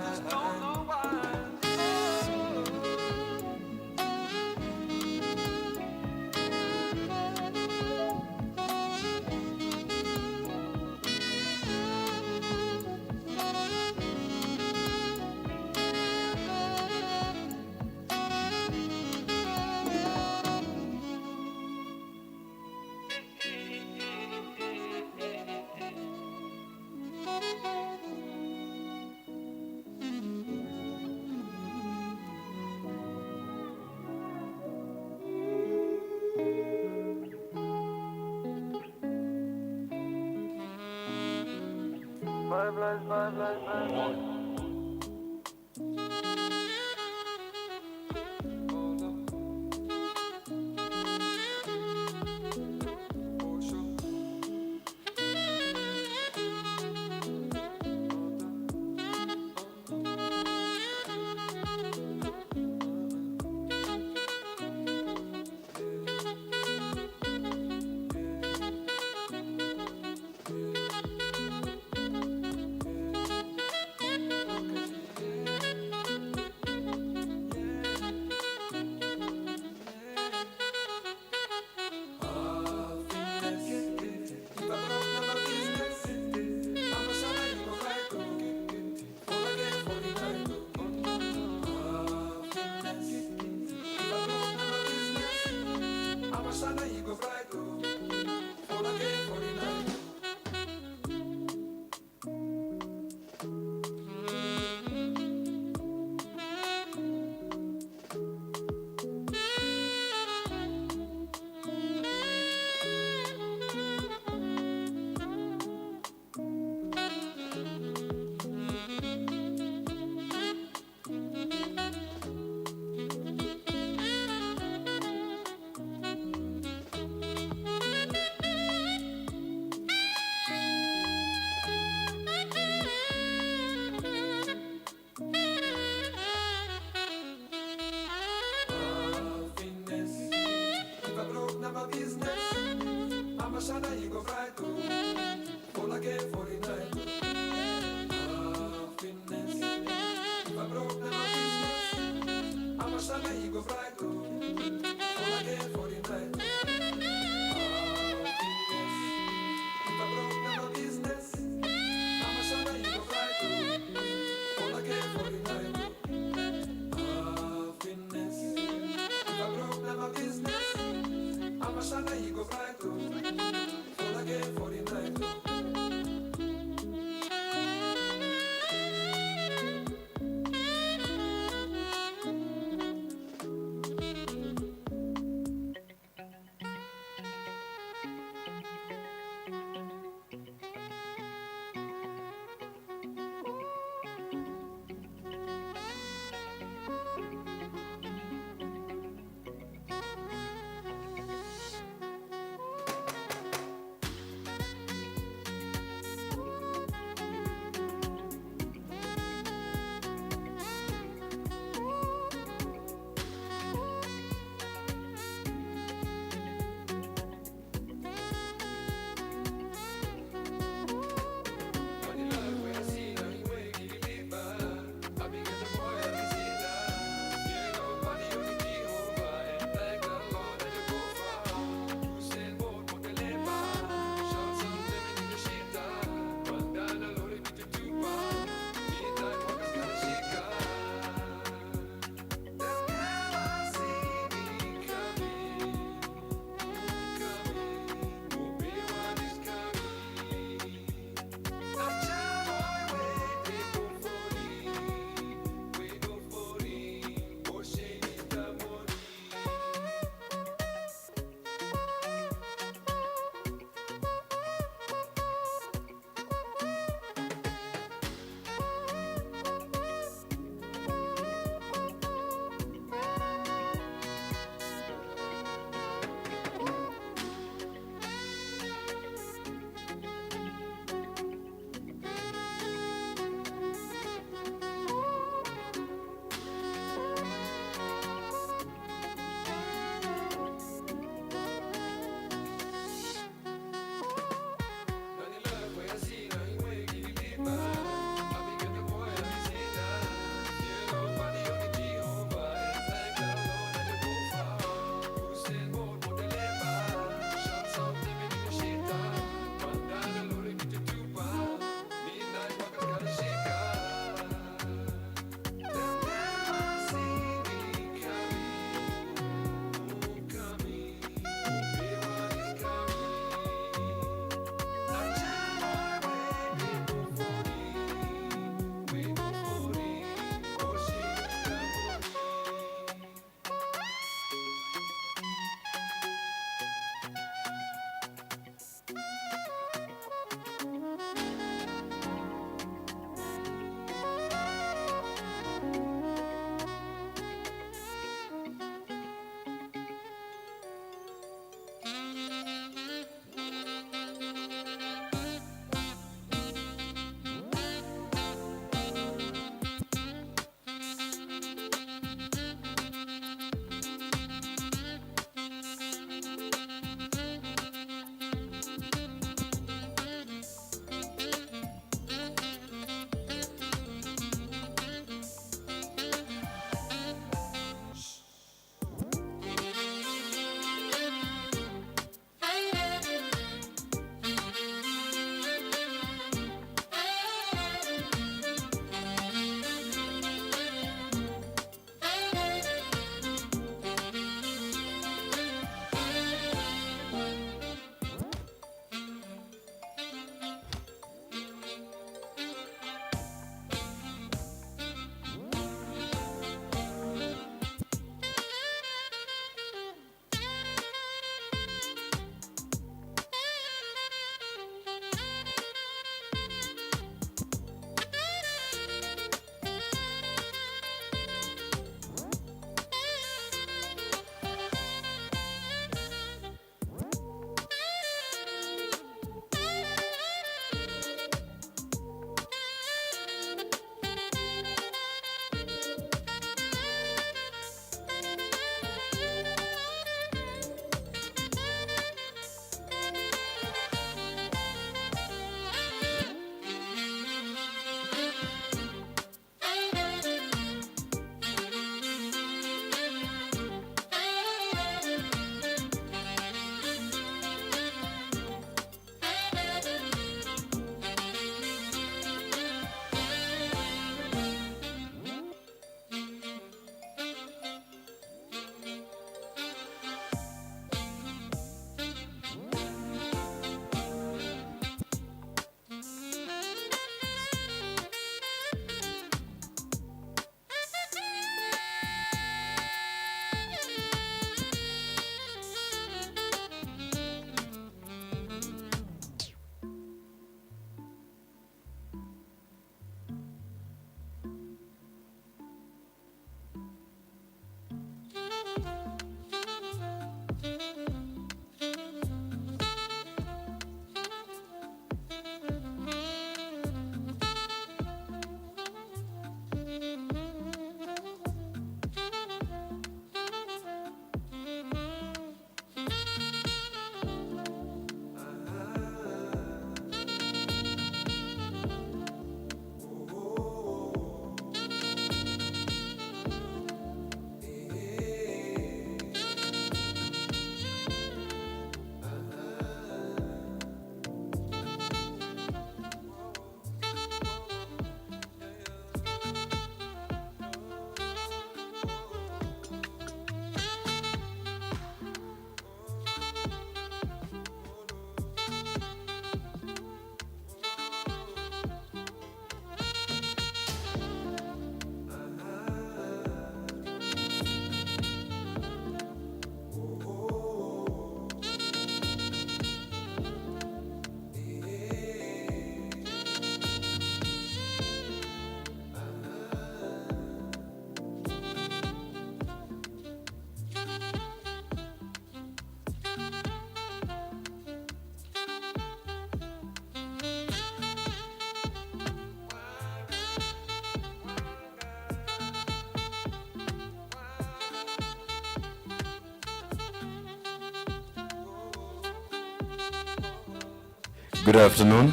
Good afternoon.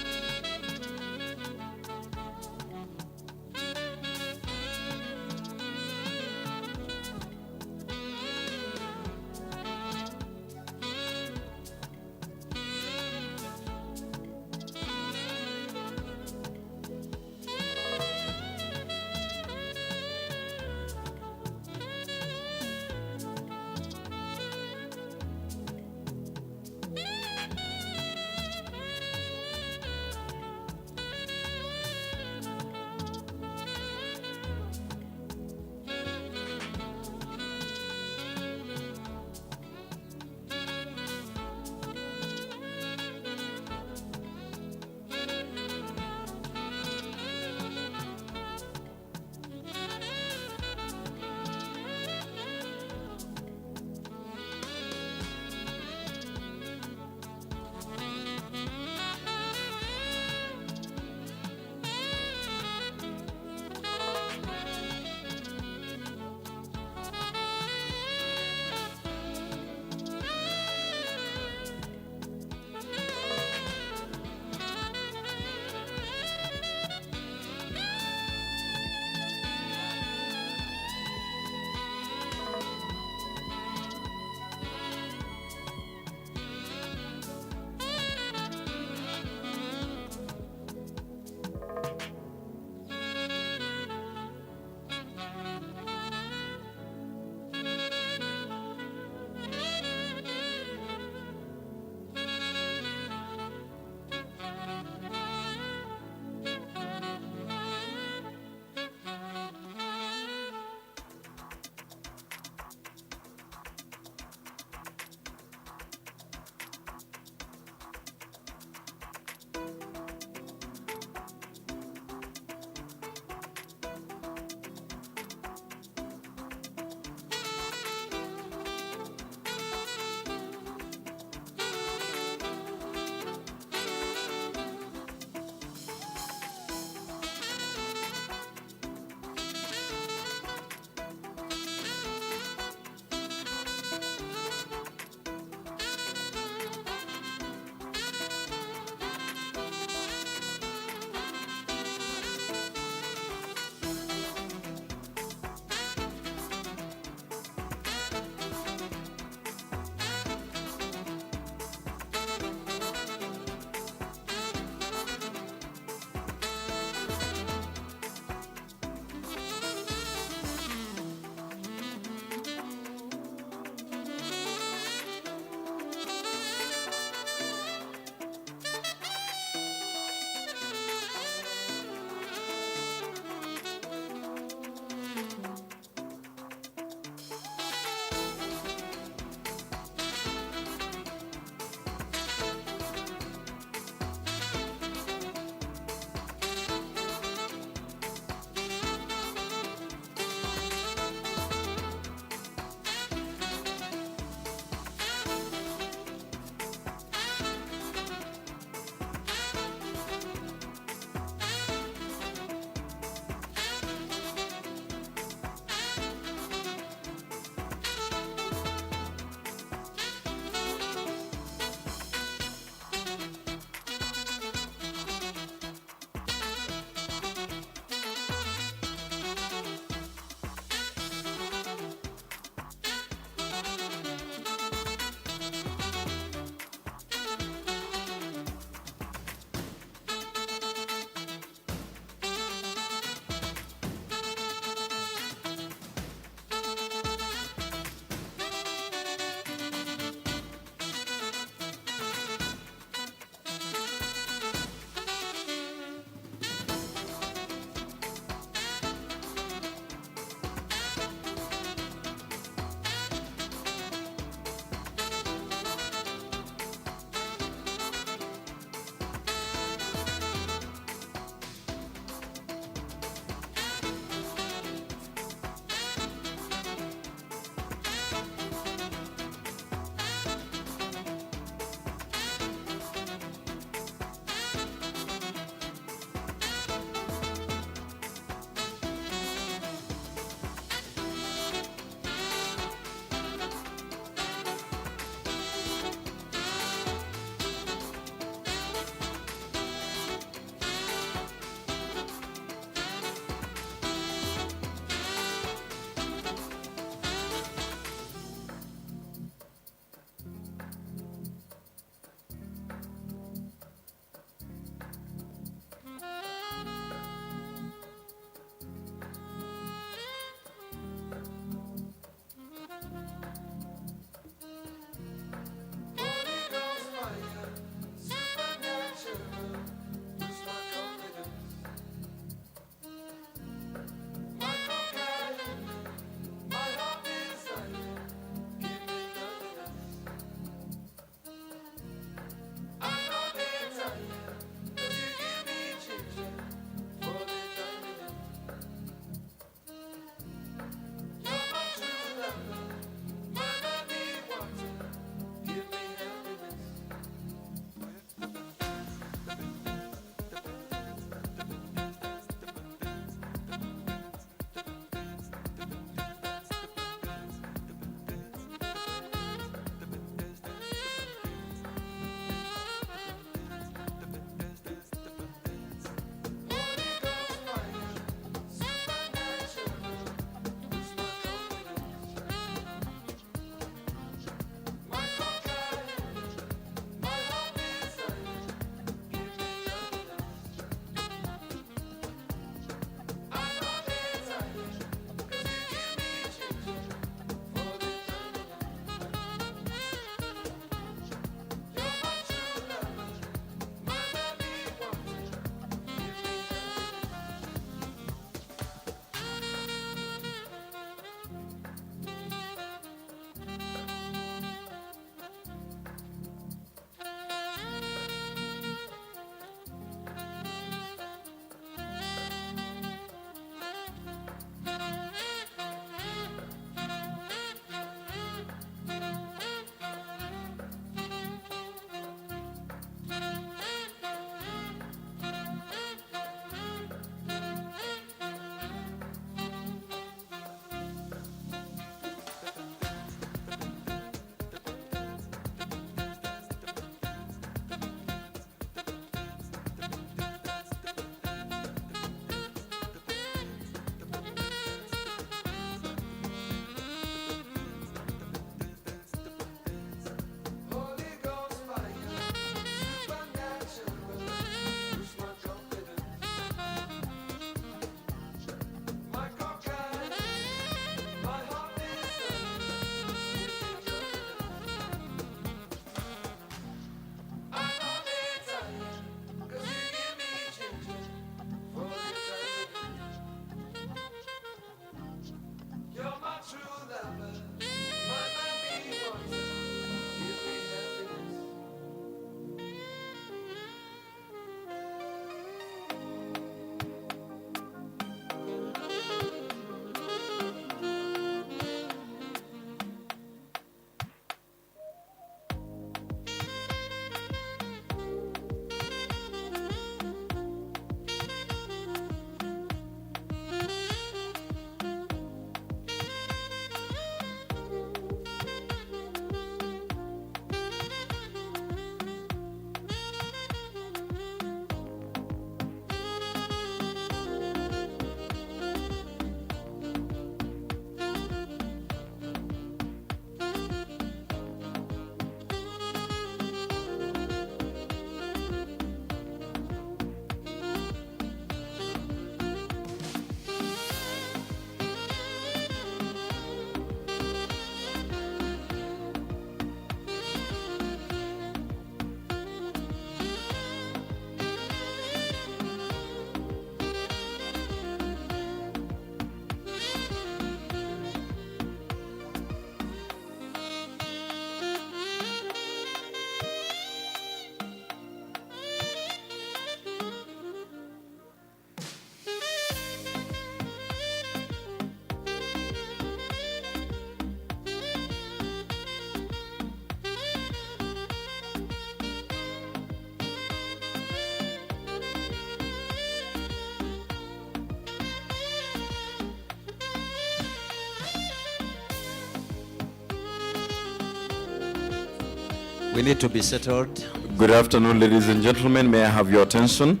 We need to be settled. Good afternoon, ladies and gentlemen. May I have your attention?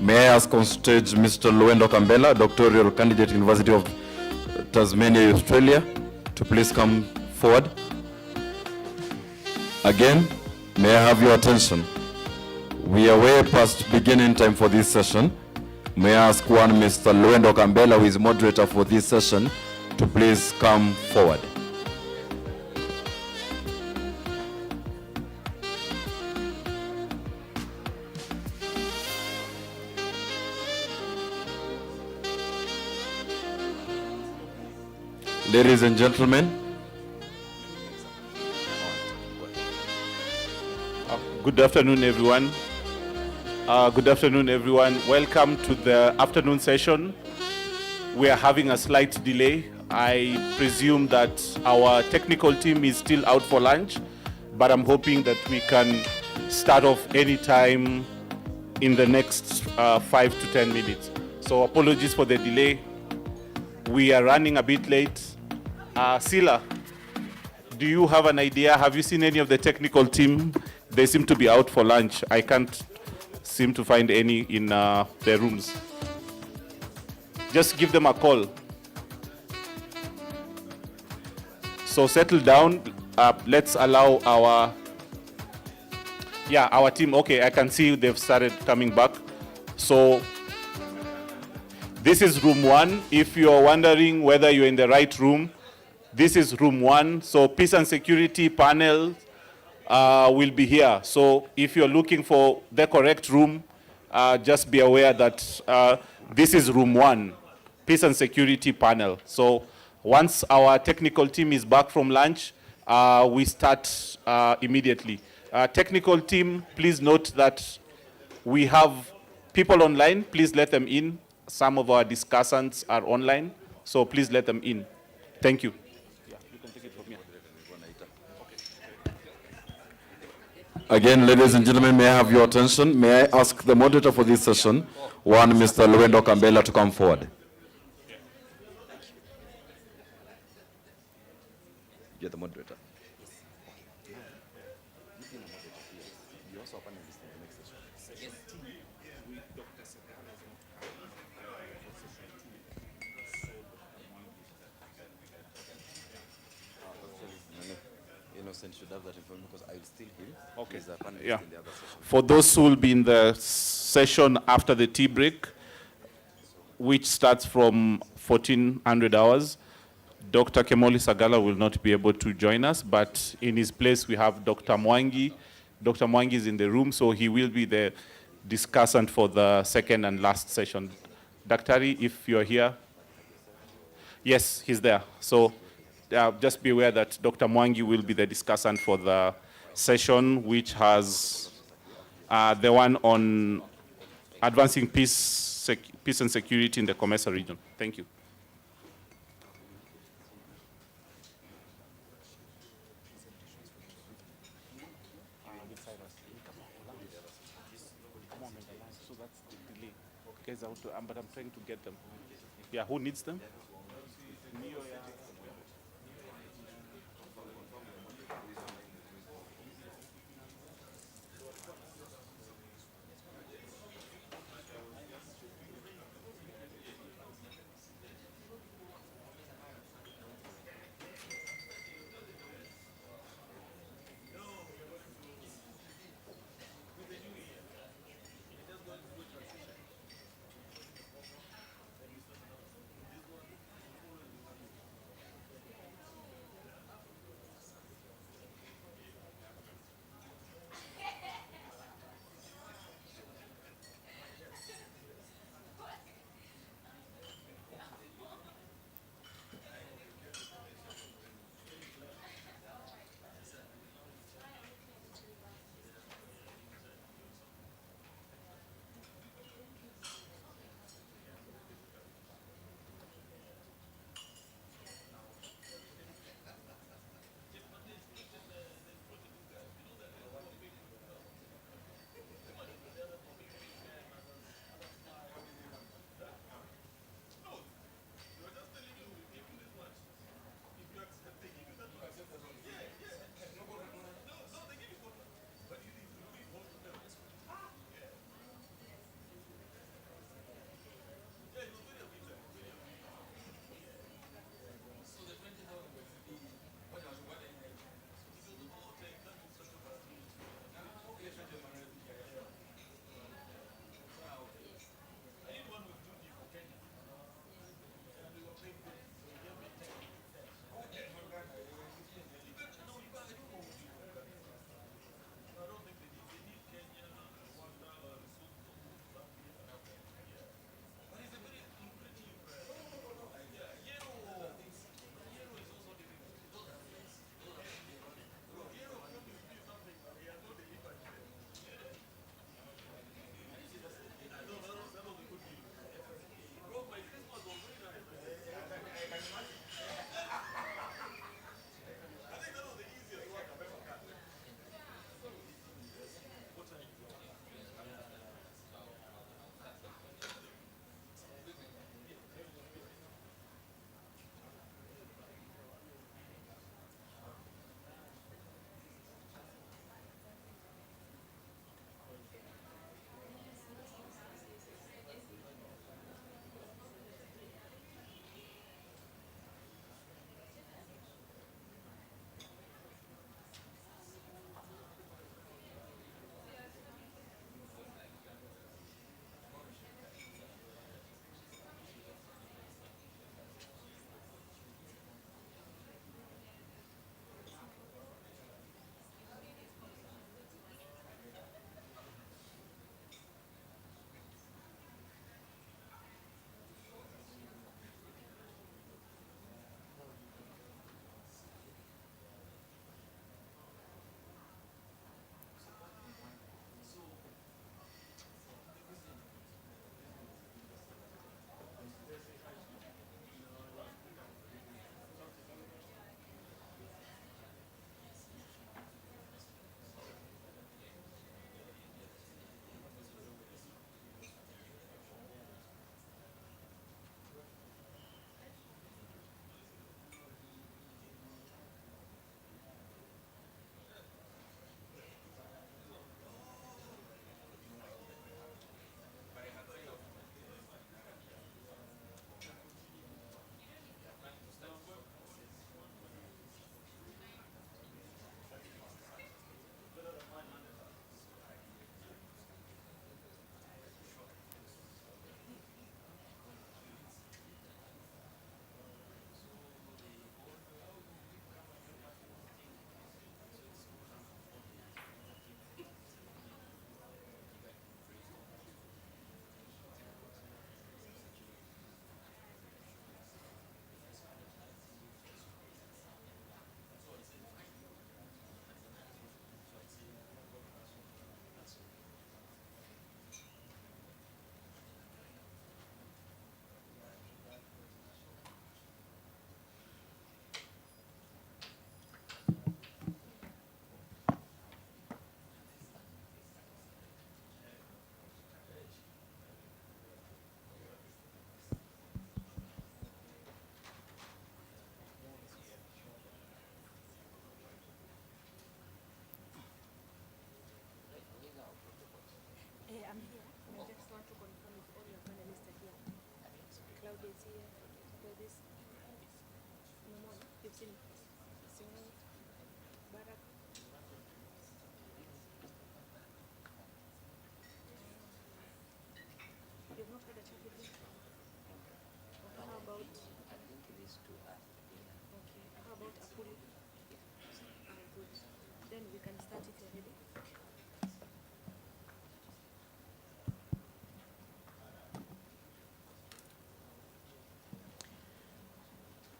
May I ask on stage Mr. Luendo Kambela, doctoral candidate, University of Tasmania, Australia, to please come forward. Again, may I have your attention? We are way past beginning time for this session. May I ask one Mr. Luendo Kambela, who is moderator for this session, to please come forward. Ladies and gentlemen, good afternoon, everyone. Good afternoon, everyone. Welcome to the afternoon session. We are having a slight delay. I presume that our technical team is still out for lunch, but I'm hoping that we can start off any time in the next 5 to 10 minutes. So apologies for the delay. We are running a bit late. Sila, do you have an idea? Have you seen any of the technical team? They seem to be out for lunch. I can't seem to find any in their rooms. Just give them a call. So settle down. Let's allow our team. Okay, I can see they've started coming back. So this is room 1. If you're wondering whether you're in the right room, this is room 1. So peace and security panel will be here. So if you're looking for the correct room, just be aware that this is room 1, peace and security panel. So once our technical team is back from lunch, we start immediately. Technical team, please note that we have people online. Please let them in. Some of our discussants are online, so please let them in. Thank you. again, ladies and gentlemen, may I have your attention? May I ask the moderator for this session, one Mr. Luendo Kambela, to come forward. You're the moderator. Should have that information because I will steal him. Okay. He's a panelist Yeah. in the other session. For those who will be in the session after the tea break, which starts from 1400 hours, Dr. Kemoli Sagala will not be able to join us, but in his place we have Dr. Mwangi. Dr. Mwangi is in the room, so he will be the discussant for the second and last session. Daktari, if you're here. Yes, he's there. So just be aware that Dr. Mwangi will be the discussant for the session, which has the one on advancing peace and security in the COMESA region. Thank you. But I'm trying to get them. Yeah, who needs them?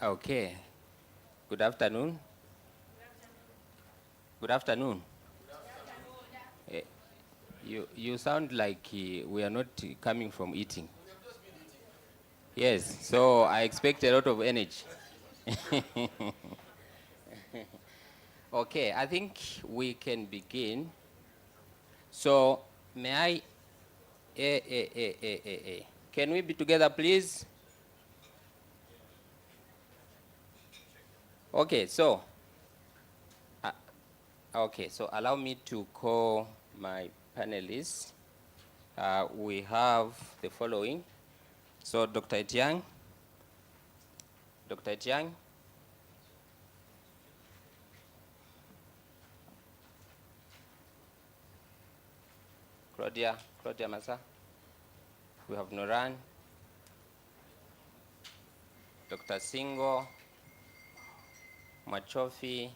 Okay. Good afternoon. Good afternoon. Eh, you sound like we are not coming from eating. Yes, so I expect a lot of energy. Okay, I think we can begin. So, may I, can we be together, please? Okay, so, allow me to call my panelists. We have the following. So, Dr. Etiang, Claudia Massa. We have Noran, Dr. Singo, Machofi,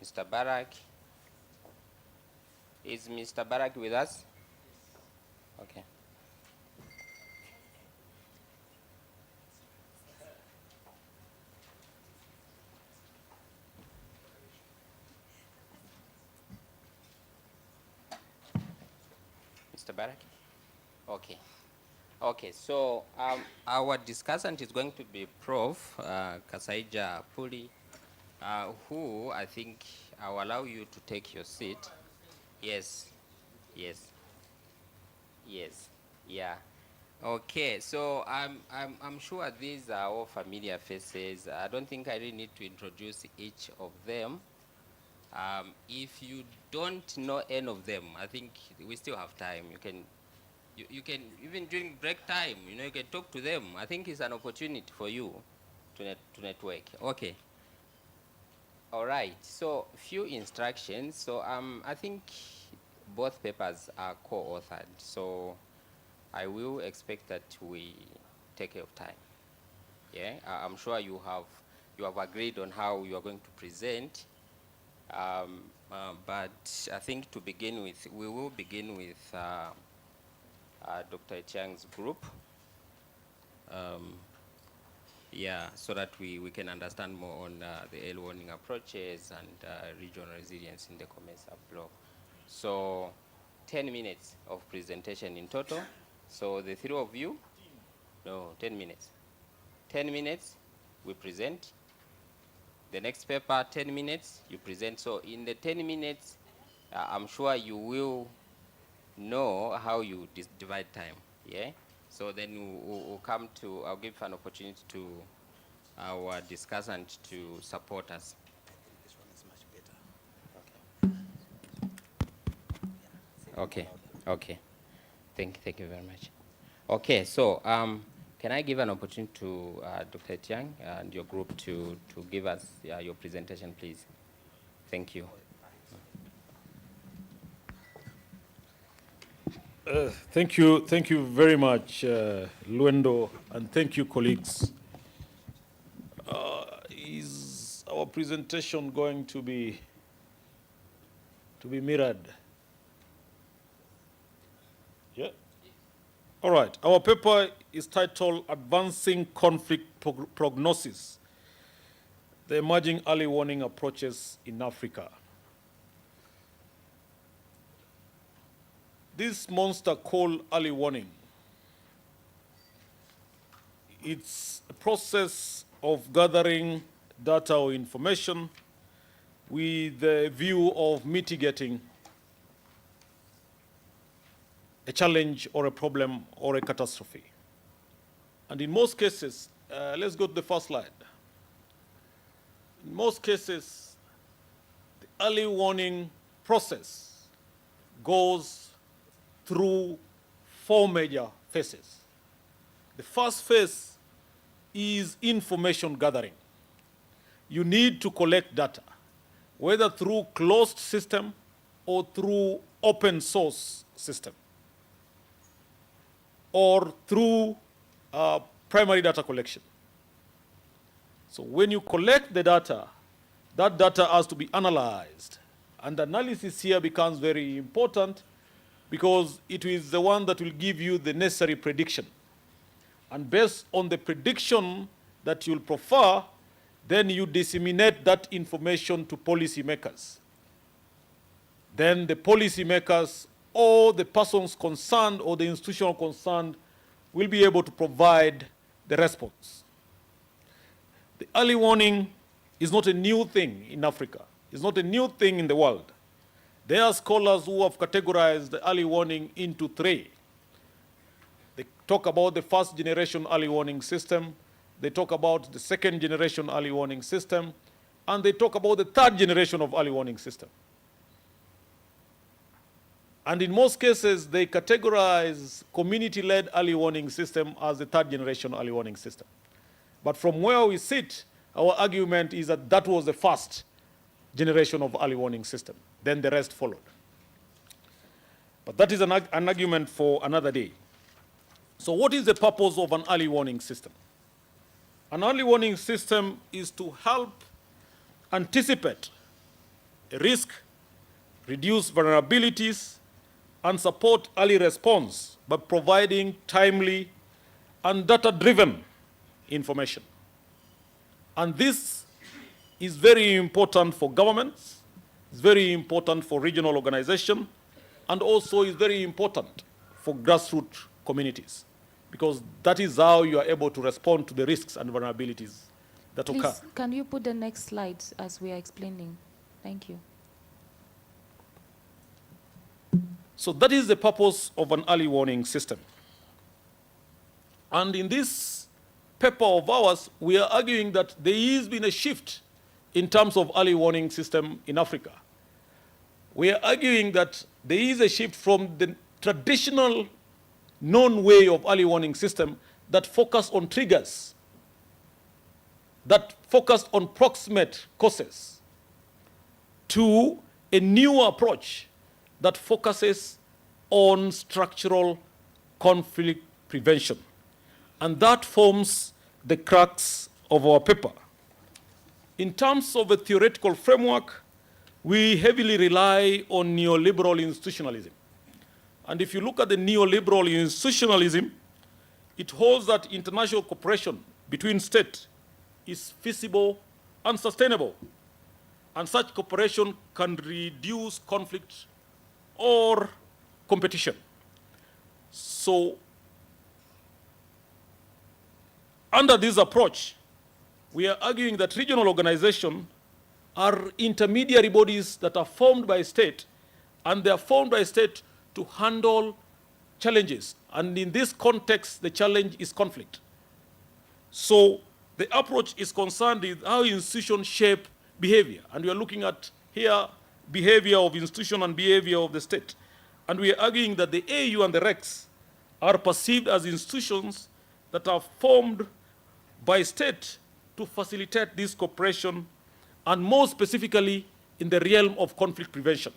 Mr. Barak. Is Mr. Barak with us? Okay. Mr. Barak? Okay. Okay, so our discussant is going to be Prof. Kasaija Puli, who I think I'll allow you to take your seat. Yes, yes, yes, yeah. Okay, so I'm sure these are all familiar faces. I don't think I really need to introduce each of them. If you don't know any of them, I think we still have time. You can, even during break time, you can talk to them. I think it's an opportunity for you to network. Okay. All right. So, few instructions. So, I think both papers are co-authored. So, I will expect that we take care of time. Yeah. I'm sure you have agreed on how you are going to present. But I think to begin with, we will begin with Dr. Chiang's group. Yeah, so that we can understand more on the early warning approaches and regional resilience in the COMESA block. So 10 minutes of presentation in total. So the three of you, no, 10 minutes. 10 minutes, we present. The next paper, 10 minutes, you present. So in the 10 minutes, I'm sure you will know how you divide time, yeah? So then we'll come to, I'll give an opportunity to our discussant to support us. This one is much better. Okay, okay. Thank you very much. Okay, so can I give an opportunity to Dr. Tiang and your group to give us your presentation, please? Thank you. Thank you very much, Luendo, and thank you, colleagues. Is our presentation going to be mirrored? Yeah. All right. Our paper is titled "Advancing Conflict Prognosis: The Emerging Early Warning Approaches in Africa." This monster called early warning, it's a process of gathering data or information with the view of mitigating a challenge or a problem or a catastrophe. And in most cases, let's go to the first slide. In most cases, the early warning process goes through 4 major phases. The first phase is information gathering. You need to collect data, whether through closed system or through open source system, or through primary data collection. So when you collect the data, that data has to be analyzed. And analysis here becomes very important because it is the one that will give you the necessary prediction. And based on the prediction that you'll prefer, then you disseminate that information to policymakers. Then the policymakers or the persons concerned or the institution concerned will be able to provide the response. The early warning is not a new thing in Africa. It's not a new thing in the world. There are scholars who have categorized the early warning into three. They talk about the first generation early warning system, they talk about the second generation early warning system, and they talk about the third generation of early warning system. And in most cases, they categorize community-led early warning system as the third generation early warning system. But from where we sit, our argument is that that was the first generation of early warning system. Then the rest followed. But that is an argument for another day. So what is the purpose of an early warning system? An early warning system is to help anticipate a risk, reduce vulnerabilities, and support early response by providing timely and data-driven information. And this is very important for governments, it's very important for regional organizations, and also is very important for grassroots communities, because that is how you are able to respond to the risks and vulnerabilities that occur. Please, can you put the next slides as we are explaining? Thank you. So that is the purpose of an early warning system. And in this paper of ours, we are arguing that there has been a shift in terms of early warning system in Africa. We are arguing that there is a shift from the traditional known way of early warning system that focus on triggers, that focused on proximate causes, to a new approach that focuses on structural conflict prevention. And that forms the crux of our paper. In terms of a theoretical framework, we heavily rely on neoliberal institutionalism. And if you look at the neoliberal institutionalism, it holds that international cooperation between states is feasible and sustainable. And such cooperation can reduce conflict or competition. So, under this approach, we are arguing that regional organizations are intermediary bodies that are formed by state, and they are formed by state to handle challenges. And in this context, the challenge is conflict. So the approach is concerned with how institutions shape behavior. And we are looking at here behavior of institution and behavior of the state. And we are arguing that the AU and the REX are perceived as institutions that are formed by state to facilitate this cooperation, and more specifically in the realm of conflict prevention.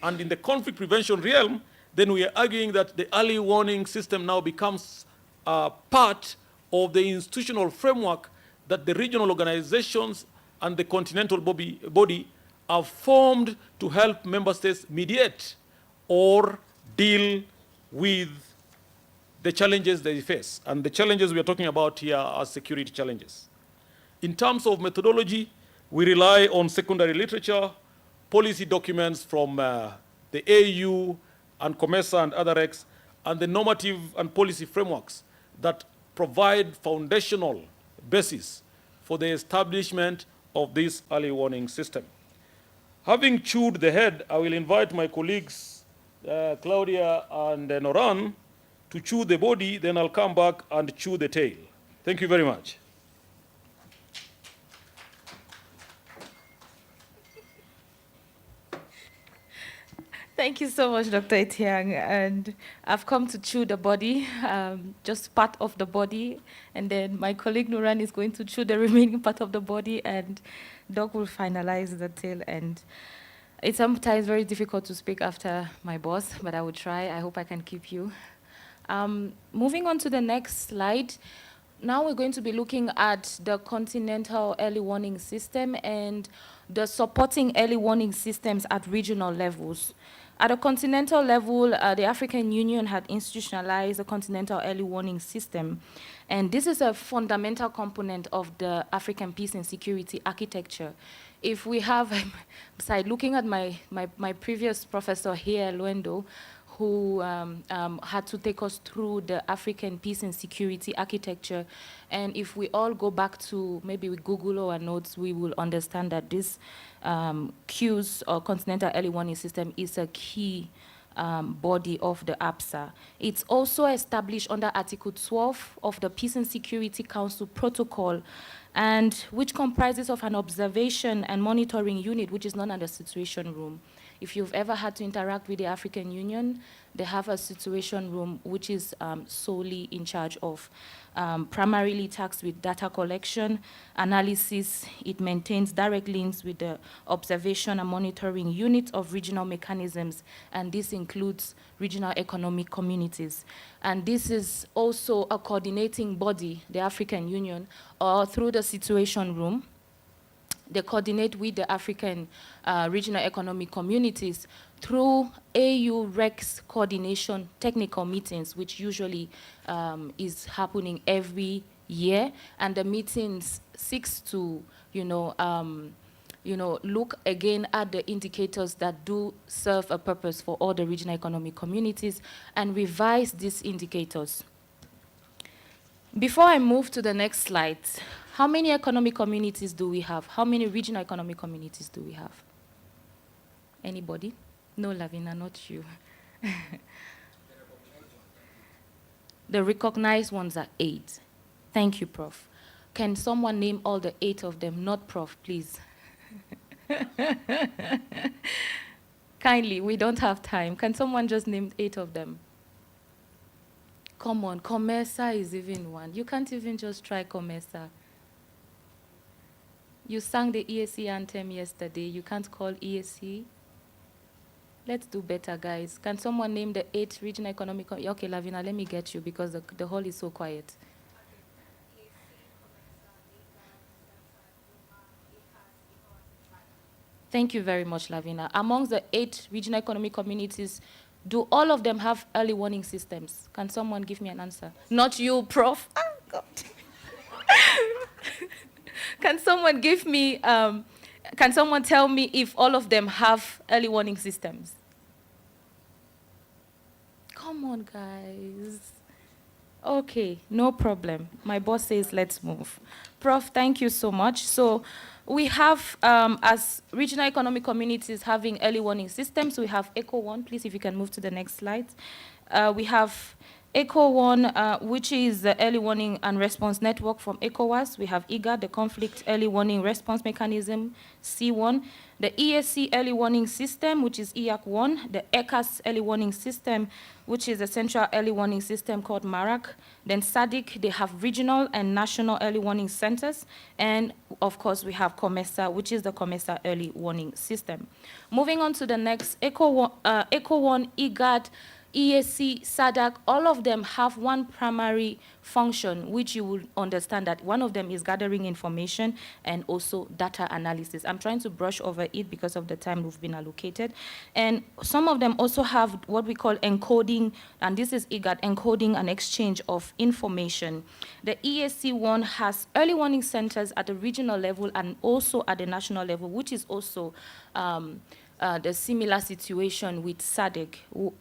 And in the conflict prevention realm, then we are arguing that the early warning system now becomes part of the institutional framework that the regional organizations and the continental body are formed to help member states mediate or deal with the challenges they face. And the challenges we are talking about here are security challenges. In terms of methodology, we rely on secondary literature, policy documents from the AU and COMESA and other Recs, and the normative and policy frameworks that provide foundational basis for the establishment of this early warning system. Having chewed the head, I will invite my colleagues, Claudia and Noran, to chew the body, then I'll come back and chew the tail. Thank you very much. Thank you so much, Dr. Etiang. And I've come to chew the body, just part of the body. And then my colleague Nuran is going to chew the remaining part of the body, and Doc will finalize the tail end. It's sometimes very difficult to speak after my boss, but I will try. I hope I can keep you. Moving on to the next slide. Now we're going to be looking at the continental early warning system and the supporting early warning systems at regional levels. At a continental level, the African Union had institutionalized a continental early warning system. And this is a fundamental component of the African peace and security architecture. If we have, besides looking at my previous professor here, Luendo, who had to take us through the African peace and security architecture. And if we all go back to, maybe we Google our notes, we will understand that this CUES, or Continental Early Warning System, is a key body of the APSA. It's also established under Article 12 of the Peace and Security Council Protocol, and which comprises of an observation and monitoring unit, which is known as the Situation Room. If you've ever had to interact with the African Union, they have a situation room which is solely in charge of primarily tasked with data collection, analysis. It maintains direct links with the observation and monitoring unit of regional mechanisms, and this includes regional economic communities. And this is also a coordinating body, the African Union, or through the situation room. They coordinate with the African regional economic communities through AU-REX coordination technical meetings, which usually is happening every year. And the meetings seeks to, look again at the indicators that do serve a purpose for all the regional economic communities and revise these indicators. Before I move to the next slide, how many economic communities do we have? How many regional economic communities do we have? Anybody? No, Lavina, not you. The recognized ones are 8. Thank you, Prof. Can someone name all the 8 of them? Not Prof, please. Kindly, we don't have time. Can someone just name 8 of them? Come on, COMESA is even one. You can't even just try COMESA. You sang the EAC anthem yesterday. You can't call EAC. Let's do better, guys. Can someone name the 8 regional economic... Okay, Lavina, let me get you because the hall is so quiet. Thank you very much, Lavina. Amongst the 8 regional economic communities, do all of them have early warning systems? Can someone give me an answer? Not you, Prof. Oh, God. Can someone give me, can someone tell me if all of them have early warning systems? Come on, guys. Okay, no problem. My boss says let's move. Prof, thank you so much. So we have, as regional economic communities having early warning systems, we have ECO1. Please, if you can move to the next slide. We have ECO1, which is the early warning and response network from ECOWAS. We have IGA, the conflict early warning response mechanism, C1. The ESC early warning system, which is EAC1. The ECAS early warning system, which is a central early warning system called MARAC. Then SADC, they have regional and national early warning centers. And of course, we have COMESA, which is the COMESA early warning system. Moving on to the next, ECO1, IGAD, ESC, SADC, all of them have one primary function, which you will understand that one of them is gathering information and also data analysis. I'm trying to brush over it because of the time we've been allocated. And some of them also have what we call encoding, and this is IGAD, encoding and exchange of information. The ESC one has early warning centers at the regional level and also at the national level, which is also the similar situation with SADC.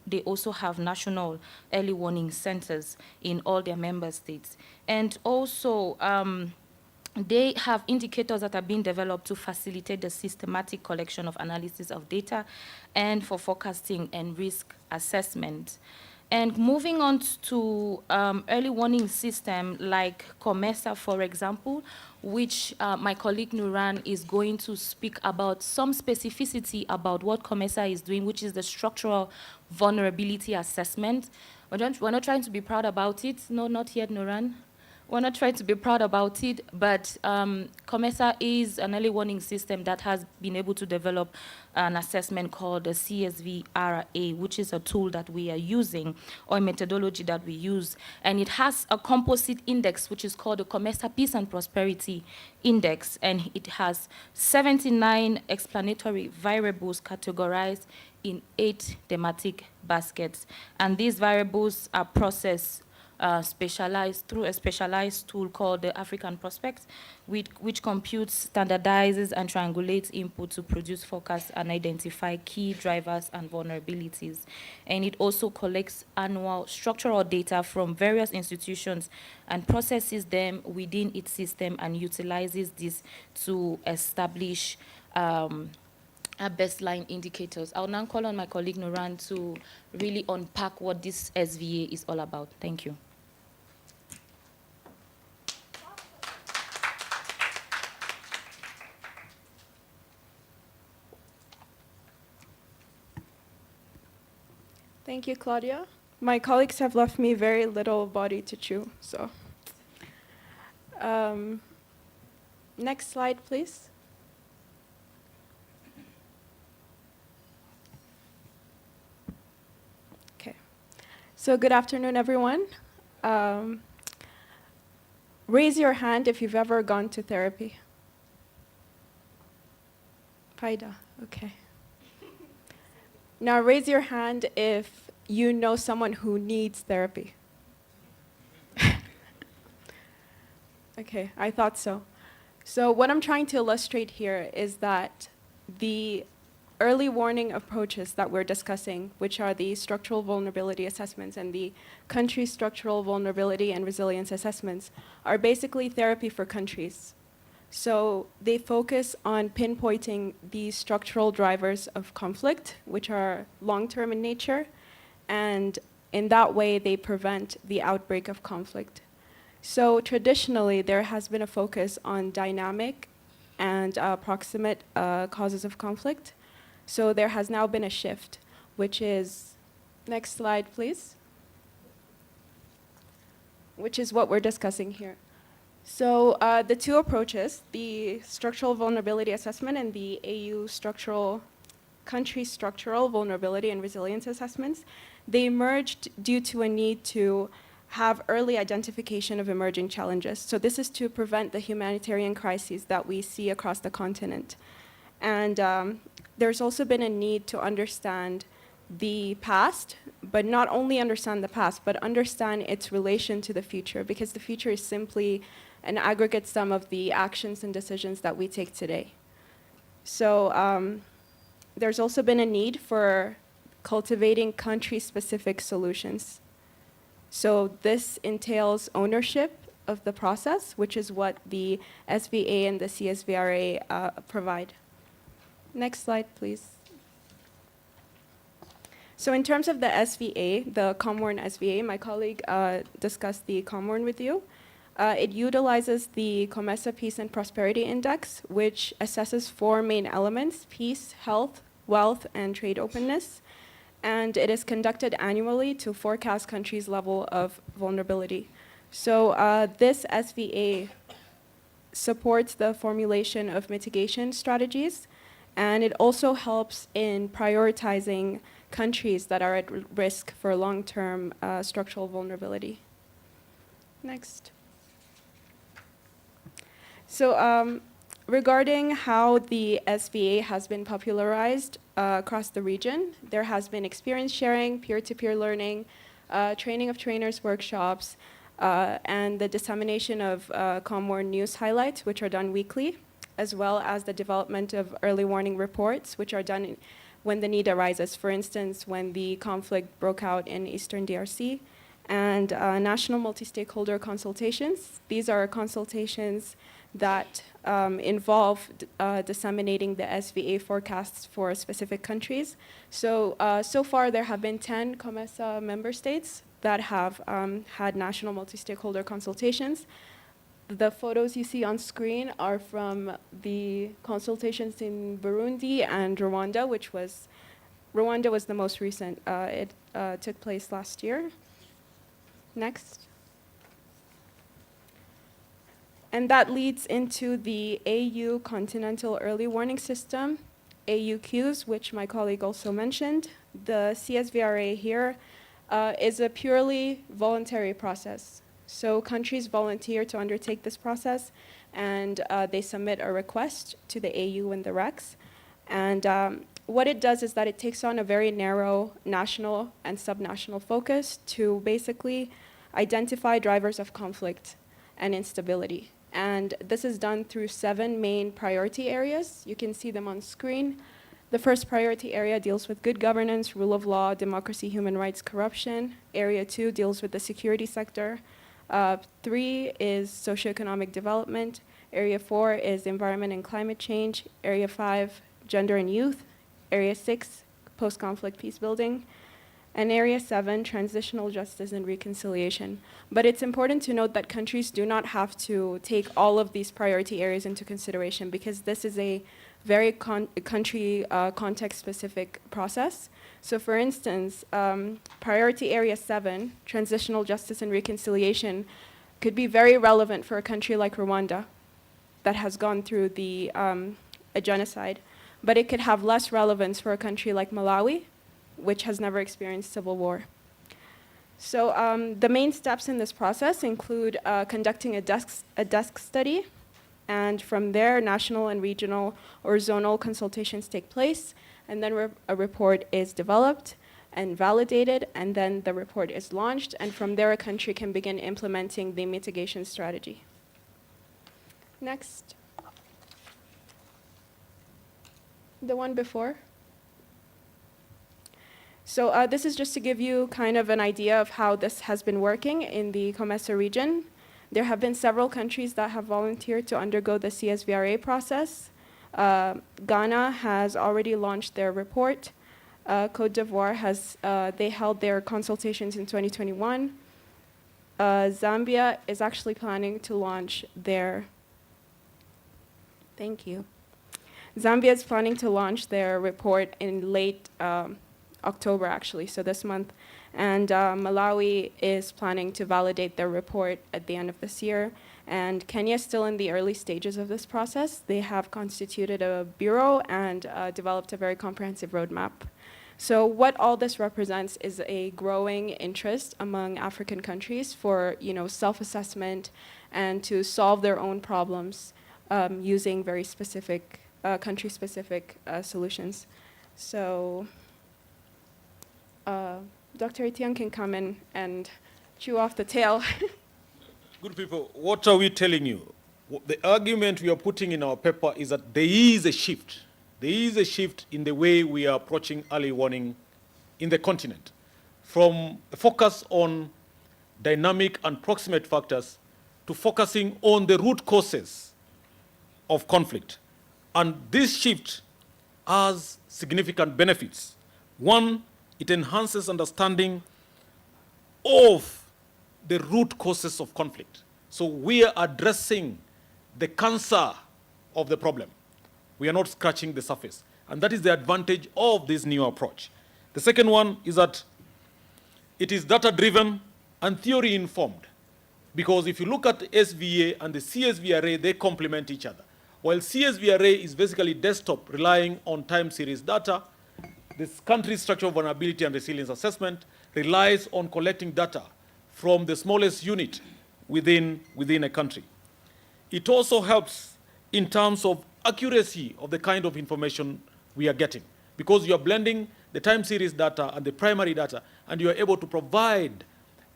They also have national early warning centers in all their member states. And also, they have indicators that are being developed to facilitate the systematic collection of analysis of data and for forecasting and risk assessment. And moving on to early warning system like COMESA, for example, which my colleague Nuran is going to speak about some specificity about what COMESA is doing, which is the structural vulnerability assessment. We're not trying to be proud about it. No, not yet, Nuran. We're not trying to be proud about it, but COMESA is an early warning system that has been able to develop an assessment called the CSVRA, which is a tool that we are using, or a methodology that we use. And it has a composite index, which is called the COMESA Peace and Prosperity Index. And it has 79 explanatory variables categorized in 8 thematic baskets. And these variables are processed specialized through a specialized tool called the African Prospect, which computes, standardizes, and triangulates input to produce forecasts and identify key drivers and vulnerabilities. And it also collects annual structural data from various institutions and processes them within its system and utilizes this to establish baseline indicators. I'll now call on my colleague Nuran to really unpack what this SVA is all about. Thank you. Thank you, Claudia. My colleagues have left me very little body to chew, so. Next slide, please. Okay. So good afternoon, everyone. Raise your hand if you've ever gone to therapy. Paida, okay. Now raise your hand if you know someone who needs therapy. Okay, I thought so. So what I'm trying to illustrate here is that the early warning approaches that we're discussing, which are the structural vulnerability assessments and the country structural vulnerability and resilience assessments, are basically therapy for countries. So they focus on pinpointing the structural drivers of conflict, which are long-term in nature, and in that way they prevent the outbreak of conflict. So traditionally there has been a focus on dynamic and proximate causes of conflict. So there has now been a shift, which is, next slide please, which is what we're discussing here. So the two approaches, the structural vulnerability assessment and the AU country structural vulnerability and resilience assessments, they emerged due to a need to have early identification of emerging challenges. So this is to prevent the humanitarian crises that we see across the continent. And there's also been a need to understand the past, but not only understand the past, but understand its relation to the future, because the future is simply an aggregate sum of the actions and decisions that we take today. So there's also been a need for cultivating country-specific solutions. So this entails ownership of the process, which is what the SVA and the CSVRA provide. Next slide, please. So in terms of the SVA, the COMWARN SVA, my colleague discussed the COMWARN with you. It utilizes the COMESA Peace and Prosperity Index, which assesses 4 main elements: peace, health, wealth, and trade openness. And it is conducted annually to forecast countries' level of vulnerability. So this SVA supports the formulation of mitigation strategies, and it also helps in prioritizing countries that are at risk for long-term structural vulnerability. Next. So regarding how the SVA has been popularized across the region, there has been experience sharing, peer-to-peer learning, training of trainers workshops, and the dissemination of COMWARN news highlights, which are done weekly, as well as the development of early warning reports, which are done when the need arises. For instance, when the conflict broke out in Eastern DRC, and national multi-stakeholder consultations. These are consultations that involve disseminating the SVA forecasts for specific countries. So, so far there have been 10 COMESA member states that have had national multi-stakeholder consultations. The photos you see on screen are from the consultations in Burundi and Rwanda, Rwanda was the most recent. It took place last year. Next. And that leads into the AU Continental Early Warning System, AUQs, which my colleague also mentioned. The CSVRA here is a purely voluntary process. So countries volunteer to undertake this process, and they submit a request to the AU and the RECs. And what it does is that it takes on a very narrow national and subnational focus to basically identify drivers of conflict and instability. And this is done through 7 main priority areas. You can see them on screen. The first priority area deals with good governance, rule of law, democracy, human rights, corruption. Area 2 deals with the security sector. 3 is socioeconomic development. Area 4 is environment and climate change. Area 5, gender and youth. Area 6, post-conflict peace building. And Area 7, transitional justice and reconciliation. But it's important to note that countries do not have to take all of these priority areas into consideration, because this is a very country context-specific process. So for instance, priority area 7, transitional justice and reconciliation, could be very relevant for a country like Rwanda that has gone through a genocide. But it could have less relevance for a country like Malawi, which has never experienced civil war. So the main steps in this process include conducting a desk study, and from there, national and regional or zonal consultations take place, and then a report is developed and validated, and then the report is launched, and from there, a country can begin implementing the mitigation strategy. Next. The one before. So this is just to give you kind of an idea of how this has been working in the COMESA region. There have been several countries that have volunteered to undergo the CSVRA process. Ghana has already launched their report. Côte d'Ivoire they held their consultations in 2021. Zambia is actually planning to launch their, thank you. Zambia is planning to launch their report in late October, actually, so this month. And Malawi is planning to validate their report at the end of this year. And Kenya is still in the early stages of this process. They have constituted a bureau and developed a very comprehensive roadmap. So what all this represents is a growing interest among African countries for, self-assessment and to solve their own problems using very specific, country-specific solutions. So Dr. Etienne can come in and chew off the tail. Good people, what are we telling you? The argument we are putting in our paper is that there is a shift. There is a shift in the way we are approaching early warning in the continent, from a focus on dynamic and proximate factors to focusing on the root causes of conflict. And this shift has significant benefits. One, it enhances understanding of the root causes of conflict. So we are addressing the cancer of the problem. We are not scratching the surface. And that is the advantage of this new approach. The second one is that it is data-driven and theory-informed. Because if you look at the SVA and the CSVRA, they complement each other. While CSVRA is basically desktop, relying on time series data, this country structural vulnerability and resilience assessment relies on collecting data from the smallest unit within a country. It also helps in terms of accuracy of the kind of information we are getting, because you are blending the time series data and the primary data, and you are able to provide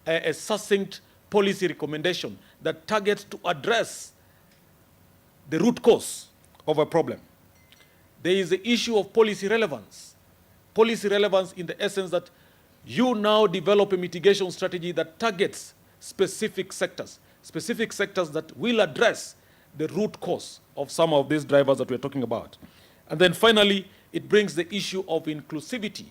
a succinct policy recommendation that targets to address the root cause of a problem. There is the issue of policy relevance. Policy relevance in the essence that you now develop a mitigation strategy that targets specific sectors that will address the root cause of some of these drivers that we're talking about. And then finally, it brings the issue of inclusivity,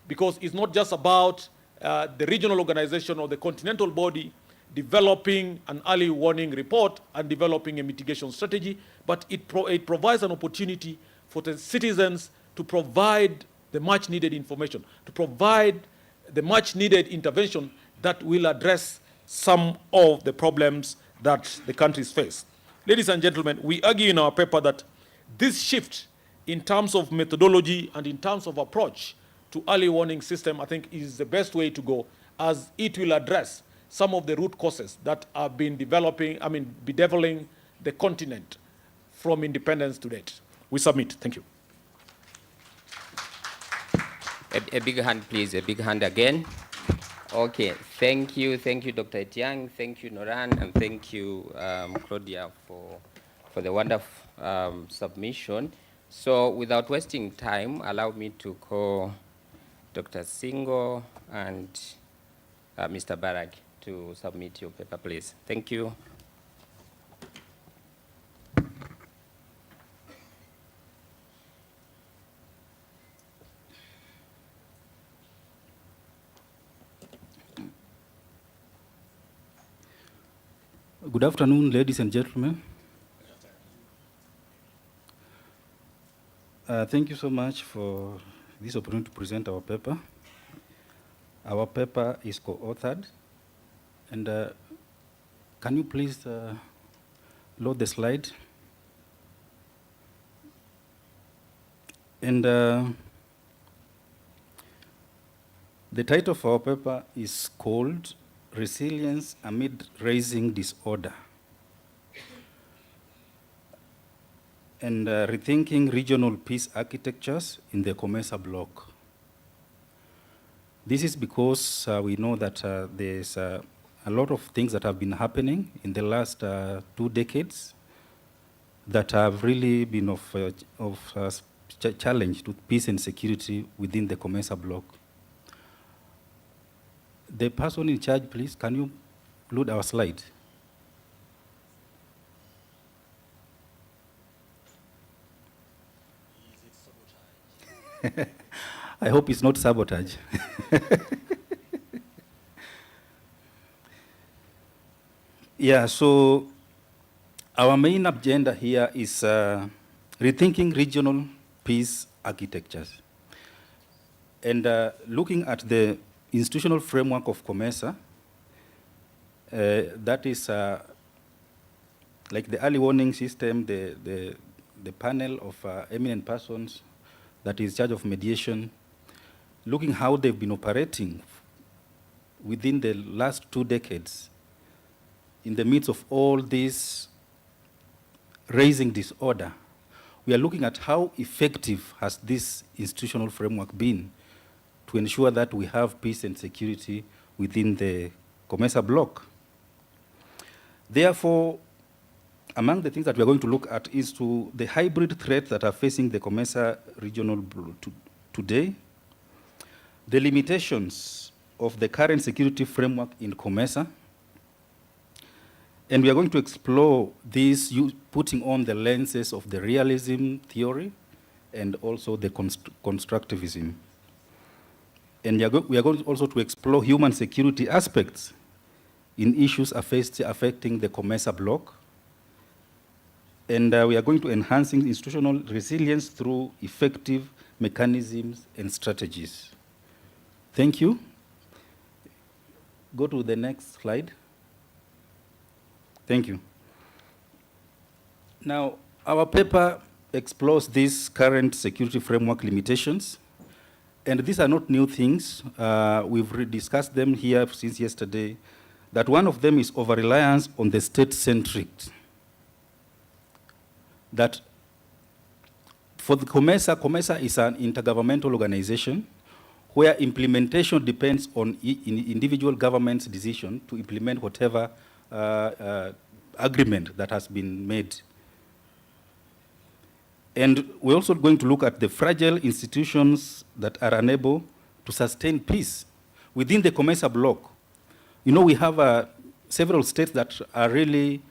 because it's not just about the regional organization or the continental body. developing an early warning report and developing a mitigation strategy, but it provides an opportunity for the citizens to provide the much needed information, to provide the much needed intervention that will address some of the problems that the countries face. Ladies and gentlemen, we argue in our paper that this shift in terms of methodology and in terms of approach to early warning system, I think is the best way to go, as it will address some of the root causes that have been bedeviling the continent from independence to date. We submit. Thank you. A big hand, please. A big hand again. Okay, thank you, Dr. Etiang, thank you, Noran, and thank you, Claudia, for the wonderful submission. So, without wasting time, allow me to call Dr. Singo and Mr. Barak to submit your paper, please. Thank you. Good afternoon, ladies and gentlemen. Thank you so much for this opportunity to present our paper. Our paper is co-authored, and can you please load the slide? And the title of our paper is called Resilience Amid Rising Disorder, and Rethinking Regional Peace Architectures in the COMESA bloc. This is because we know that there's a lot of things that have been happening in the last 2 decades that have really been of challenge to peace and security within the COMESA bloc. The person in charge, please, can you load our slide? I hope it's not sabotage. Yeah, so our main agenda here is rethinking regional peace architectures. And looking at the institutional framework of COMESA, that is like the early warning system, the panel of eminent persons that is in charge of mediation, looking how they've been operating within the last 2 decades in the midst of all this rising disorder. We are looking at how effective has this institutional framework been to ensure that we have peace and security within the COMESA bloc. Therefore, among the things that we are going to look at is to the hybrid threats that are facing the COMESA regional today, the limitations of the current security framework in COMESA, and we are going to explore this putting on the lenses of the realism theory and also the constructivism. And we are going also to explore human security aspects in issues affecting the COMESA bloc. And we are going to enhance institutional resilience through effective mechanisms and strategies. Thank you. Go to the next slide. Thank you. Now, our paper explores these current security framework limitations. And these are not new things. We've discussed them here since yesterday, that one of them is over-reliance on the state-centric. That for the COMESA is an intergovernmental organization where implementation depends on individual government's decision to implement whatever agreement that has been made. And we're also going to look at the fragile institutions that are unable to sustain peace within the COMESA bloc. You know, we have several states that are really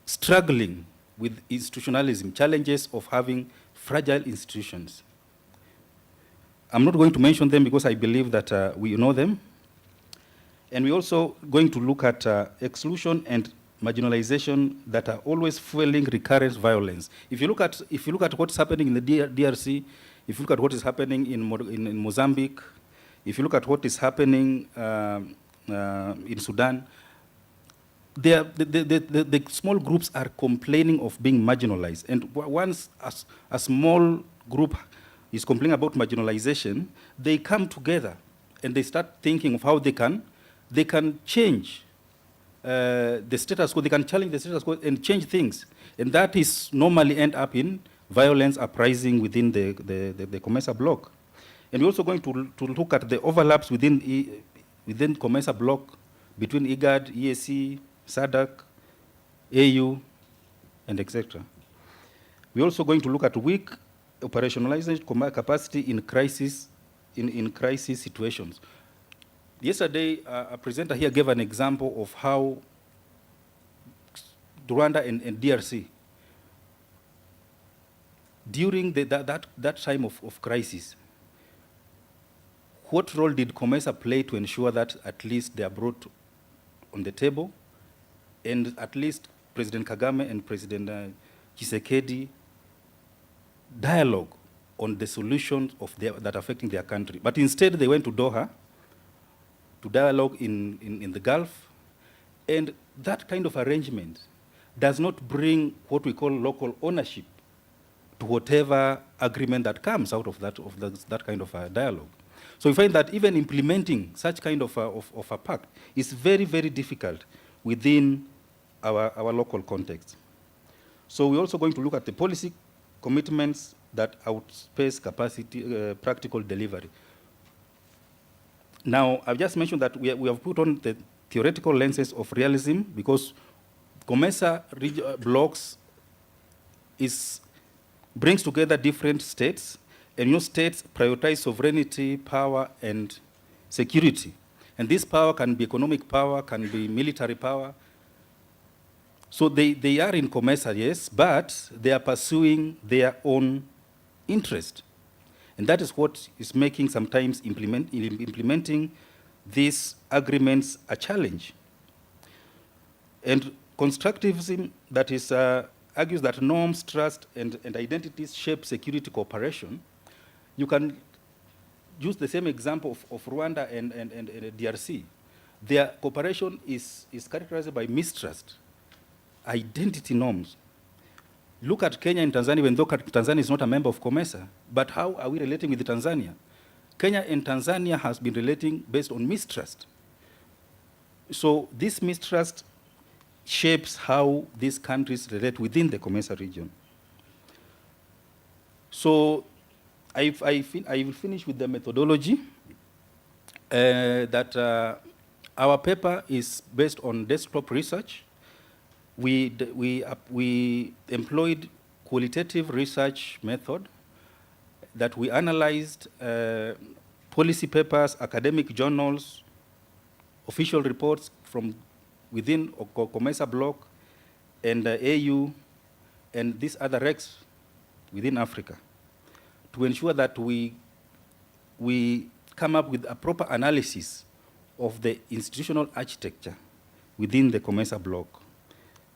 struggling with institutionalism, challenges of having fragile institutions. I'm not going to mention them because I believe that we know them. And we're also going to look at exclusion and marginalization that are always fueling recurrent violence. If you look at what's happening in the DRC, if you look at what is happening in Mozambique, if you look at what is happening in Sudan, the small groups are complaining of being marginalized. And once a small group is complaining about marginalization, they come together and they start thinking of how they can change the status quo, they can challenge the status quo and change things. And that is normally end up in violence uprising within the COMESA bloc. And we're also going to look at the overlaps within COMESA bloc between IGAD, EAC, SADC, AU, and etc. We're also going to look at weak operationalization capacity in crisis situations. Yesterday, a presenter here gave an example of how Rwanda and DRC, during that time of crisis, what role did COMESA play to ensure that at least they are brought on the table, and at least President Kagame and President Tshisekedi dialogue on the solutions that are affecting their country? But instead, they went to Doha to dialogue in the Gulf, and that kind of arrangement does not bring what we call local ownership to whatever agreement that comes out of that kind of dialogue. So we find that even implementing such kind of a pact is very, very difficult within our local context. So we're also going to look at the policy commitments that outpace capacity, practical delivery. Now, I've just mentioned that we have put on the theoretical lenses of realism because COMESA blocks brings together different states, and new states prioritize sovereignty, power, and security. And this power can be economic power, can be military power. So they are in COMESA, yes, but they are pursuing their own interest. And that is what is making sometimes implementing these agreements a challenge. And constructivism that is argues that norms, trust, and identities shape security cooperation. You can use the same example of Rwanda and DRC. Their cooperation is characterized by mistrust, identity norms. Look at Kenya and Tanzania, even though Tanzania is not a member of COMESA, but how are we relating with Tanzania? Kenya and Tanzania has been relating based on mistrust. So this mistrust shapes how these countries relate within the COMESA region. So I will finish with the methodology that our paper is based on desktop research. We employed qualitative research method that we analyzed policy papers, academic journals, official reports from within COMESA bloc and AU and these other recs within Africa to ensure that we come up with a proper analysis of the institutional architecture within the COMESA bloc.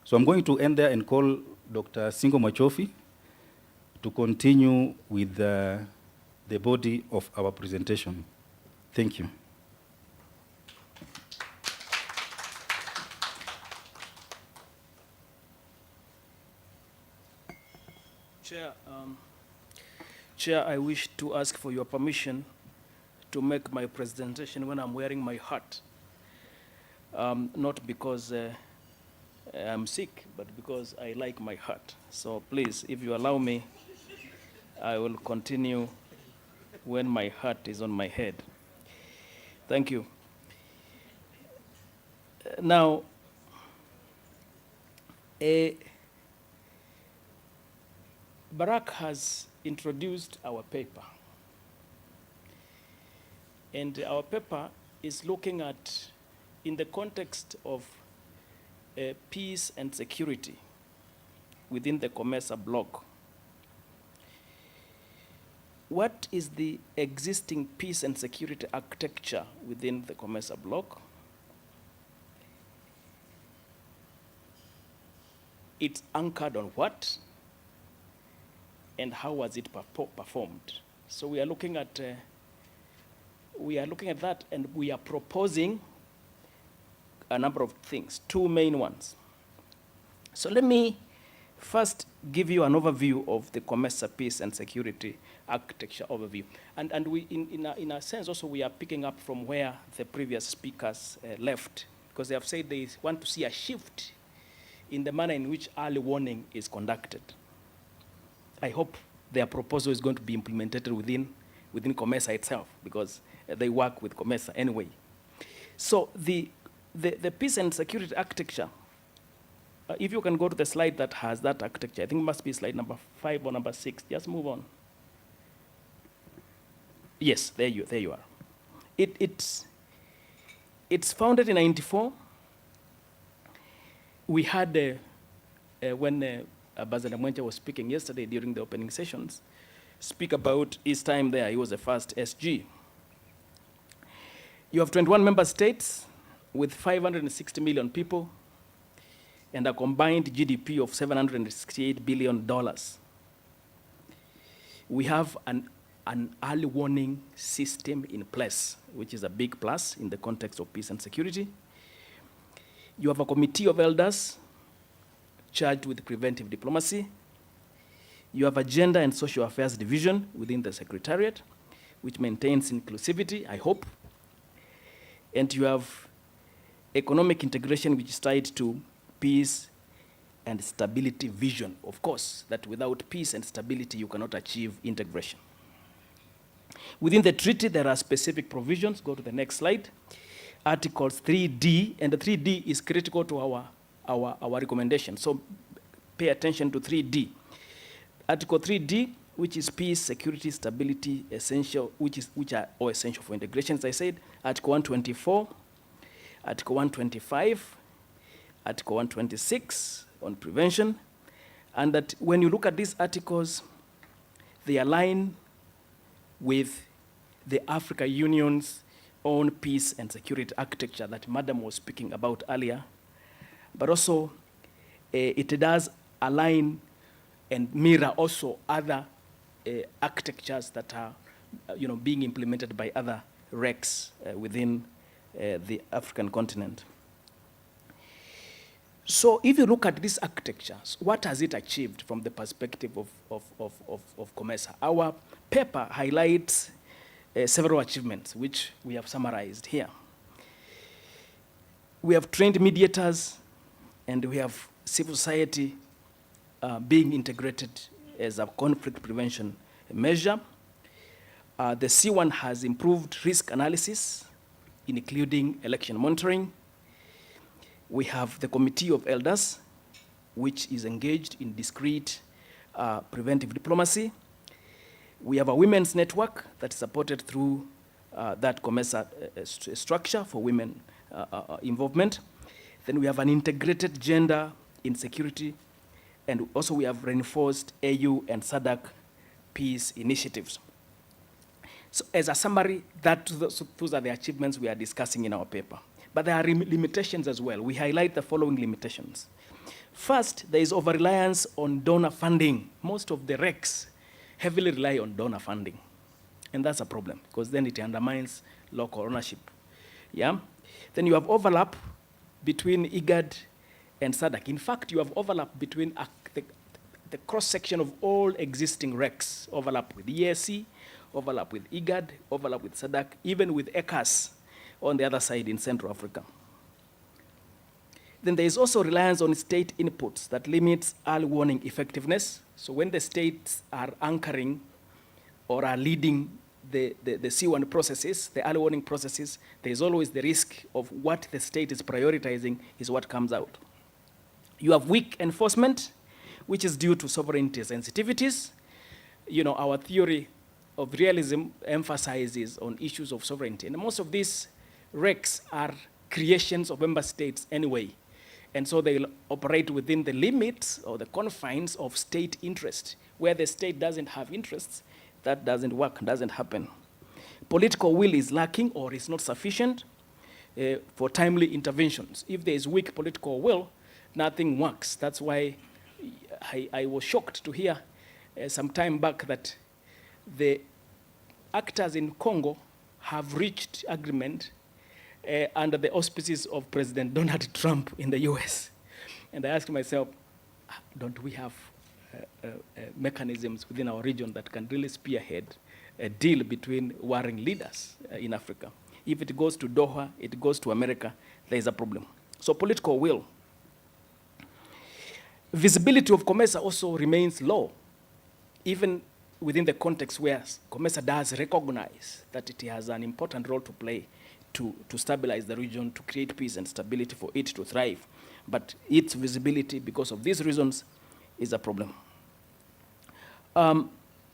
So I'm going to end there and call Dr. Singo Machofi to continue with the body of our presentation. Thank you. Chair, I wish to ask for your permission to make my presentation when I'm wearing my hat. Not because I'm sick, but because I like my hat. So please, if you allow me, I will continue when my hat is on my head. Thank you. Now, Barack has introduced our paper. And our paper is looking at, in the context of peace and security within the COMESA bloc, what is the existing peace and security architecture within the COMESA bloc? it's anchored on what, and how was it performed. So we are looking at that, and we are proposing a number of things, two main ones. So let me first give you an overview of the COMESA Peace and Security Architecture overview. And we, in a sense also, we are picking up from where the previous speakers left, because they have said they want to see a shift in the manner in which early warning is conducted. I hope their proposal is going to be implemented within COMESA itself, because they work with COMESA anyway. So the peace and security architecture, if you can go to the slide that has that architecture, I think it must be slide number 5 or number 6. Just move on. Yes, there you are. It's founded in 1994. We had, when Ambassador Mwencha was speaking yesterday during the opening sessions, speak about his time there. He was the first SG. You have 21 member states with 560 million people and a combined GDP of $768 billion. We have an early warning system in place, which is a big plus in the context of peace and security. You have a committee of elders charged with preventive diplomacy. You have a gender and social affairs division within the Secretariat, which maintains inclusivity, I hope. And you have economic integration, which is tied to peace and stability vision. Of course, that without peace and stability, you cannot achieve integration. Within the treaty, there are specific provisions. Go to the next slide. Articles 3D, and the 3D is critical to our recommendation. So pay attention to 3D. Article 3D, which is peace, security, stability, essential, which are all essential for integration, as I said. Article 124, Article 125, Article 126 on prevention, and that when you look at these articles, they align with the Africa Union's own peace and security architecture that Madam was speaking about earlier, but also it does align and mirror also other architectures that are being implemented by other RECs within the African continent. So if you look at these architectures, what has it achieved from the perspective of COMESA? Our paper highlights several achievements, which we have summarized here. We have trained mediators, and we have civil society being integrated as a conflict prevention measure. The C1 has improved risk analysis, including election monitoring. We have the Committee of Elders, which is engaged in discrete preventive diplomacy. We have a women's network that is supported through that COMESA structure for women involvement. Then we have an integrated gender in security, and also we have reinforced AU and SADC peace initiatives. So as a summary, those are the achievements we are discussing in our paper. But there are limitations as well. We highlight the following limitations. First, there is over-reliance on donor funding. Most of the RECs heavily rely on donor funding. And that's a problem, because then it undermines local ownership. Yeah? Then you have overlap between IGAD and SADC. In fact, you have overlap between the cross-section of all existing RECs, overlap with EAC, overlap with IGAD, overlap with SADC, even with ECAS on the other side in Central Africa. Then there is also reliance on state inputs that limits early warning effectiveness. So when the states are anchoring or are leading the C1 processes, the early warning processes, there is always the risk of what the state is prioritizing is what comes out. You have weak enforcement, which is due to sovereignty sensitivities. Our theory of realism emphasizes on issues of sovereignty. And most of these RECs are creations of member states anyway. And so they operate within the limits or the confines of state interest. Where the state doesn't have interests, that doesn't work, doesn't happen. Political will is lacking or is not sufficient for timely interventions. If there is weak political will, nothing works. That's why I was shocked to hear some time back that the actors in Congo have reached agreement under the auspices of President Donald Trump in the US. And I asked myself, don't we have mechanisms within our region that can really spearhead a deal between warring leaders in Africa? If it goes to Doha, it goes to America, there is a problem. So political will. Visibility of COMESA also remains low, even within the context where COMESA does recognize that it has an important role to play to stabilize the region, to create peace and stability for it to thrive. But its visibility, because of these reasons, is a problem.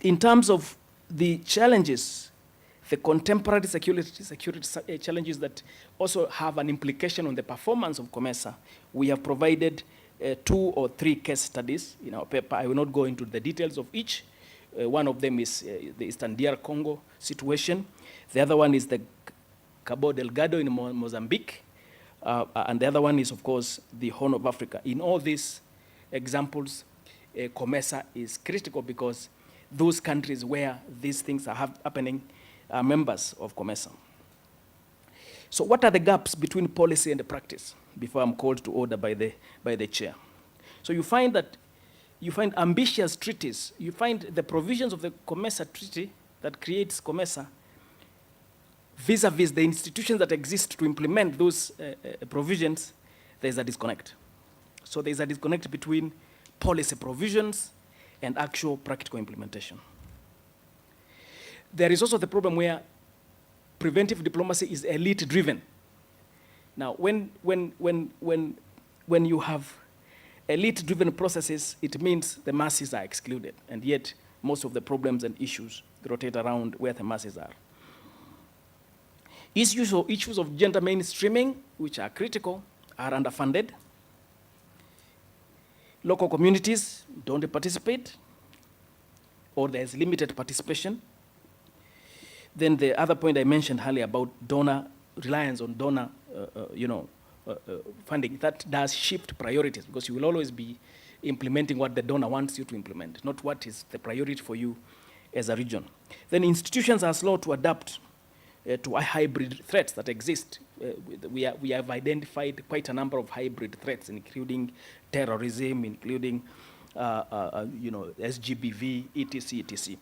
In terms of the challenges, the contemporary security challenges that also have an implication on the performance of COMESA, we have provided 2 or 3 case studies in our paper. I will not go into the details of each. One of them is the Eastern DR Congo situation. The other one is the Cabo Delgado in Mozambique. And the other one is, of course, the Horn of Africa. In all these examples, COMESA is critical because those countries where these things are happening are members of COMESA. So what are the gaps between policy and the practice before I'm called to order by the chair? So you find ambitious treaties. You find the provisions of the COMESA treaty that creates COMESA vis-a-vis the institutions that exist to implement those provisions. There's a disconnect. So there's a disconnect between policy provisions and actual practical implementation. There is also the problem where preventive diplomacy is elite-driven. Now, when you have elite-driven processes, it means the masses are excluded, and yet most of the problems and issues rotate around where the masses are. Issues of gender mainstreaming, which are critical, are underfunded. Local communities don't participate, or there's limited participation. Then the other point I mentioned earlier about reliance on donor funding, that does shift priorities, because you will always be implementing what the donor wants you to implement, not what is the priority for you as a region. Then institutions are slow to adapt to hybrid threats that exist. We have identified quite a number of hybrid threats, including terrorism, including SGBV, etc., etc.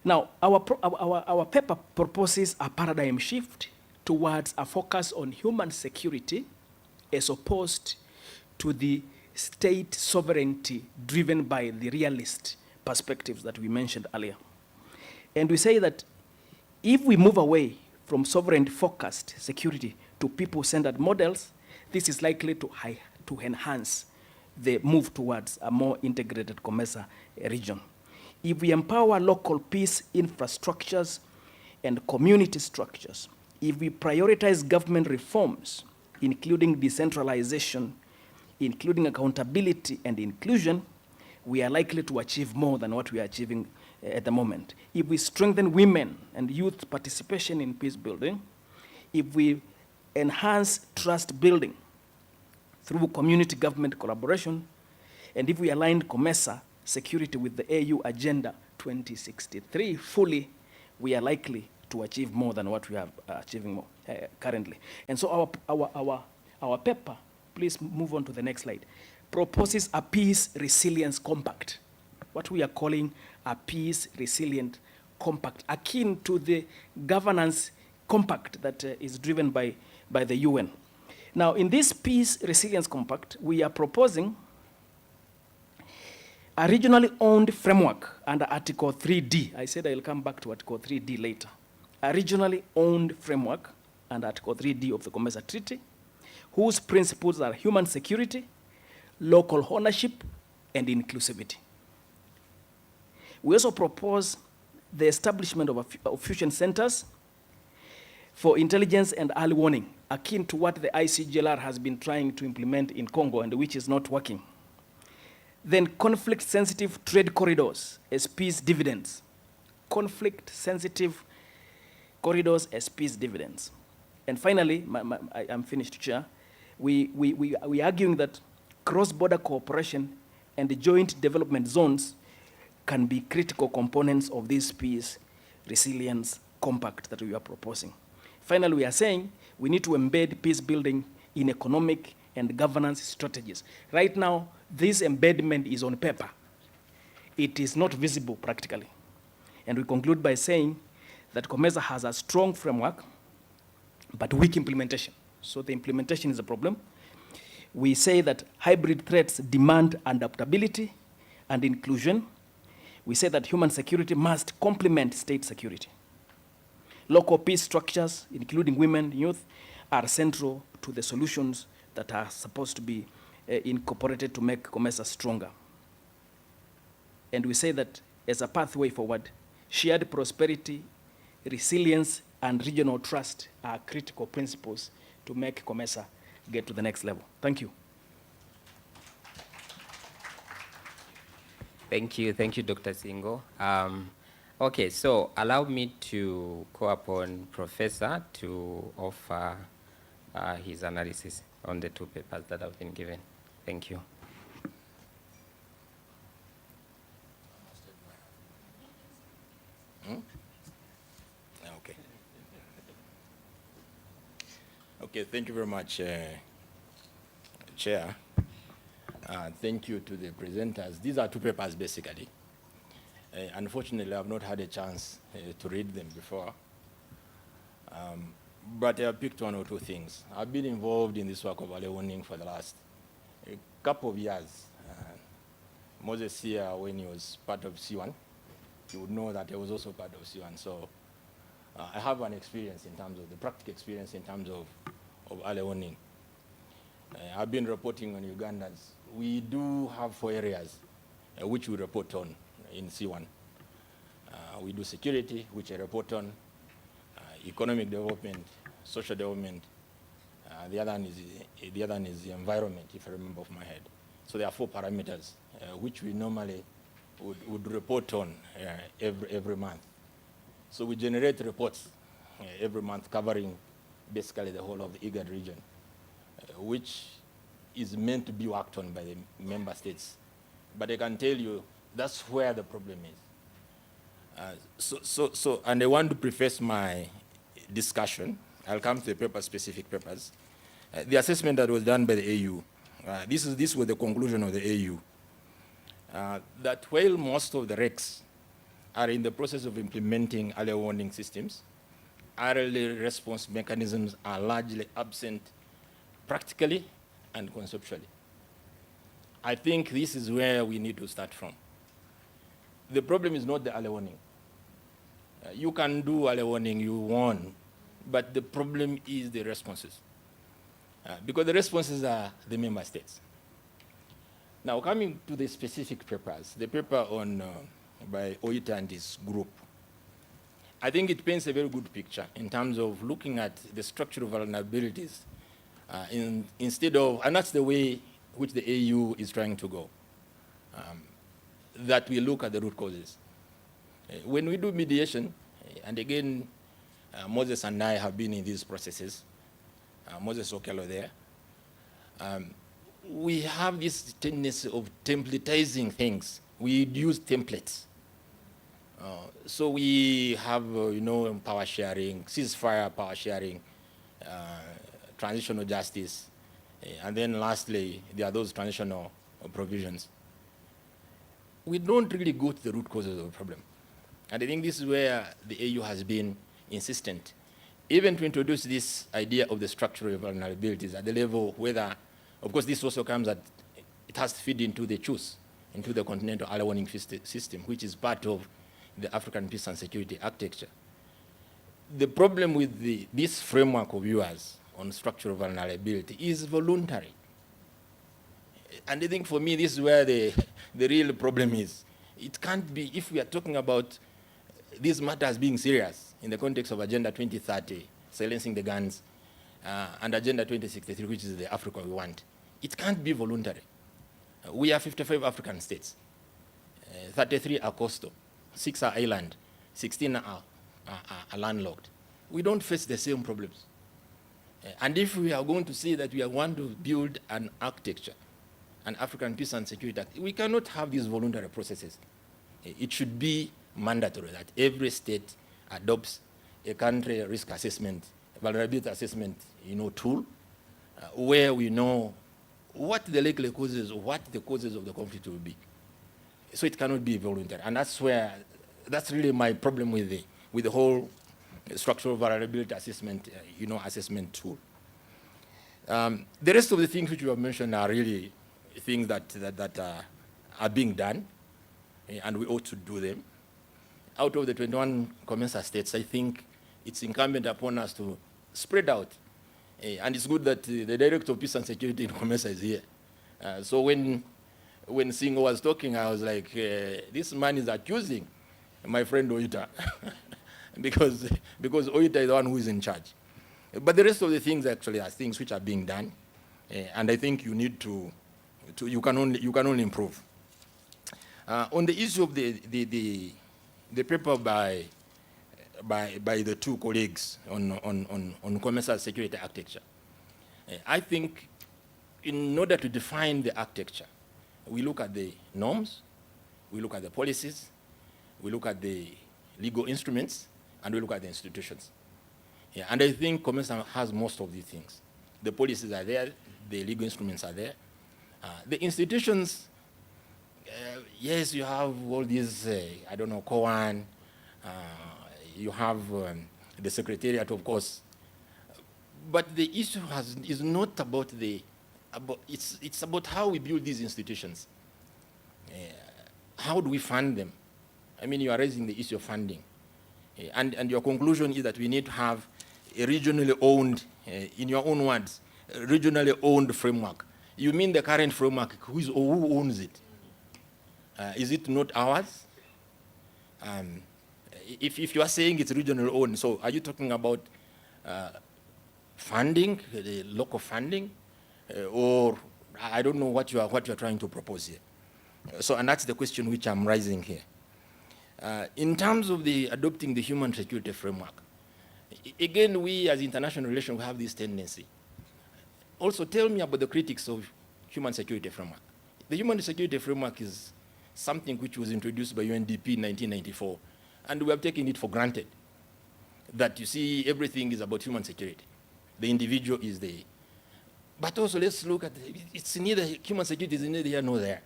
Now, our paper proposes a paradigm shift towards a focus on human security as opposed to the state sovereignty driven by the realist perspectives that we mentioned earlier. And we say that if we move away from sovereign-focused security to people-centered models, this is likely to enhance the move towards a more integrated COMESA region. If we empower local peace infrastructures and community structures, if we prioritize government reforms, including decentralization, including accountability and inclusion, we are likely to achieve more than what we are achieving at the moment. If we strengthen women and youth participation in peace building, if we enhance trust building through community government collaboration, and if we align COMESA security with the AU Agenda 2063 fully, we are likely to achieve more than what we are achieving currently. And so our paper, please move on to the next slide, proposes a peace resilience compact, what we are calling a peace resilient compact, akin to the governance compact that is driven by the UN. Now, in this peace resilience compact, we are proposing a regionally owned framework under Article 3D. I said I'll come back to Article 3D later. A regionally owned framework under Article 3D of the COMESA Treaty, whose principles are human security, local ownership, and inclusivity. We also propose the establishment of fusion centers for intelligence and early warning, akin to what the ICGLR has been trying to implement in Congo and which is not working. Then conflict-sensitive trade corridors as peace dividends. Conflict-sensitive corridors as peace dividends. And finally, I'm finished, Chair. We are arguing that cross-border cooperation and the joint development zones can be critical components of this peace resilience compact that we are proposing. Finally, we are saying we need to embed peace building in economic and governance strategies. Right now, this embedment is on paper. It is not visible practically. And we conclude by saying that COMESA has a strong framework, but weak implementation. So the implementation is a problem. We say that hybrid threats demand adaptability and inclusion. We say that human security must complement state security. Local peace structures, including women and youth, are central to the solutions that are supposed to be incorporated to make COMESA stronger. And we say that as a pathway forward, shared prosperity, resilience, and regional trust are critical principles to make COMESA get to the next level. Thank you. Thank you, Dr. Singo. Okay, so allow me to call upon Professor to offer his analysis on the two papers that have been given. Thank you. Okay. Okay, thank you very much, Chair. Thank you to the presenters. These are two papers, basically. Unfortunately, I have not had a chance to read them before. But I picked one or two things. I've been involved in this work of early warning for the last couple of years. Moses here, when he was part of C1, you would know that I was also part of C1. So I have an experience in terms of the practical experience in terms of early warning. I've been reporting on Ugandans. We do have 4 areas which we report on in C1. We do security, which I report on, economic development, social development. The other one is the environment, if I remember off my head. So there are 4 parameters which we normally would report on every month. So we generate reports every month covering basically the whole of the IGAD region, which is meant to be worked on by the member states. But I can tell you that's where the problem is. And I want to preface my discussion. I'll come to the specific papers. The assessment that was done by the AU, this was the conclusion of the AU, that while most of the RECs are in the process of implementing early warning systems, early response mechanisms are largely absent practically and conceptually. I think this is where we need to start from. The problem is not the early warning. You can do early warning, you won, but the problem is the responses. Because the responses are the member states. Now, coming to the specific papers, the paper on by Oita and his group, I think it paints a very good picture in terms of looking at the structural vulnerabilities instead of, and that's the way which the AU is trying to go, that we look at the root causes. When we do mediation, and again, Moses and I have been in these processes, Moses Okelo there, we have this tendency of templatizing things. We use templates. So we have, power sharing, ceasefire power sharing, transitional justice, and then lastly, there are those transitional provisions. We don't really go to the root causes of the problem. And I think this is where the AU has been insistent, even to introduce this idea of the structural vulnerabilities at the level whether, of course, this also comes at, it has to feed into the CHUS, into the Continental Early Warning System, which is part of the African Peace and Security Architecture. The problem with this framework of yours on structural vulnerability is voluntary. And I think for me, this is where the real problem is. It can't be, if we are talking about these matters being serious in the context of Agenda 2030, silencing the guns, and Agenda 2063, which is the Africa we want, it can't be voluntary. We have 55 African states. 33 are coastal, 6 are island, 16 are landlocked. We don't face the same problems. And if we are going to say that we want to build an architecture and African Peace and Security Act, we cannot have these voluntary processes. It should be mandatory that every state adopts a country risk assessment, vulnerability assessment, tool, where we know what the likely causes, what the causes of the conflict will be. So it cannot be voluntary, and that's really my problem with the whole structural vulnerability assessment, assessment tool. The rest of the things which you have mentioned are really things that are being done, and we ought to do them. Out of the 21 COMESA states, I think it's incumbent upon us to spread out. And it's good that the Director of Peace and Security in COMESA is here. So when Singo was talking, I was like, this man is accusing my friend Oita, because Oita is the one who is in charge. But the rest of the things actually are things which are being done, and I think you need you can only improve. On the issue of the paper by the two colleagues on COMESA security architecture, I think in order to define the architecture, we look at the norms, we look at the policies, we look at the legal instruments, and we look at the institutions. Yeah, and I think COMESA has most of these things. The policies are there, the legal instruments are there. The institutions, yes, you have all these, COAN, you have the Secretariat, of course. But the issue is not about it's about how we build these institutions. How do we fund them? I mean, you are raising the issue of funding. And your conclusion is that we need to have a regionally owned, in your own words, regionally owned framework. You mean the current framework, who owns it? Is it not ours? If you are saying it's regionally owned, so are you talking about funding, the local funding, or I don't know what you are trying to propose here. So, and that's the question which I'm raising here. In terms of adopting the human security framework, again, we as international relations have this tendency. Also, tell me about the critics of human security framework. The human security framework is something which was introduced by UNDP in 1994, and we have taken it for granted that, you see, everything is about human security. The individual is but also let's look at, it's neither, human security is neither here nor there.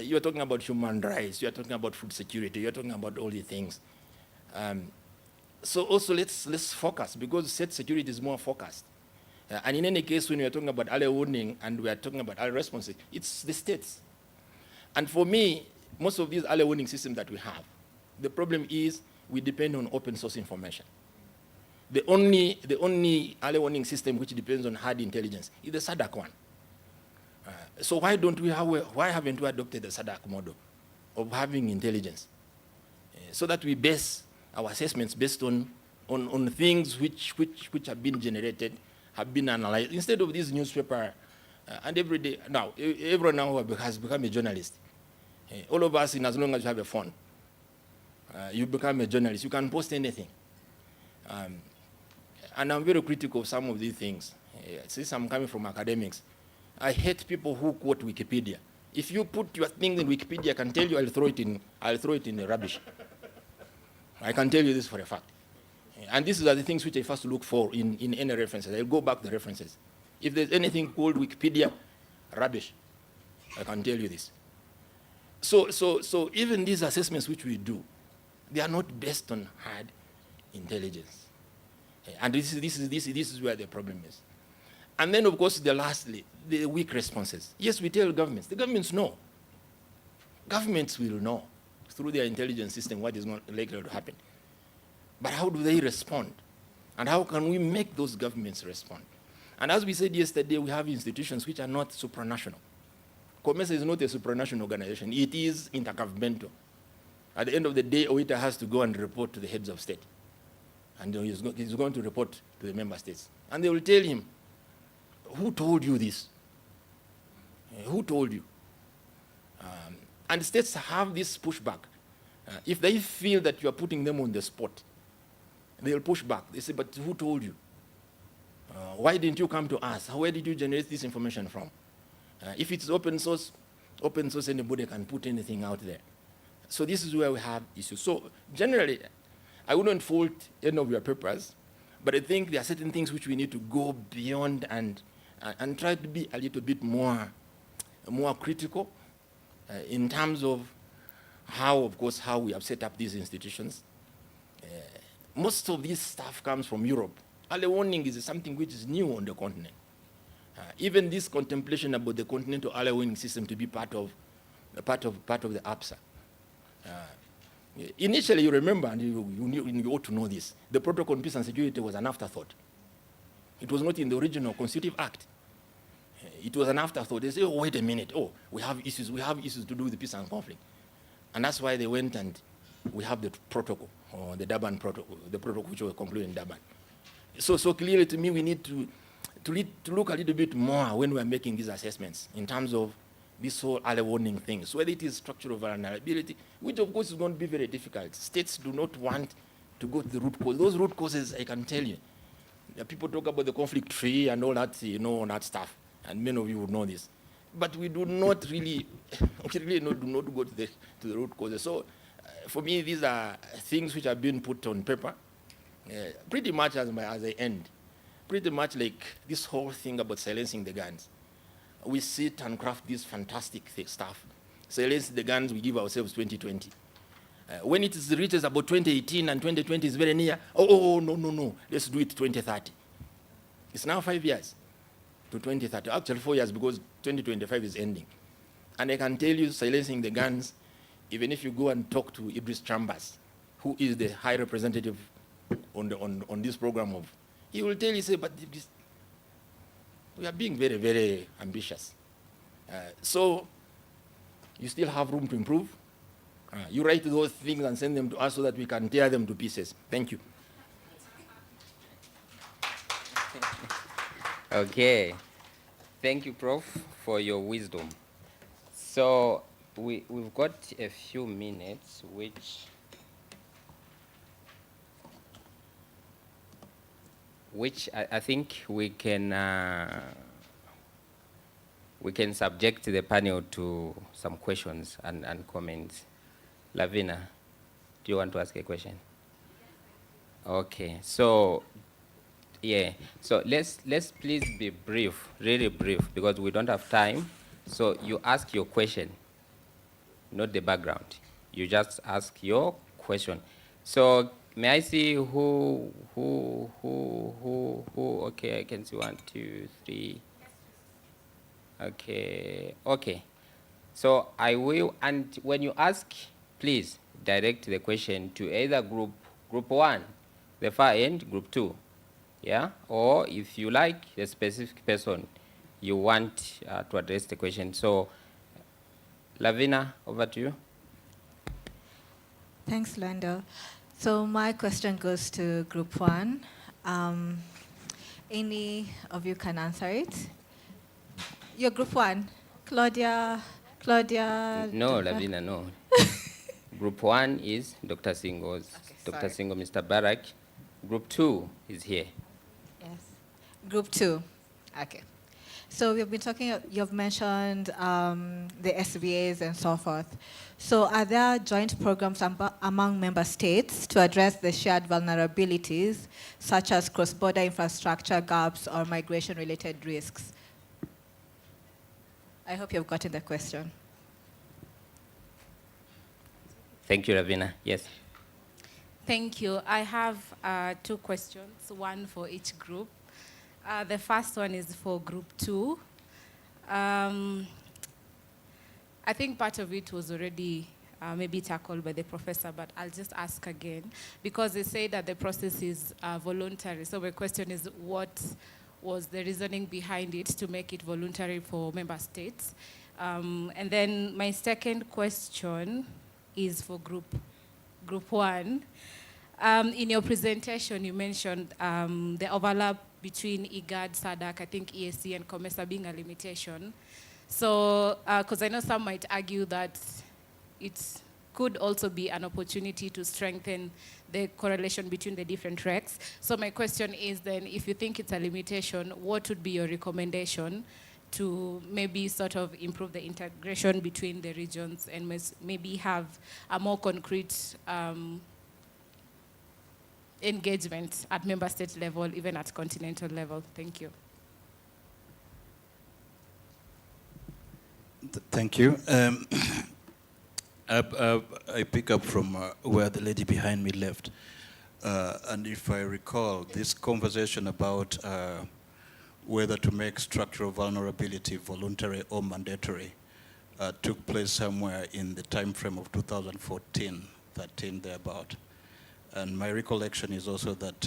You're talking about human rights, you're talking about food security, you're talking about all these things. So also let's focus, because state security is more focused. And in any case, when we are talking about early warning and we are talking about early responses, it's the states. And for me, most of these early warning systems that we have, the problem is we depend on open source information. The only early warning system which depends on hard intelligence is the SADC one. So why haven't we adopted the SADC model of having intelligence? So that we base our assessments based on things which have been generated, have been analyzed, instead of this newspaper, and every day, now, everyone now has become a journalist. All of us, as long as you have a phone, you become a journalist. You can post anything. And I'm very critical of some of these things. Since I'm coming from academics, I hate people who quote Wikipedia. If you put your thing in Wikipedia, I can tell you I'll throw it in the rubbish. I can tell you this for a fact. And these are the things which I first look for in any references. I'll go back to the references. If there's anything called Wikipedia, rubbish, I can tell you this. So even these assessments which we do, they are not based on hard intelligence. And this is where the problem is. And then, of course, lastly, the weak responses. Yes, we tell governments. The governments know. Governments will know through their intelligence system what is not likely to happen. But how do they respond? And how can we make those governments respond? And as we said yesterday, we have institutions which are not supranational. COMESA is not a supranational organization. It is intergovernmental. At the end of the day, OITA has to go and report to the heads of state. And he's going to report to the member states. And they will tell him, who told you this? Who told you? And states have this pushback. If they feel that you are putting them on the spot, they'll push back. They say, but who told you? Why didn't you come to us? Where did you generate this information from? If it's open source, anybody can put anything out there. So this is where we have issues. So generally, I wouldn't fault any of your papers, but I think there are certain things which we need to go beyond and try to be a little bit more critical in terms of how we have set up these institutions. Most of this stuff comes from Europe. Early warning is something which is new on the continent. Even this contemplation about the continental early warning system to be part of the APSA. Initially, you remember, and you ought to know this, the Protocol on Peace and Security was an afterthought. It was not in the original Constitutive Act. It was an afterthought. They say, oh, wait a minute, we have issues to do with peace and conflict. And that's why they went and we have the protocol, or the Durban protocol, the protocol which was concluded in Durban. So clearly to me, we need to look a little bit more when we're making these assessments in terms of this whole early warning thing. So whether it is structural vulnerability, which of course is going to be very difficult. States do not want to go to the root cause. Those root causes, I can tell you, people talk about the conflict tree and all that, all that stuff, and many of you would know this. But we do not really, do not go to the root causes. So for me, these are things which have been put on paper, pretty much as I end. Pretty much like this whole thing about silencing the guns. We sit and craft this fantastic stuff. Silence the guns, we give ourselves 2020. When it reaches about 2018 and 2020 is very near, no, let's do it 2030. It's now 5 years to 2030. Actually 4 years because 2025 is ending. And I can tell you, silencing the guns, even if you go and talk to Idris Chambers, who is the high representative on this program he will tell you, say, but we are being very, very ambitious. So you still have room to improve. You write those things and send them to us so that we can tear them to pieces. Thank you. Okay. Thank you, Prof, for your wisdom. So we've got a few minutes, which I think we can subject the panel to some questions and comments. Lavina, do you want to ask a question? Okay, so yeah, so let's please be brief, really brief, because we don't have time. So you ask your question, not the background. You just ask your question. So may I see who? Okay, I can see 1, 2, 3. Okay. So I will, and when you ask, please direct the question to either group 1, the far end, group 2, yeah? Or if you like the specific person you want to address the question. So Lavina, over to you. Thanks, Lando. So my question goes to group 1. Any of you can answer it? Your group 1, Claudia. No, Lavina, no. Group 1 is Dr. Singo's, okay, Dr. Singo, Mr. Barak. Group 2 is here. Yes. Group 2. Okay. So we've been talking, you've mentioned the SBAs and so forth. So are there joint programs among member states to address the shared vulnerabilities, such as cross-border infrastructure gaps or migration-related risks? I hope you've gotten the question. Thank you, Ravina. Yes. Thank you. I have 2 questions, one for each group. The first one is for group 2. I think part of it was already maybe tackled by the professor, but I'll just ask again, because they say that the process is voluntary. So my question is, what was the reasoning behind it to make it voluntary for member states? And then my second question is for group 1. In your presentation, you mentioned the overlap between IGAD, SADC, I think EAC and COMESA being a limitation. So, because I know some might argue that it could also be an opportunity to strengthen the correlation between the different recs. So my question is then, if you think it's a limitation, what would be your recommendation to maybe sort of improve the integration between the regions and maybe have a more concrete engagement at member state level, even at continental level? Thank you. Thank you. I pick up from where the lady behind me left. And if I recall, this conversation about whether to make structural vulnerability voluntary or mandatory took place somewhere in the time frame of 2014, 13, thereabout. And my recollection is also that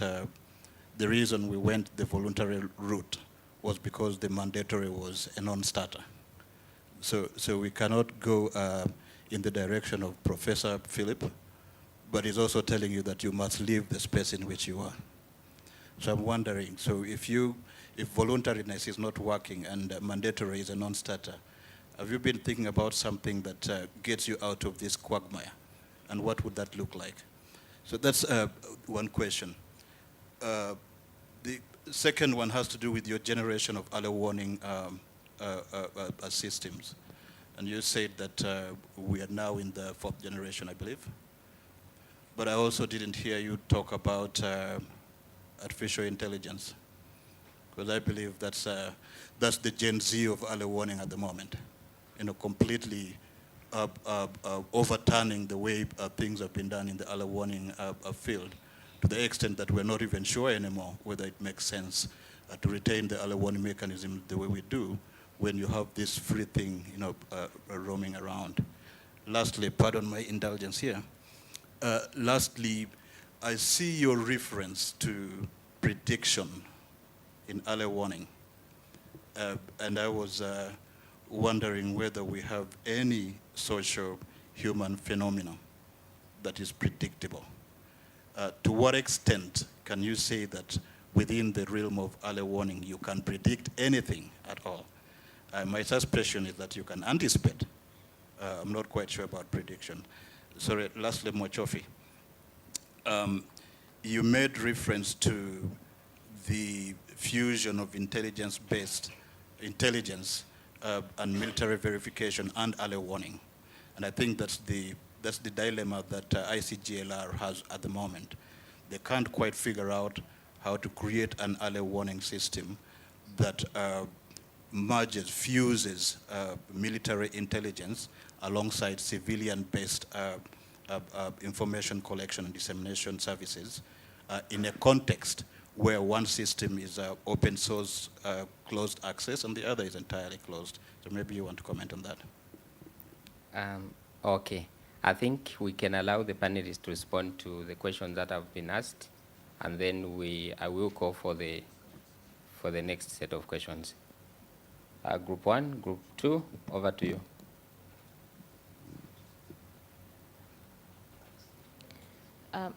the reason we went the voluntary route was because the mandatory was a non-starter. So we cannot go in the direction of Professor Philip, but he's also telling you that you must leave the space in which you are. So I'm wondering, so if voluntariness is not working and mandatory is a non-starter, have you been thinking about something that gets you out of this quagmire? And what would that look like? So that's one question. The second one has to do with your generation of early warning systems. And you said that we are now in the 4th generation, I believe. But I also didn't hear you talk about artificial intelligence, because I believe that's the Gen Z of early warning at the moment. Completely overturning the way things have been done in the early warning field, to the extent that we're not even sure anymore whether it makes sense to retain the early warning mechanism the way we do when you have this free thing, roaming around. Lastly, pardon my indulgence here. Lastly, I see your reference to prediction in early warning. And I was wondering whether we have any social human phenomenon that is predictable. To what extent can you say that within the realm of early warning you can predict anything at all? My suspicion is that you can anticipate. I'm not quite sure about prediction. Sorry, lastly, Mochofi. You made reference to the fusion of intelligence-based intelligence and military verification and early warning. And I think that's the dilemma that ICGLR has at the moment. They can't quite figure out how to create an early warning system that fuses military intelligence alongside civilian-based information collection and dissemination services in a context where one system is open source, closed access, and the other is entirely closed. So maybe you want to comment on that. Okay. I think we can allow the panelists to respond to the questions that have been asked, and then I will go for the next set of questions. Group 1, Group 2, over to you.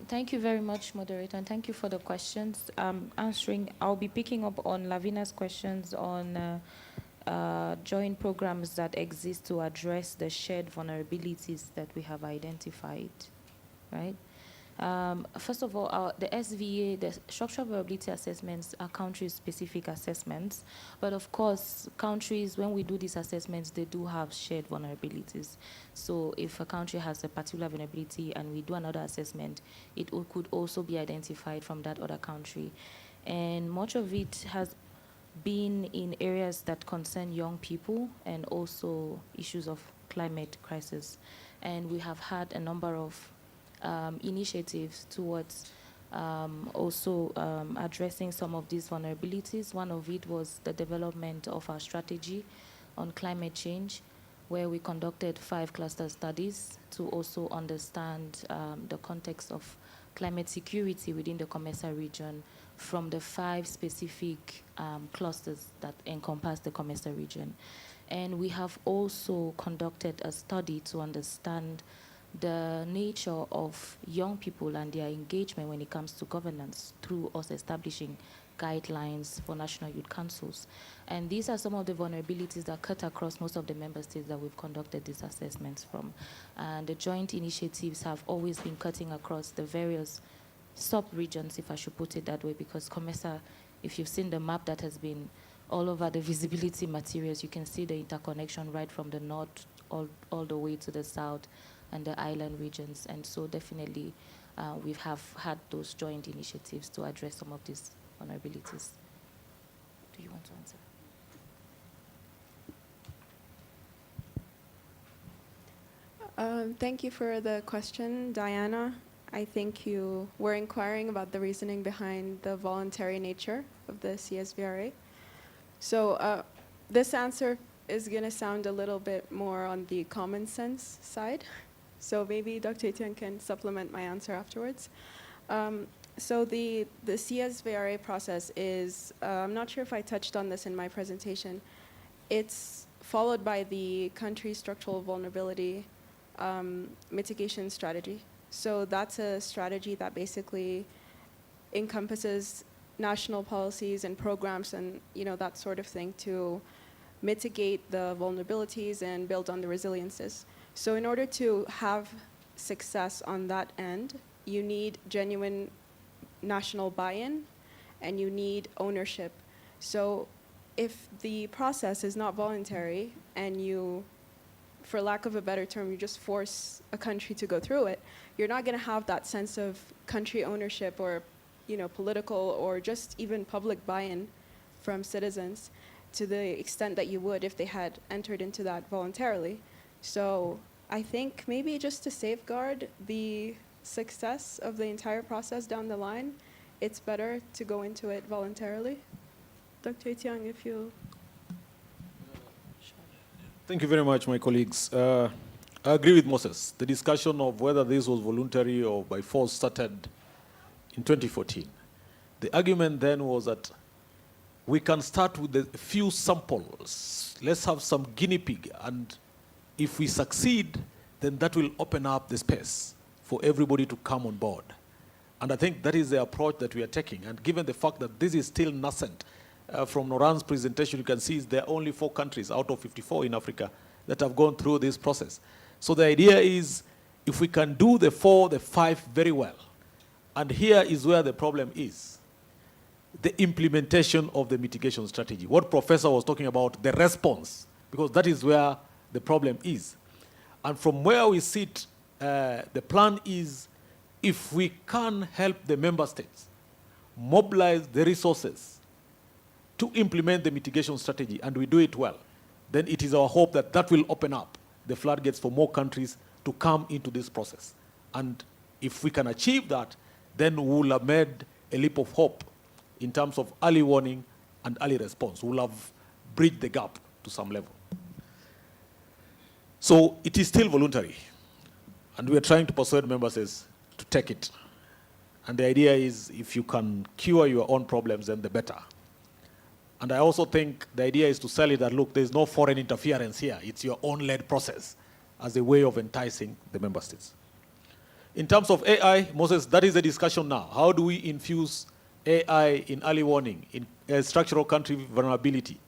Thank you very much, moderator, and thank you for the questions. I'll be picking up on Lavina's questions on joint programs that exist to address the shared vulnerabilities that we have identified, right? First of all, the SVA, the structural vulnerability assessments, are country-specific assessments. But of course, countries, when we do these assessments, they do have shared vulnerabilities. So if a country has a particular vulnerability and we do another assessment, it could also be identified from that other country. And much of it has been in areas that concern young people and also issues of climate crisis. And we have had a number of initiatives towards also addressing some of these vulnerabilities. One of it was the development of our strategy on climate change, where we conducted 5 cluster studies to also understand the context of climate security within the COMESA region from the 5 specific clusters that encompass the COMESA region. And we have also conducted a study to understand the nature of young people and their engagement when it comes to governance through us establishing guidelines for national youth councils. And these are some of the vulnerabilities that cut across most of the member states that we've conducted these assessments from. And the joint initiatives have always been cutting across the various sub-regions, if I should put it that way, because COMESA, if you've seen the map that has been all over the visibility materials, you can see the interconnection right from the north all the way to the south and the island regions. And so definitely we have had those joint initiatives to address some of these vulnerabilities. Do you want to answer? Thank you for the question, Diana. I think you were inquiring about the reasoning behind the voluntary nature of the CSVRA. So this answer is going to sound a little bit more on the common sense side. So maybe Dr. Etienne can supplement my answer afterwards. So the CSVRA process is, I'm not sure if I touched on this in my presentation, it's followed by the country structural vulnerability mitigation strategy. So that's a strategy that basically encompasses national policies and programs and that sort of thing to mitigate the vulnerabilities and build on the resiliences. So in order to have success on that end, you need genuine national buy-in and you need ownership. So if the process is not voluntary and you, for lack of a better term, you just force a country to go through it, you're not going to have that sense of country ownership or political or just even public buy-in from citizens to the extent that you would if they had entered into that voluntarily. So I think maybe just to safeguard the success of the entire process down the line, it's better to go into it voluntarily. Dr. Etienne, if you... Thank you very much, my colleagues. I agree with Moses. The discussion of whether this was voluntary or by force started in 2014. The argument then was that we can start with a few samples. Let's have some guinea pig, and if we succeed, then that will open up the space for everybody to come on board. And I think that is the approach that we are taking. And given the fact that this is still nascent, from Noran's presentation, you can see there are only 4 countries out of 54 in Africa that have gone through this process. So the idea is, if we can do the 4, the 5 very well, and here is where the problem is, the implementation of the mitigation strategy. What Professor was talking about, the response, because that is where the problem is. And from where we sit, the plan is, if we can help the member states mobilize the resources to implement the mitigation strategy, and we do it well, then it is our hope that that will open up the floodgates for more countries to come into this process. And if we can achieve that, then we will have made a leap of hope in terms of early warning and early response. We will have bridged the gap to some level. So it is still voluntary, and we are trying to persuade member states to take it. And the idea is, if you can cure your own problems, then the better. And I also think the idea is to sell it that, look, there's no foreign interference here. It's your own-led process as a way of enticing the member states. In terms of AI, Moses, that is the discussion now. How do we infuse AI in early warning, in structural country vulnerability?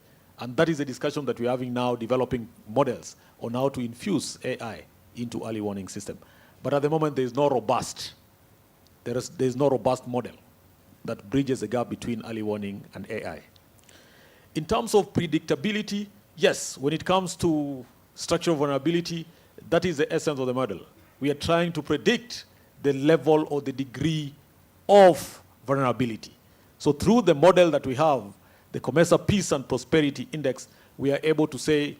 And that is the discussion that we're having now, developing models on how to infuse AI into early warning system. But at the moment, there is no robust model that bridges the gap between early warning and AI. In terms of predictability, yes, when it comes to structural vulnerability, that is the essence of the model. We are trying to predict the level or the degree of vulnerability. So through the model that we have, the COMESA Peace and Prosperity Index, we are able to say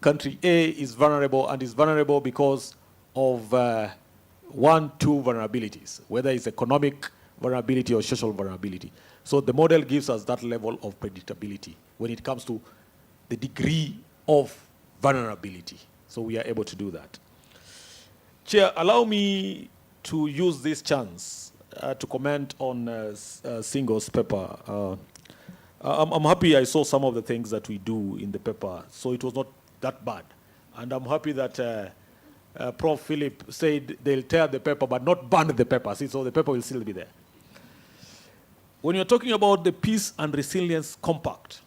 country A is vulnerable, and is vulnerable because of 1, 2 vulnerabilities, whether it's economic vulnerability or social vulnerability. So the model gives us that level of predictability when it comes to the degree of vulnerability. So we are able to do that. Chair, allow me to use this chance to comment on Singo's paper. I'm happy I saw some of the things that we do in the paper, so it was not that bad. And I'm happy that Prof. Philip said they'll tear the paper but not burn the paper. See, so the paper will still be there. When you're talking about the Peace and Resilience Compact,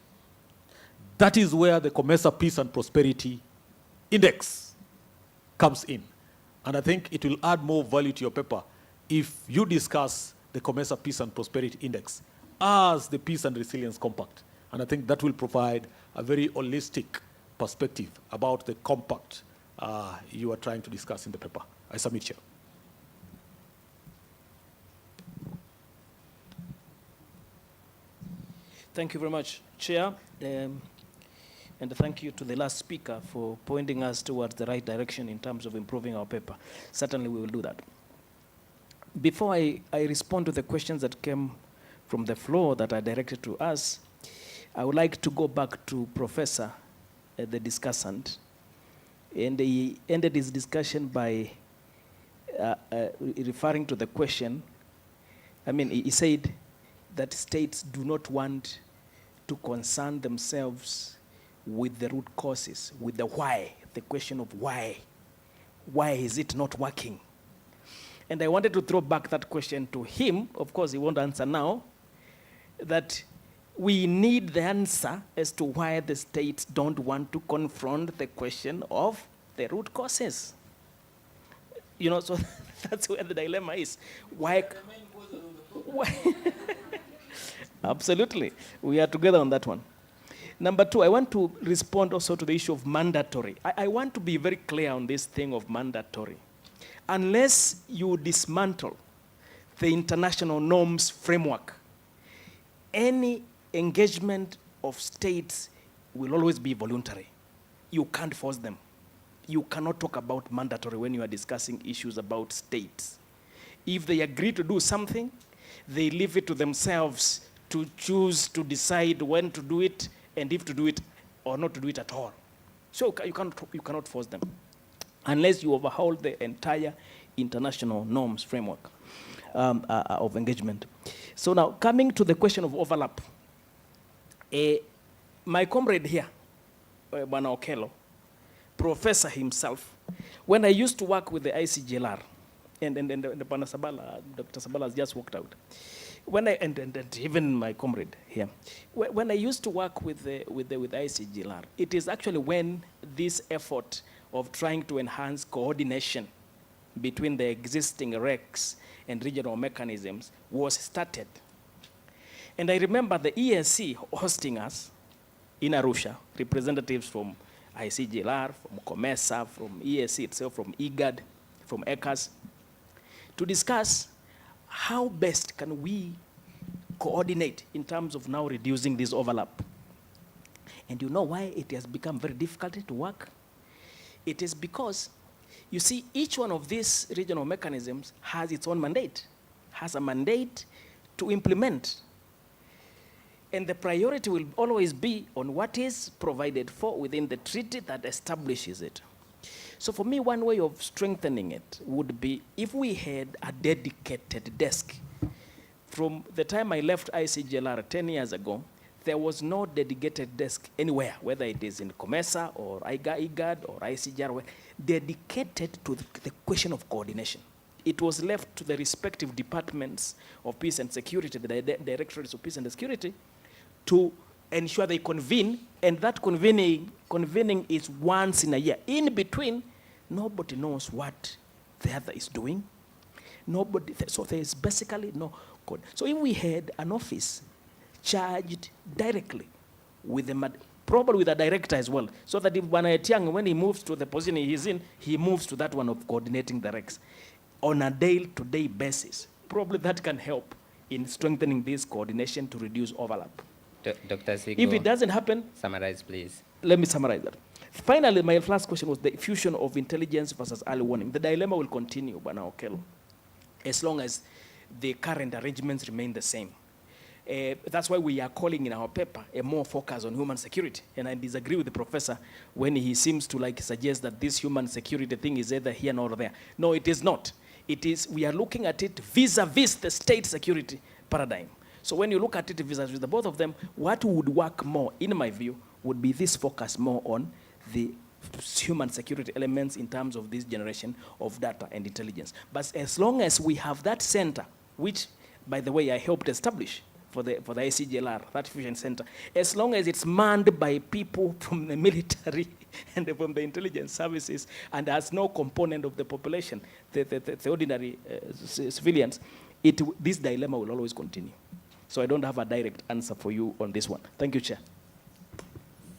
that is where the COMESA Peace and Prosperity Index comes in. And I think it will add more value to your paper if you discuss the COMESA Peace and Prosperity Index as the Peace and Resilience Compact, And I think that will provide a very holistic perspective about the compact you are trying to discuss in the paper. I submit, Chair. Thank you very much, Chair. And thank you to the last speaker for pointing us towards the right direction in terms of improving our paper. Certainly we will do that. Before I respond to the questions that came from the floor that are directed to us, I would like to go back to Professor, the discussant. And he ended his discussion by referring to the question. I mean, he said that states do not want to concern themselves with the root causes, with the why, the question of why. Why is it not working? And I wanted to throw back that question to him. Of course, he won't answer now. That we need the answer as to why the states don't want to confront the question of the root causes. You know, so that's where the dilemma is. Why? Absolutely. We are together on that one. Number two, I want to respond also to the issue of mandatory. I want to be very clear on this thing of mandatory. Unless you dismantle the international norms framework, any engagement of states will always be voluntary. You can't force them. You cannot talk about mandatory when you are discussing issues about states. If they agree to do something, they leave it to themselves to choose to decide when to do it and if to do it or not to do it at all. So you cannot force them unless you overhaul the entire international norms framework of engagement. So now, coming to the question of overlap, my comrade here, Bwana Okello, professor himself, when I used to work with the ICGLR, and Bwana Sabala, Dr. Sabala has just walked out, and even my comrade here, when I used to work with ICGLR, it is actually when this effort of trying to enhance coordination between the existing RECs and regional mechanisms was started. And I remember the ESC hosting us in Arusha, representatives from ICGLR, from COMESA, from ESC itself, from IGAD, from ECAS, to discuss how best can we coordinate in terms of now reducing this overlap. And you know why it has become very difficult to work? It is because, you see, each one of these regional mechanisms has its own mandate, has a mandate to implement. And the priority will always be on what is provided for within the treaty that establishes it. So for me, one way of strengthening it would be if we had a dedicated desk. From the time I left ICGLR 10 years ago, there was no dedicated desk anywhere, whether it is in COMESA or IGAD or ICGLR, dedicated to the question of coordination. It was left to the respective departments of peace and security, the directorates of peace and security, to ensure they convene, and that convening is once in a year. In between, nobody knows what the other is doing. So there is basically no code. So if we had an office charged directly with probably with a director as well, so that if Bwana Etiang, when he moves to the position he's in, he moves to that one of coordinating the RECs on a day-to-day basis. Probably that can help in strengthening this coordination to reduce overlap. Dr. Sigo, if it doesn't happen, summarize, please. Let me summarize that. Finally, my last question was the fusion of intelligence versus early warning. The dilemma will continue, Bwana Okello, as long as the current arrangements remain the same. That's why we are calling in our paper a more focus on human security. And I disagree with the professor when he seems to suggest that this human security thing is either here nor there. No, it is not. It is, we are looking at it vis-a-vis the state security paradigm. So when you look at it vis-a-vis the both of them, what would work more, in my view, would be this focus more on the human security elements in terms of this generation of data and intelligence. But as long as we have that center, which, by the way, I helped establish for the ICGLR, that fusion center, as long as it's manned by people from the military and from the intelligence services and has no component of the population, the ordinary civilians, this dilemma will always continue. So I don't have a direct answer for you on this one. Thank you, Chair.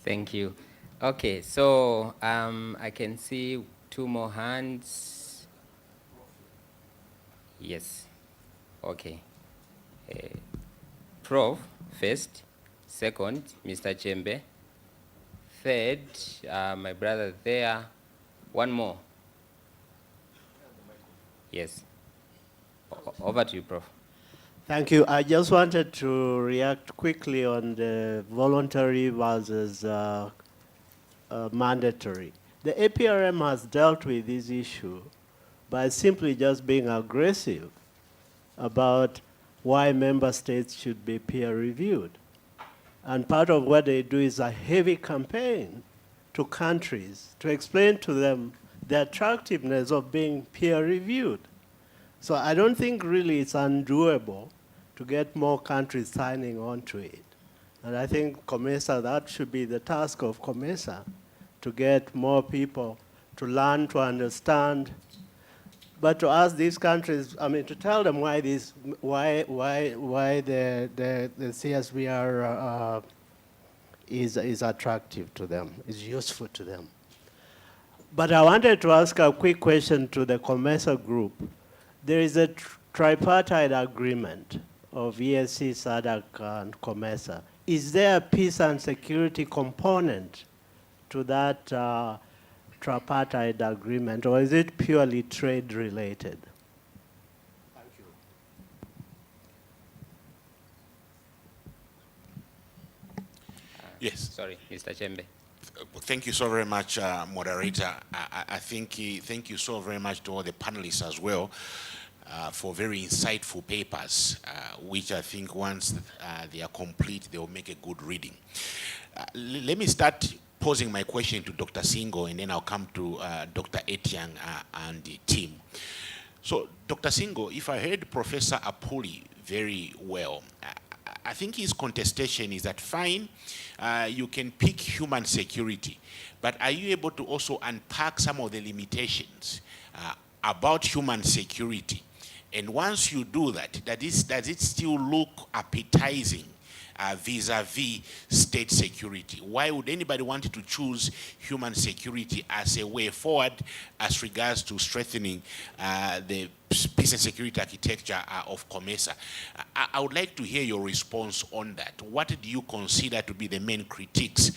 Thank you. Okay, so I can see 2 more hands. Yes. Okay. Prof, first. Second, Mr. Chembe. Third, my brother there. One more. Yes. Over to you, Prof. Thank you. I just wanted to react quickly on the voluntary versus mandatory. The APRM has dealt with this issue by simply just being aggressive about why member states should be peer-reviewed. And part of what they do is a heavy campaign to countries to explain to them the attractiveness of being peer-reviewed. So I don't think really it's undoable to get more countries signing on to it. And I think COMESA, that should be the task of COMESA, to get more people to learn, to understand, but to ask these countries, I mean, to tell them why the CSVR is attractive to them, is useful to them. But I wanted to ask a quick question to the COMESA group. There is a tripartite agreement of ESC, SADC, and COMESA. Is there a peace and security component to that tripartite agreement, or is it purely trade related? Thank you. Yes. Sorry, Mr. Chembe. Thank you so very much, moderator. I think thank you so very much to all the panelists as well for very insightful papers, which I think once they are complete, they will make a good reading. Let me start posing my question to Dr. Singo, and then I'll come to Dr. Etiang and the team. So, Dr. Singo, if I heard Professor Apuli very well, I think his contestation is that fine, you can pick human security, but are you able to also unpack some of the limitations about human security? And once you do that, does it still look appetizing vis-a-vis state security? Why would anybody want to choose human security as a way forward as regards to strengthening the peace and security architecture of COMESA? I would like to hear your response on that. What do you consider to be the main critiques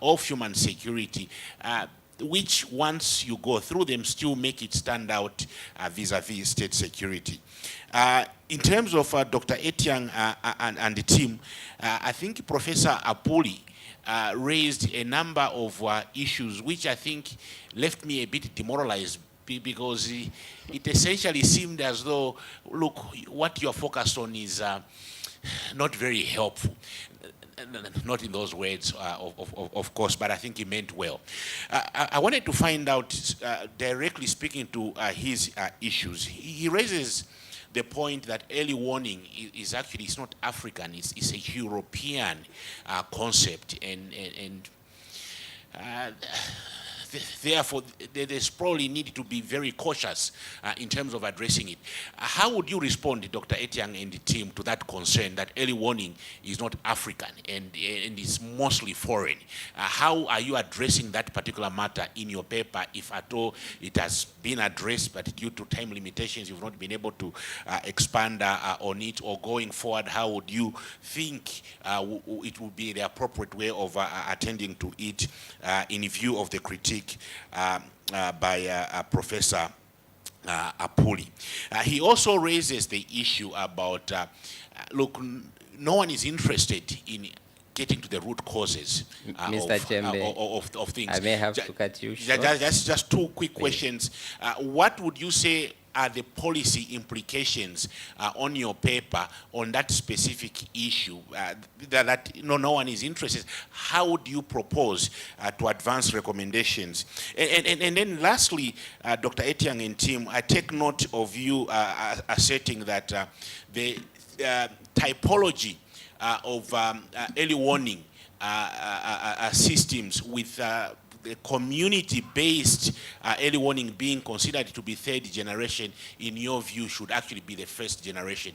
of human security, which once you go through them still make it stand out vis-a-vis state security? In terms of Dr. Etiang and the team, I think Professor Apuli raised a number of issues which I think left me a bit demoralized, because it essentially seemed as though, look, what you're focused on is not very helpful. Not in those words, of course, but I think he meant well. I wanted to find out, directly speaking to his issues, he raises the point that early warning is actually, it's not African, it's a European concept, and therefore there's probably need to be very cautious in terms of addressing it. How would you respond, Dr. Etiang and the team, to that concern that early warning is not African and is mostly foreign? How are you addressing that particular matter in your paper, if at all it has been addressed, but due to time limitations you've not been able to expand on it? Or going forward, how would you think it would be the appropriate way of attending to it in view of the critique by Professor Apuli? He also raises the issue about, look, no one is interested in getting to the root causes of things. I may have to cut you short. Just two quick questions. What would you say are the policy implications on your paper on that specific issue that no one is interested? How would you propose to advance recommendations? And then lastly, Dr. Etiang and team, I take note of you asserting that the typology of early warning systems with the community-based early warning being considered to be third generation, in your view, should actually be the first generation.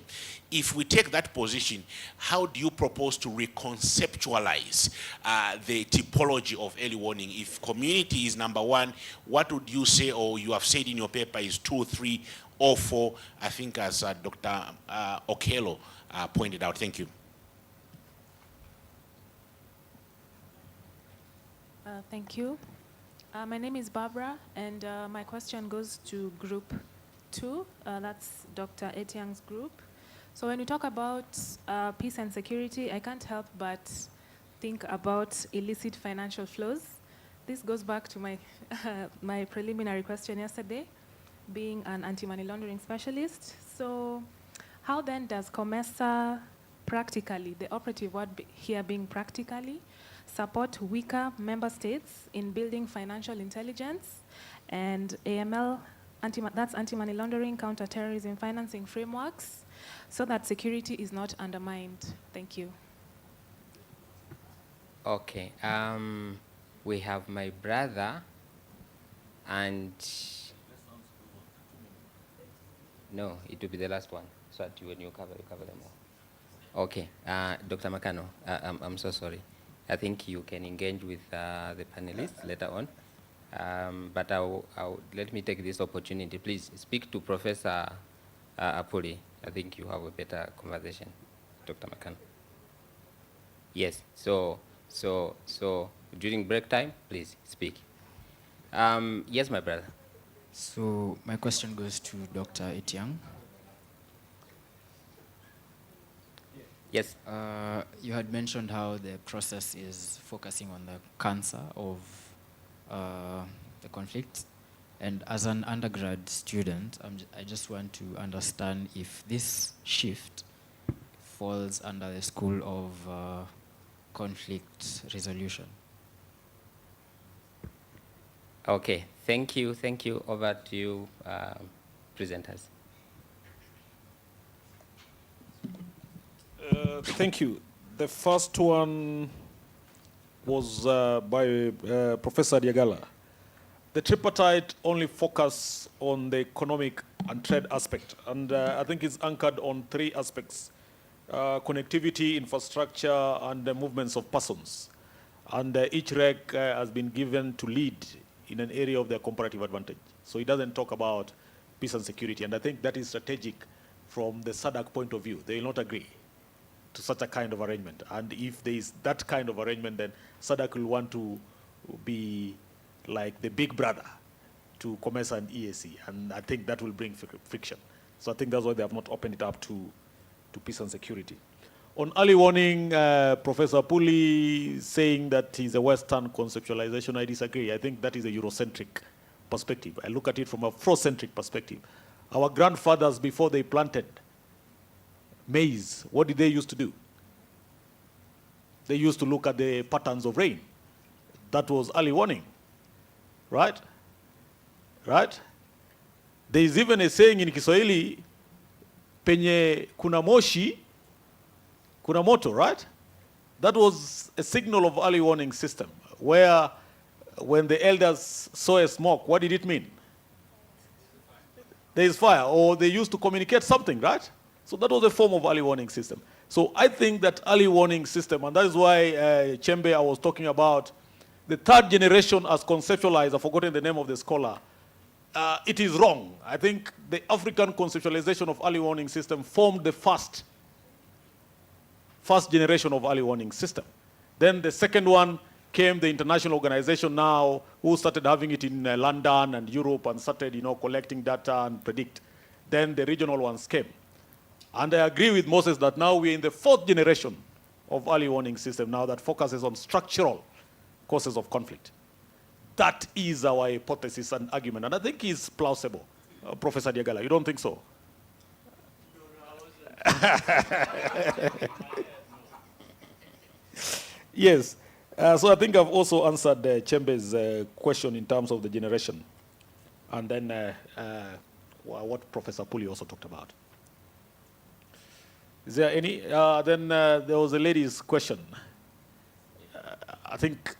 If we take that position, how do you propose to reconceptualize the typology of early warning? If community is number one, what would you say, or you have said in your paper, is 2, 3, or 4, I think, as Dr. Okello pointed out? Thank you. Thank you. My name is Barbara, and my question goes to Group 2. That's Dr. Etiang's group. So when we talk about peace and security, I can't help but think about illicit financial flows. This goes back to my, my preliminary question yesterday, being an anti-money laundering specialist. So how then does COMESA practically, the operative word here being practically, support weaker member states in building financial intelligence and AML, that's anti-money laundering, counter-terrorism financing frameworks, so that security is not undermined? Thank you. Okay. We have my brother and... No, it will be the last one. So that when you cover them all. Okay. Dr. Makano, I'm so sorry. I think you can engage with the panelists later on. But let me take this opportunity. Please speak to Professor Apuri. I think you have a better conversation, Dr. Makano. Yes, so during break time, please speak. Yes, my brother. So my question goes to Dr. Etiang. Yes. You had mentioned how the process is focusing on the cancer of the conflict. And as an undergrad student, I just want to understand if this shift falls under the school of conflict resolution. Okay, thank you. Over to you, presenters. Thank you. The first one was by Professor Diagala. The tripartite only focus on the economic and trade aspect, and I think it's anchored on 3 aspects: connectivity, infrastructure, and the movements of persons. And each reg has been given to lead in an area of their comparative advantage. So it doesn't talk about peace and security, and I think that is strategic from the SADC point of view. They will not agree to such a kind of arrangement. And if there is that kind of arrangement, then SADC will want to be like the big brother to COMESA and EAC, and I think that will bring friction. So I think that's why they have not opened it up to peace and security. On early warning, Professor Puli saying that he's a Western conceptualization, I disagree. I think that is a Eurocentric perspective. I look at it from a Afrocentric perspective. Our grandfathers, before they planted maize, what did they used to do? They used to look at the patterns of rain. That was early warning, right? Right? There is even a saying in Kiswahili, penye kuna moshi, kuna moto, right? That was a signal of early warning system, where when the elders saw a smoke, what did it mean? There is fire, or they used to communicate something, right? So that was a form of early warning system. So I think that early warning system, and that is why Chembe, I was talking about the 3rd generation as conceptualized, I've forgotten the name of the scholar, it is wrong. I think the African conceptualization of early warning system formed the first generation of early warning system. Then the second one came the international organization now, who started having it in London and Europe and started, collecting data and predict. Then the regional ones came. And I agree with Moses that now we're in the 4th generation of early warning system now that focuses on structural causes of conflict. That is our hypothesis and argument, and I think it's plausible. Professor Diagala, you don't think so? Yes. So I think I've also answered Chembe's question in terms of the generation, and then what Professor Puli also talked about. Is there any? Then there was a lady's question. I think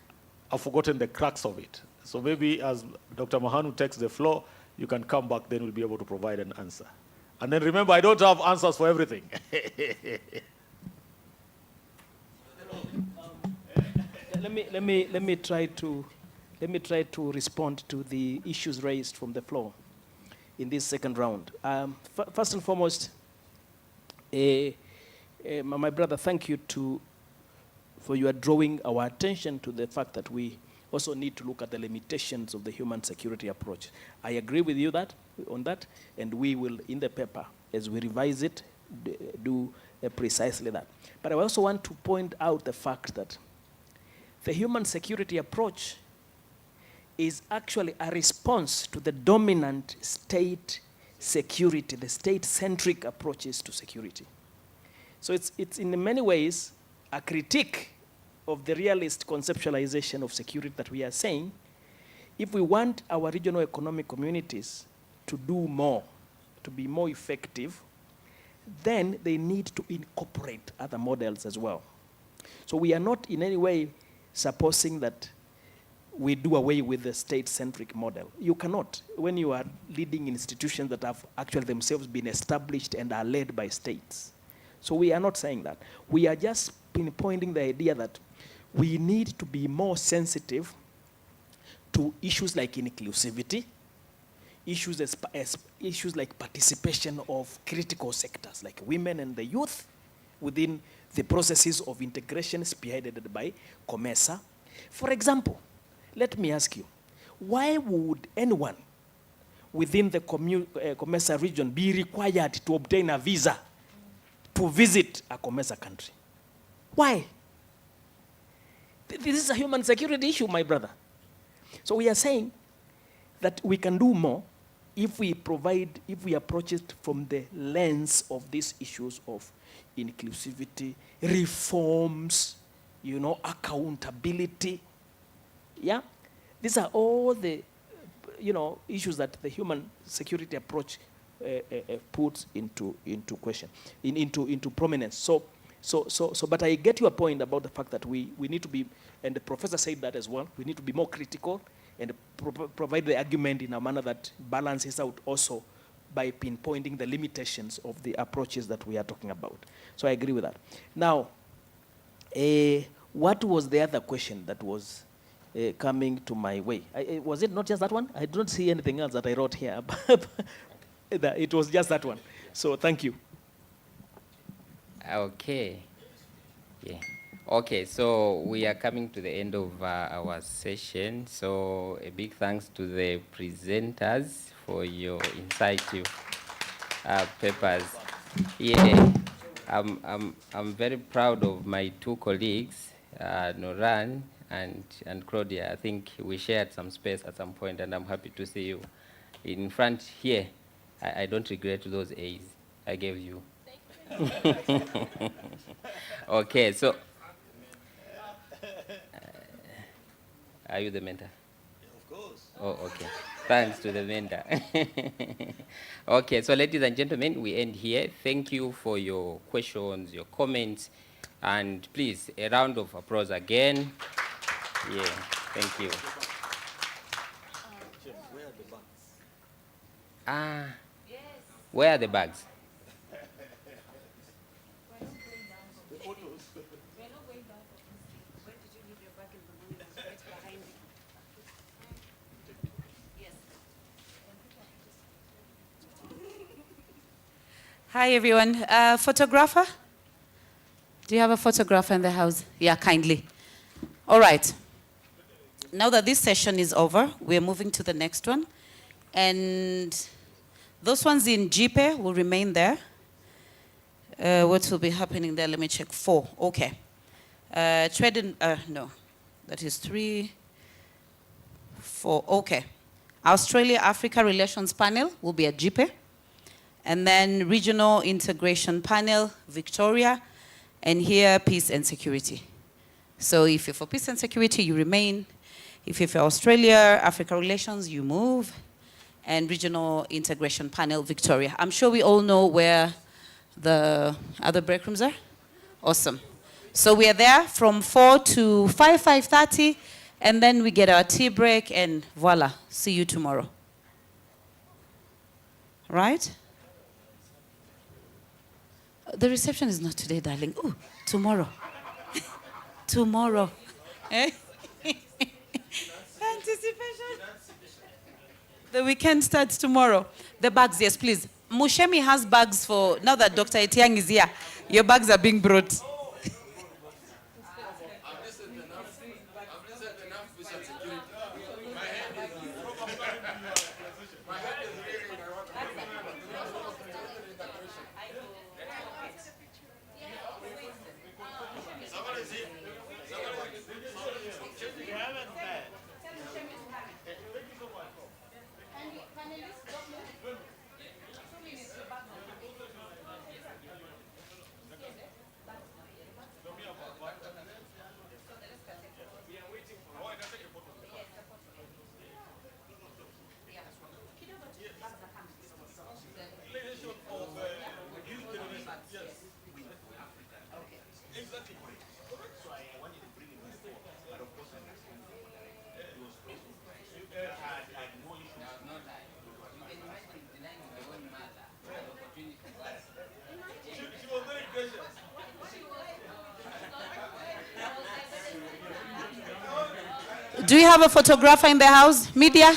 I've forgotten the crux of it. So maybe as Dr. Mahanu takes the floor, you can come back, then we'll be able to provide an answer. And then remember, I don't have answers for everything. Let me try to respond to the issues raised from the floor in this second round. First and foremost, my brother, thank you for your drawing our attention to the fact that we also need to look at the limitations of the human security approach. I agree with you on that, and we will, in the paper, as we revise it, do precisely that. But I also want to point out the fact that the human security approach is actually a response to the dominant state security, the state-centric approaches to security. So it's in many ways a critique of the realist conceptualization of security that we are saying. If we want our regional economic communities to do more, to be more effective, then they need to incorporate other models as well. So we are not in any way supposing that we do away with the state-centric model. You cannot, when you are leading institutions that have actually themselves been established and are led by states. So we are not saying that. We are just pinpointing the idea that we need to be more sensitive to issues like inclusivity, issues like participation of critical sectors like women and the youth within the processes of integration spearheaded by COMESA. For example, let me ask you, why would anyone within the COMESA region be required to obtain a visa to visit a COMESA country? Why? This is a human security issue, my brother. So we are saying that we can do more if we approach it from the lens of these issues of inclusivity, reforms, accountability. Yeah? These are all the, issues that the human security approach puts into question, into prominence. But I get your point about the fact that we need to be, and the professor said that as well, we need to be more critical and provide the argument in a manner that balances out also by pinpointing the limitations of the approaches that we are talking about. So I agree with that. Now, what was the other question that was coming to my way? Was it not just that one? I don't see anything else that I wrote here. It was just that one. So thank you. Okay. Yeah. Okay, so we are coming to the end of our session. So a big thanks to the presenters for your incisive papers. Yeah, I'm very proud of my two colleagues, Noran and Claudia. I think we shared some space at some point, and I'm happy to see you in front here. I don't regret those A's I gave you. Okay, so are you the mentor? Of course. Oh, okay. Thanks to the mentor. Okay, so ladies and gentlemen, we end here. Thank you for your questions, your comments, and please, a round of applause again. Yeah, thank you. Where are the bags? Where are the bags? Hi, everyone. Photographer? Do you have a photographer in the house? Yeah, kindly. All right. Now that this session is over, we're moving to the next one. And those ones in GPE will remain there. What will be happening there? Let me check. 4. Okay. No. That is 3, 4. Okay. Australia-Africa Relations Panel will be at GPE. And then Regional Integration Panel, Victoria. And here, Peace and Security. So if you're for Peace and Security, you remain. If you're for Australia-Africa Relations, you move. And Regional Integration Panel, Victoria. I'm sure we all know where the other break rooms are. Awesome. So we are there from 4 to 5:30, And then we get our tea break, and voila, see you tomorrow. Right? The reception is not today, darling. Ooh, tomorrow. Tomorrow. Eh? Anticipation. The weekend starts tomorrow. The bags, yes, please. Mushemi has bags for, now that Dr. Etiang is here, your bags are being brought. Do you have a photographer in the house? Media?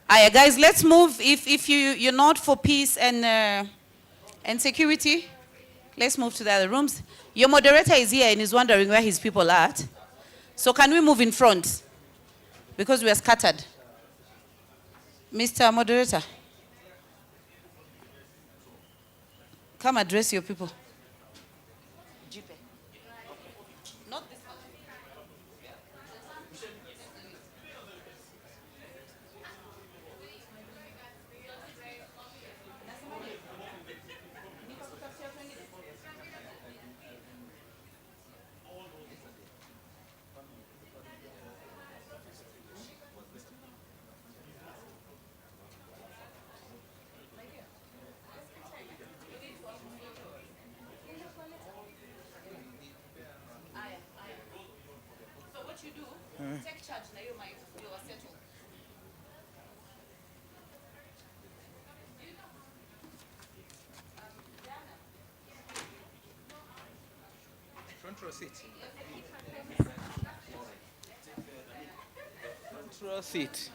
Alright, guys, let's move. If you're not for peace and security, let's move to the other rooms. Your moderator is here and is wondering where his people are at. So can we move in front? Because we are scattered. Mr. Moderator, come address your people. Take charge now, you are settled. Front row seat. Front row seat.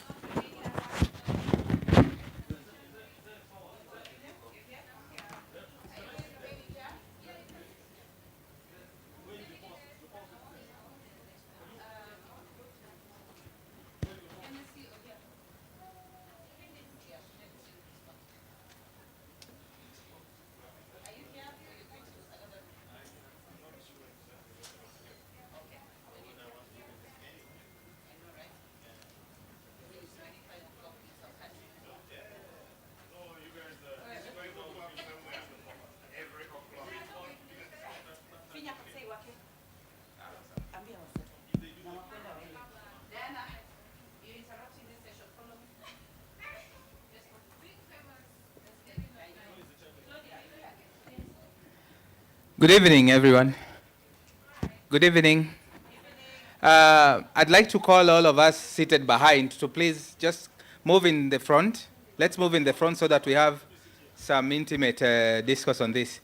Good evening, everyone. Good evening. I'd like to call all of us seated behind to please just move in the front. Let's move in the front so that we have some intimate discourse on this.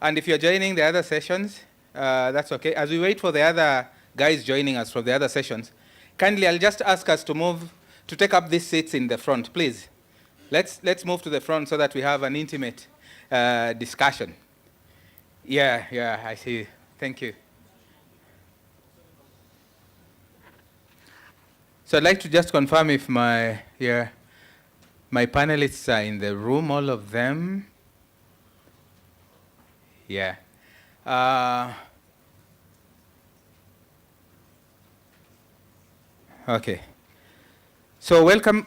And if you're joining the other sessions, that's okay. As we wait for the other guys joining us from the other sessions, kindly I'll just ask us to move, to take up these seats in the front, please. Let's move to the front so that we have an intimate discussion. Yeah, I see. Thank you. So I'd like to just confirm if my panelists are in the room, all of them. Yeah. Okay. So welcome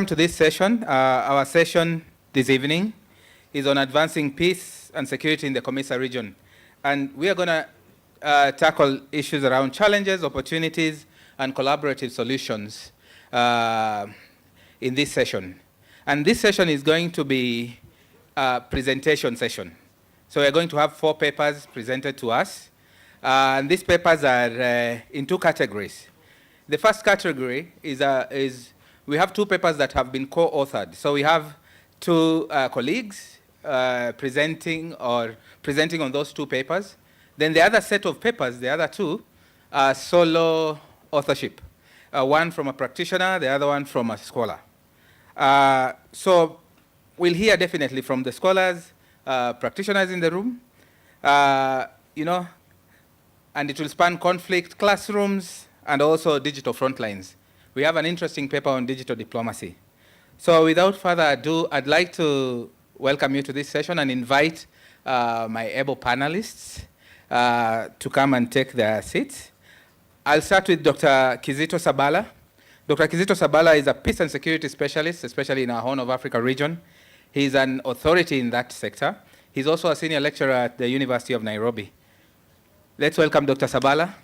to this session. Our session this evening is on advancing peace and security in the COMESA region. And we are going to tackle issues around challenges, opportunities, and collaborative solutions in this session. And this session is going to be a presentation session. So we're going to have 4 papers presented to us. And these papers are in 2 categories. The first category is we have 2 papers that have been co-authored. So we have 2 colleagues presenting on those 2 papers. Then the other set of papers, the other 2, are solo authorship. One from a practitioner, the other one from a scholar. So we'll hear definitely from the scholars, practitioners in the room, and it will span conflict, classrooms, and also digital frontlines. We have an interesting paper on digital diplomacy. So without further ado, I'd like to welcome you to this session and invite my able panelists to come and take their seats. I'll start with Dr. Kizito Sabala. Dr. Kizito Sabala is a peace and security specialist, especially in our Horn of Africa region. He's an authority in that sector. He's also a senior lecturer at the University of Nairobi. Let's welcome Dr. Sabala.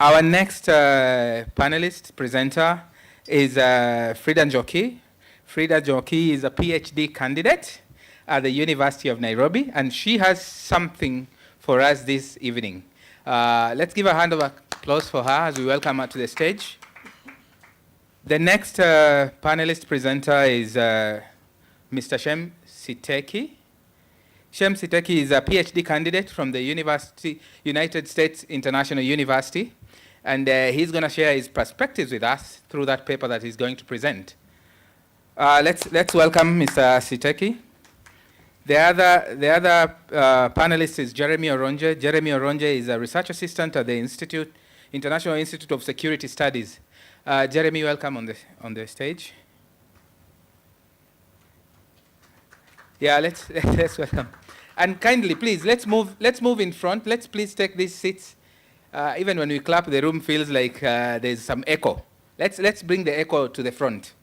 Our next panelist presenter is Frida Njoki. Frida Njoki is a PhD candidate at the University of Nairobi, and she has something for us this evening. Let's give a hand of applause for her as we welcome her to the stage. The next panelist presenter is Mr. Shem Siteki. Shem Siteki is a PhD candidate from the United States International University, and he's going to share his perspectives with us through that paper that he's going to present. Let's welcome Mr. Siteki. The other panelist is Jeremy Oronje. Jeremy Oronje is a research assistant at the International Institute of Security Studies. Jeremy, welcome on the stage. Yeah, let's welcome. And kindly, please, let's move in front. Let's please take these seats. Even when we clap, the room feels like there's some echo. Let's bring the echo to the front.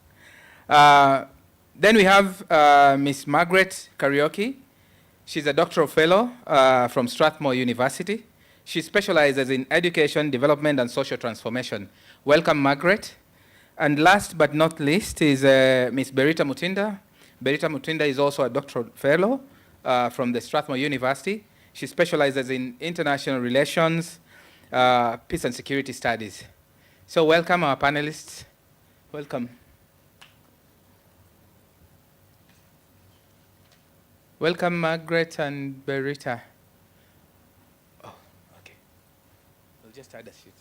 Then we have Miss Margaret Karaoke. She's a doctoral fellow from Strathmore University. She specializes in education, development, and social transformation. Welcome, Margaret. And last but not least is Miss Berita Mutinda. Berita Mutinda is also a doctoral fellow from the Strathmore University. She specializes in international relations, peace and security studies. So welcome, our panelists. Welcome. Welcome, Margaret and Berita. Oh, okay. We'll just add a sheet.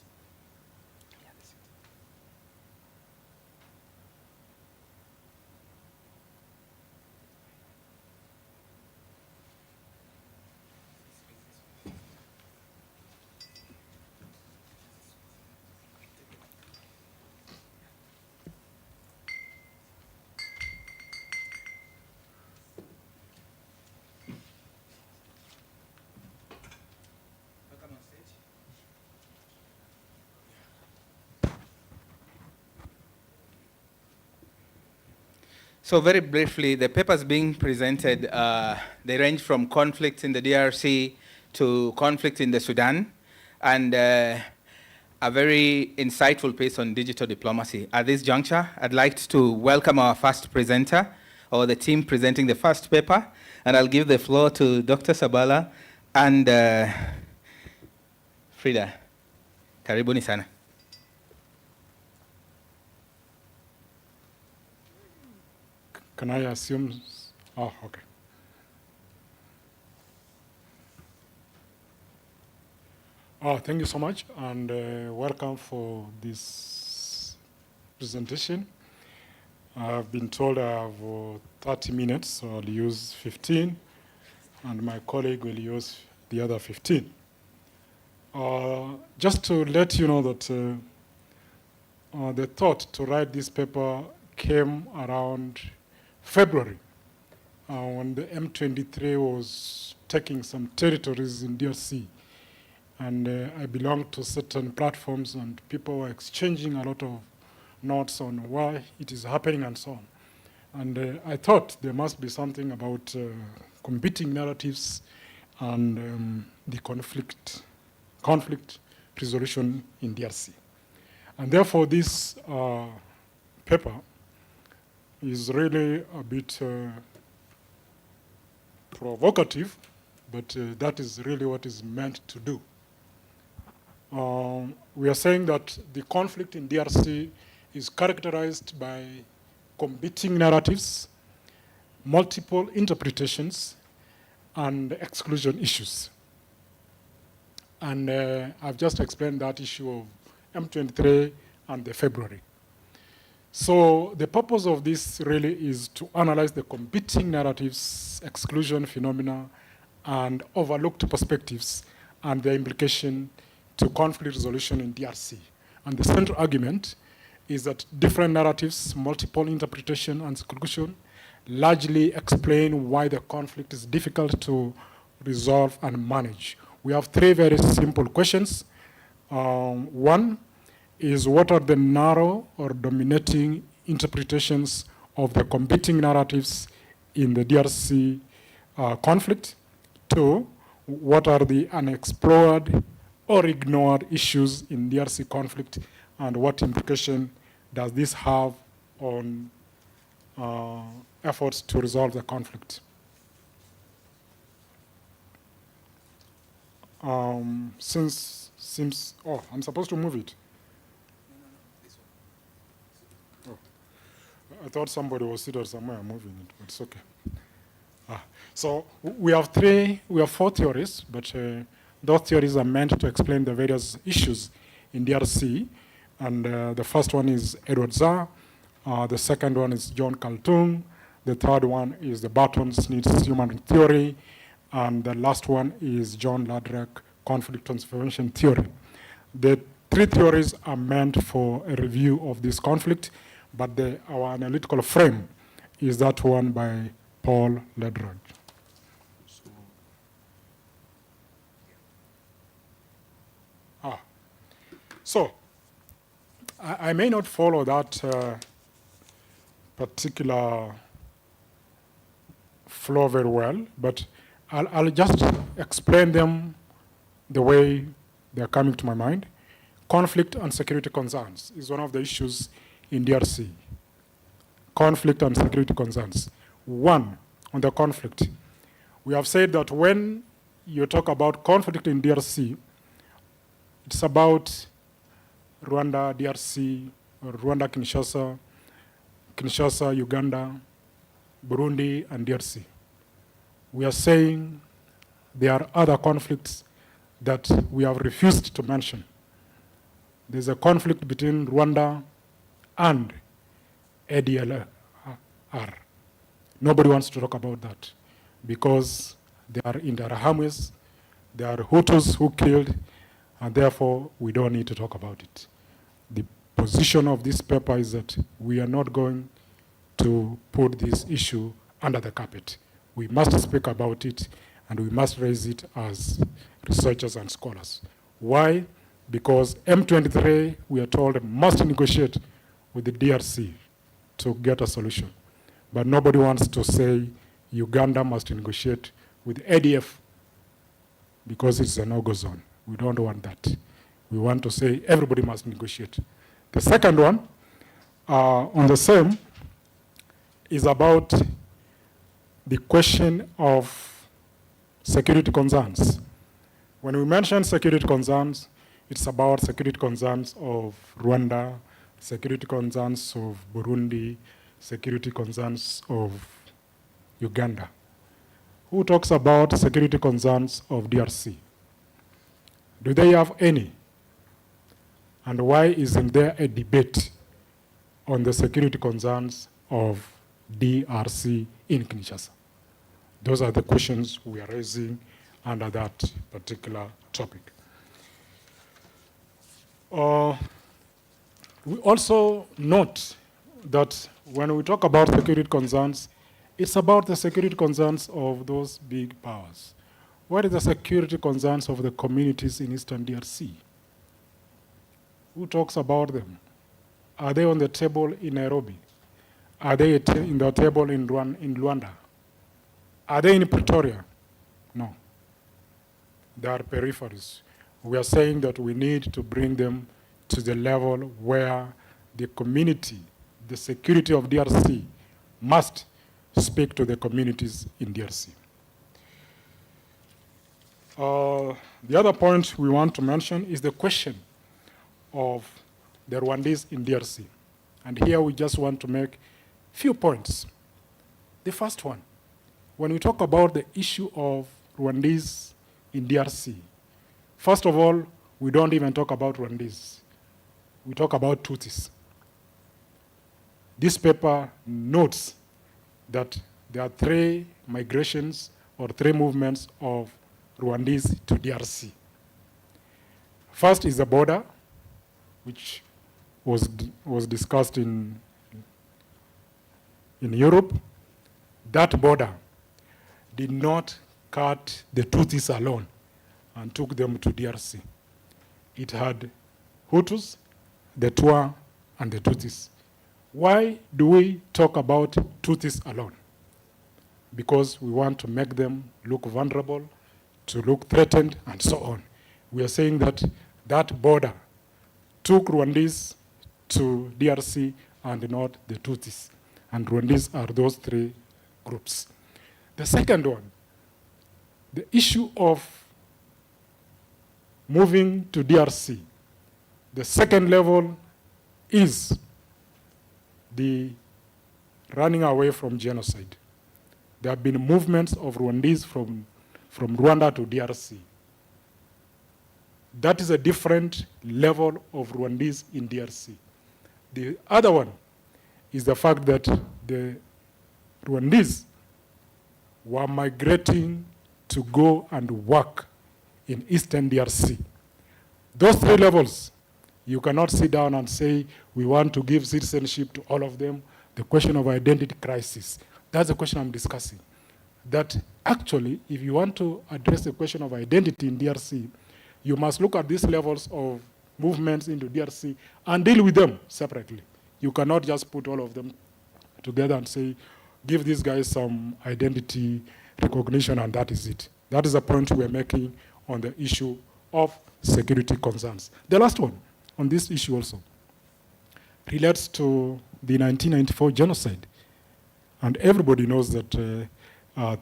So very briefly, the papers being presented, they range from conflicts in the DRC to conflict in the Sudan, and a very insightful piece on digital diplomacy. At this juncture, I'd like to welcome our first presenter, or the team presenting the first paper, and I'll give the floor to Dr. Sabala and Frida. Karibuni sana. Can I assume? Oh, okay. Oh, thank you so much, and welcome for this presentation. I've been told I have 30 minutes, so I'll use 15, and my colleague will use the other 15. Just to let you know that the thought to write this paper came around February, when the M23 was taking some territories in DRC. And I belonged to certain platforms, and people were exchanging a lot of notes on why it is happening and so on. And I thought there must be something about competing narratives and the conflict resolution in DRC. And therefore, this paper is really a bit provocative, but that is really what is meant to do. We are saying that the conflict in DRC is characterized by competing narratives, multiple interpretations, and exclusion issues. And I've just explained that issue of M23 and the February. So the purpose of this really is to analyze the competing narratives, exclusion phenomena, and overlooked perspectives, and their implication to conflict resolution in DRC. And the central argument is that different narratives, multiple interpretation, and exclusion largely explain why the conflict is difficult to resolve and manage. We have three very simple questions. One is, what are the narrow or dominating interpretations of the competing narratives in the DRC conflict? Two, what are the unexplored or ignored issues in DRC conflict, and what implication does this have on efforts to resolve the conflict? I'm supposed to move it. Oh, I thought somebody was seated somewhere moving it, but it's okay. So we have four theories, but those theories are meant to explain the various issues in DRC. And the first one is Edward Zah. The second one is John Kaltung. The third one is the Barton-Snitz human theory. And the last one is John Ladrek conflict transformation theory. The three theories are meant for a review of this conflict, but our analytical frame is that one by Paul Ladrek. So I may not follow that particular flow very well, but I'll just explain them the way they're coming to my mind. Conflict and security concerns is one of the issues in DRC. Conflict and security concerns. One, on the conflict. We have said that when you talk about conflict in DRC, it's about Rwanda, DRC, or Rwanda, Kinshasa, Uganda, Burundi, and DRC. We are saying there are other conflicts that we have refused to mention. There's a conflict between Rwanda and ADLR. Nobody wants to talk about that because they are Interahamwe, they are Hutus who killed, and therefore we don't need to talk about it. The position of this paper is that we are not going to put this issue under the carpet. We must speak about it, and we must raise it as researchers and scholars. Why? Because M23, we are told, must negotiate with the DRC to get a solution. But nobody wants to say Uganda must negotiate with ADF because it's a no-go zone. We don't want that. We want to say everybody must negotiate. The second one, on the same, is about the question of security concerns. When we mention security concerns, it's about security concerns of Rwanda, security concerns of Burundi, security concerns of Uganda? Who talks about security concerns of DRC? Do they have any? And why isn't there a debate on the security concerns of DRC in Kinshasa? Those are the questions we are raising under that particular topic. We also note that when we talk about security concerns, it's about the security concerns of those big powers. What are the security concerns of the communities in Eastern DRC? Who talks about them? Are they on the table in Nairobi? Are they in the table in Luanda? Are they in Pretoria? No. They are peripheries. We are saying that we need to bring them to the level where the community, the security of DRC, must speak to the communities in DRC. The other point we want to mention is the question of the Rwandese in DRC. And here we just want to make few points. The first one, when we talk about the issue of Rwandese in DRC, first of all, we don't even talk about Rwandese. We talk about Tutsis. This paper notes that there are 3 migrations or 3 movements of Rwandese to DRC. First is the border, which was discussed in Europe. That border did not cut the Tutsis alone and took them to DRC. It had Hutus, the Twa, and the Tutsis. Why do we talk about Tutsis alone? Because we want to make them look vulnerable, to look threatened, and so on. We are saying that that border took Rwandese to DRC and not the Tutsis. And Rwandese are those 3 groups. The second one, the issue of moving to DRC. The second level is the running away from genocide. There have been movements of Rwandese from Rwanda to DRC. That is a different level of Rwandese in DRC. The other one is the fact that the Rwandese were migrating to go and work in Eastern DRC. Those 3 levels, you cannot sit down and say, we want to give citizenship to all of them. The question of identity crisis, that's the question I'm discussing. That actually, if you want to address the question of identity in DRC, you must look at these levels of movements into DRC and deal with them separately. You cannot just put all of them together and say, give these guys some identity recognition and that is it. That is the point we're making on the issue of security concerns. The last one on this issue also relates to the 1994 genocide. And everybody knows that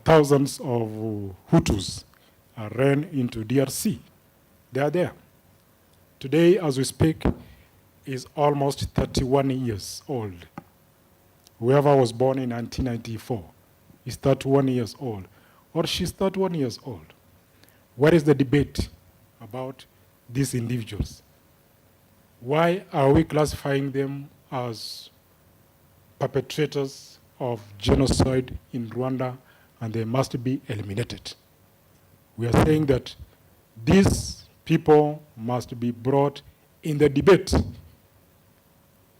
thousands of Hutus ran into DRC. They are there. Today, as we speak, is almost 31 years old. Whoever was born in 1994 is 31 years old, or she's 31 years old. What is the debate about these individuals? Why are we classifying them as perpetrators of genocide in Rwanda and they must be eliminated? We are saying that these people must be brought in the debate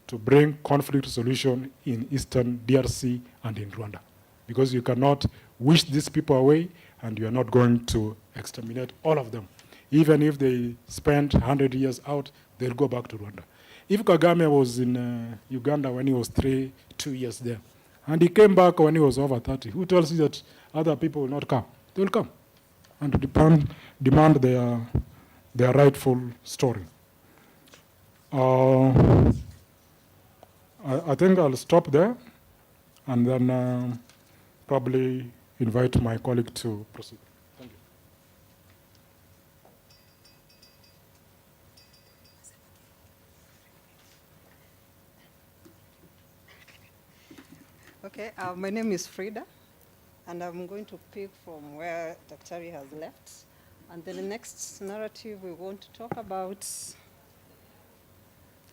to bring conflict solution in Eastern DRC and in Rwanda. Because you cannot wish these people away and you are not going to exterminate all of them. Even if they spend 100 years out, they'll go back to Rwanda. If Kagame was in Uganda when he was 2 years there, and he came back when he was over 30, who tells you that other people will not come? They will come and demand their rightful story. I think I'll stop there and then probably invite my colleague to proceed. Thank you. Okay, my name is Frida, and I'm going to pick from where Dr. has left. And then the next narrative we want to talk about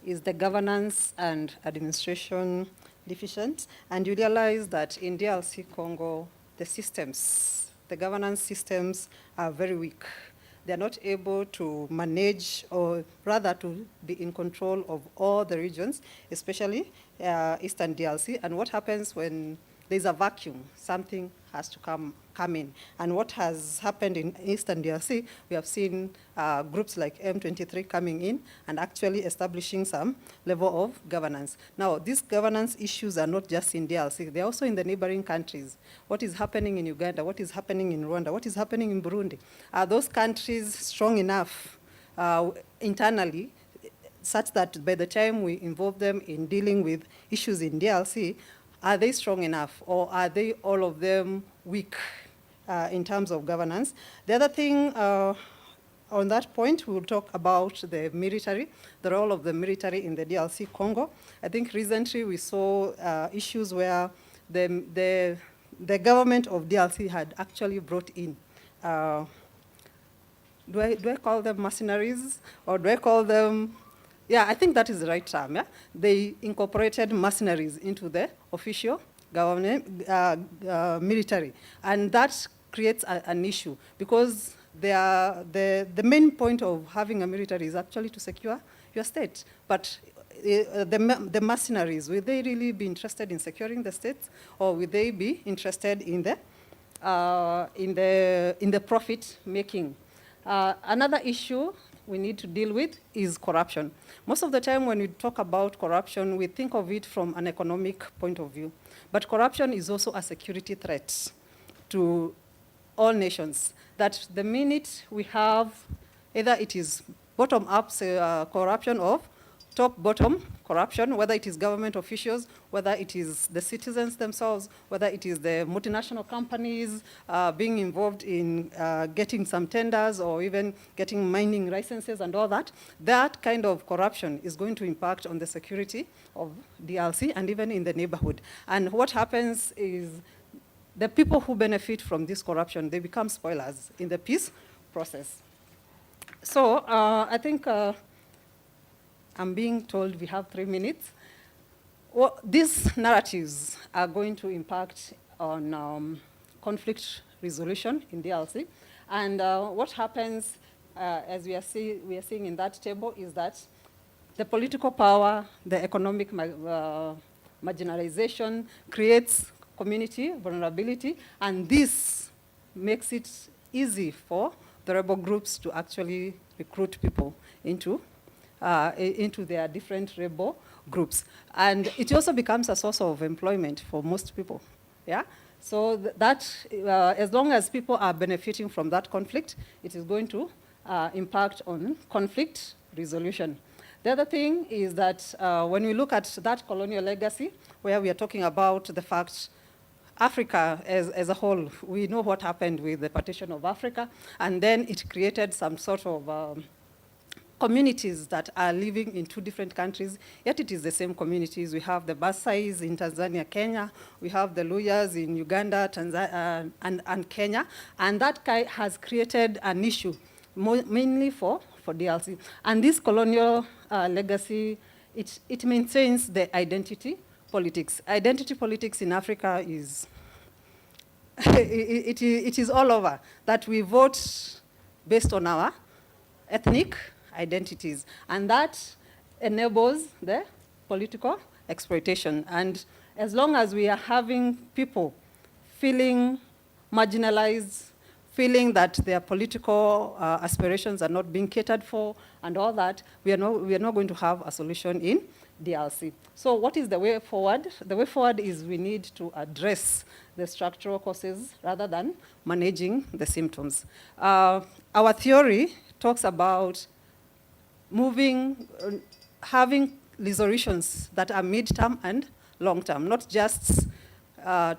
is the governance and administration deficient. And you realize that in DRC Congo, the governance systems are very weak. They're not able to manage, or rather to be in control of all the regions, especially Eastern DRC. And what happens when there's a vacuum? Something has to come in. And what has happened in Eastern DRC, we have seen groups like M23 coming in and actually establishing some level of governance. Now, these governance issues are not just in DRC, they're also in the neighboring countries. What is happening in Uganda? What is happening in Rwanda? What is happening in Burundi? Are those countries strong enough internally such that by the time we involve them in dealing with issues in DRC, are they strong enough, or are they all of them weak in terms of governance? The other thing on that point, we'll talk about the military, the role of the military in the DRC Congo. I think recently we saw issues where the government of DRC had actually brought in, do I call them mercenaries, or do I call them, yeah, I think that is the right term, yeah? They incorporated mercenaries into the official government, military. And that creates an issue, because the main point of having a military is actually to secure your state. But the mercenaries, will they really be interested in securing the state, or will they be interested in the profit making? Another issue we need to deal with is corruption. Most of the time when we talk about corruption, we think of it from an economic point of view. But corruption is also a security threat to all nations. That the minute we have, either it is bottom-up corruption or top-bottom corruption, whether it is government officials, whether it is the citizens themselves, whether it is the multinational companies being involved in getting some tenders or even getting mining licenses and all that, that kind of corruption is going to impact on the security of DRC and even in the neighborhood. And what happens is the people who benefit from this corruption, they become spoilers in the peace process. So I think I'm being told we have 3 minutes. Well, these narratives are going to impact on conflict resolution in DRC. And what happens, as we are seeing in that table, is that the political power, the economic marginalization creates community vulnerability, and this makes it easy for the rebel groups to actually recruit people into their different rebel groups. And it also becomes a source of employment for most people, yeah? So that, as long as people are benefiting from that conflict, it is going to impact on conflict resolution. The other thing is that when we look at that colonial legacy, where we are talking about the fact Africa as a whole, we know what happened with the partition of Africa, and then it created some sort of communities that are living in 2 different countries, yet it is the same communities. We have the Maasais in Tanzania, Kenya. We have the Luyas in Uganda, Tanzania, and Kenya. And that has created an issue, mainly for DRC. And this colonial legacy, it maintains the identity politics. Identity politics in Africa is, it is all over, that we vote based on our ethnic identities. And that enables the political exploitation. And as long as we are having people feeling marginalized, feeling that their political aspirations are not being catered for and all that, we are not going to have a solution in DRC. So what is the way forward? The way forward is we need to address the structural causes rather than managing the symptoms. Our theory talks about having resolutions that are mid-term and long-term, not just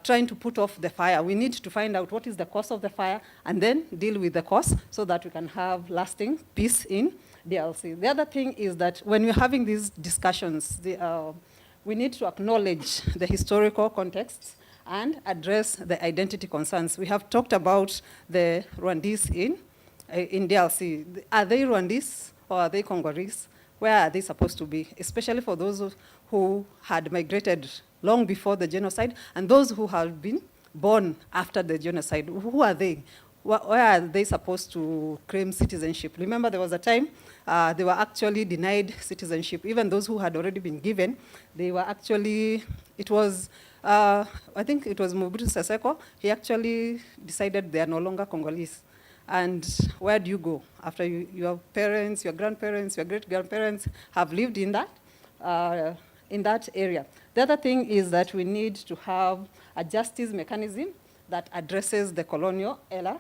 trying to put off the fire. We need to find out what is the cause of the fire and then deal with the cause so that we can have lasting peace in DRC. The other thing is that when we're having these discussions, we need to acknowledge the historical context and address the identity concerns. We have talked about the Rwandese in DRC. Are they Rwandese or are they Congolese? Where are they supposed to be? Especially for those who had migrated long before the genocide and those who have been born after the genocide. Who are they? Where are they supposed to claim citizenship? Remember, there was a time they were actually denied citizenship. Even those who had already been given, they were actually, it was, I think it was Mobutu Sese Seko, he actually decided they are no longer Congolese. And where do you go after your parents, your grandparents, your great-grandparents have lived in that area? The other thing is that we need to have a justice mechanism that addresses the colonial era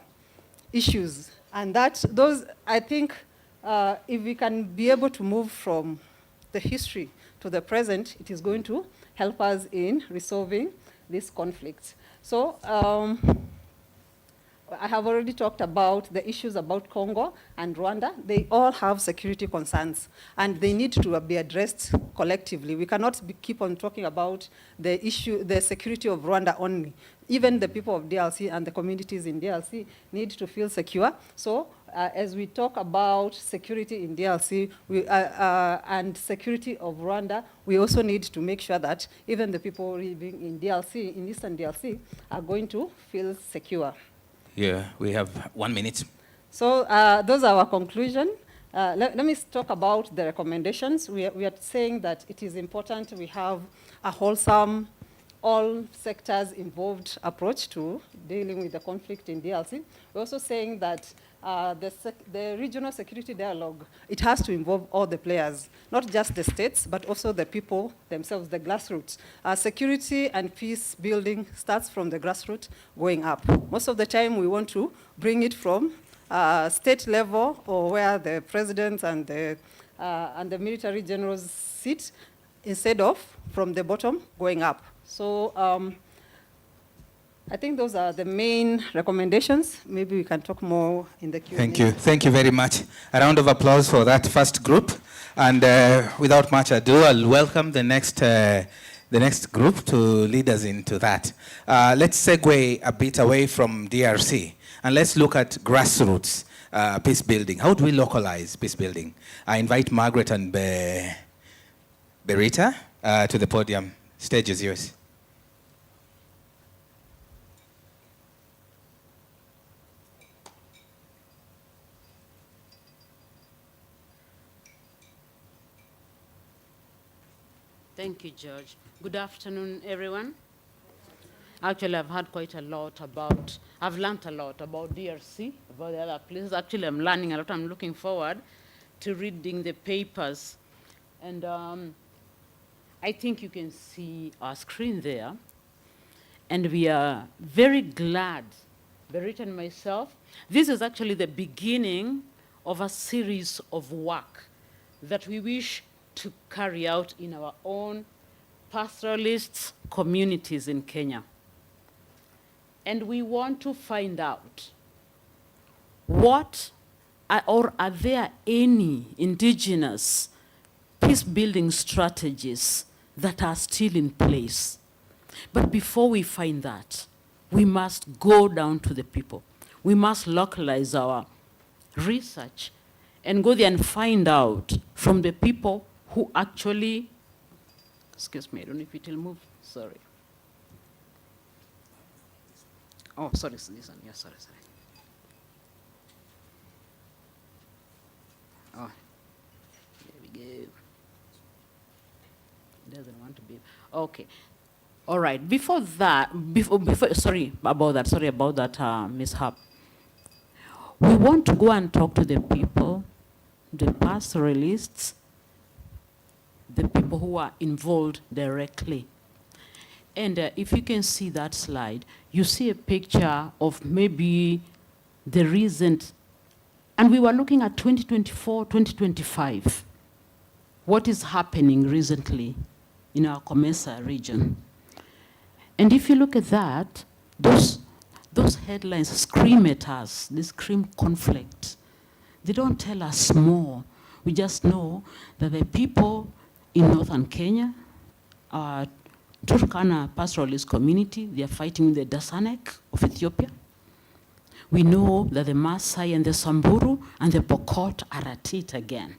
issues. And those, I think, if we can be able to move from the history to the present, it is going to help us in resolving this conflict. So I have already talked about the issues about Congo and Rwanda. They all have security concerns, and they need to be addressed collectively. We cannot keep on talking about the issue, the security of Rwanda only. Even the people of DRC and the communities in DRC need to feel secure. So as we talk about security in DRC and security of Rwanda, we also need to make sure that even the people living in DRC, in Eastern DRC, are going to feel secure. Yeah, we have 1 minute. So those are our conclusion. Let me talk about the recommendations. We are saying that it is important we have a wholesome, all sectors involved approach to dealing with the conflict in DRC. We're also saying that the regional security dialogue, it has to involve all the players, not just the states, but also the people themselves, the grassroots. Security and peace building starts from the grassroots going up. Most of the time we want to bring it from state level, or where the presidents and the military generals sit, instead of from the bottom going up. So I think those are the main recommendations. Maybe we can talk more in the Q&A. Thank you. Thank you very much. A round of applause for that first group. And without much ado, I'll welcome the next group to lead us into that. Let's segue a bit away from DRC, and let's look at grassroots peace building. How do we localize peace building? I invite Margaret and Berita to the podium. Stage is yours. Thank you, George. Good afternoon, everyone. Actually, I've heard quite a lot about, I've learned a lot about DRC, about the other places. Actually, I'm learning a lot. I'm looking forward to reading the papers. And I think you can see our screen there. And we are very glad, Berita and myself, this is actually the beginning of a series of work that we wish to carry out in our own pastoralist communities in Kenya. And we want to find out are there any indigenous peace-building strategies that are still in place? But before we find that, we must go down to the people. We must localize our research and go there and find out from the people who actually, excuse me, I don't know if it will move, sorry. Oh, sorry, this one, yeah, sorry. Oh, there we go. It doesn't want to be, okay. All right, before that, sorry about that mishap. We want to go and talk to the people, the pastoralists, the people who are involved directly. And if you can see that slide, you see a picture of maybe the recent, and we were looking at 2024, 2025. What is happening recently in our COMESA region? And if you look at that, those headlines scream at us, they scream conflict. They don't tell us more. We just know that the people in northern Kenya, Turkana pastoralist community, they are fighting the Dasanek of Ethiopia. We know that the Maasai and the Samburu and the Pokot are at it again.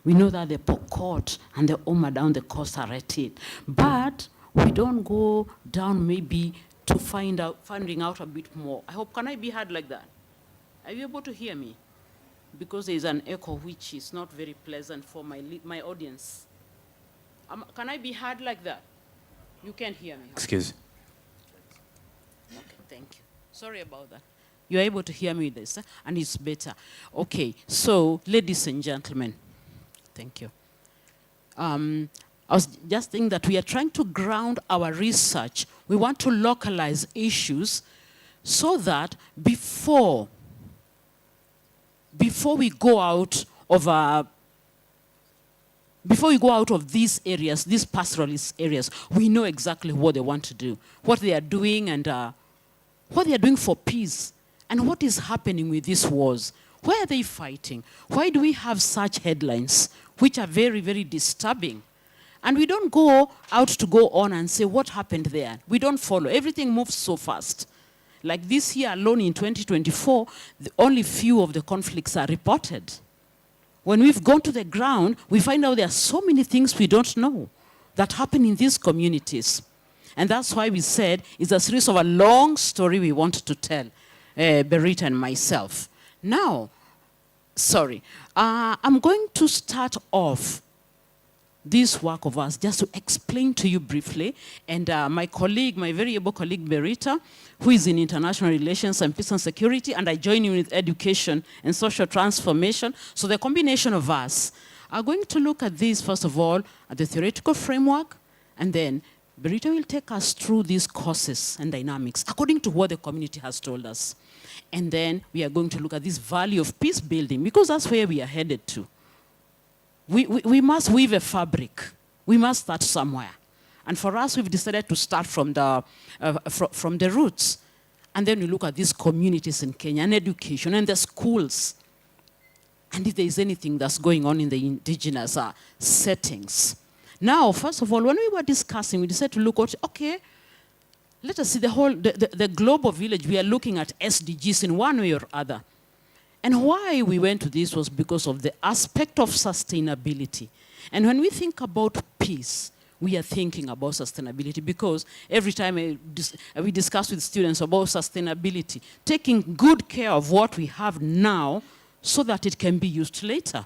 We know that the Pokot and the Oma down the coast are at it. But we don't go down maybe to finding out a bit more. I hope, can I be heard like that? Are you able to hear me? Because there is an echo which is not very pleasant for my audience. Can I be heard like that? You can't hear me. Excuse. Okay, thank you. Sorry about that. You're able to hear me this, and it's better. Okay, so ladies and gentlemen, thank you. I was just thinking that we are trying to ground our research. We want to localize issues so that before we go out of these areas, these pastoralist areas, we know exactly what they want to do, what they are doing, and what they are doing for peace, and what is happening with these wars. Why are they fighting? Why do we have such headlines, which are very, very disturbing? And we don't go out to go on and say what happened there. We don't follow. Everything moves so fast. Like this year alone in 2024, only few of the conflicts are reported. When we've gone to the ground, we find out there are so many things we don't know that happen in these communities. And that's why we said it's a series of a long story we want to tell, Berita and myself. Now, I'm going to start off this work of ours just to explain to you briefly. And my colleague, my very able colleague Berita, who is in international relations and peace and security, and I join you with education and social transformation. So the combination of us are going to look at this, first of all, at the theoretical framework, and then Berita will take us through these causes and dynamics according to what the community has told us. And then we are going to look at this value of peace building, because that's where we are headed to. We must weave a fabric. We must start somewhere. And for us, we've decided to start from the roots. And then we look at these communities in Kenya, and education, and the schools. And if there is anything that's going on in the indigenous settings. Now, first of all, when we were discussing, we decided to look at, okay, let us see the global village. We are looking at SDGs in one way or other. And why we went to this was because of the aspect of sustainability. And when we think about peace, we are thinking about sustainability, because every time we discuss with students about sustainability, taking good care of what we have now so that it can be used later.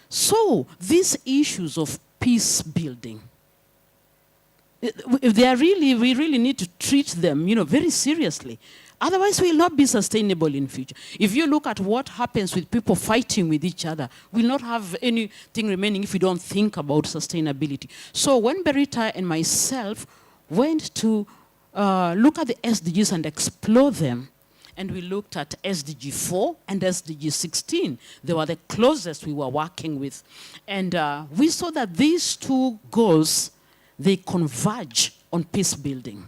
So these issues of peace building, we really need to treat them, very seriously. Otherwise, we will not be sustainable in future. If you look at what happens with people fighting with each other, we'll not have anything remaining if we don't think about sustainability. So when Berita and myself went to look at the SDGs and explore them, and we looked at SDG 4 and SDG 16, they were the closest we were working with. And we saw that these two goals, they converge on peace building.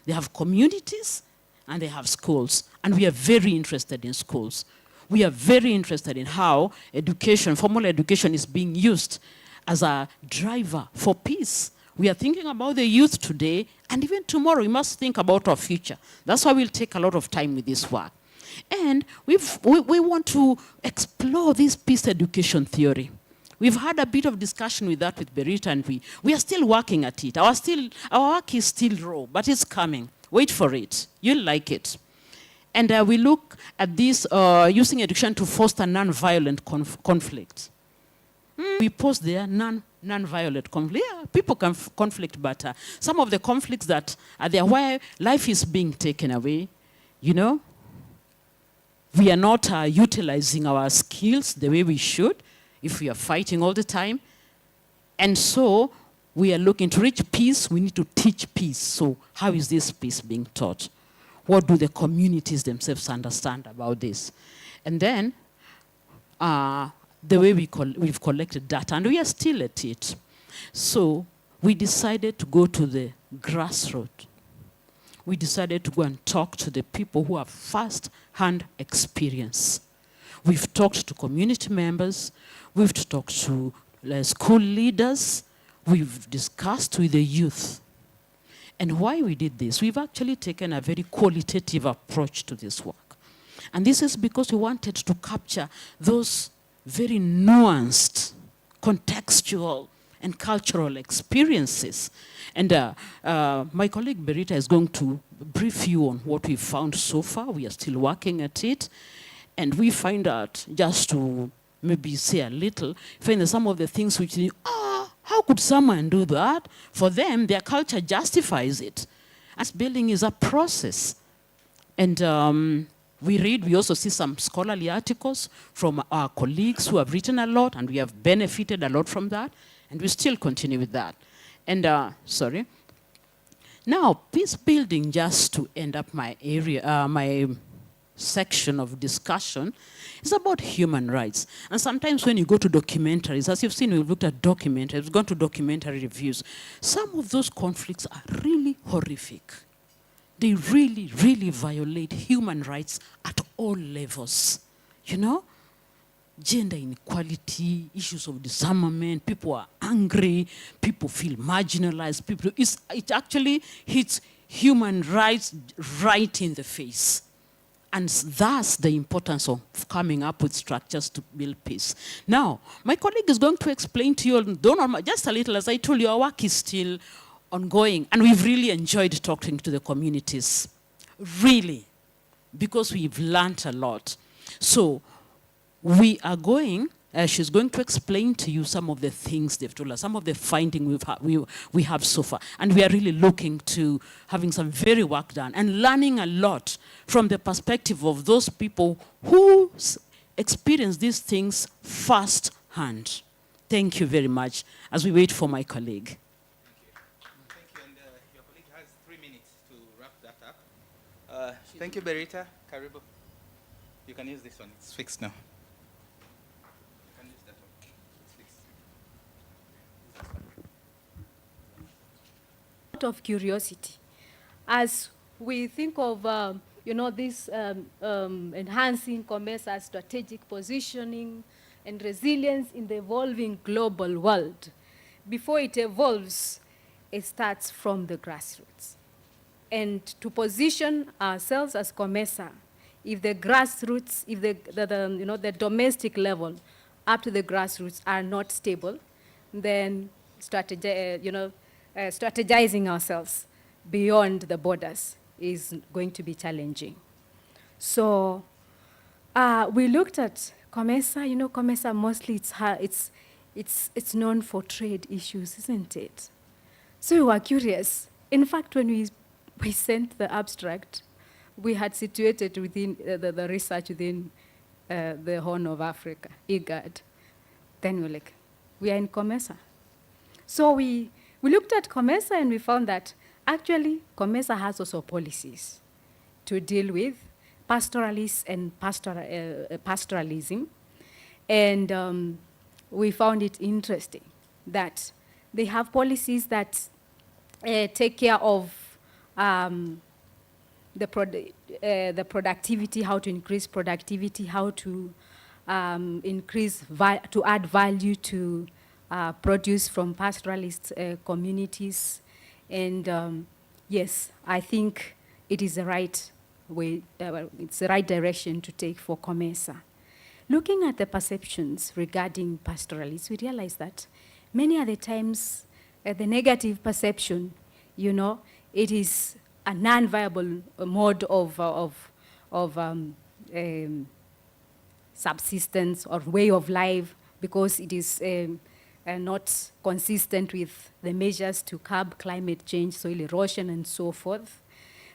They have communities, and they have schools. And we are very interested in schools. We are very interested in how education, formal education, is being used as a driver for peace. We are thinking about the youth today, and even tomorrow we must think about our future. That's why we'll take a lot of time with this work. And we want to explore this peace education theory. We've had a bit of discussion with that with Berita, and we are still working at it. Our work is still raw, but it's coming. Wait for it. You'll like it. And we look at this using education to foster non-violent conflict. We post there non-violent conflict. Yeah, people can conflict, but some of the conflicts that are there where life is being taken away, we are not utilizing our skills the way we should if we are fighting all the time. And so we are looking to reach peace. We need to teach peace. So how is this peace being taught? What do the communities themselves understand about this? And then the way we've collected data, and we are still at it. So we decided to go to the grassroots. We decided to go and talk to the people who have first-hand experience. We've talked to community members. We've talked to school leaders. we've discussed with the youth. And why we did this, we've actually taken a very qualitative approach to this work. And this is because we wanted to capture those very nuanced, contextual, and cultural experiences. And my colleague Berita is going to brief you on what we've found so far. We are still working at it. And we find out, just to maybe say a little, find that some of the things which, how could someone do that? For them, their culture justifies it. As building is a process. And we also see some scholarly articles from our colleagues who have written a lot, and we have benefited a lot from that, and we still continue with that. And, now, peace building, just to end up my area, my section of discussion, is about human rights. And sometimes when you go to documentaries, as you've seen, we've looked at documentaries, we've gone to documentary reviews, some of those conflicts are really horrific. They really, really violate human rights at all levels. You know? Gender inequality, issues of disarmament, people are angry, people feel marginalized, it actually hits human rights right in the face. And thus the importance of coming up with structures to build peace. Now, my colleague is going to explain to you, just a little, as I told you, our work is still ongoing, and we've really enjoyed talking to the communities, really, because we've learned a lot. So we are going, she's going to explain to you some of the things they've told us, some of the findings we have so far. And we are really looking to having some very work done and learning a lot from the perspective of those people who experience these things firsthand. Thank you very much as we wait for my colleague. Thank you, Berita. Karibu. You can use this one. It's fixed now. You can use that one. It's fixed. Out of curiosity, as we think of this enhancing COMESA's strategic positioning and resilience in the evolving global world, before it evolves, it starts from the grassroots. And to position ourselves as COMESA, if the grassroots, if the domestic level up to the grassroots are not stable, then strategizing ourselves beyond the borders is going to be challenging. So we looked at COMESA. COMESA mostly it's known for trade issues, isn't it? So we were curious. In fact, when we sent the abstract, we had situated within the research within the Horn of Africa, IGAD. Then we were like, we are in COMESA. So we looked at COMESA and we found that actually COMESA has also policies to deal with pastoralists and pastoralism. And we found it interesting that they have policies that take care of the productivity, how to increase productivity, how to to add value to produce from pastoralist communities. And yes, I think it is the right way, it's the right direction to take for COMESA. Looking at the perceptions regarding pastoralists, we realize that many of the times the negative perception, it is a non-viable mode of subsistence or way of life, because it is not consistent with the measures to curb climate change, soil erosion, and so forth.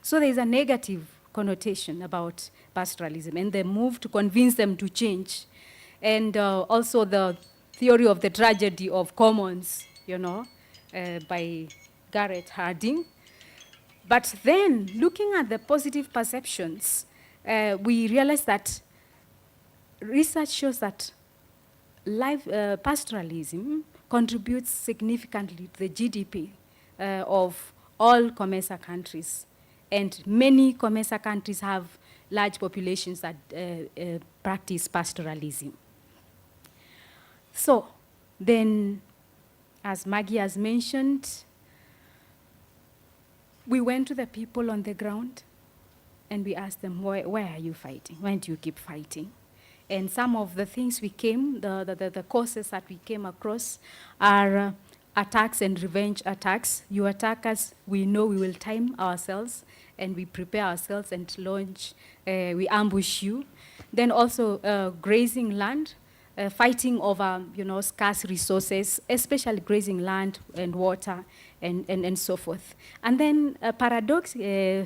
So there is a negative connotation about pastoralism, and the move to convince them to change. And also the theory of the tragedy of commons, by Garrett Harding. But then, looking at the positive perceptions, we realize that research shows that pastoralism contributes significantly to the GDP of all COMESA countries. And many COMESA countries have large populations that practice pastoralism. So then as Maggie has mentioned, we went to the people on the ground and we asked them, why are you fighting? Why do you keep fighting? And some of the things the causes that we came across are attacks and revenge attacks. You attack us, we know we will time ourselves and we prepare ourselves and launch, we ambush you. Then also grazing land, fighting over scarce resources, especially grazing land and water and so forth. And then paradoxically,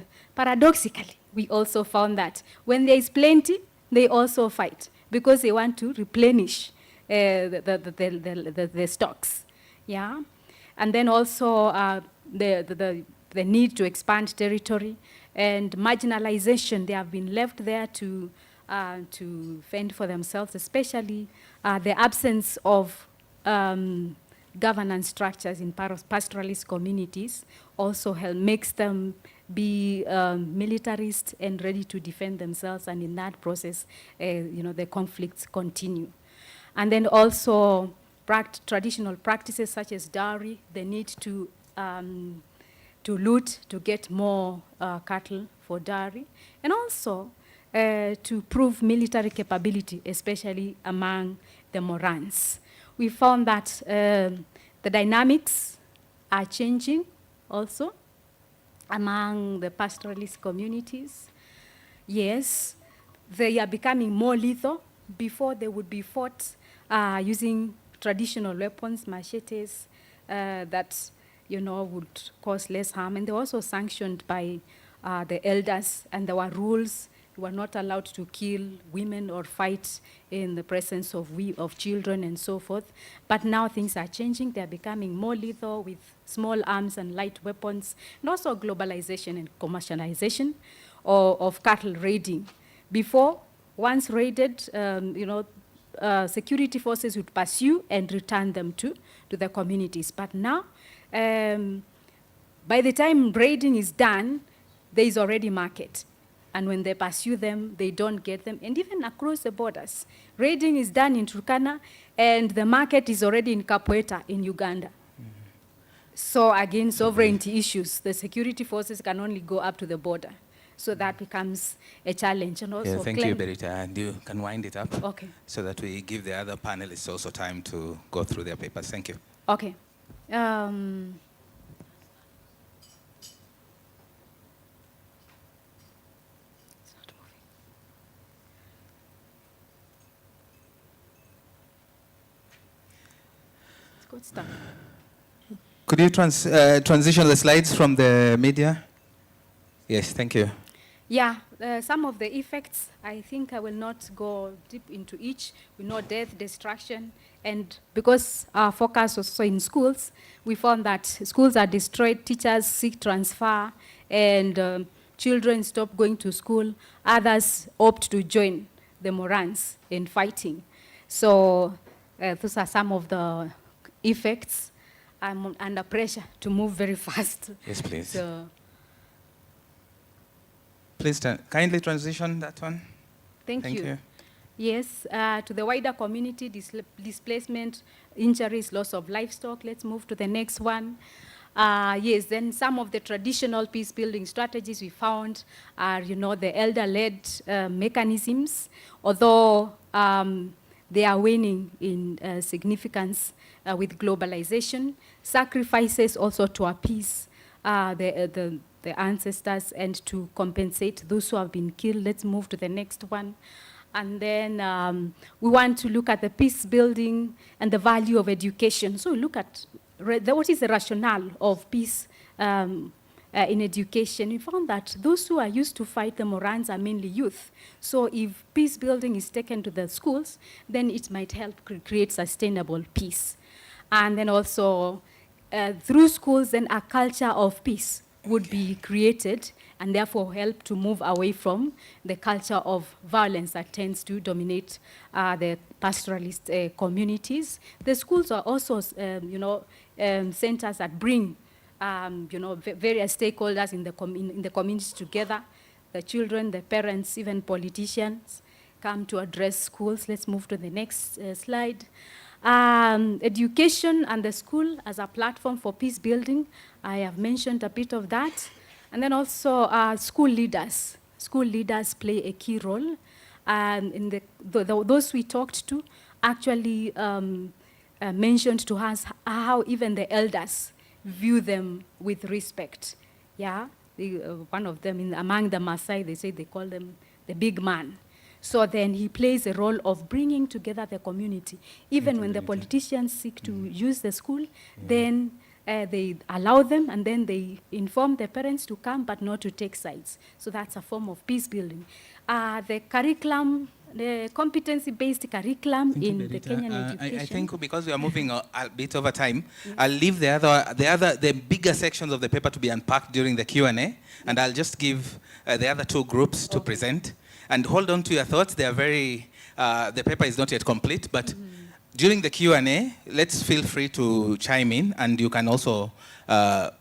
we also found that when there is plenty, they also fight because they want to replenish the stocks. Yeah, and then also the need to expand territory and marginalization. They have been left there to fend for themselves, especially the absence of governance structures in pastoralist communities also makes them be militarist and ready to defend themselves, and in that process, the conflicts continue. And then also traditional practices such as dowry, the need to loot to get more cattle for dowry, and also to prove military capability, especially among the Morans. We found that the dynamics are changing also among the pastoralist communities. Yes, they are becoming more lethal. Before they would be fought using traditional weapons, machetes, that would cause less harm. And they were also sanctioned by the elders, and there were rules. You were not allowed to kill women or fight in the presence of children and so forth. But now things are changing. They are becoming more lethal with small arms and light weapons, and also globalization and commercialization of cattle raiding. Before, once raided, security forces would pursue and return them to the communities. But now, by the time raiding is done, there is already market. And when they pursue them, they don't get them. And even across the borders, raiding is done in Turkana, and the market is already in Capoeira in Uganda. So again, sovereignty issues. The security forces can only go up to the border. So that becomes a challenge. And also thank you, Berita. And you can wind it up, okay, so that we give the other panelists also time to go through their papers. Thank you. Okay. Good stuff. Could you transition the slides from the media? Yes, thank you. Yeah, some of the effects, I think I will not go deep into each. We know death, destruction, and because our focus was also in schools, we found that schools are destroyed, teachers seek transfer, and children stop going to school. Others opt to join the Morans in fighting. So those are some of the effects. I'm under pressure to move very fast. Yes, please. So, please kindly transition that one. Thank you. Yes, to the wider community, displacement, injuries, loss of livestock. Let's move to the next one. Yes, then some of the traditional peace-building strategies we found are, the elder-led mechanisms, although they are waning in significance with globalization. Sacrifices also to appease the ancestors and to compensate those who have been killed. Let's move to the next one. And then we want to look at the peace building and the value of education. So look at what is the rationale of peace in education. We found that those who are used to fight the Morans are mainly youth. So if peace building is taken to the schools, then it might help create sustainable peace. And then also through schools, then a culture of peace would be created, and therefore help to move away from the culture of violence that tends to dominate the pastoralist communities. The schools are also, centers that bring, various stakeholders in the communities together. The children, the parents, even politicians come to address schools. Let's move to the next slide. Education and the school as a platform for peace building. I have mentioned a bit of that. And then also school leaders. School leaders play a key role. In those we talked to actually mentioned to us how even the elders view them with respect. Yeah, one of them among the Maasai, they say they call them the big man. So then he plays a role of bringing together the community. Even when the politicians seek to use the school, then they allow them and then they inform the parents to come but not to take sides. So that's a form of peace building. The curriculum, the competency-based curriculum in the Kenyan education. I think because we are moving a bit over time, I'll leave the bigger sections of the paper to be unpacked during the Q&A, and I'll just give the other two groups to present. And hold on to your thoughts. They are very, the paper is not yet complete, but during the Q&A, let's feel free to chime in, and you can also, add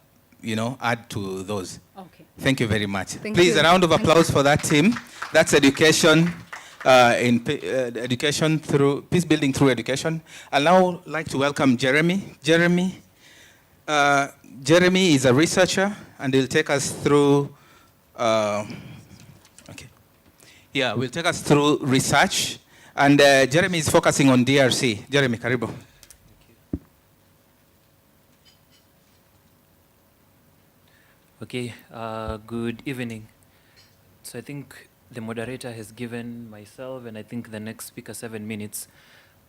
to those. Okay. Thank you very much. Please, a round of applause for that team. That's education, education through peace building through education. I'd now like to welcome Jeremy. Jeremy is a researcher, and he'll take us through. Will take us through research. And Jeremy is focusing on DRC. Jeremy, karibu. Okay, good evening. So I think the moderator has given myself and I think the next speaker 7 minutes.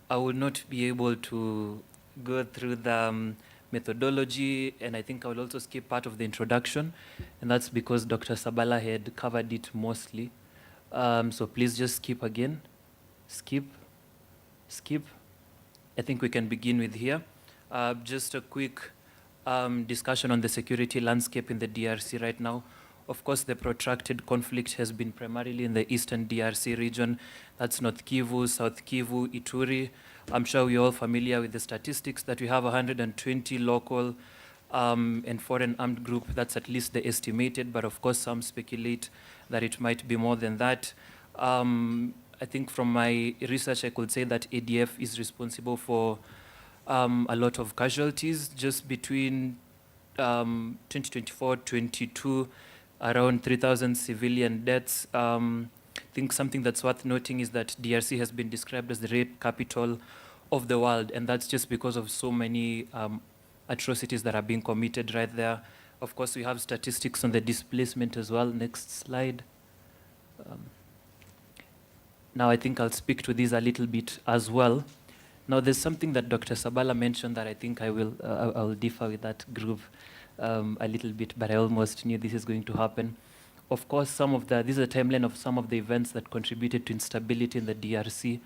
I will not be able to go through the methodology, and I think I will also skip part of the introduction, and that's because Dr. Sabala had covered it mostly. So please just skip again. Skip. I think we can begin with here. Just a quick discussion on the security landscape in the DRC right now. Of course, the protracted conflict has been primarily in the eastern DRC region. That's North Kivu, South Kivu, Ituri. I'm sure we're all familiar with the statistics that we have 120 local and foreign armed group. That's at least the estimated, but of course some speculate that it might be more than that. I think from my research, I could say that ADF is responsible for a lot of casualties just between 2024-22, around 3,000 civilian deaths. I think something that's worth noting is that DRC has been described as the rape capital of the world, and that's just because of so many atrocities that are being committed right there. Of course, we have statistics on the displacement as well. Next slide. Now, I think I'll speak to these a little bit as well. Now, there's something that Dr. Sabala mentioned that I think I'll differ with that group a little bit, but I almost knew this is going to happen. Of course, this is a timeline of some of the events that contributed to instability in the DRC,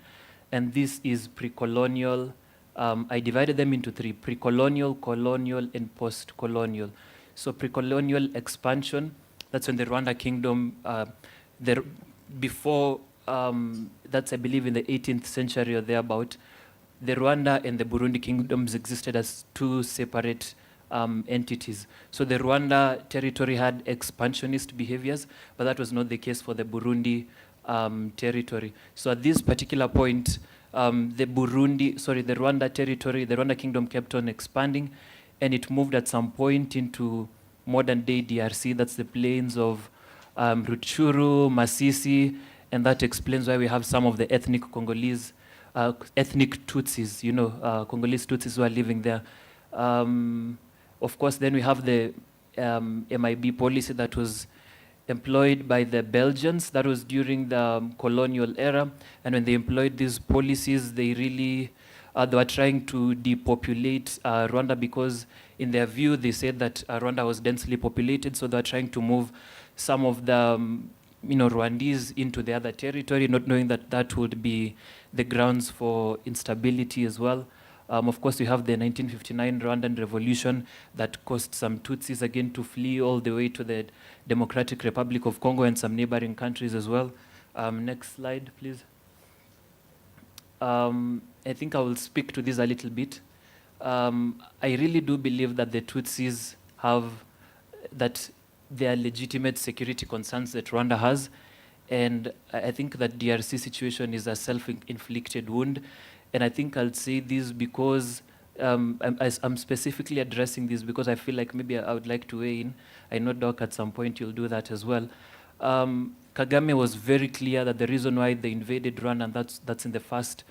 and this is pre-colonial. I divided them into three: pre-colonial, colonial, and post-colonial. So pre-colonial expansion, that's when the Rwanda kingdom, that's I believe in the 18th century or thereabout, the Rwanda and the Burundi kingdoms existed as two separate entities. So the Rwanda territory had expansionist behaviors, but that was not the case for the Burundi territory. So at this particular point, the Rwanda territory, the Rwanda kingdom kept on expanding, and it moved at some point into modern day DRC. That's the plains of Rutshuru, Masisi, and that explains why we have some of the ethnic Congolese, ethnic Tutsis, Congolese Tutsis who are living there. Of course, then we have the MIB policy that was employed by the Belgians. That was during the colonial era. And when they employed these policies, they really they were trying to depopulate Rwanda because, in their view, they said that Rwanda was densely populated. So they were trying to move some of the Rwandese into the other territory, not knowing that that would be the grounds for instability as well. Of course, we have the 1959 Rwandan Revolution that caused some Tutsis again to flee all the way to the Democratic Republic of Congo and some neighboring countries as well. Next slide, please. I think I will speak to this a little bit. I really do believe that the Tutsis there are legitimate security concerns that Rwanda has, and I think that DRC situation is a self-inflicted wound. And I think I'll say this because I'm specifically addressing this because I feel like maybe I would like to weigh in. I know, Doc, at some point you'll do that as well. Kagame was very clear that the reason why they invaded Rwanda, and that's in the first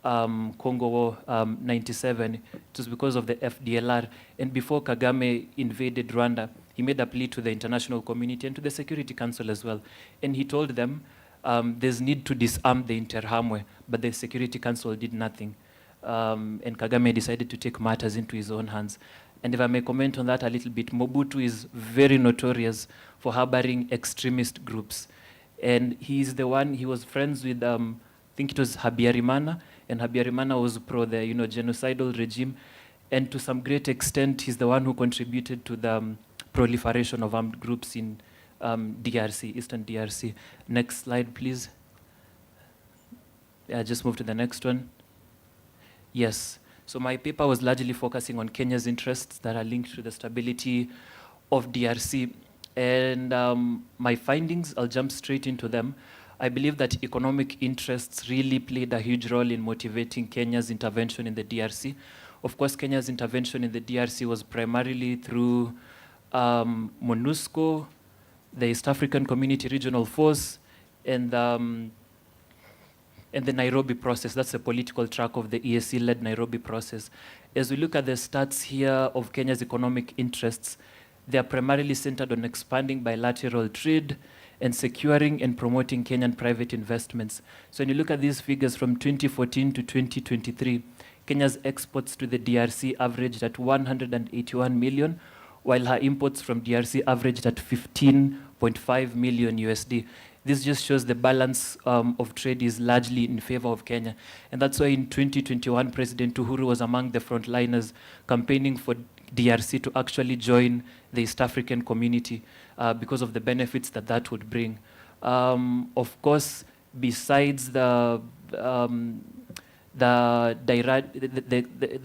Congo War, 97, it was because of the FDLR. And before Kagame invaded Rwanda, he made a plea to the international community and to the Security Council as well. And he told them there's need to disarm the Interahamwe, but the Security Council did nothing. And Kagame decided to take matters into his own hands. And if I may comment on that a little bit, Mobutu is very notorious for harboring extremist groups. And he's the one, he was friends with, I think it was Habyarimana, and Habyarimana was pro the genocidal regime. And to some great extent, he's the one who contributed to the proliferation of armed groups in DRC, Eastern DRC. Next slide, please. Yeah, just move to the next one. Yes. So my paper was largely focusing on Kenya's interests that are linked to the stability of DRC. And my findings, I'll jump straight into them. I believe that economic interests really played a huge role in motivating Kenya's intervention in the DRC. Of course, Kenya's intervention in the DRC was primarily through MONUSCO, the East African Community Regional Force, and the Nairobi process. That's the political track of the EAC-led Nairobi process. As we look at the stats here of Kenya's economic interests, they are primarily centered on expanding bilateral trade and securing and promoting Kenyan private investments. So when you look at these figures from 2014 to 2023, Kenya's exports to the DRC averaged at 181 million, while her imports from DRC averaged at 15.5 million USD. This just shows the balance of trade is largely in favor of Kenya. And that's why in 2021, President Uhuru was among the frontliners campaigning for DRC to actually join the East African community because of the benefits that that would bring. Of course, besides the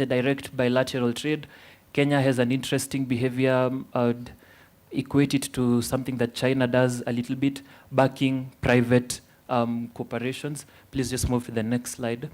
direct bilateral trade, Kenya has an interesting behavior. Equate it to something that China does a little bit, backing private corporations. Please just move to the next slide.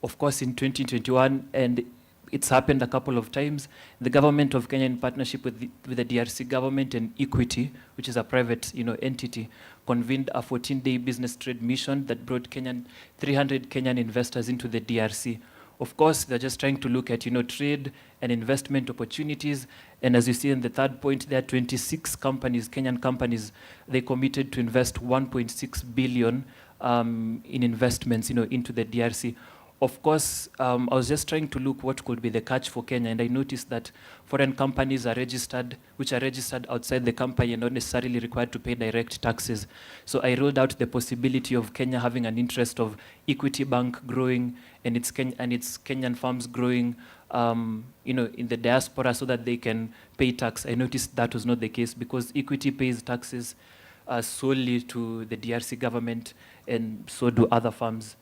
Of course, in 2021, and it's happened a couple of times, the government of Kenya, in partnership with the DRC government and Equity, which is a private entity, convened a 14-day business trade mission that brought 300 Kenyan investors into the DRC. Of course, they're just trying to look at trade and investment opportunities. And as you see in the third point, there are 26 companies, Kenyan companies, they committed to invest 1.6 billion in investments into the DRC. Of course, I was just trying to look what could be the catch for Kenya, and I noticed that foreign companies are registered, which are registered outside the company and not necessarily required to pay direct taxes. So I ruled out the possibility of Kenya having an interest of Equity Bank growing and its Kenyan firms growing in the diaspora so that they can pay tax. I noticed that was not the case because Equity pays taxes solely to the DRC government, and so do other firms.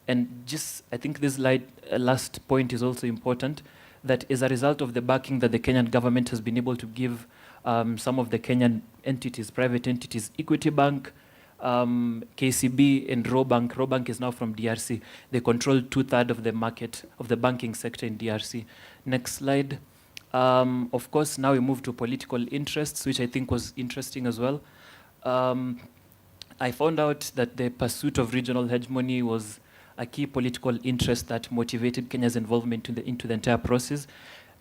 And just, I think this last point is also important, that as a result of the backing that the Kenyan government has been able to give some of the Kenyan entities, private entities, Equity Bank, KCB, and Robank. Robank is now from DRC. They control 2/3 of the market, of the banking sector in DRC. Next slide. Of course, now we move to political interests, which I think was interesting as well. I found out that the pursuit of regional hegemony was a key political interest that motivated Kenya's involvement into the entire process.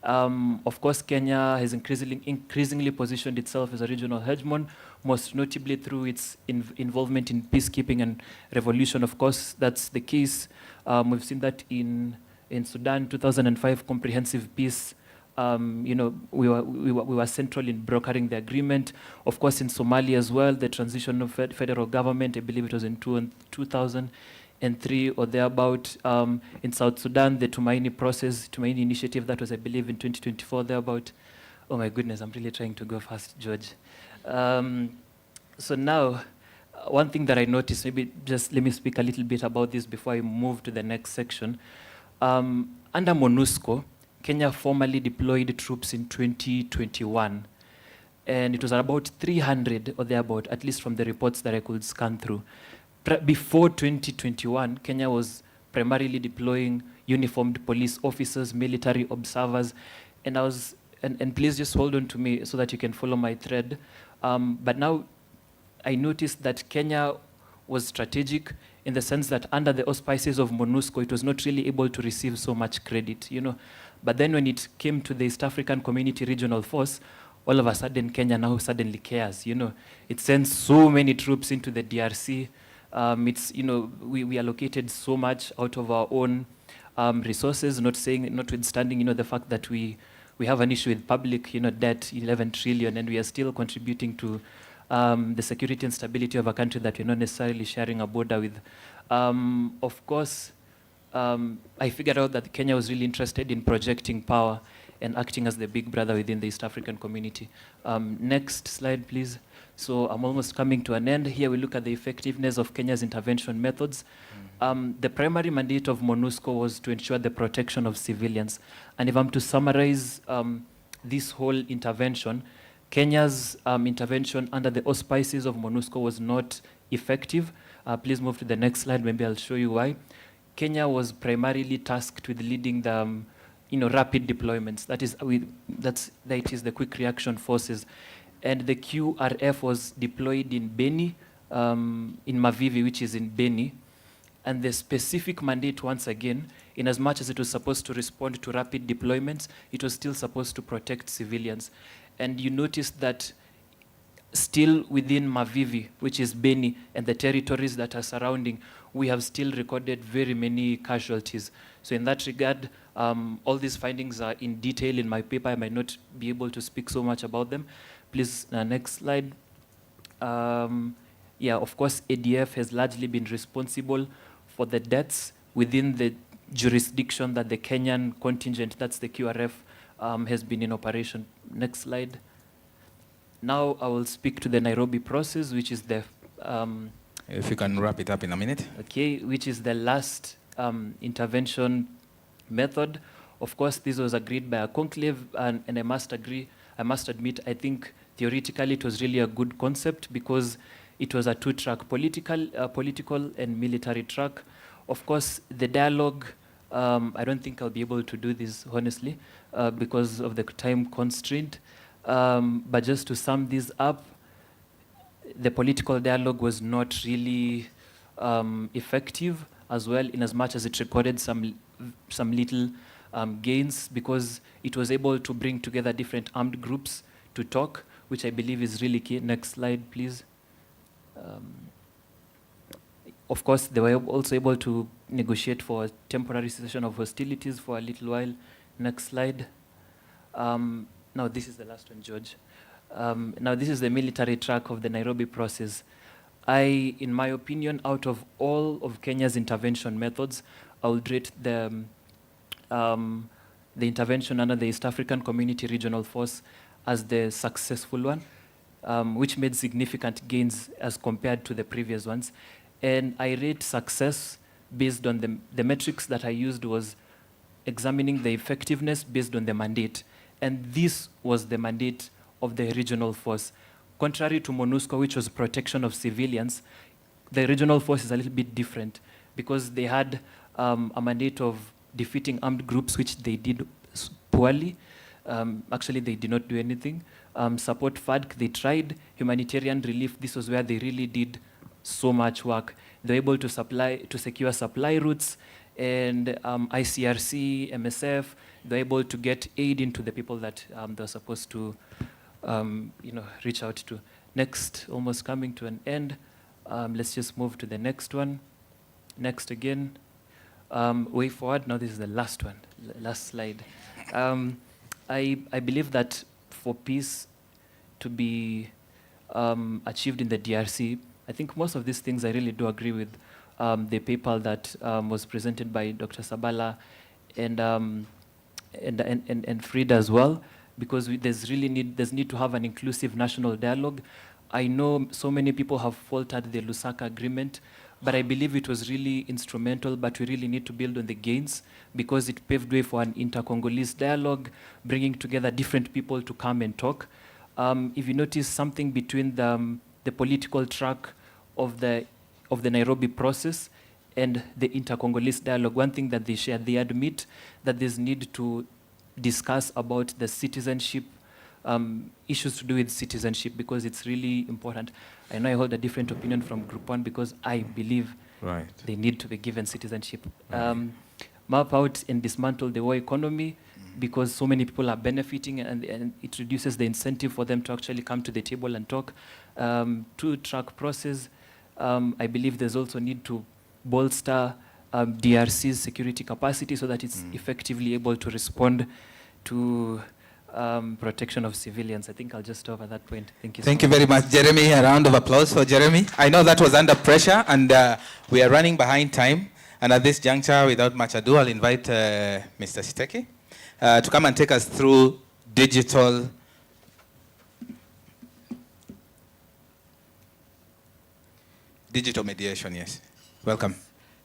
Of course, Kenya has increasingly positioned itself as a regional hegemon, most notably through its involvement in peacekeeping and revolution. Of course, that's the case. We've seen that in Sudan, 2005 comprehensive peace. We were central in brokering the agreement. Of course, in Somalia as well, the transition of federal government, I believe it was in 2003 or thereabout. In South Sudan, the Tumaini initiative, that was, I believe, in 2024 thereabout. Oh my goodness, I'm really trying to go fast, George. So now, one thing that I noticed, maybe just let me speak a little bit about this before I move to the next section. Under MONUSCO, Kenya formally deployed troops in 2021. And it was about 300 or thereabout, at least from the reports that I could scan through. Before 2021, Kenya was primarily deploying uniformed police officers, military observers, and and please just hold on to me so that you can follow my thread. But now I noticed that Kenya was strategic in the sense that under the auspices of MONUSCO, it was not really able to receive so much credit, you know. But then when it came to the East African Community Regional Force, all of a sudden Kenya now suddenly cares, you know. It sends so many troops into the DRC. We allocated so much out of our own resources, notwithstanding, the fact that we have an issue with public, debt, 11 trillion, and we are still contributing to the security and stability of a country that we're not necessarily sharing a border with. Of course, I figured out that Kenya was really interested in projecting power and acting as the big brother within the East African community. Next slide, please. So I'm almost coming to an end. Here we look at the effectiveness of Kenya's intervention methods. The primary mandate of MONUSCO was to ensure the protection of civilians. And if I'm to summarize this whole intervention, Kenya's intervention under the auspices of MONUSCO was not effective. Please move to the next slide, maybe I'll show you why. Kenya was primarily tasked with leading the rapid deployments. That is the quick reaction forces. And the QRF was deployed in Beni, in Mavivi, which is in Beni. And the specific mandate, once again, in as much as it was supposed to respond to rapid deployments, it was still supposed to protect civilians. And you notice that still within Mavivi, which is Beni, and the territories that are surrounding, we have still recorded very many casualties. So in that regard, all these findings are in detail in my paper. I might not be able to speak so much about them. Please, next slide. Yeah, of course, ADF has largely been responsible for the deaths within the jurisdiction that the Kenyan contingent, that's the QRF, has been in operation. Next slide. Now I will speak to the Nairobi process, which is the... if you can wrap it up in a minute. Okay, which is the last intervention method. Of course, this was agreed by a conclave, and I must admit, I think theoretically it was really a good concept because it was a two-track, political and military track. Of course, the dialogue, I don't think I'll be able to do this, honestly, because of the time constraint. But just to sum this up, the political dialogue was not really effective as well, in as much as it recorded some little gains, because it was able to bring together different armed groups to talk, which I believe is really key. Next slide, please. Of course, they were also able to negotiate for a temporary cessation of hostilities for a little while. Next slide. Now, this is the last one, George. Now, this is the military track of the Nairobi process. In my opinion, out of all of Kenya's intervention methods, I would rate the intervention under the East African Community Regional Force as the successful one, which made significant gains as compared to the previous ones. And I rate success based on the metrics that I used was examining the effectiveness based on the mandate. And this was the mandate of the regional force. Contrary to MONUSCO, which was protection of civilians, the regional force is a little bit different because they had a mandate of defeating armed groups, which they did poorly. Actually, they did not do anything. Support FADC, they tried. Humanitarian relief, this was where they really did so much work. They were able to secure supply routes, and ICRC, MSF, they were able to get aid into the people that they're supposed to reach out to. Next, almost coming to an end. Let's just move to the next one. Next again. Way forward. Now this is the last one, last slide. I believe that for peace to be achieved in the DRC, I think most of these things I really do agree with the paper that was presented by Dr. Sabala and Frida as well, because there's need to have an inclusive national dialogue. I know so many people have faulted the Lusaka agreement, but I believe it was really instrumental, but we really need to build on the gains because it paved way for an inter-Congolese dialogue, bringing together different people to come and talk. If you notice something between the political track of the Nairobi process and the inter-Congolese dialogue, one thing that they share, they admit that there's need to discuss about the citizenship, issues to do with citizenship, because it's really important. I know I hold a different opinion from Group 1 because I believe they need to be given citizenship. Map out and dismantle the war economy, because so many people are benefiting, and it reduces the incentive for them to actually come to the table and talk. Two-track process. I believe there's also need to bolster DRC's security capacity so that it's effectively able to respond to protection of civilians. I think I'll just stop at that point. Thank you so much. Thank you very much, Jeremy. A round of applause for Jeremy. I know that was under pressure, and we are running behind time. And at this juncture, without much ado, I'll invite Mr. Siteke to come and take us through digital mediation. Yes. Welcome.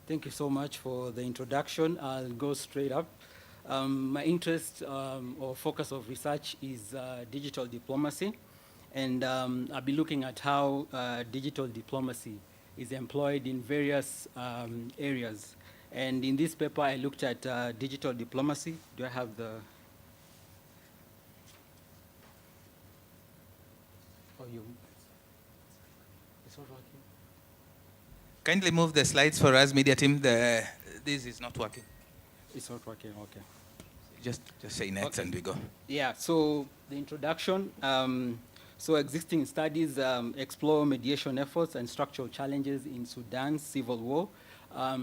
Thank you so much for the introduction. I'll go straight up. My interest or focus of research is digital diplomacy, and I'll be looking at how digital diplomacy is employed in various areas. And in this paper, I looked at digital diplomacy. Do I have the... Oh, you... It's not working. Kindly move the slides for us, media team. This is not working. It's not working, okay. Just say next and we go. Yeah, so the introduction. So existing studies explore mediation efforts and structural challenges in Sudan's civil war.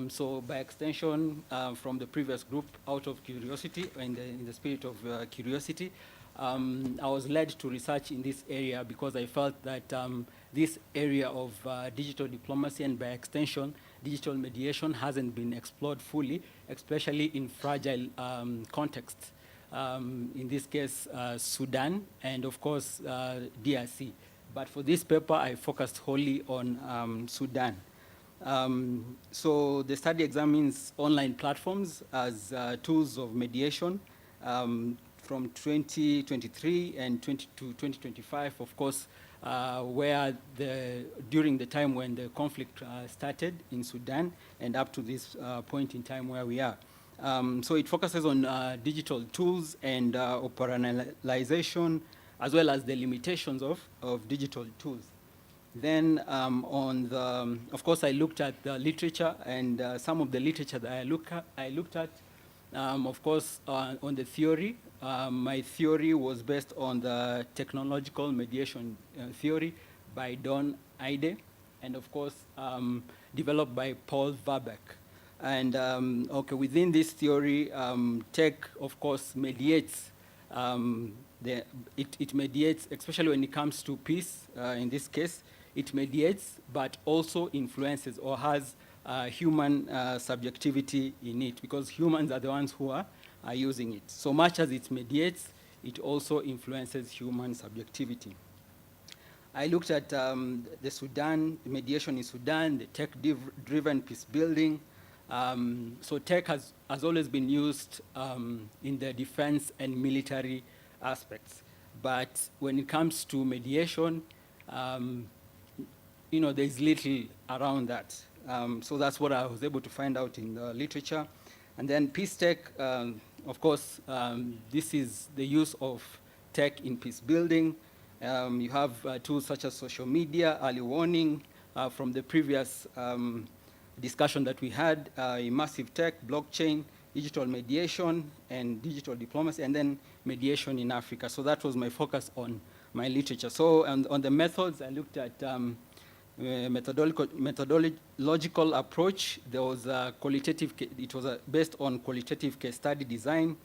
So by extension, from the previous group, out of curiosity, in the spirit of curiosity, I was led to research in this area because I felt that this area of digital diplomacy and by extension, digital mediation hasn't been explored fully, especially in fragile contexts. In this case, Sudan and of course, DRC. But for this paper, I focused wholly on Sudan. So the study examines online platforms as tools of mediation from 2023 and to 2025, of course, where during the time when the conflict started in Sudan and up to this point in time where we are. So it focuses on digital tools and operationalization, as well as the limitations of digital tools. Then of course, I looked at the literature, and some of the literature that I looked at, of course, on the theory. My theory was based on the technological mediation theory by Don Ide, and of course, developed by Paul Verbeek. And okay, within this theory, tech, of course, mediates. It mediates, especially when it comes to peace. In this case, it mediates, but also influences or has human subjectivity in it, because humans are the ones who are using it. So much as it mediates, it also influences human subjectivity. I looked at the mediation in Sudan, the tech-driven peace building. So tech has always been used in the defense and military aspects. But when it comes to mediation, there's little around that. So that's what I was able to find out in the literature. And then peace tech, of course, this is the use of tech in peace building. You have tools such as social media, early warning, from the previous discussion that we had, immersive tech, blockchain, digital mediation, and digital diplomacy, and then mediation in Africa. So that was my focus on my literature. So on the methods, I looked at methodological approach. There was a qualitative, it was based on qualitative case study design,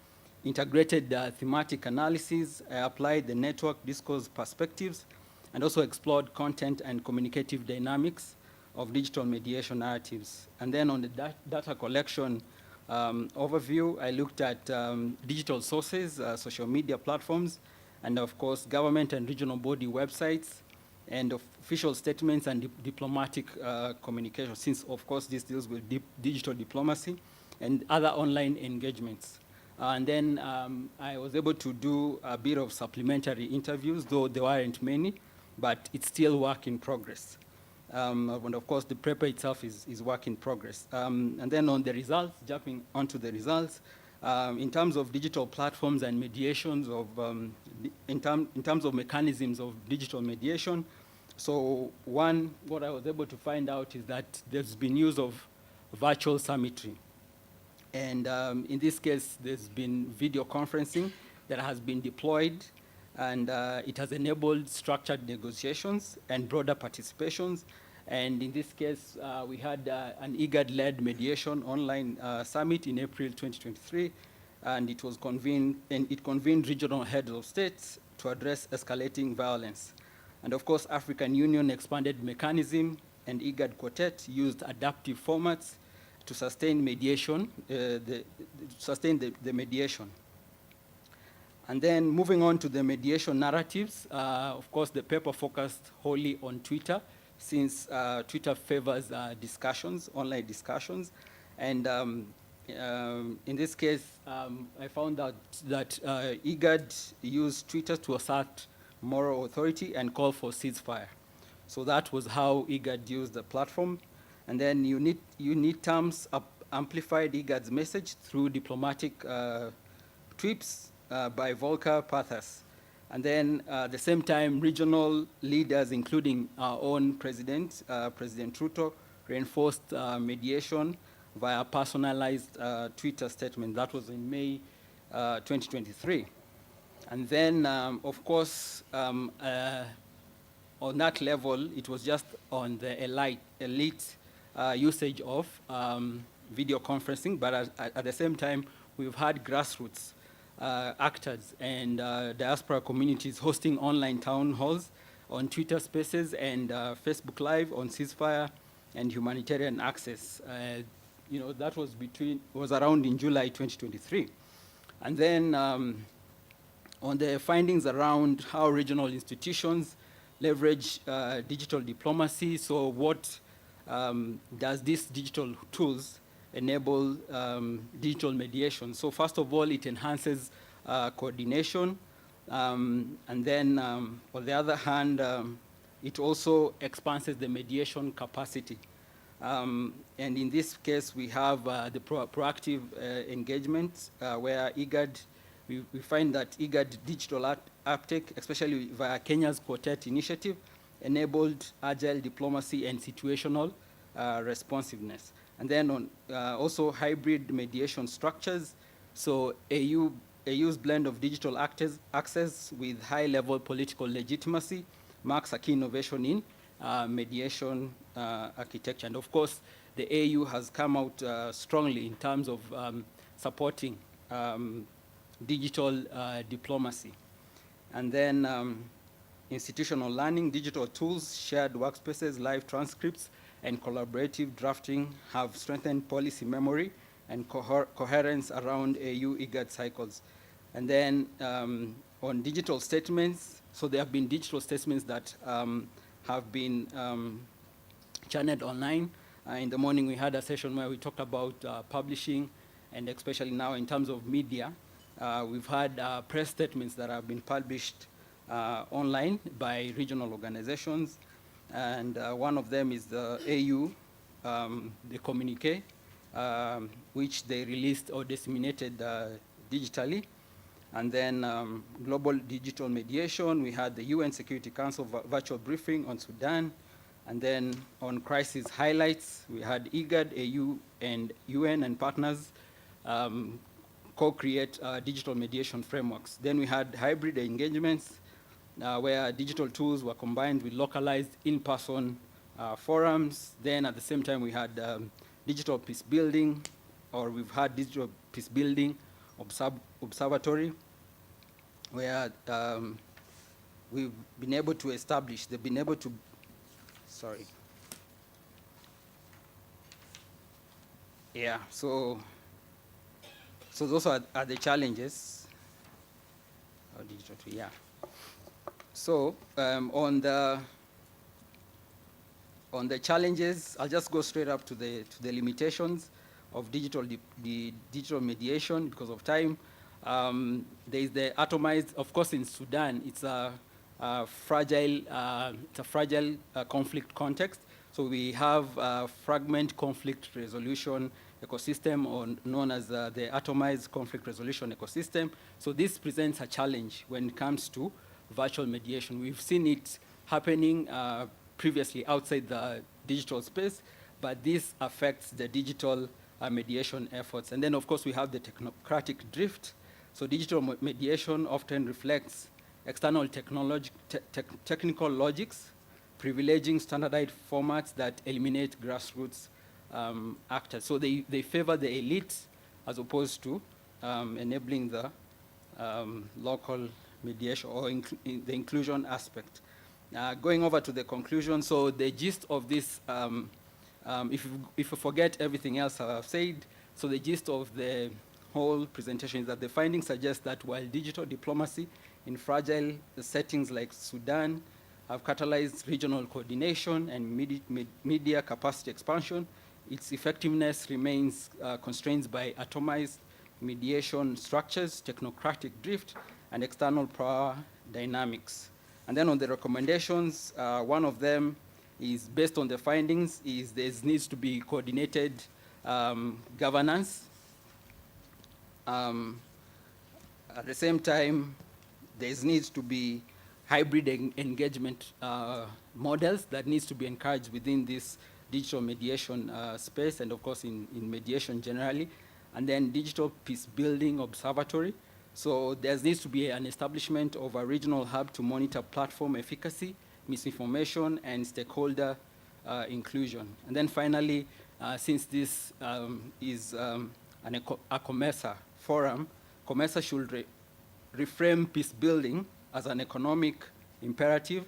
integrated thematic analysis. I applied the network discourse perspectives, and also explored content and communicative dynamics of digital mediation narratives. And then on the data collection overview, I looked at digital sources, social media platforms, and of course, government and regional body websites, and official statements and diplomatic communication, since of course this deals with digital diplomacy and other online engagements. And then I was able to do a bit of supplementary interviews, though there weren't many, but it's still work in progress. And of course, the paper itself is work in progress. And then on the results, jumping onto the results, in terms of digital platforms and mediations of, in terms of mechanisms of digital mediation, so what I was able to find out is that there's been use of virtual summitry. And in this case, there's been video conferencing that has been deployed, and it has enabled structured negotiations and broader participations. And in this case, we had an IGAD-led mediation online summit in April 2023, and it was convened, and it convened regional heads of states to address escalating violence. And of course, African Union expanded mechanism, and IGAD Quartet used adaptive formats to sustain mediation, the mediation. And then moving on to the mediation narratives, of course, the paper focused wholly on Twitter, since Twitter favors discussions, online discussions. And in this case, I found out that IGAD used Twitter to assert moral authority and call for ceasefire. So that was how IGAD used the platform. And then unit terms amplified IGAD's message through diplomatic tweets by Volker Pathas. And then at the same time, regional leaders, including our own president, President Ruto, reinforced mediation via personalized Twitter statement. That was in May 2023. And then, of course, on that level, it was just on the elite usage of video conferencing, but at the same time, we've had grassroots actors and diaspora communities hosting online town halls on Twitter Spaces and Facebook Live on ceasefire and humanitarian access. That was around in July 2023. And then on the findings around how regional institutions leverage digital diplomacy, so what does these digital tools enable digital mediation? So first of all, it enhances coordination. And then on the other hand, it also expands the mediation capacity. And in this case, we have the proactive engagement where IGAD, we find that IGAD digital uptake, especially via Kenya's Quartet initiative, enabled agile diplomacy and situational responsiveness. And then on also hybrid mediation structures. So AU's blend of digital access with high-level political legitimacy marks a key innovation in mediation architecture. And of course, the AU has come out strongly in terms of supporting digital diplomacy. And then institutional learning, digital tools, shared workspaces, live transcripts, and collaborative drafting have strengthened policy memory and coherence around AU IGAD cycles. And then on digital statements, so there have been digital statements that have been channeled online. In the morning, we had a session where we talked about publishing, and especially now in terms of media, we've had press statements that have been published online by regional organizations. And one of them is the AU, the communique, which they released or disseminated digitally. And then global digital mediation, we had the UN Security Council virtual briefing on Sudan. And then on crisis highlights, we had IGAD, AU, and UN and partners co-create digital mediation frameworks. Then we had hybrid engagements, where digital tools were combined with localized in-person forums. Then at the same time, we had digital peace building, or we've had digital peace building observatory, where we've been able to establish, they've been able to, sorry. Yeah, so those are the challenges. Oh, digital, yeah. So on the challenges, I'll just go straight up to the limitations of digital mediation because of time. There is the atomized, of course, in Sudan, it's a it's a fragile conflict context. So we have fragment conflict resolution ecosystem, or known as the atomized conflict resolution ecosystem. So this presents a challenge when it comes to virtual mediation. We've seen it happening previously outside the digital space, but this affects the digital mediation efforts. And then, of course, we have the technocratic drift. So digital mediation often reflects external technical logics, privileging standardized formats that eliminate grassroots actors. So they favor the elite as opposed to enabling the local mediation or the inclusion aspect. Going over to the conclusion, so the gist of this, if you forget everything else I've said, so the gist of the whole presentation is that the findings suggest that while digital diplomacy in fragile settings like Sudan have catalyzed regional coordination and media capacity expansion, its effectiveness remains constrained by atomized mediation structures, technocratic drift, and external power dynamics. And then on the recommendations, one of them is based on the findings, is there needs to be coordinated governance. At the same time, there needs to be hybrid engagement models that needs to be encouraged within this digital mediation space, and of course in mediation generally. And then digital peace building observatory. So there needs to be an establishment of a regional hub to monitor platform efficacy, misinformation, and stakeholder inclusion. And then finally, since this is a COMESA forum, COMESA should reframe peace building as an economic imperative,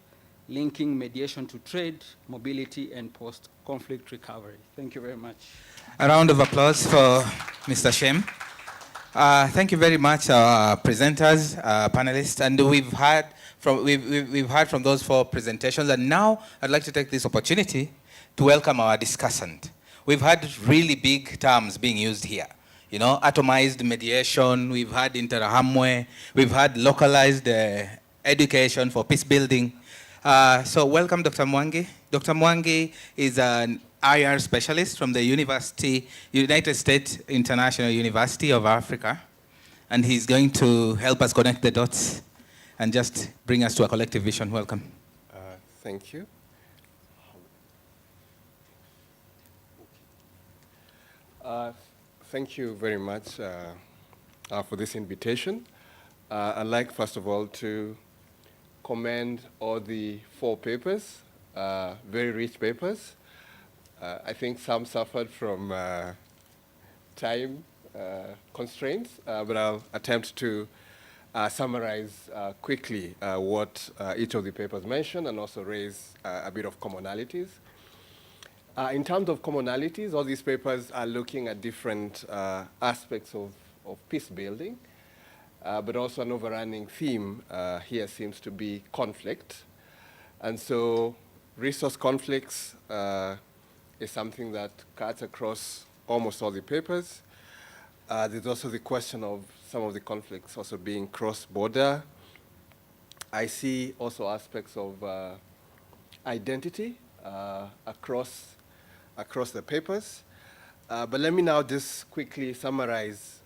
linking mediation to trade, mobility, and post-conflict recovery. Thank you very much. A round of applause for Mr. Shem. Thank you very much, our presenters, panelists, and we've heard from those 4 presentations, and now I'd like to take this opportunity to welcome our discussant. We've had really big terms being used here. You know, atomized mediation, we've had interahamwe, we've had localized education for peace building. So welcome, Dr. Mwangi. Dr. Mwangi is an IR specialist from the United States International University of Africa, and he's going to help us connect the dots and just bring us to a collective vision. Welcome. Thank you. Thank you very much for this invitation. I'd like, first of all, to commend all the 4 papers, very rich papers. I think some suffered from time constraints, but I'll attempt to summarize quickly what each of the papers mentioned and also raise a bit of commonalities. In terms of commonalities, all these papers are looking at different aspects of peace building, but also an overrunning theme here seems to be conflict. And so resource conflicts is something that cuts across almost all the papers. There's also the question of some of the conflicts also being cross-border. I see also aspects of identity across the papers. But let me now just quickly summarize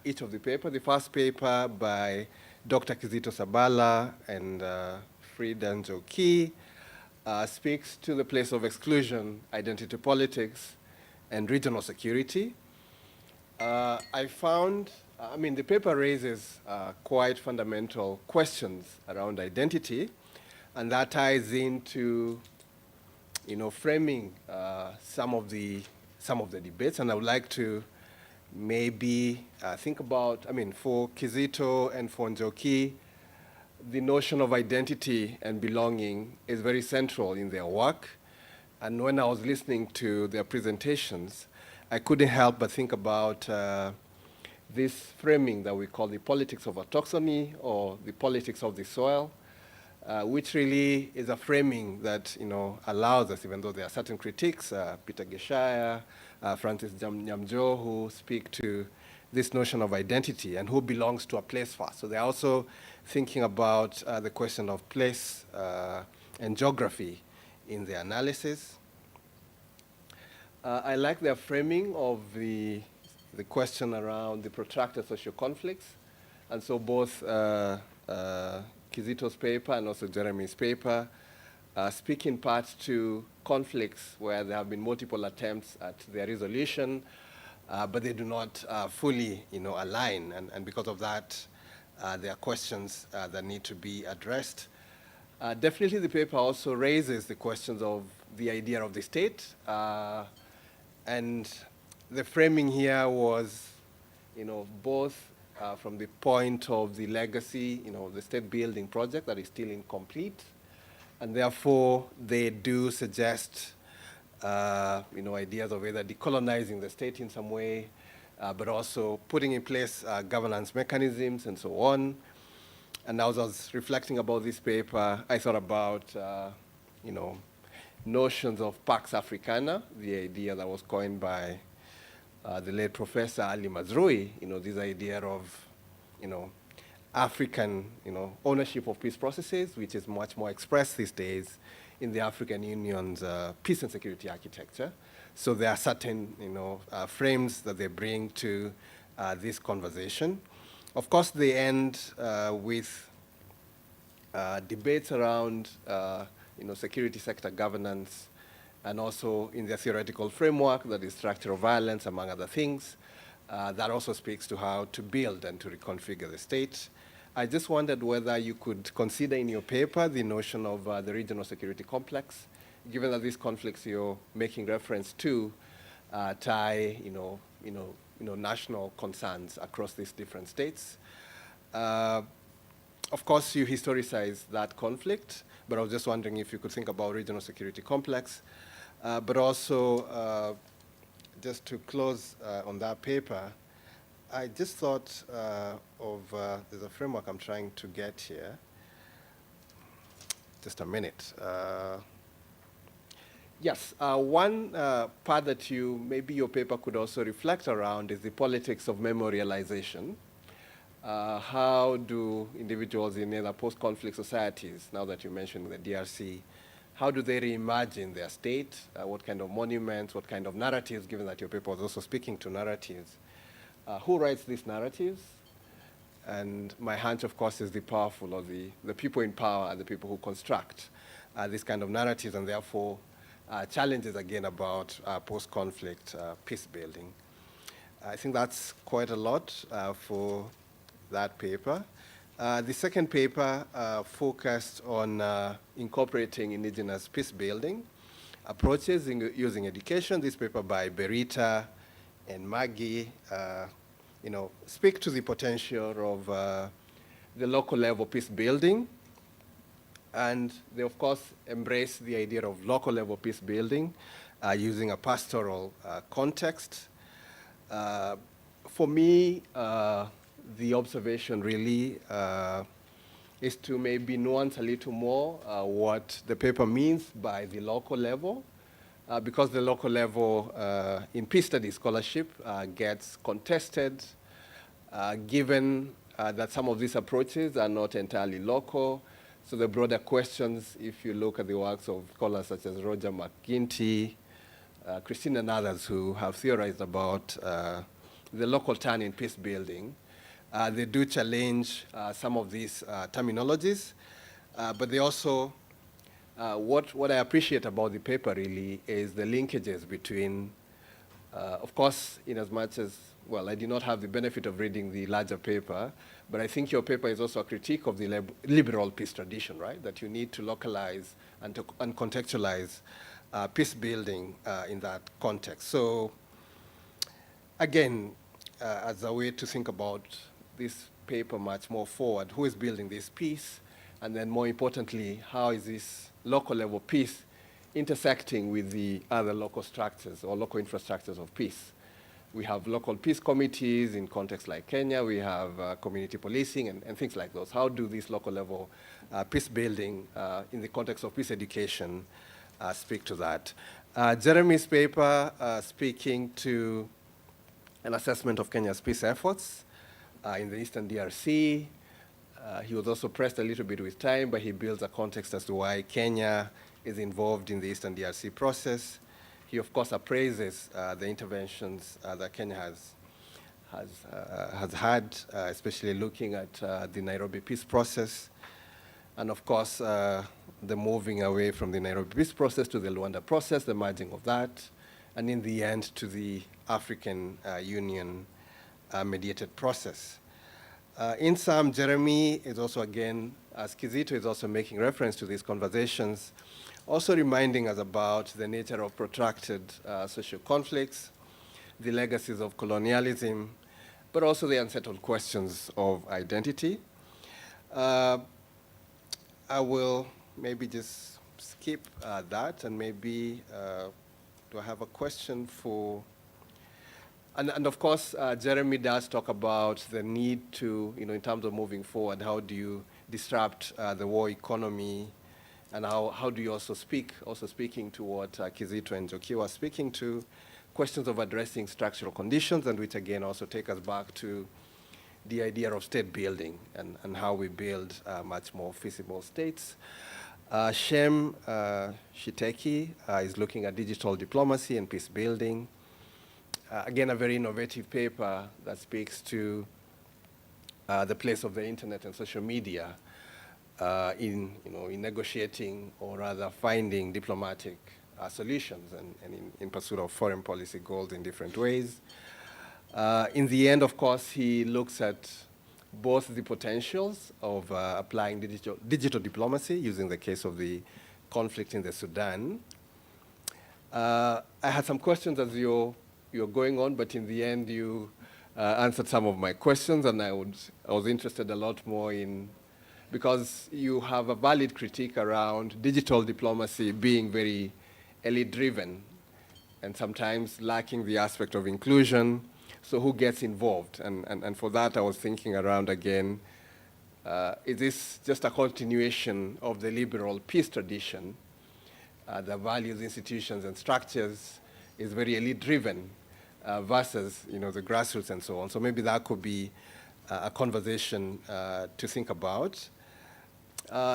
each of the papers. The first paper by Dr. Kizito Sabala and Frida Njoki speaks to the place of exclusion, identity politics, and regional security. I found, the paper raises quite fundamental questions around identity, and that ties into, framing some of the debates. And I would like to maybe think about, for Kizito and for Njoki, the notion of identity and belonging is very central in their work. And when I was listening to their presentations, I couldn't help but think about this framing that we call the politics of autochthony or the politics of the soil, which really is a framing that allows us, even though there are certain critiques, Peter Geshaya, Francis Nyamjo, who speak to this notion of identity and who belongs to a place first. So they're also thinking about the question of place and geography in the analysis. I like their framing of the question around the protracted social conflicts. And so both Kizito's paper and also Jeremy's paper speak in part to conflicts where there have been multiple attempts at their resolution, but they do not fully align. And because of that, there are questions that need to be addressed. Definitely the paper also raises the questions of the idea of the state. And the framing here was, both from the point of the legacy, the state building project that is still incomplete, and therefore they do suggest, ideas of either decolonizing the state in some way, but also putting in place governance mechanisms and so on. And as I was reflecting about this paper, I thought about, notions of Pax Africana, the idea that was coined by the late Professor Ali Mazrui, this idea of, African, ownership of peace processes, which is much more expressed these days in the African Union's peace and security architecture. So there are certain, frames that they bring to this conversation. Of course, they end with debates around security sector governance, and also in their theoretical framework, that is structural violence, among other things. That also speaks to how to build and to reconfigure the state. I just wondered whether you could consider in your paper the notion of the regional security complex, given that these conflicts you're making reference to tie, national concerns across these different states. Of course, you historicize that conflict, but I was just wondering if you could think about regional security complex. But also, just to close on that paper, I just thought there's a framework I'm trying to get here. Just a minute. Yes, one part that maybe your paper could also reflect around is the politics of memorialization. How do individuals in either post-conflict societies, now that you mentioned the DRC, how do they reimagine their state? What kind of monuments, what kind of narratives, given that your paper was also speaking to narratives? Who writes these narratives? And my hunch, of course, is the powerful, or the people in power are the people who construct these kind of narratives, and therefore challenges again about post-conflict peace building. I think that's quite a lot for that paper. The second paper focused on incorporating indigenous peace building approaches using education. This paper by Berita and Maggie, speak to the potential of the local level peace building. And they, of course, embrace the idea of local level peace building using a pastoral context. For me, the observation really is to maybe nuance a little more what the paper means by the local level, because the local level in peace studies scholarship gets contested, given that some of these approaches are not entirely local. So the broader questions, if you look at the works of scholars such as Roger McGuinty, Christine and others who have theorized about the local turn in peace building, they do challenge some of these terminologies, but they also, what I appreciate about the paper really is the linkages between, of course, in as much as, well, I did not have the benefit of reading the larger paper, but I think your paper is also a critique of the liberal peace tradition, right? That you need to localize and contextualize peace building in that context. So again, as a way to think about this paper much more forward, who is building this peace? And then more importantly, how is this local level peace intersecting with the other local structures or local infrastructures of peace? We have local peace committees in contexts like Kenya. We have community policing and things like those. How do these local level peace building in the context of peace education speak to that? Jeremy's paper speaking to an assessment of Kenya's peace efforts in the Eastern DRC. He was also pressed a little bit with time, but he builds a context as to why Kenya is involved in the Eastern DRC process. He, of course, appraises the interventions that Kenya has had, especially looking at the Nairobi peace process, and of course, the moving away from the Nairobi peace process to the Luanda process, the merging of that, and in the end to the African Union mediated process. In sum, Jeremy is also, again, as Kizito is also making reference to these conversations, also reminding us about the nature of protracted social conflicts, the legacies of colonialism, but also the unsettled questions of identity. I will maybe just skip that, and maybe do I have a question for, and of course, Jeremy does talk about the need to, in terms of moving forward, how do you disrupt the war economy, and how do you also speaking to what Kizito and Joki were speaking to, questions of addressing structural conditions, and which again also take us back to the idea of state building and how we build much more feasible states. Shem Shiteki is looking at digital diplomacy and peace building. Again, a very innovative paper that speaks to the place of the internet and social media in negotiating, or rather finding diplomatic solutions and in pursuit of foreign policy goals in different ways. In the end, of course, he looks at both the potentials of applying digital diplomacy, using the case of the conflict in the Sudan. I had some questions as you're going on, but in the end, you answered some of my questions, and I was interested a lot more in, because you have a valid critique around digital diplomacy being very elite-driven and sometimes lacking the aspect of inclusion. So who gets involved? And for that, I was thinking around again, is this just a continuation of the liberal peace tradition? The values, institutions, and structures is very elite-driven versus the grassroots and so on. So maybe that could be a conversation to think about.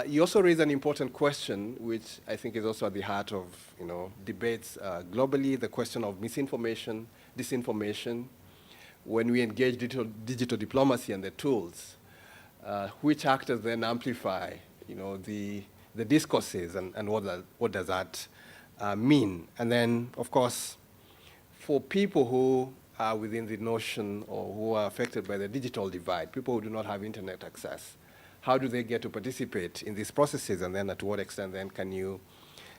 You also raised an important question, which I think is also at the heart of debates globally, the question of misinformation, disinformation. When we engage digital diplomacy and the tools, which actors then amplify the discourses, and what does that mean? And then, of course, for people who are within the notion or who are affected by the digital divide, people who do not have internet access, how do they get to participate in these processes? And then to what extent then can you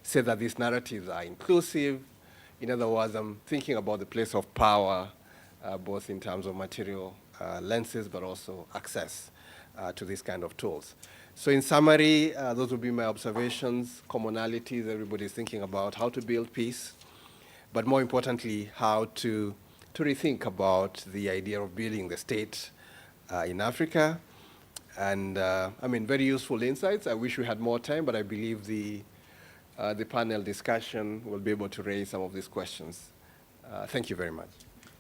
say that these narratives are inclusive? In other words, I'm thinking about the place of power, both in terms of material lenses, but also access to these kind of tools. So in summary, those would be my observations, commonalities. Everybody's thinking about how to build peace, but more importantly, how to rethink about the idea of building the state in Africa. And very useful insights. I wish we had more time, but I believe the panel discussion will be able to raise some of these questions. Thank you very much.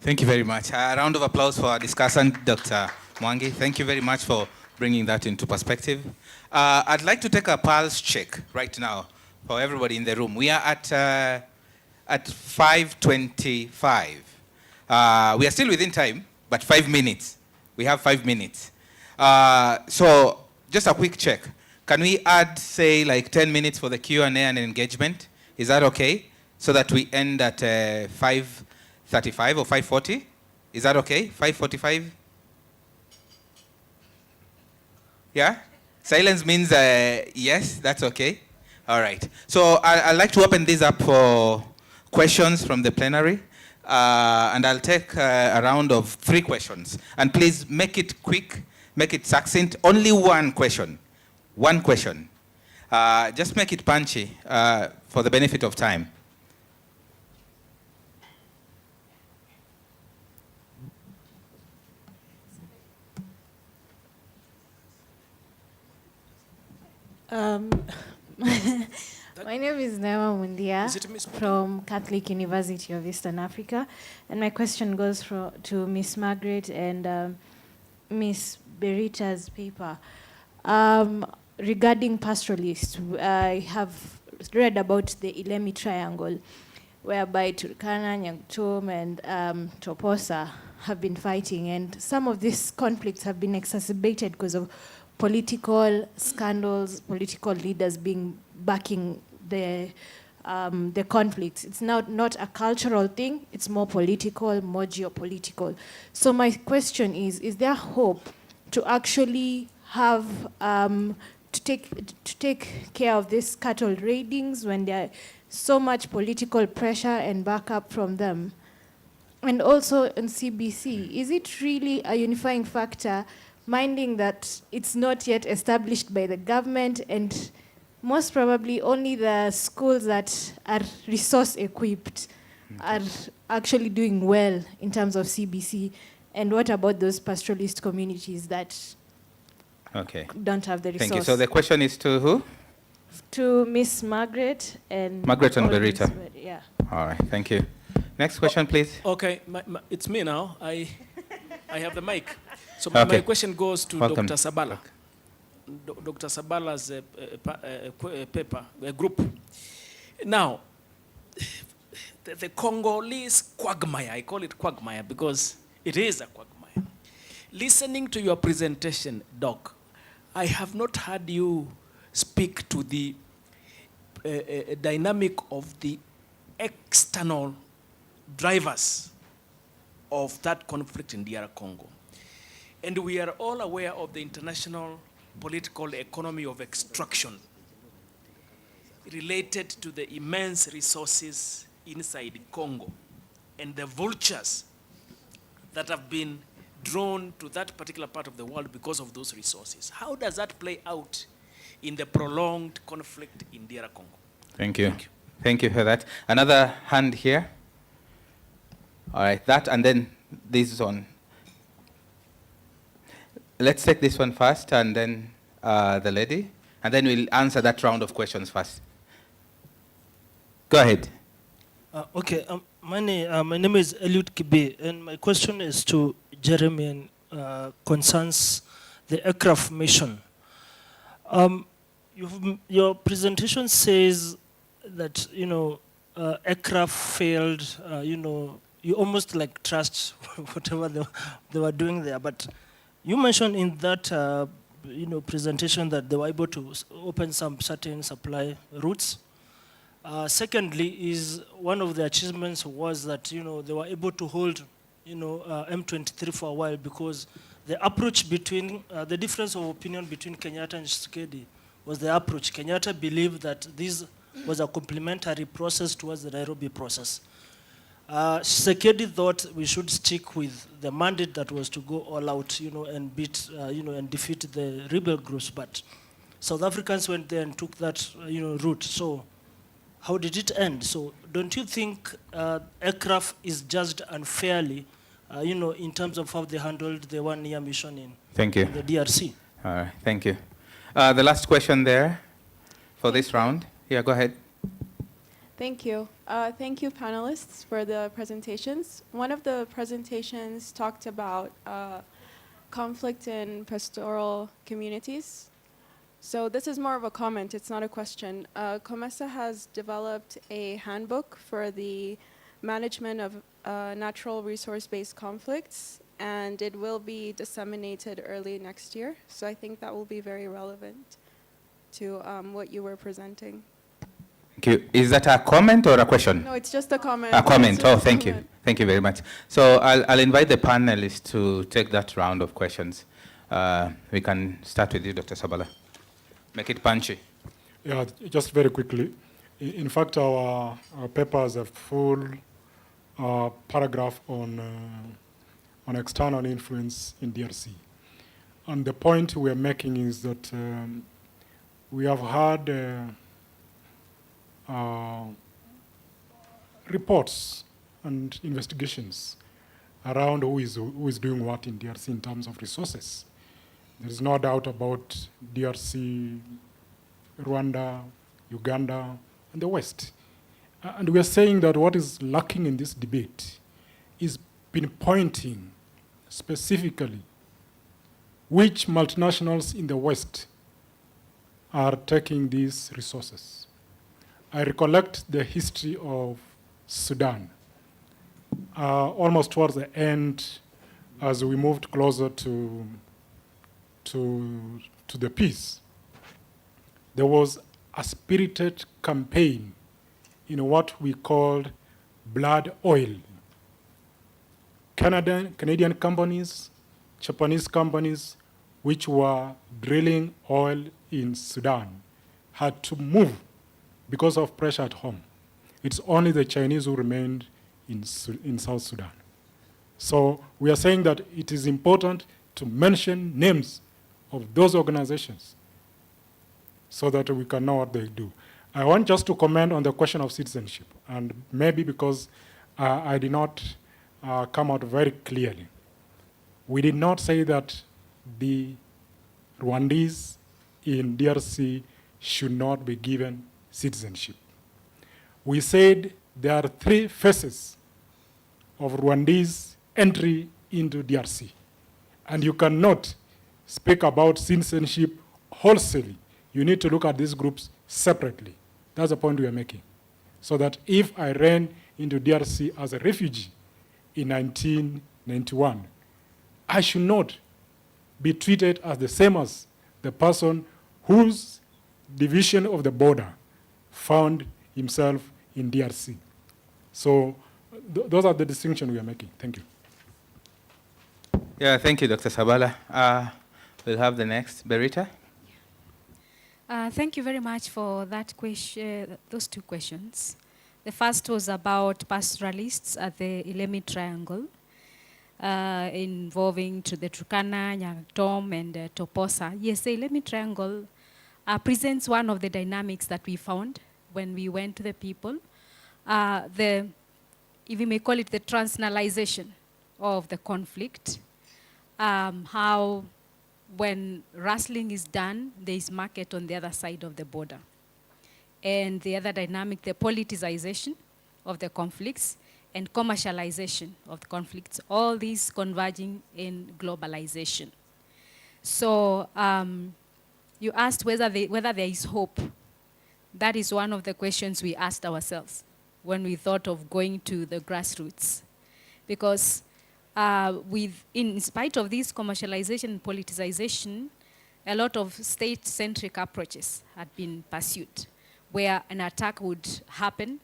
Thank you very much. A round of applause for our discussant, Dr. Mwangi. Thank you very much for bringing that into perspective. I'd like to take a pulse check right now for everybody in the room. We are at 5:25. We are still within time, but 5 minutes. We have 5 minutes. So just a quick check. Can we add, say, like 10 minutes for the Q&A and engagement? Is that okay? So that we end at 5:35 or 5:40? Is that okay? 5:45? Yeah? Silence means yes, that's okay. All right. So I'd like to open this up for questions from the plenary. And I'll take a round of 3 questions. And please make it quick, make it succinct. Only one question. One question. Just make it punchy for the benefit of time. My name is Naima Mundia Is it Miss from Catholic University of Eastern Africa, and my question goes to Miss Margaret and Miss Berita's paper. Regarding pastoralists, I have read about the Ilemi Triangle, whereby Turkana, Nyangtom, and Toposa have been fighting, and some of these conflicts have been exacerbated because of political scandals, political leaders backing the conflicts. It's now not a cultural thing, it's more political, more geopolitical. So my question is there hope to actually have, to take care of these cattle raidings when there so much political pressure and backup from them? And also in CBC, is it really a unifying factor, minding that it's not yet established by the government, and most probably only the schools that are resource equipped are actually doing well in terms of CBC? And what about those pastoralist communities that don't have the resource? Thank you. So the question is to who? To Miss Margaret and Margaret and Miss Berita. Yeah. All right, thank you. Next question, please. Okay, it's me now. I have the mic. So Okay. my question goes to Welcome. Dr. Sabala. Dr. Sabala's paper, a group. Now, the Congolese quagmire, I call it quagmire because it is a quagmire. Listening to your presentation, Doc, I have not heard you speak to the dynamic of the external drivers of that conflict in DR Congo. And we are all aware of the international political economy of extraction related to the immense resources inside Congo and the vultures that have been drawn to that particular part of the world because of those resources. How does that play out in the prolonged conflict in DR Congo? Thank you. Thank you for that. Another hand here. All right, that and then this one. Let's take this one first and then the lady, and then we'll answer that round of questions first. Go ahead. Okay, my name is Eliud Kibe, and my question is to Jeremy and concerns the aircraft mission. Your presentation says that, aircraft failed, you almost like trust whatever they were doing there, but you mentioned in that presentation that they were able to open some certain supply routes. Secondly, is one of the achievements was that they were able to hold M23 for a while, because the approach between the difference of opinion between Kenyatta and Tshisekedi was the approach. Kenyatta believed that this was a complementary process towards the Nairobi process. Tshisekedi thought we should stick with the mandate that was to go all out, and beat, and defeat the rebel groups. But South Africans went there and took that, route. So how did it end? So don't you think aircraft is judged unfairly, in terms of how they handled the one-year mission in the DRC? All right, thank you. The last question there for this round. Yeah, go ahead. Thank you. Thank you, panelists, for the presentations. One of the presentations talked about conflict in pastoral communities. So this is more of a comment, it's not a question. COMESA has developed a handbook for the management of natural resource-based conflicts, and it will be disseminated early next year. So I think that will be very relevant to what you were presenting. Thank you. Is that a comment or a question? No, it's just a comment. A comment. Oh, thank comment. you. Thank you very much. So I'll invite the panelists to take that round of questions. We can start with you, Dr. Sabala. Make it punchy. Yeah, just very quickly. In fact, our paper has a full paragraph on external influence in DRC. And the point we're making is that we have had reports and investigations around who is doing what in DRC in terms of resources. There is no doubt about DRC, Rwanda, Uganda, and the West. And we are saying that what is lacking in this debate is pinpointing specifically which multinationals in the West are taking these resources. I recollect the history of Sudan. Almost towards the end, as we moved closer to the peace, there was a spirited campaign in what we called blood oil. Canadian companies, Japanese companies, which were drilling oil in Sudan, had to move because of pressure at home. It's only the Chinese who remained in South Sudan. So we are saying that it is important to mention names of those organizations so that we can know what they do. I want just to comment on the question of citizenship, and maybe because I did not come out very clearly. We did not say that the Rwandese in DRC should not be given citizenship. We said there are 3 phases of Rwandese entry into DRC, and you cannot speak about citizenship wholesale. You need to look at these groups separately. That's the point we are making. So that if I ran into DRC as a refugee in 1991, I should not be treated as the same as the person whose division of the border found himself in DRC. So those are the distinctions we are making. Thank you. Yeah, thank you, Dr. Sabala. We'll have the next, Berita. Thank you very much for that question, those 2 questions. The first was about pastoralists at the Ilemi Triangle, involving to the Turkana, Nyangtom, and Toposa. Yes, the Ilemi Triangle presents one of the dynamics that we found when we went to the people. If you may call it the transnationalization of the conflict, how when rustling is done, there is market on the other side of the border. And the other dynamic, the politicization of the conflicts and commercialization of the conflicts, all these converging in globalization. So you asked whether there is hope. That is one of the questions we asked ourselves when we thought of going to the grassroots. Because in spite of this commercialization and politicization, a lot of state-centric approaches had been pursued, where an attack would happen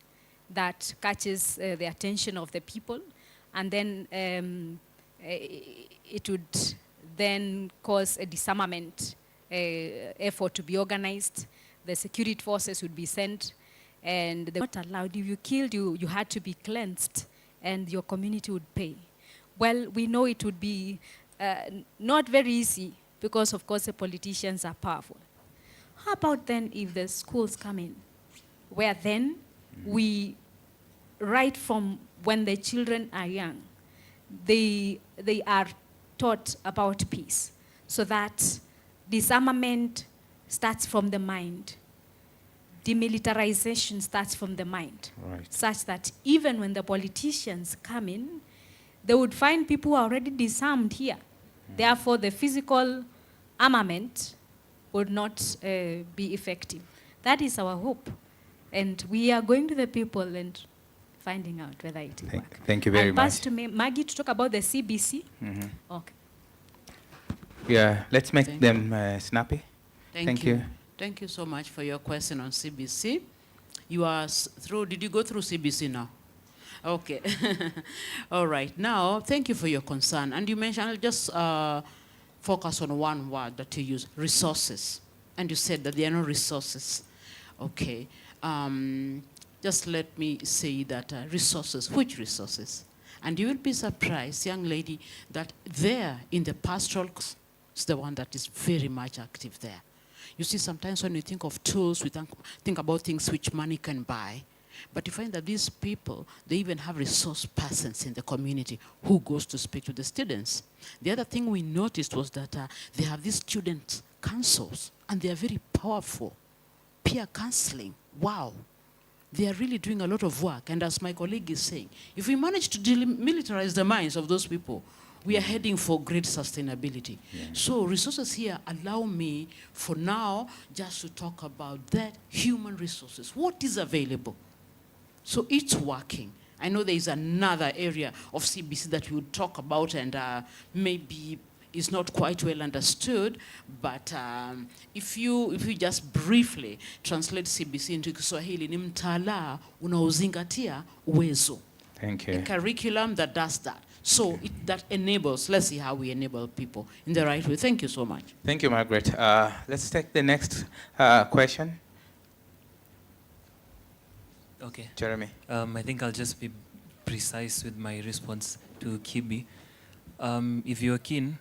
that catches the attention of the people, and then it would then cause a disarmament effort to be organized. The security forces would be sent, and they were not allowed. If you killed, you had to be cleansed, and your community would pay. Well, we know it would be not very easy because, of course, the politicians are powerful. How about then if the schools come in, where then we, right from when the children are young, they are taught about peace, so that disarmament starts from the mind. Demilitarization starts from the mind, right, such that even when the politicians come in, they would find people who are already disarmed here. Therefore, the physical armament would not be effective. That is our hope. And we are going to the people and finding out whether it will work. Thank you very much. I'll pass to Maggie to talk about the CBC. Mm-hmm. Okay. Yeah, let's make them snappy. Thank you. Thank you so much for your question on CBC. You are through, did you go through CBC now? Okay. All right. Now, thank you for your concern. And you mentioned, I'll just focus on one word that you use, resources. And you said that there are no resources. Okay. Just let me say that resources, which resources? And you will be surprised, young lady, that there in the pastoral is the one that is very much active there. You see, sometimes when we think of tools, we think about things which money can buy. But you find that these people, they even have resource persons in the community who goes to speak to the students. The other thing we noticed was that they have these student councils, and they are very powerful. Peer counseling, wow. they are really doing a lot of work. And as my colleague is saying, if we manage to demilitarize the minds of those people, we are heading for great sustainability. So resources here allow me, for now, just to talk about that human resources. What is available? So it's working. I know there is another area of CBC that we would talk about and maybe is not quite well understood, but if you just briefly translate CBC into Kiswahili, ni mtaala unaozingatia uwezo. Thank you. A curriculum that does that. So that enables, let's see how we enable people in the right way. Thank you so much. Thank you, Margaret. Let's take the next question. Okay. Jeremy. I think I'll just be precise with my response to Kibi. If you're keen,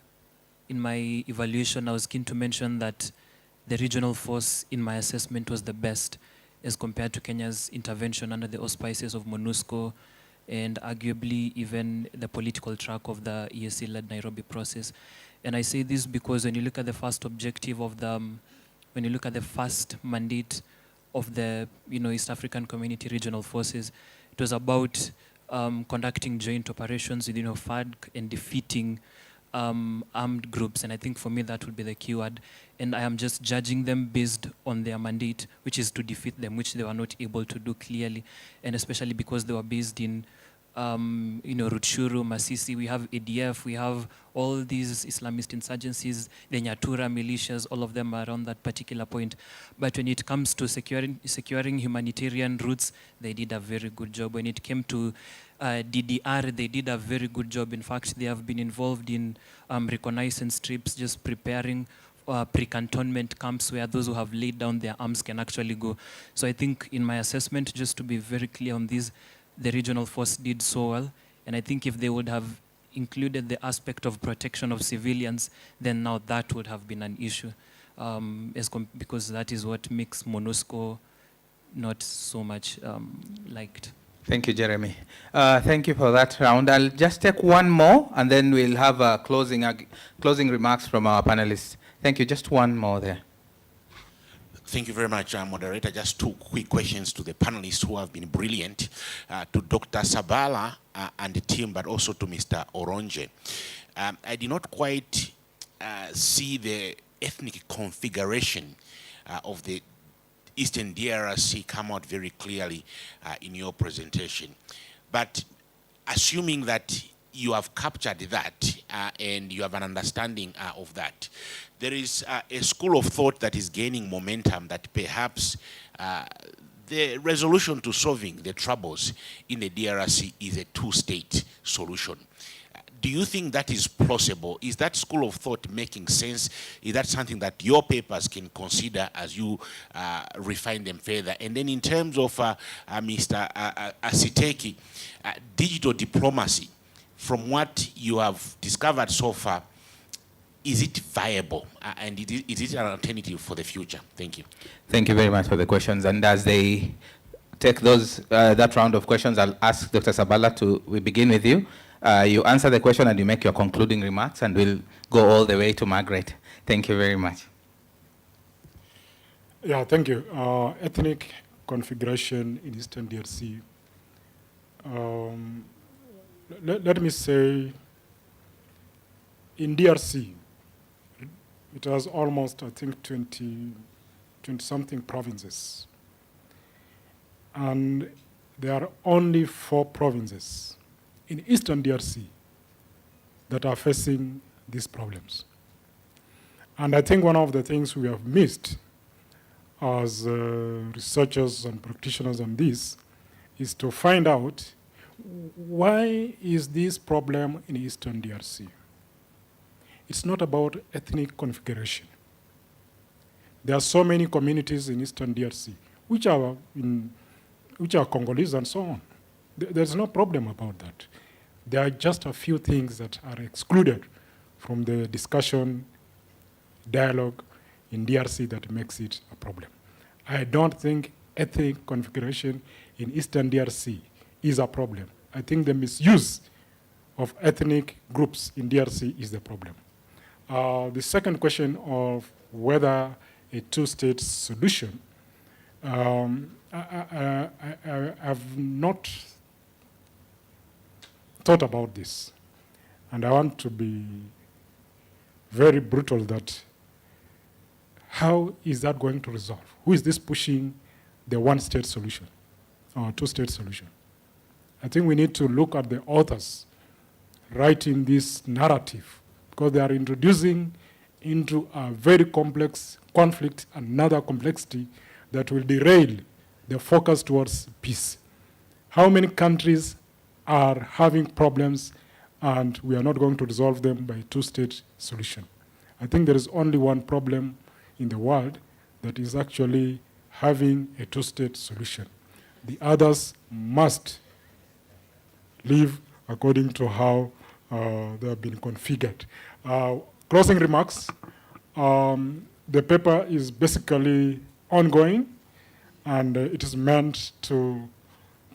in my evaluation, I was keen to mention that the regional force in my assessment was the best as compared to Kenya's intervention under the auspices of MONUSCO and arguably even the political track of the EAC-led Nairobi process. And I say this because when you look at the first objective of the, when you look at the first mandate of the East African Community Regional Forces, it was about conducting joint operations within FADC and defeating armed groups. And I think for me that would be the keyword. And I am just judging them based on their mandate, which is to defeat them, which they were not able to do clearly. And especially because they were based in Rutshuru, Masisi, we have ADF, we have all these Islamist insurgencies, the Nyatura militias, all of them are around that particular point. But when it comes to securing humanitarian routes, they did a very good job. When it came to DDR, they did a very good job. In fact, they have been involved in reconnaissance trips, just preparing pre-cantonment camps where those who have laid down their arms can actually go. So I think in my assessment, just to be very clear on this, the regional force did so well. And I think if they would have included the aspect of protection of civilians, then now that would have been an issue, because that is what makes MONUSCO not so much liked. Thank you, Jeremy. Thank you for that round. I'll just take one more, and then we'll have closing remarks from our panelists. Thank you. Just one more there. Thank you very much, moderator. Just two quick questions to the panelists who have been brilliant, to Dr. Sabala and the team, but also to Mr. Oronje. I did not quite see the ethnic configuration of the Eastern DRC come out very clearly in your presentation. But assuming that you have captured that and you have an understanding of that, there is a school of thought that is gaining momentum that perhaps the resolution to solving the troubles in the DRC is a two-state solution. Do you think that is plausible? Is that school of thought making sense? Is that something that your papers can consider as you refine them further? And then in terms of Mr. Asiteki, digital diplomacy, from what you have discovered so far, is it viable? And is it an alternative for the future? Thank you. Thank you very much for the questions. And as they take those that round of questions, I'll ask Dr. Sabala we begin with you. You answer the question and you make your concluding remarks, and we'll go all the way to Margaret. Thank you very much. Yeah, thank you. Ethnic configuration in Eastern DRC. Let me say, in DRC, it has almost, I think, 20-something provinces. And there are only 4 provinces in Eastern DRC that are facing these problems. And I think one of the things we have missed as researchers and practitioners on this is to find out why is this problem in Eastern DRC. It's not about ethnic configuration. There are so many communities in Eastern DRC which are Congolese and so on. There's no problem about that. There are just a few things that are excluded from the discussion, dialogue in DRC that makes it a problem. I don't think ethnic configuration in Eastern DRC is a problem. I think the misuse of ethnic groups in DRC is the problem. The second question of whether a two-state solution, I've not thought about this, and I want to be very brutal that how is that going to resolve? Who is this pushing the one-state solution or two-state solution? I think we need to look at the authors writing this narrative, because they are introducing into a very complex conflict, another complexity that will derail the focus towards peace. How many countries are having problems and we are not going to resolve them by two-state solution? I think there is only one problem in the world that is actually having a two-state solution. The others must live according to how they have been configured. Closing remarks. The paper is basically ongoing, and it is meant to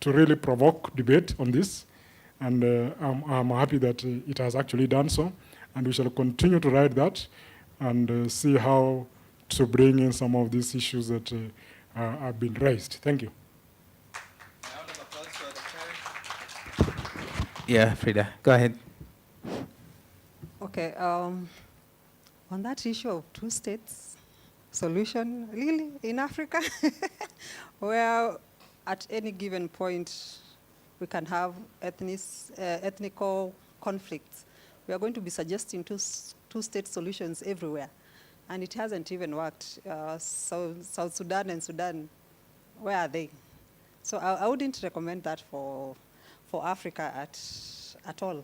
really provoke debate on this. And I'm happy that it has actually done so. And we shall continue to write that and see how to bring in some of these issues that have been raised. Thank you. Yeah, Frida, go ahead. Okay, on that issue of two states solution, really, in Africa, where at any given point we can have ethnical conflicts, we are going to be suggesting two-state solutions everywhere. And it hasn't even worked. South Sudan and Sudan, where are they? So I wouldn't recommend that for Africa at all.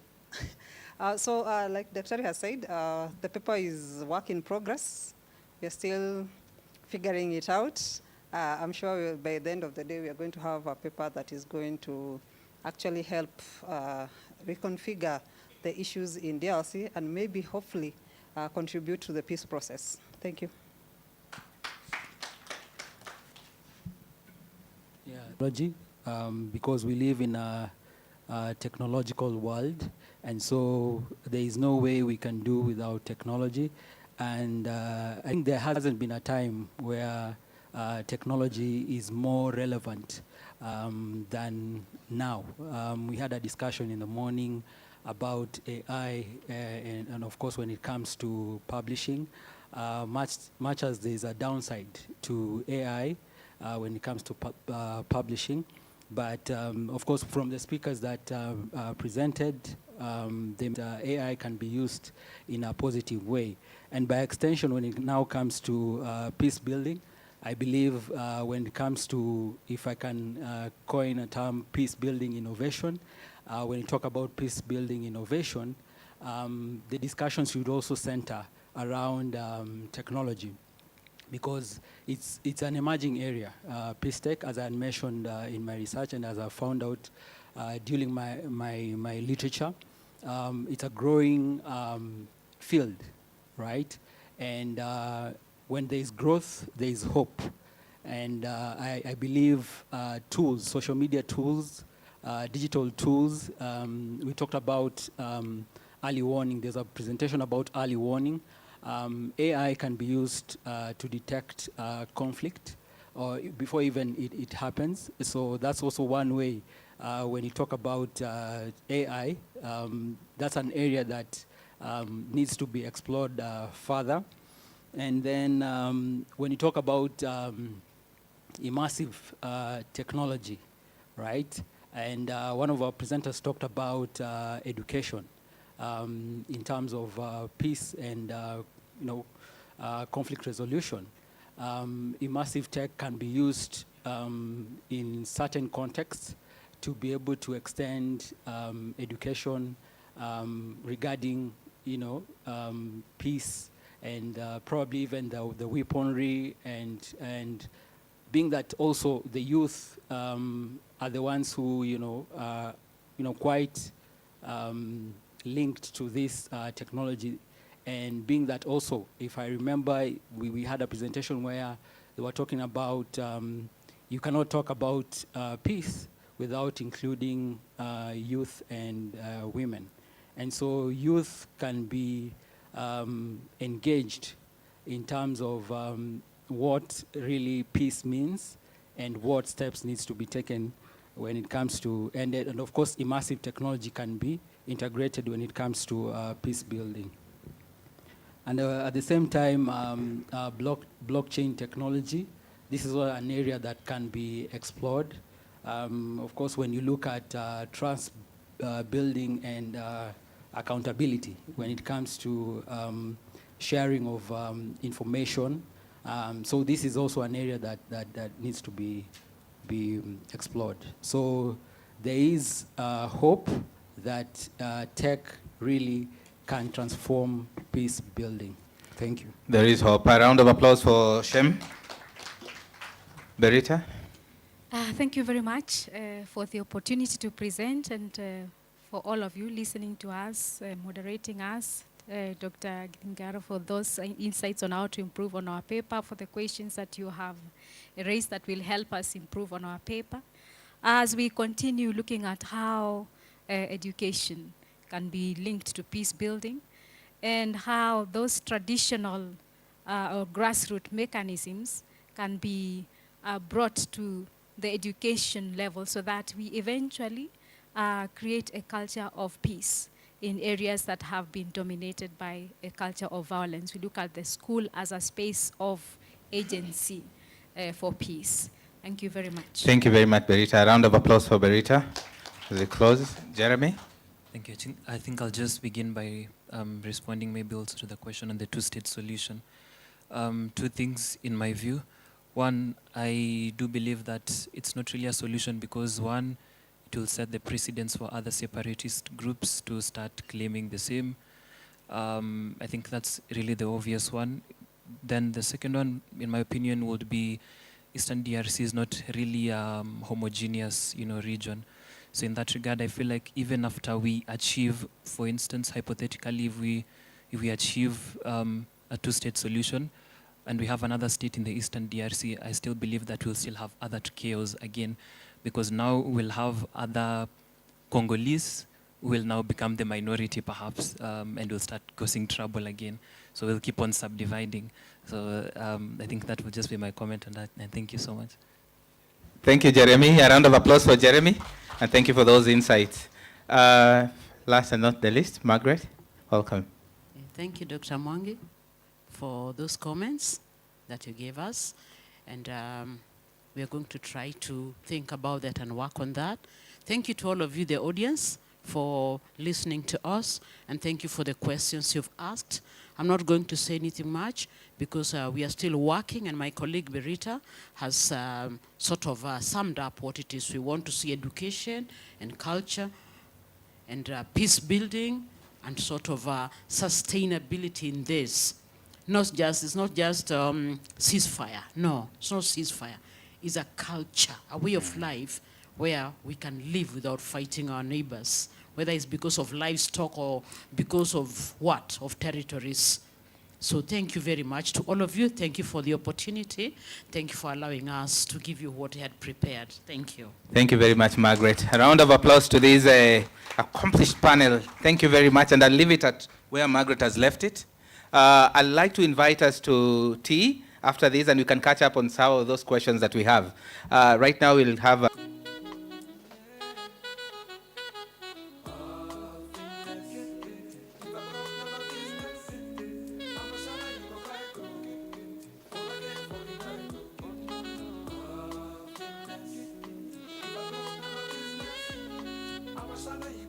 Like Dr. has said, the paper is work in progress. We're still figuring it out. I'm sure by the end of the day, we are going to have a paper that is going to actually help reconfigure the issues in DRC and maybe, hopefully, contribute to the peace process. Thank you. Yeah, technology, because we live in a technological world, and so there is no way we can do without technology. And I think there hasn't been a time where technology is more relevant than now. We had a discussion in the morning about AI, and of course when it comes to publishing, much as there's a downside to AI when it comes to publishing. But of course, from the speakers that presented, the AI can be used in a positive way. And by extension, when it now comes to peace building, I believe when it comes to, if I can coin a term, peace building innovation, when you talk about peace building innovation, the discussion should also center around technology, because it's an emerging area. Peace tech, as I mentioned in my research and as I found out during my literature, it's a growing field, right? And when there is growth, there is hope. And I believe tools, social media tools, digital tools, we talked about early warning. There's a presentation about early warning. AI can be used to detect conflict or before even it happens. So that's also one way when you talk about AI, that's an area that needs to be explored further. And then when you talk about immersive technology, right? And one of our presenters talked about education in terms of peace and conflict resolution. Immersive tech can be used in certain contexts to be able to extend education regarding, peace and probably even the weaponry, and being that also the youth are the ones who are quite linked to this technology. And being that also, if I remember, we had a presentation where they were talking about you cannot talk about peace without including youth and women. And so youth can be engaged in terms of what really peace means, and what steps needs to be taken when it comes to, and of course immersive technology can be integrated when it comes to peace building. And at the same time, blockchain technology, this is an area that can be explored. Of course, when you look at trust building and accountability, when it comes to sharing of information, so this is also an area that needs to be explored. So there is hope that tech really can transform peace building. Thank you. There is hope. A round of applause for Shem. Berita? Thank you very much for the opportunity to present, and for all of you listening to us, moderating us, Dr. Gingaro, for those insights on how to improve on our paper, for the questions that you have raised that will help us improve on our paper. As we continue looking at how education can be linked to peace building, and how those traditional or grassroots mechanisms can be brought to the education level, so that we eventually create a culture of peace in areas that have been dominated by a culture of violence. We look at the school as a space of agency for peace. Thank you very much. Thank you very much, Berita. A round of applause for Berita as we close. Jeremy? Thank you. I think I'll just begin by responding maybe also to the question on the two-state solution. Two things in my view. One, I do believe that it's not really a solution because one, it will set the precedence for other separatist groups to start claiming the same. I think that's really the obvious one. Then the second one, in my opinion, would be Eastern DRC is not really a homogeneous, region. So in that regard, I feel like even after we achieve, for instance, hypothetically, if we achieve a two-state solution, and we have another state in the Eastern DRC, I still believe that we'll still have other chaos again, because now we'll have other Congolese who will now become the minority perhaps, and will start causing trouble again. So we'll keep on subdividing. So I think that will just be my comment on that, and thank you so much. Thank you, Jeremy. A round of applause for Jeremy, and thank you for those insights. Last and not the least, Margaret, welcome. Thank you, Dr. Mwangi, for those comments that you gave us. And we are going to try to think about that and work on that. Thank you to all of you, the audience, for listening to us. And thank you for the questions you've asked. I'm not going to say anything much because we are still working, and my colleague Berita has sort of summed up what it is we want to see: education and culture and peace building and sort of sustainability in this. It's not just ceasefire. No, it's not ceasefire. It's a culture, a way of life where we can live without fighting our neighbors, whether it's because of livestock or because of what? Of territories. So thank you very much to all of you. Thank you for the opportunity. Thank you for allowing us to give you what we had prepared. Thank you. Thank you very much, Margaret. A round of applause to this accomplished panel. Thank you very much, and I'll leave it at where Margaret has left it. I'd like to invite us to tea after this, and we can catch up on some of those questions that we have. Right now, we'll have Masala